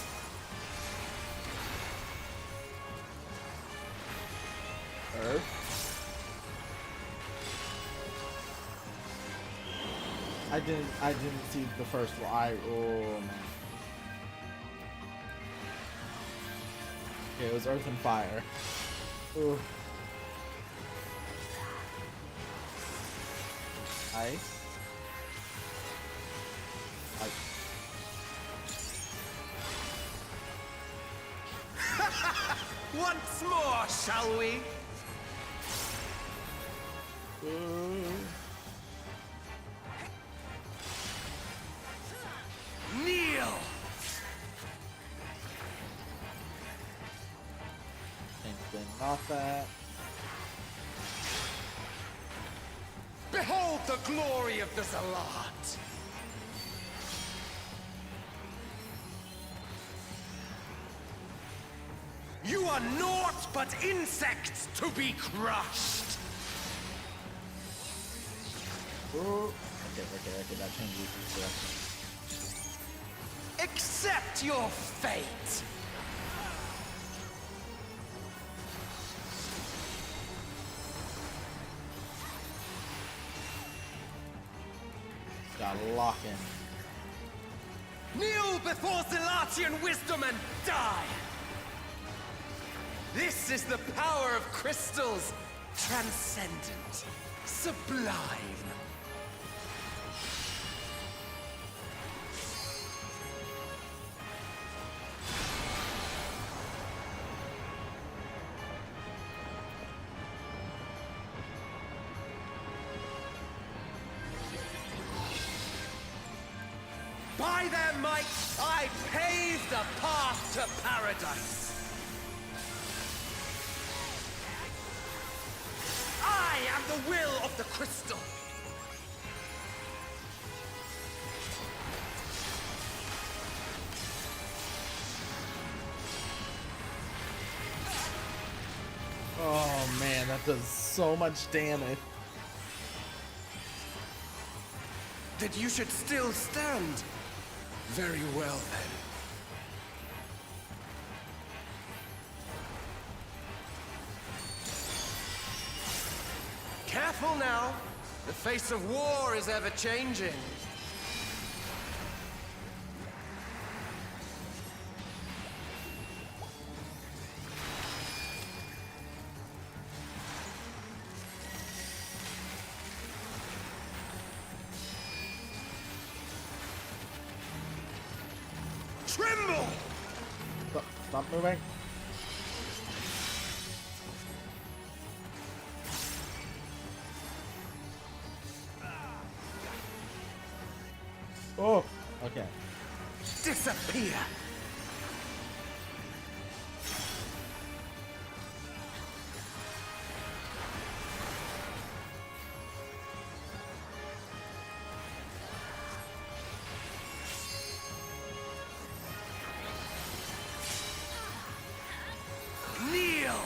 I didn't see the first one. Oh man. Okay, it was earth and fire. Ooh. Ice. Once more, shall we? Kneel! Anything off that. Behold the glory of the Zalat! You are naught but insects to be crushed! Ooh. Okay, that changes the direction. Accept your fate! Gotta lock in. Kneel before Zalatian wisdom and die! This is the power of crystals, transcendent, sublime. By their might, I pave the path to paradise. I am the will of the crystal. Oh man, that does so much damage. That you should still stand. Very well, then. Careful now. The face of war is ever changing. Tremor! tremble! Stop moving. Oh, okay. Disappear! Kneel!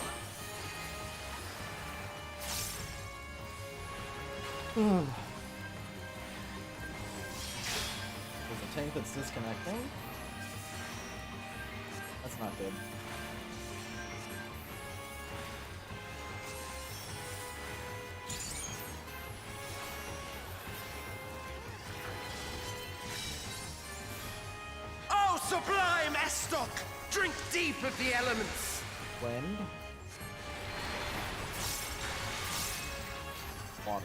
There's a tank that's disconnecting. That's not good. Oh, sublime Estok! Drink deep of the elements! Wind. Water.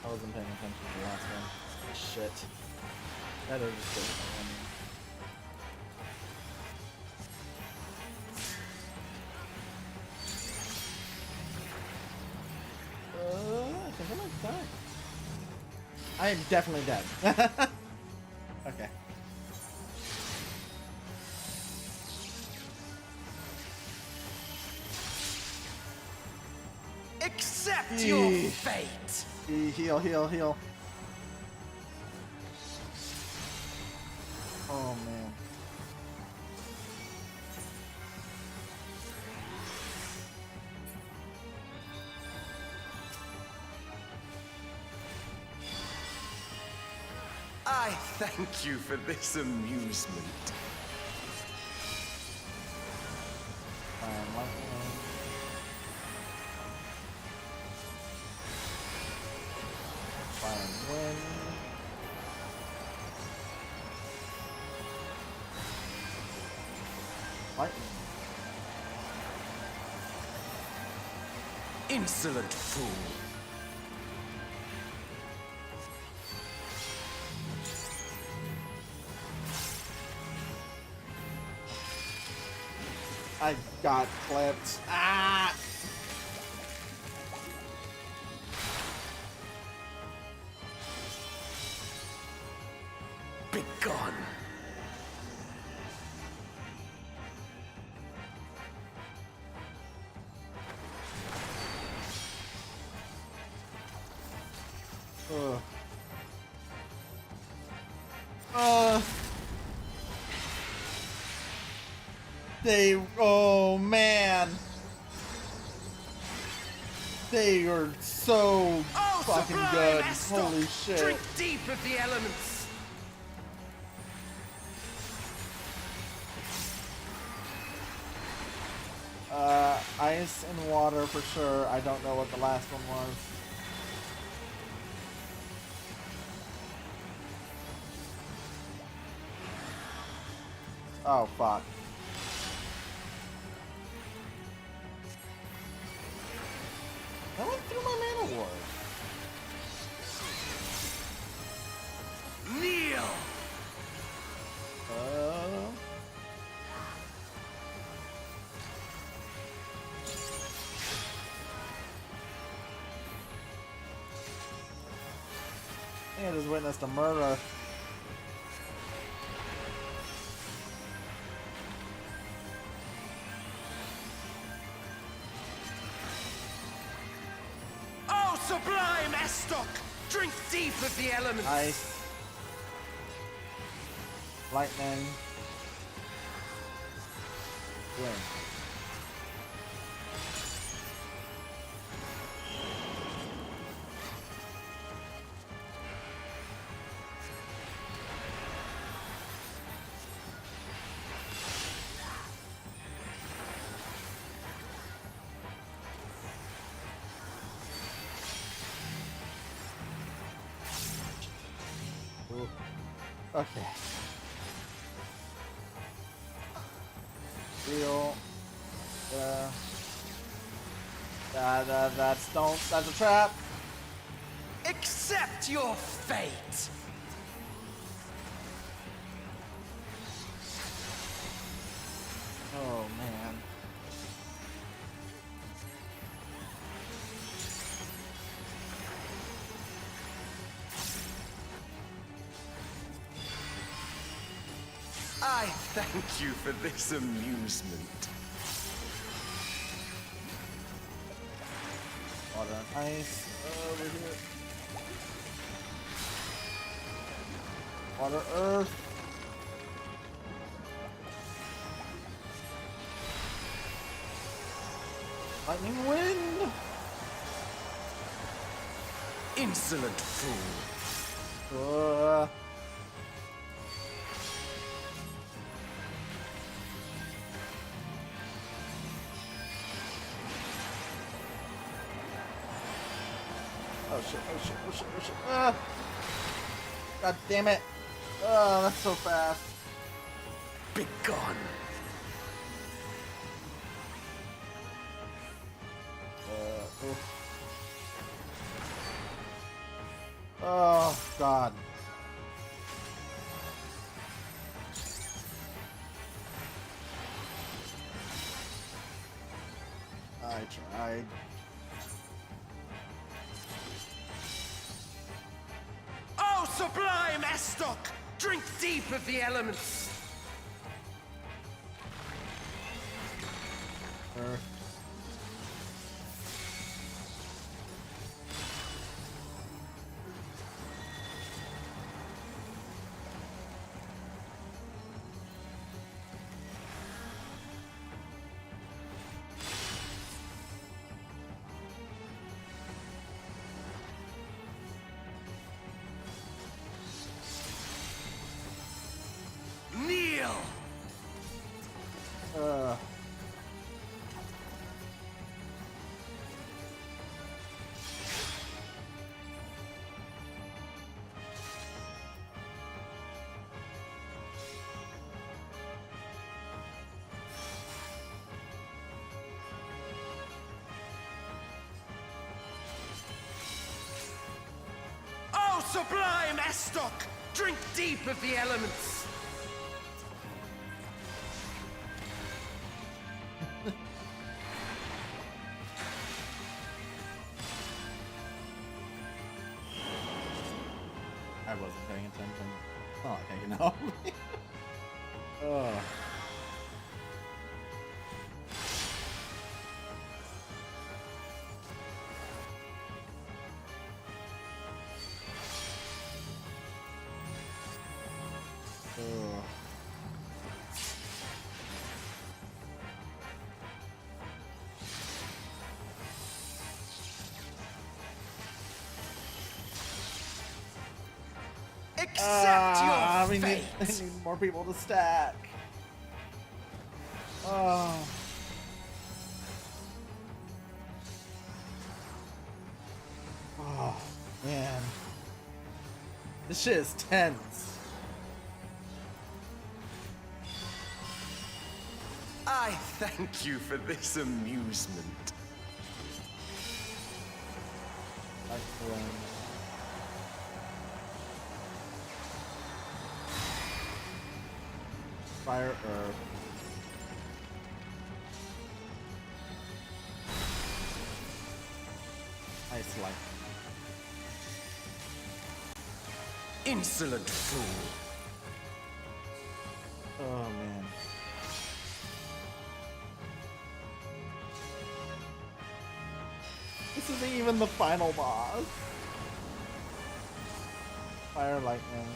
I wasn't paying attention to the last one. Shit. That is just good. I think I might die. I am definitely dead. Okay. Accept your fate! Heal, heal, heal. Oh man. I thank you for this amusement. Insolent fool. I got clipped. Ah! Be gone. Oh man, they are so fucking good. Holy shit. Drink deep of the elements. Ice and water for sure. I don't know what the last one was. Oh fuck. I went through my mana ward. Kneel! I think I just witnessed a murder. Oh, sublime Estok! Drink deep of the elements. Ice. Lightning. Wind. Ooh. Okay. Heal. That's a trap. Accept your fate! Oh man. I thank you for this amusement. Water and ice over here. Water, earth. Lightning, wind. Insolent fool. Oh shit, oh shit, oh shit, oh shit. Ah. God damn it. Oh, that's so fast. Be gone. Oh, God. I tried. Oh, sublime Estoc! Drink deep of the elements! Earth. Kneel! Oh, sublime Estoc! Drink deep of the elements! I wasn't paying attention. Oh, hanging out. Oh. Oh. Accept your we fate! need more people to stack. Oh. Oh, man. This shit is tense. I thank you for this amusement. Fire, earth. Ice, light. Insolent fool. Oh man. This isn't even the final boss. Fire, lightning.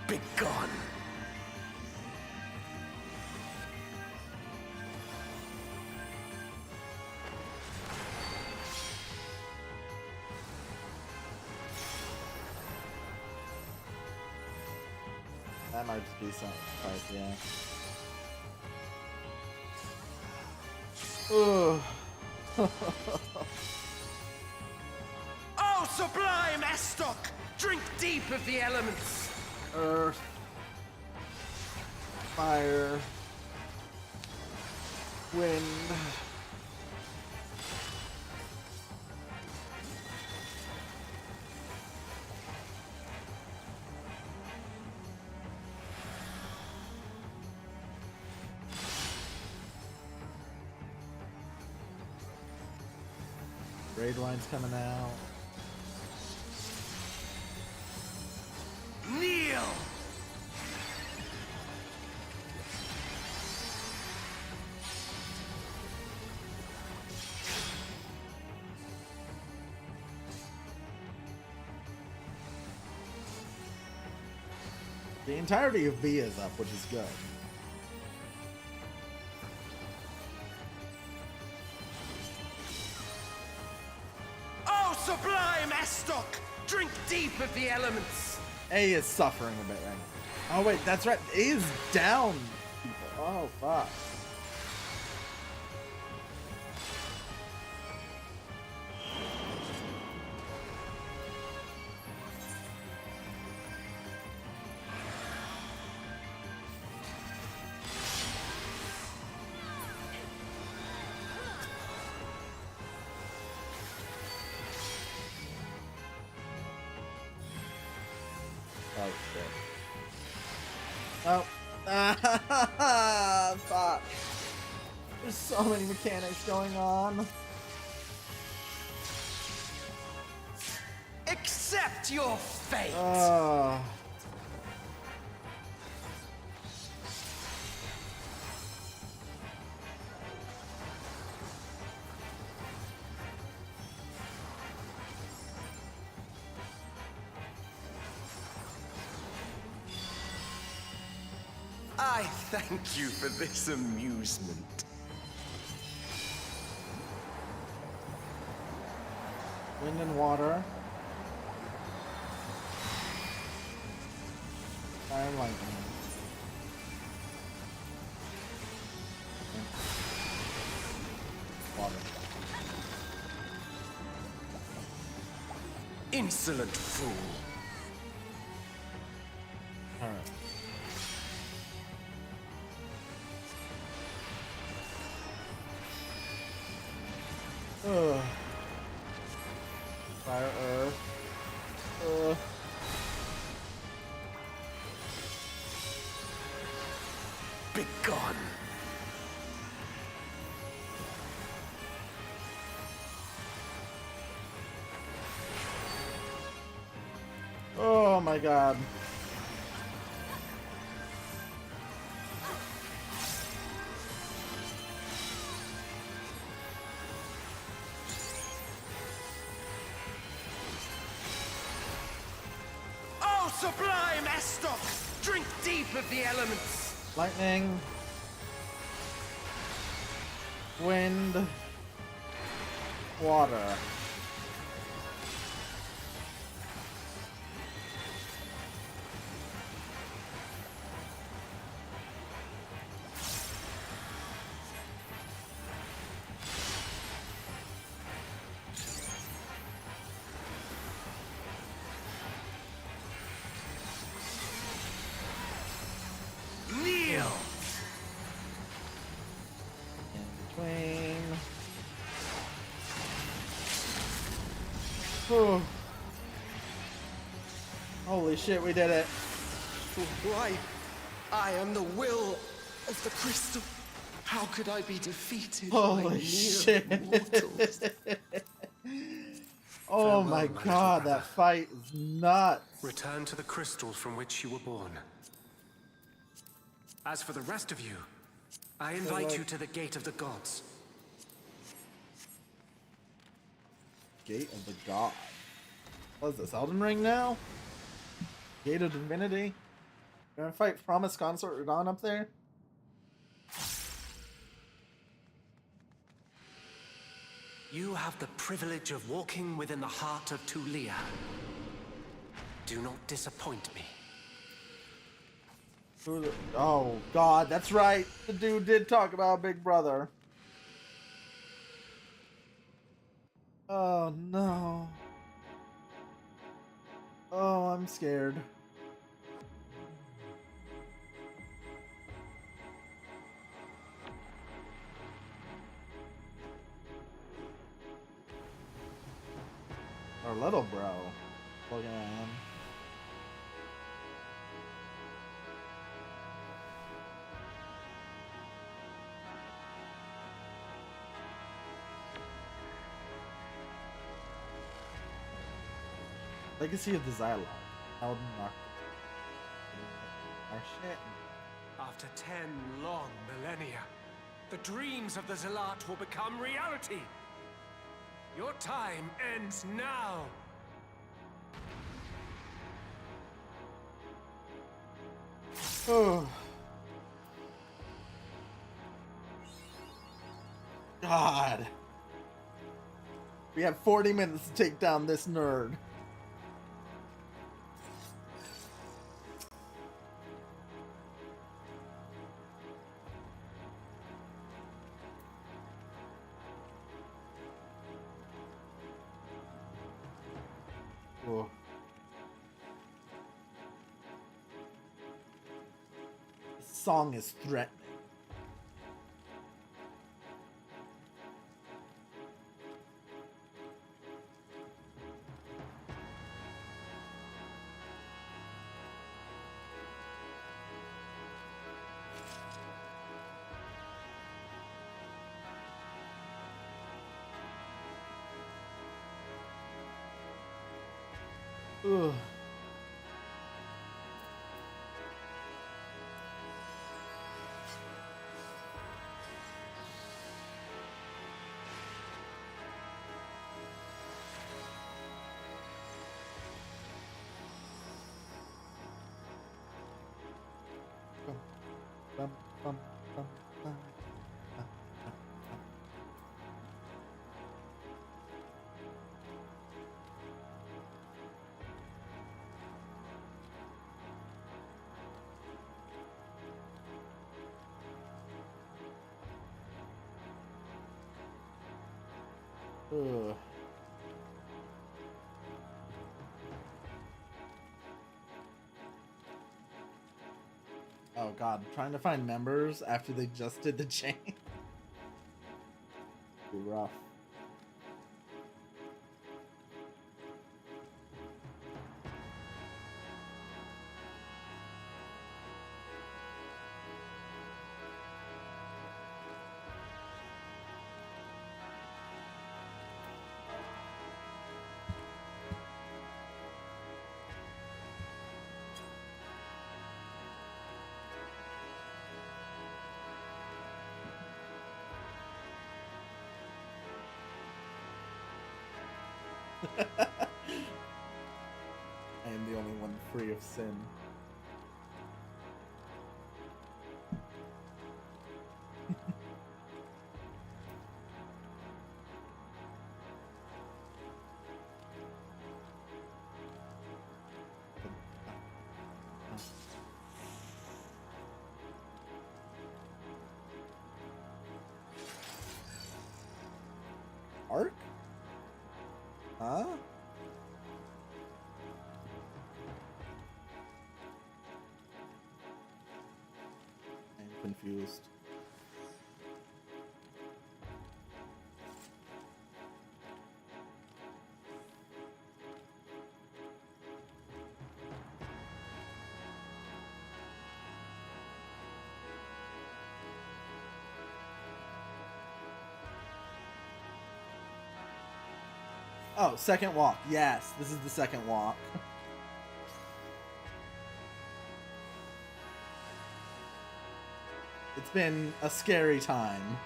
Be gone. That might just be something spicy, yeah. Ugh. Oh, sublime Estoc! Drink deep of the elements! Earth. Fire. Wind. Raid line's coming out. Kneel! The entirety of B is up, which is good. Oh, sublime Estok! Drink deep of the elements! A is suffering a bit right now. Oh wait, that's right. A is down, people. Oh fuck. Oh shit. Oh. Fuck. There's so many mechanics going on. Accept your fate! I thank you for this amusement. Wind and water. Fire and lightning. Water. Insolent fool. Alright. Ugh. Fire, earth. Be gone. Oh my god. Oh, sublime Estok! Drink deep of the elements! Lightning. Wind. Water. Kneel! In between. Whew. Holy shit, we did it. Why? I am the will of the crystal. How could I be defeated by Holy mere shit. mortals? Oh my Farewell, my god, little that fight is nuts. Return to the crystal from which you were born. As for the rest of you, I invite you to the Gate of the Gods. Gate of the God. What is this, Elden Ring now? Gate of Divinity? We're gonna fight Promise Consort Radon up there? You have the privilege of walking within the heart of Tulia. Do not disappoint me. Oh god, that's right. The dude did talk about Big Brother. Oh no. Oh, I'm scared. Our little bro. Look at him. Legacy of the Xylog. Elden Rock. Our shit. After 10 long millennia, the dreams of the Zealot will become reality. Your time ends now. Oh. God. We have 40 minutes to take down this nerd. Oh. This song is threatening. Ugh. Bum, bum, bum, bum. Ugh. Oh god, trying to find members after they just did the chain. Be rough. I am the only one free of sin. Ark? Huh? I'm confused. Oh, second walk. Yes, this is the second walk. It's been a scary time.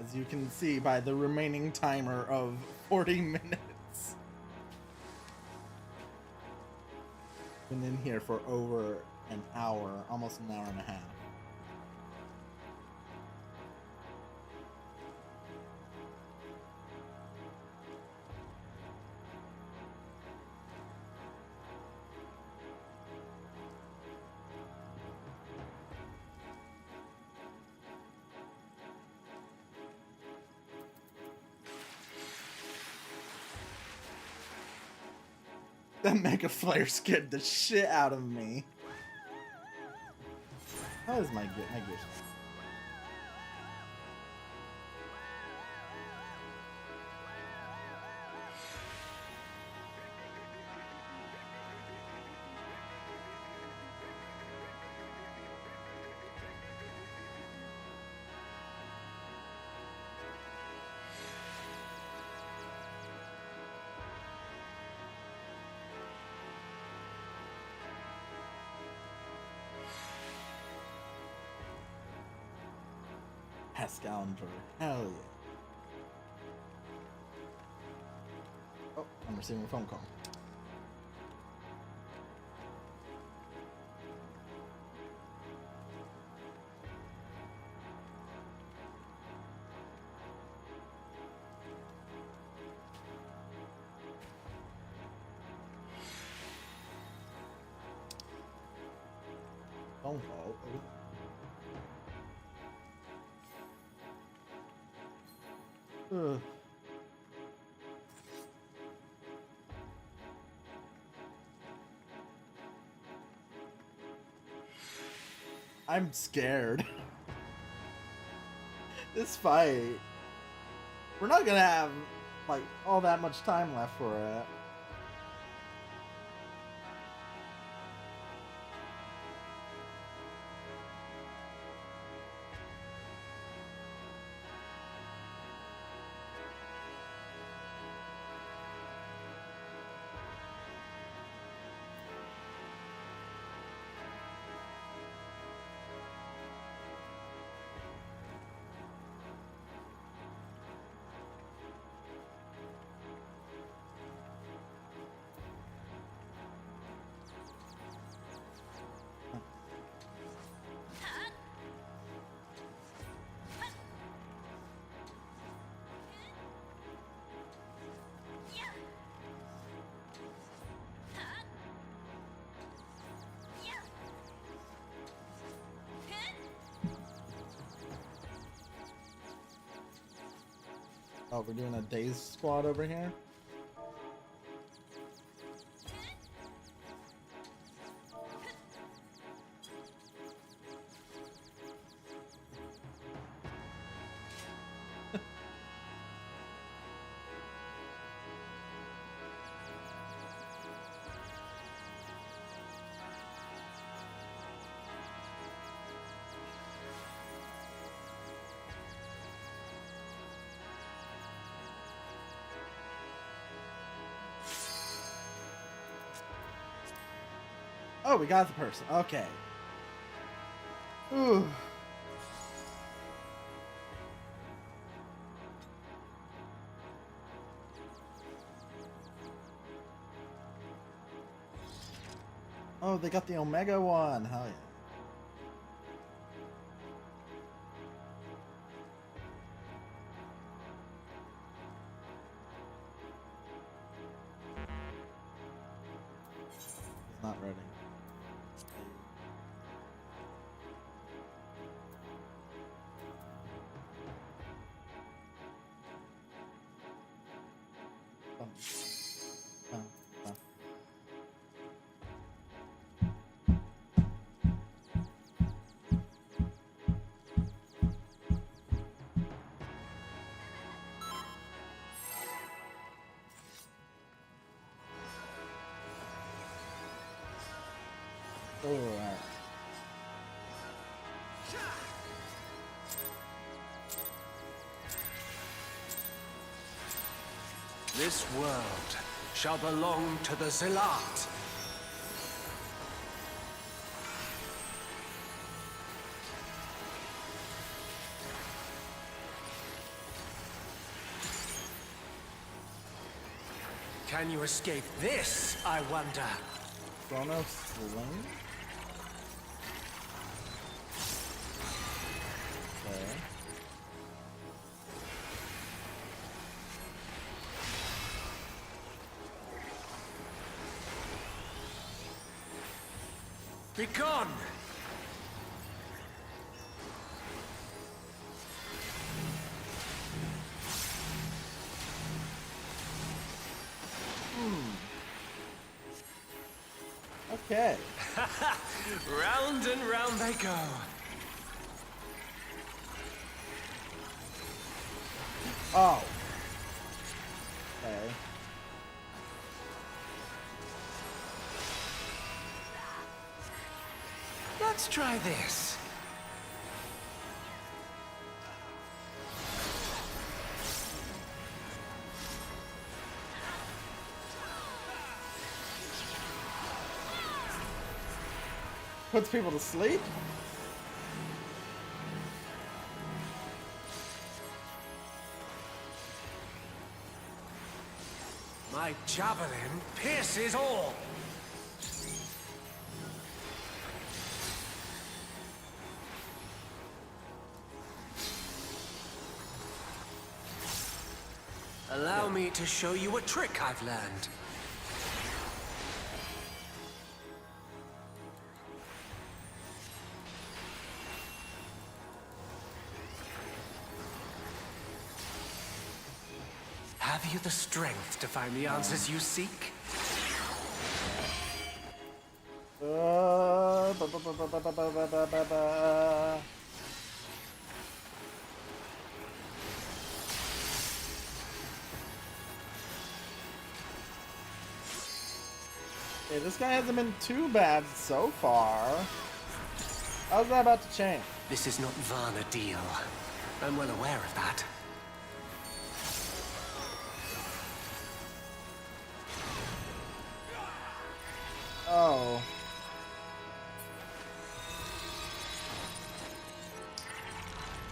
As you can see by the remaining timer of 40 minutes. Been in here for over an hour, almost an hour and a half. That Mega Flare scared the shit out of me. How is my gear? Scoundrel. Hell yeah. Oh, I'm receiving a phone call. Phone call. Oh. Ugh. I'm scared. This fight, we're not gonna have like all that much time left for it. Oh, we're doing a daze squad over here? Oh, we got the person. Okay. Ooh. Oh, they got the Omega one. Hell yeah. It's not ready. Alright. This world shall belong to the Zealot. Can you escape this, I wonder? Chrono Sling? Okay. Be gone! Okay. Round and round they go. Oh. Okay. Let's try this. Puts people to sleep? My javelin pierces all. Allow me to show you a trick I've learned. Have you the strength to find the answers you seek? Okay, this guy hasn't been too bad so far. How's that about to change? This is not Varna deal. I'm well aware of that. Oh.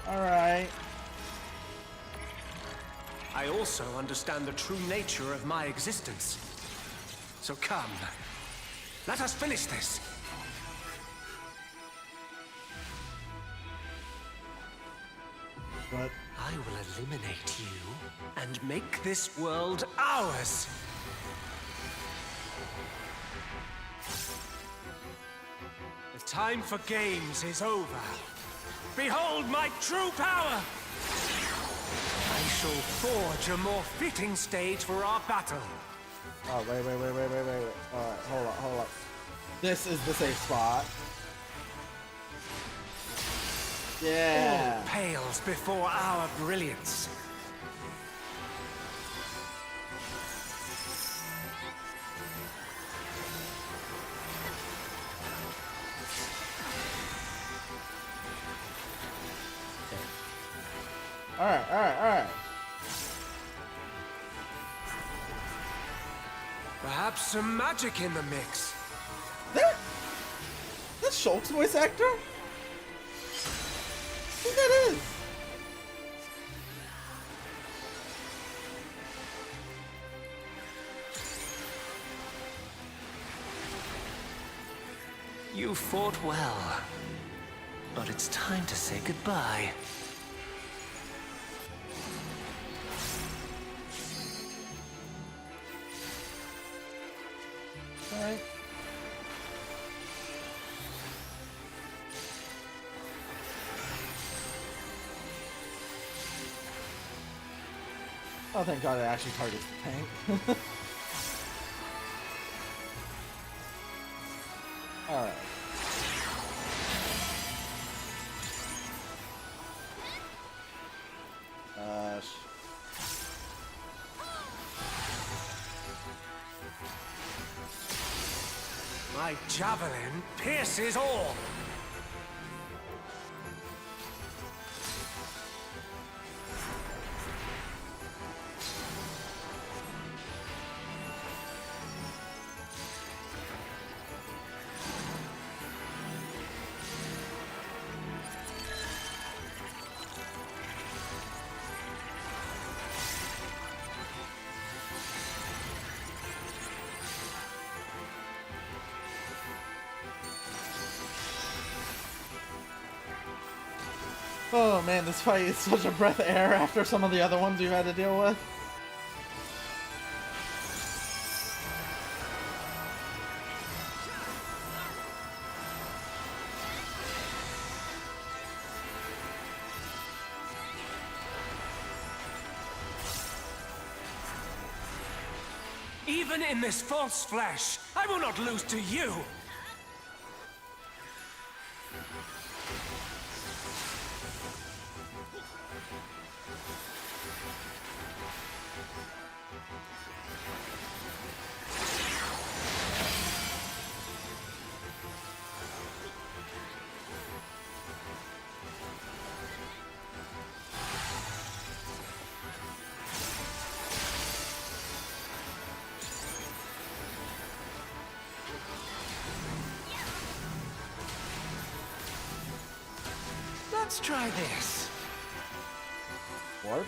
Alright. I also understand the true nature of my existence. So come, let us finish this. What? I will eliminate you and make this world ours. The time for games is over. Behold my true power! I shall forge a more fitting stage for our battle. Oh, wait. Alright, hold up. This is the safe spot. Yeah. All pales before our brilliance. Alright. Perhaps some magic in the mix. That's Shulk's voice actor? Who that is? You fought well, but it's time to say goodbye. Alright. Oh, thank God it actually targets the tank. Alright. My javelin pierces all. Oh man, this fight is such a breath of air after some of the other ones we've had to deal with. Even in this false flesh, I will not lose to you! Let's try this. Warp?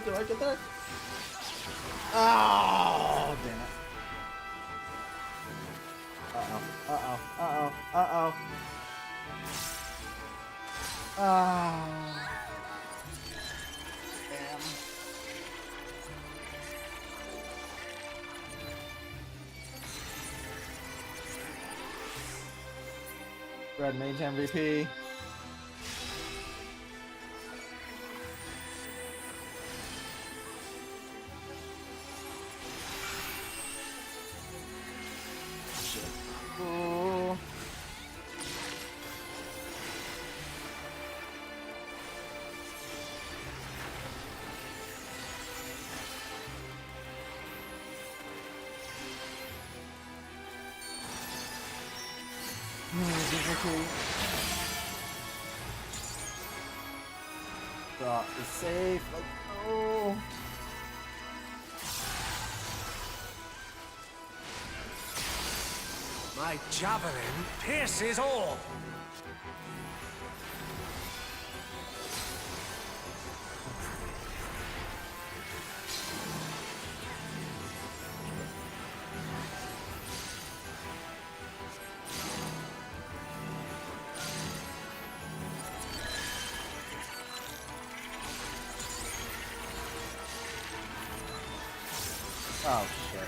Do I get there? Oh, damn it. Uh-oh, uh-oh, uh-oh, uh-oh. Ah. Damn. Red Mage MVP. Ooh. Drop is safe. Like, oh. My javelin pierces all. Oh shit.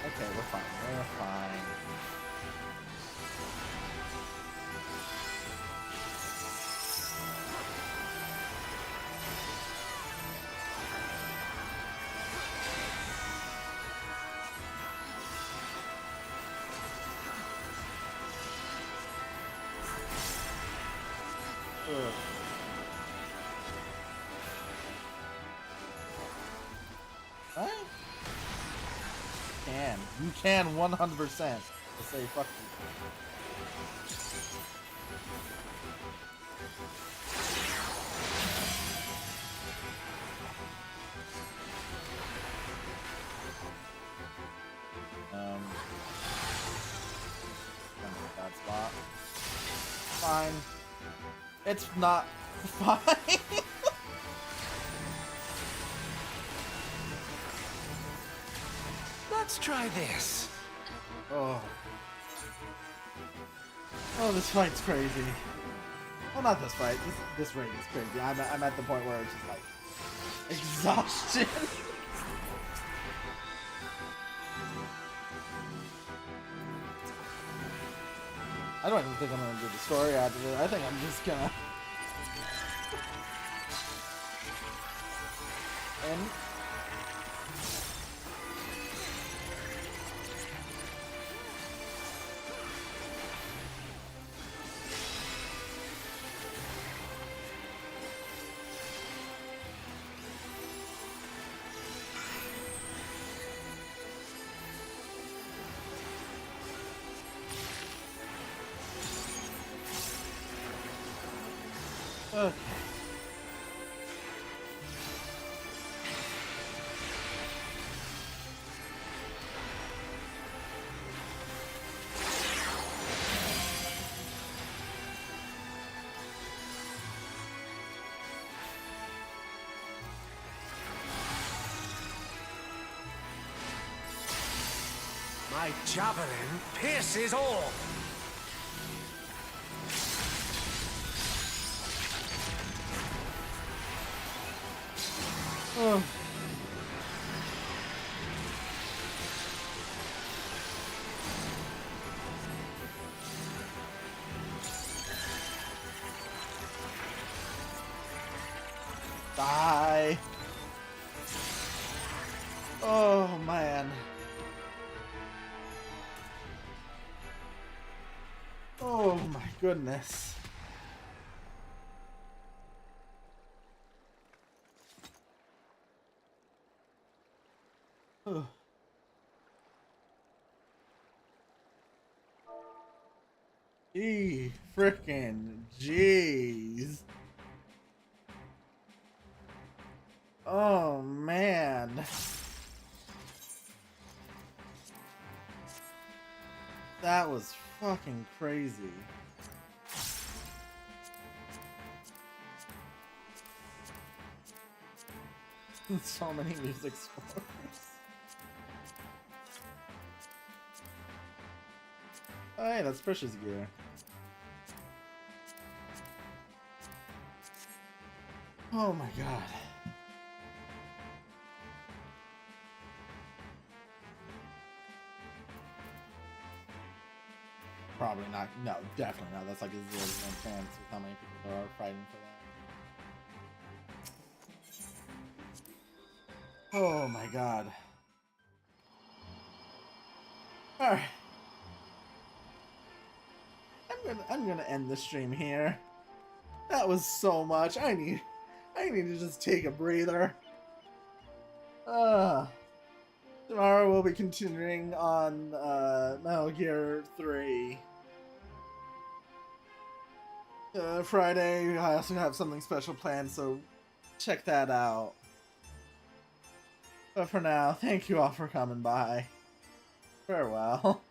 Okay, we're fine. We're fine. Ugh. Right? You can 100% say fuck you. Bad spot. Fine. It's not fine. Let's try this. Oh. Oh, this fight's crazy. Well, not this fight. This raid is crazy. I'm at the point where it's just like exhaustion. I don't even think I'm gonna do the story after this. I think I'm just gonna end. Okay. My javelin pierces all. Oh. Die. Oh man. Oh my goodness. Ugh. Frickin' jeez. Oh man. That was fucking crazy. So many music scores. Oh hey, that's Precious gear. Oh my god. Probably not. No, definitely not. That's like a 0 to 1 chance with how many people there are fighting for that. Oh my god. Alright. I'm gonna end the stream here. That was so much. I need to just take a breather. Tomorrow we'll be continuing on Metal Gear 3. Friday I also have something special planned, so check that out. But for now, thank you all for coming by. Farewell.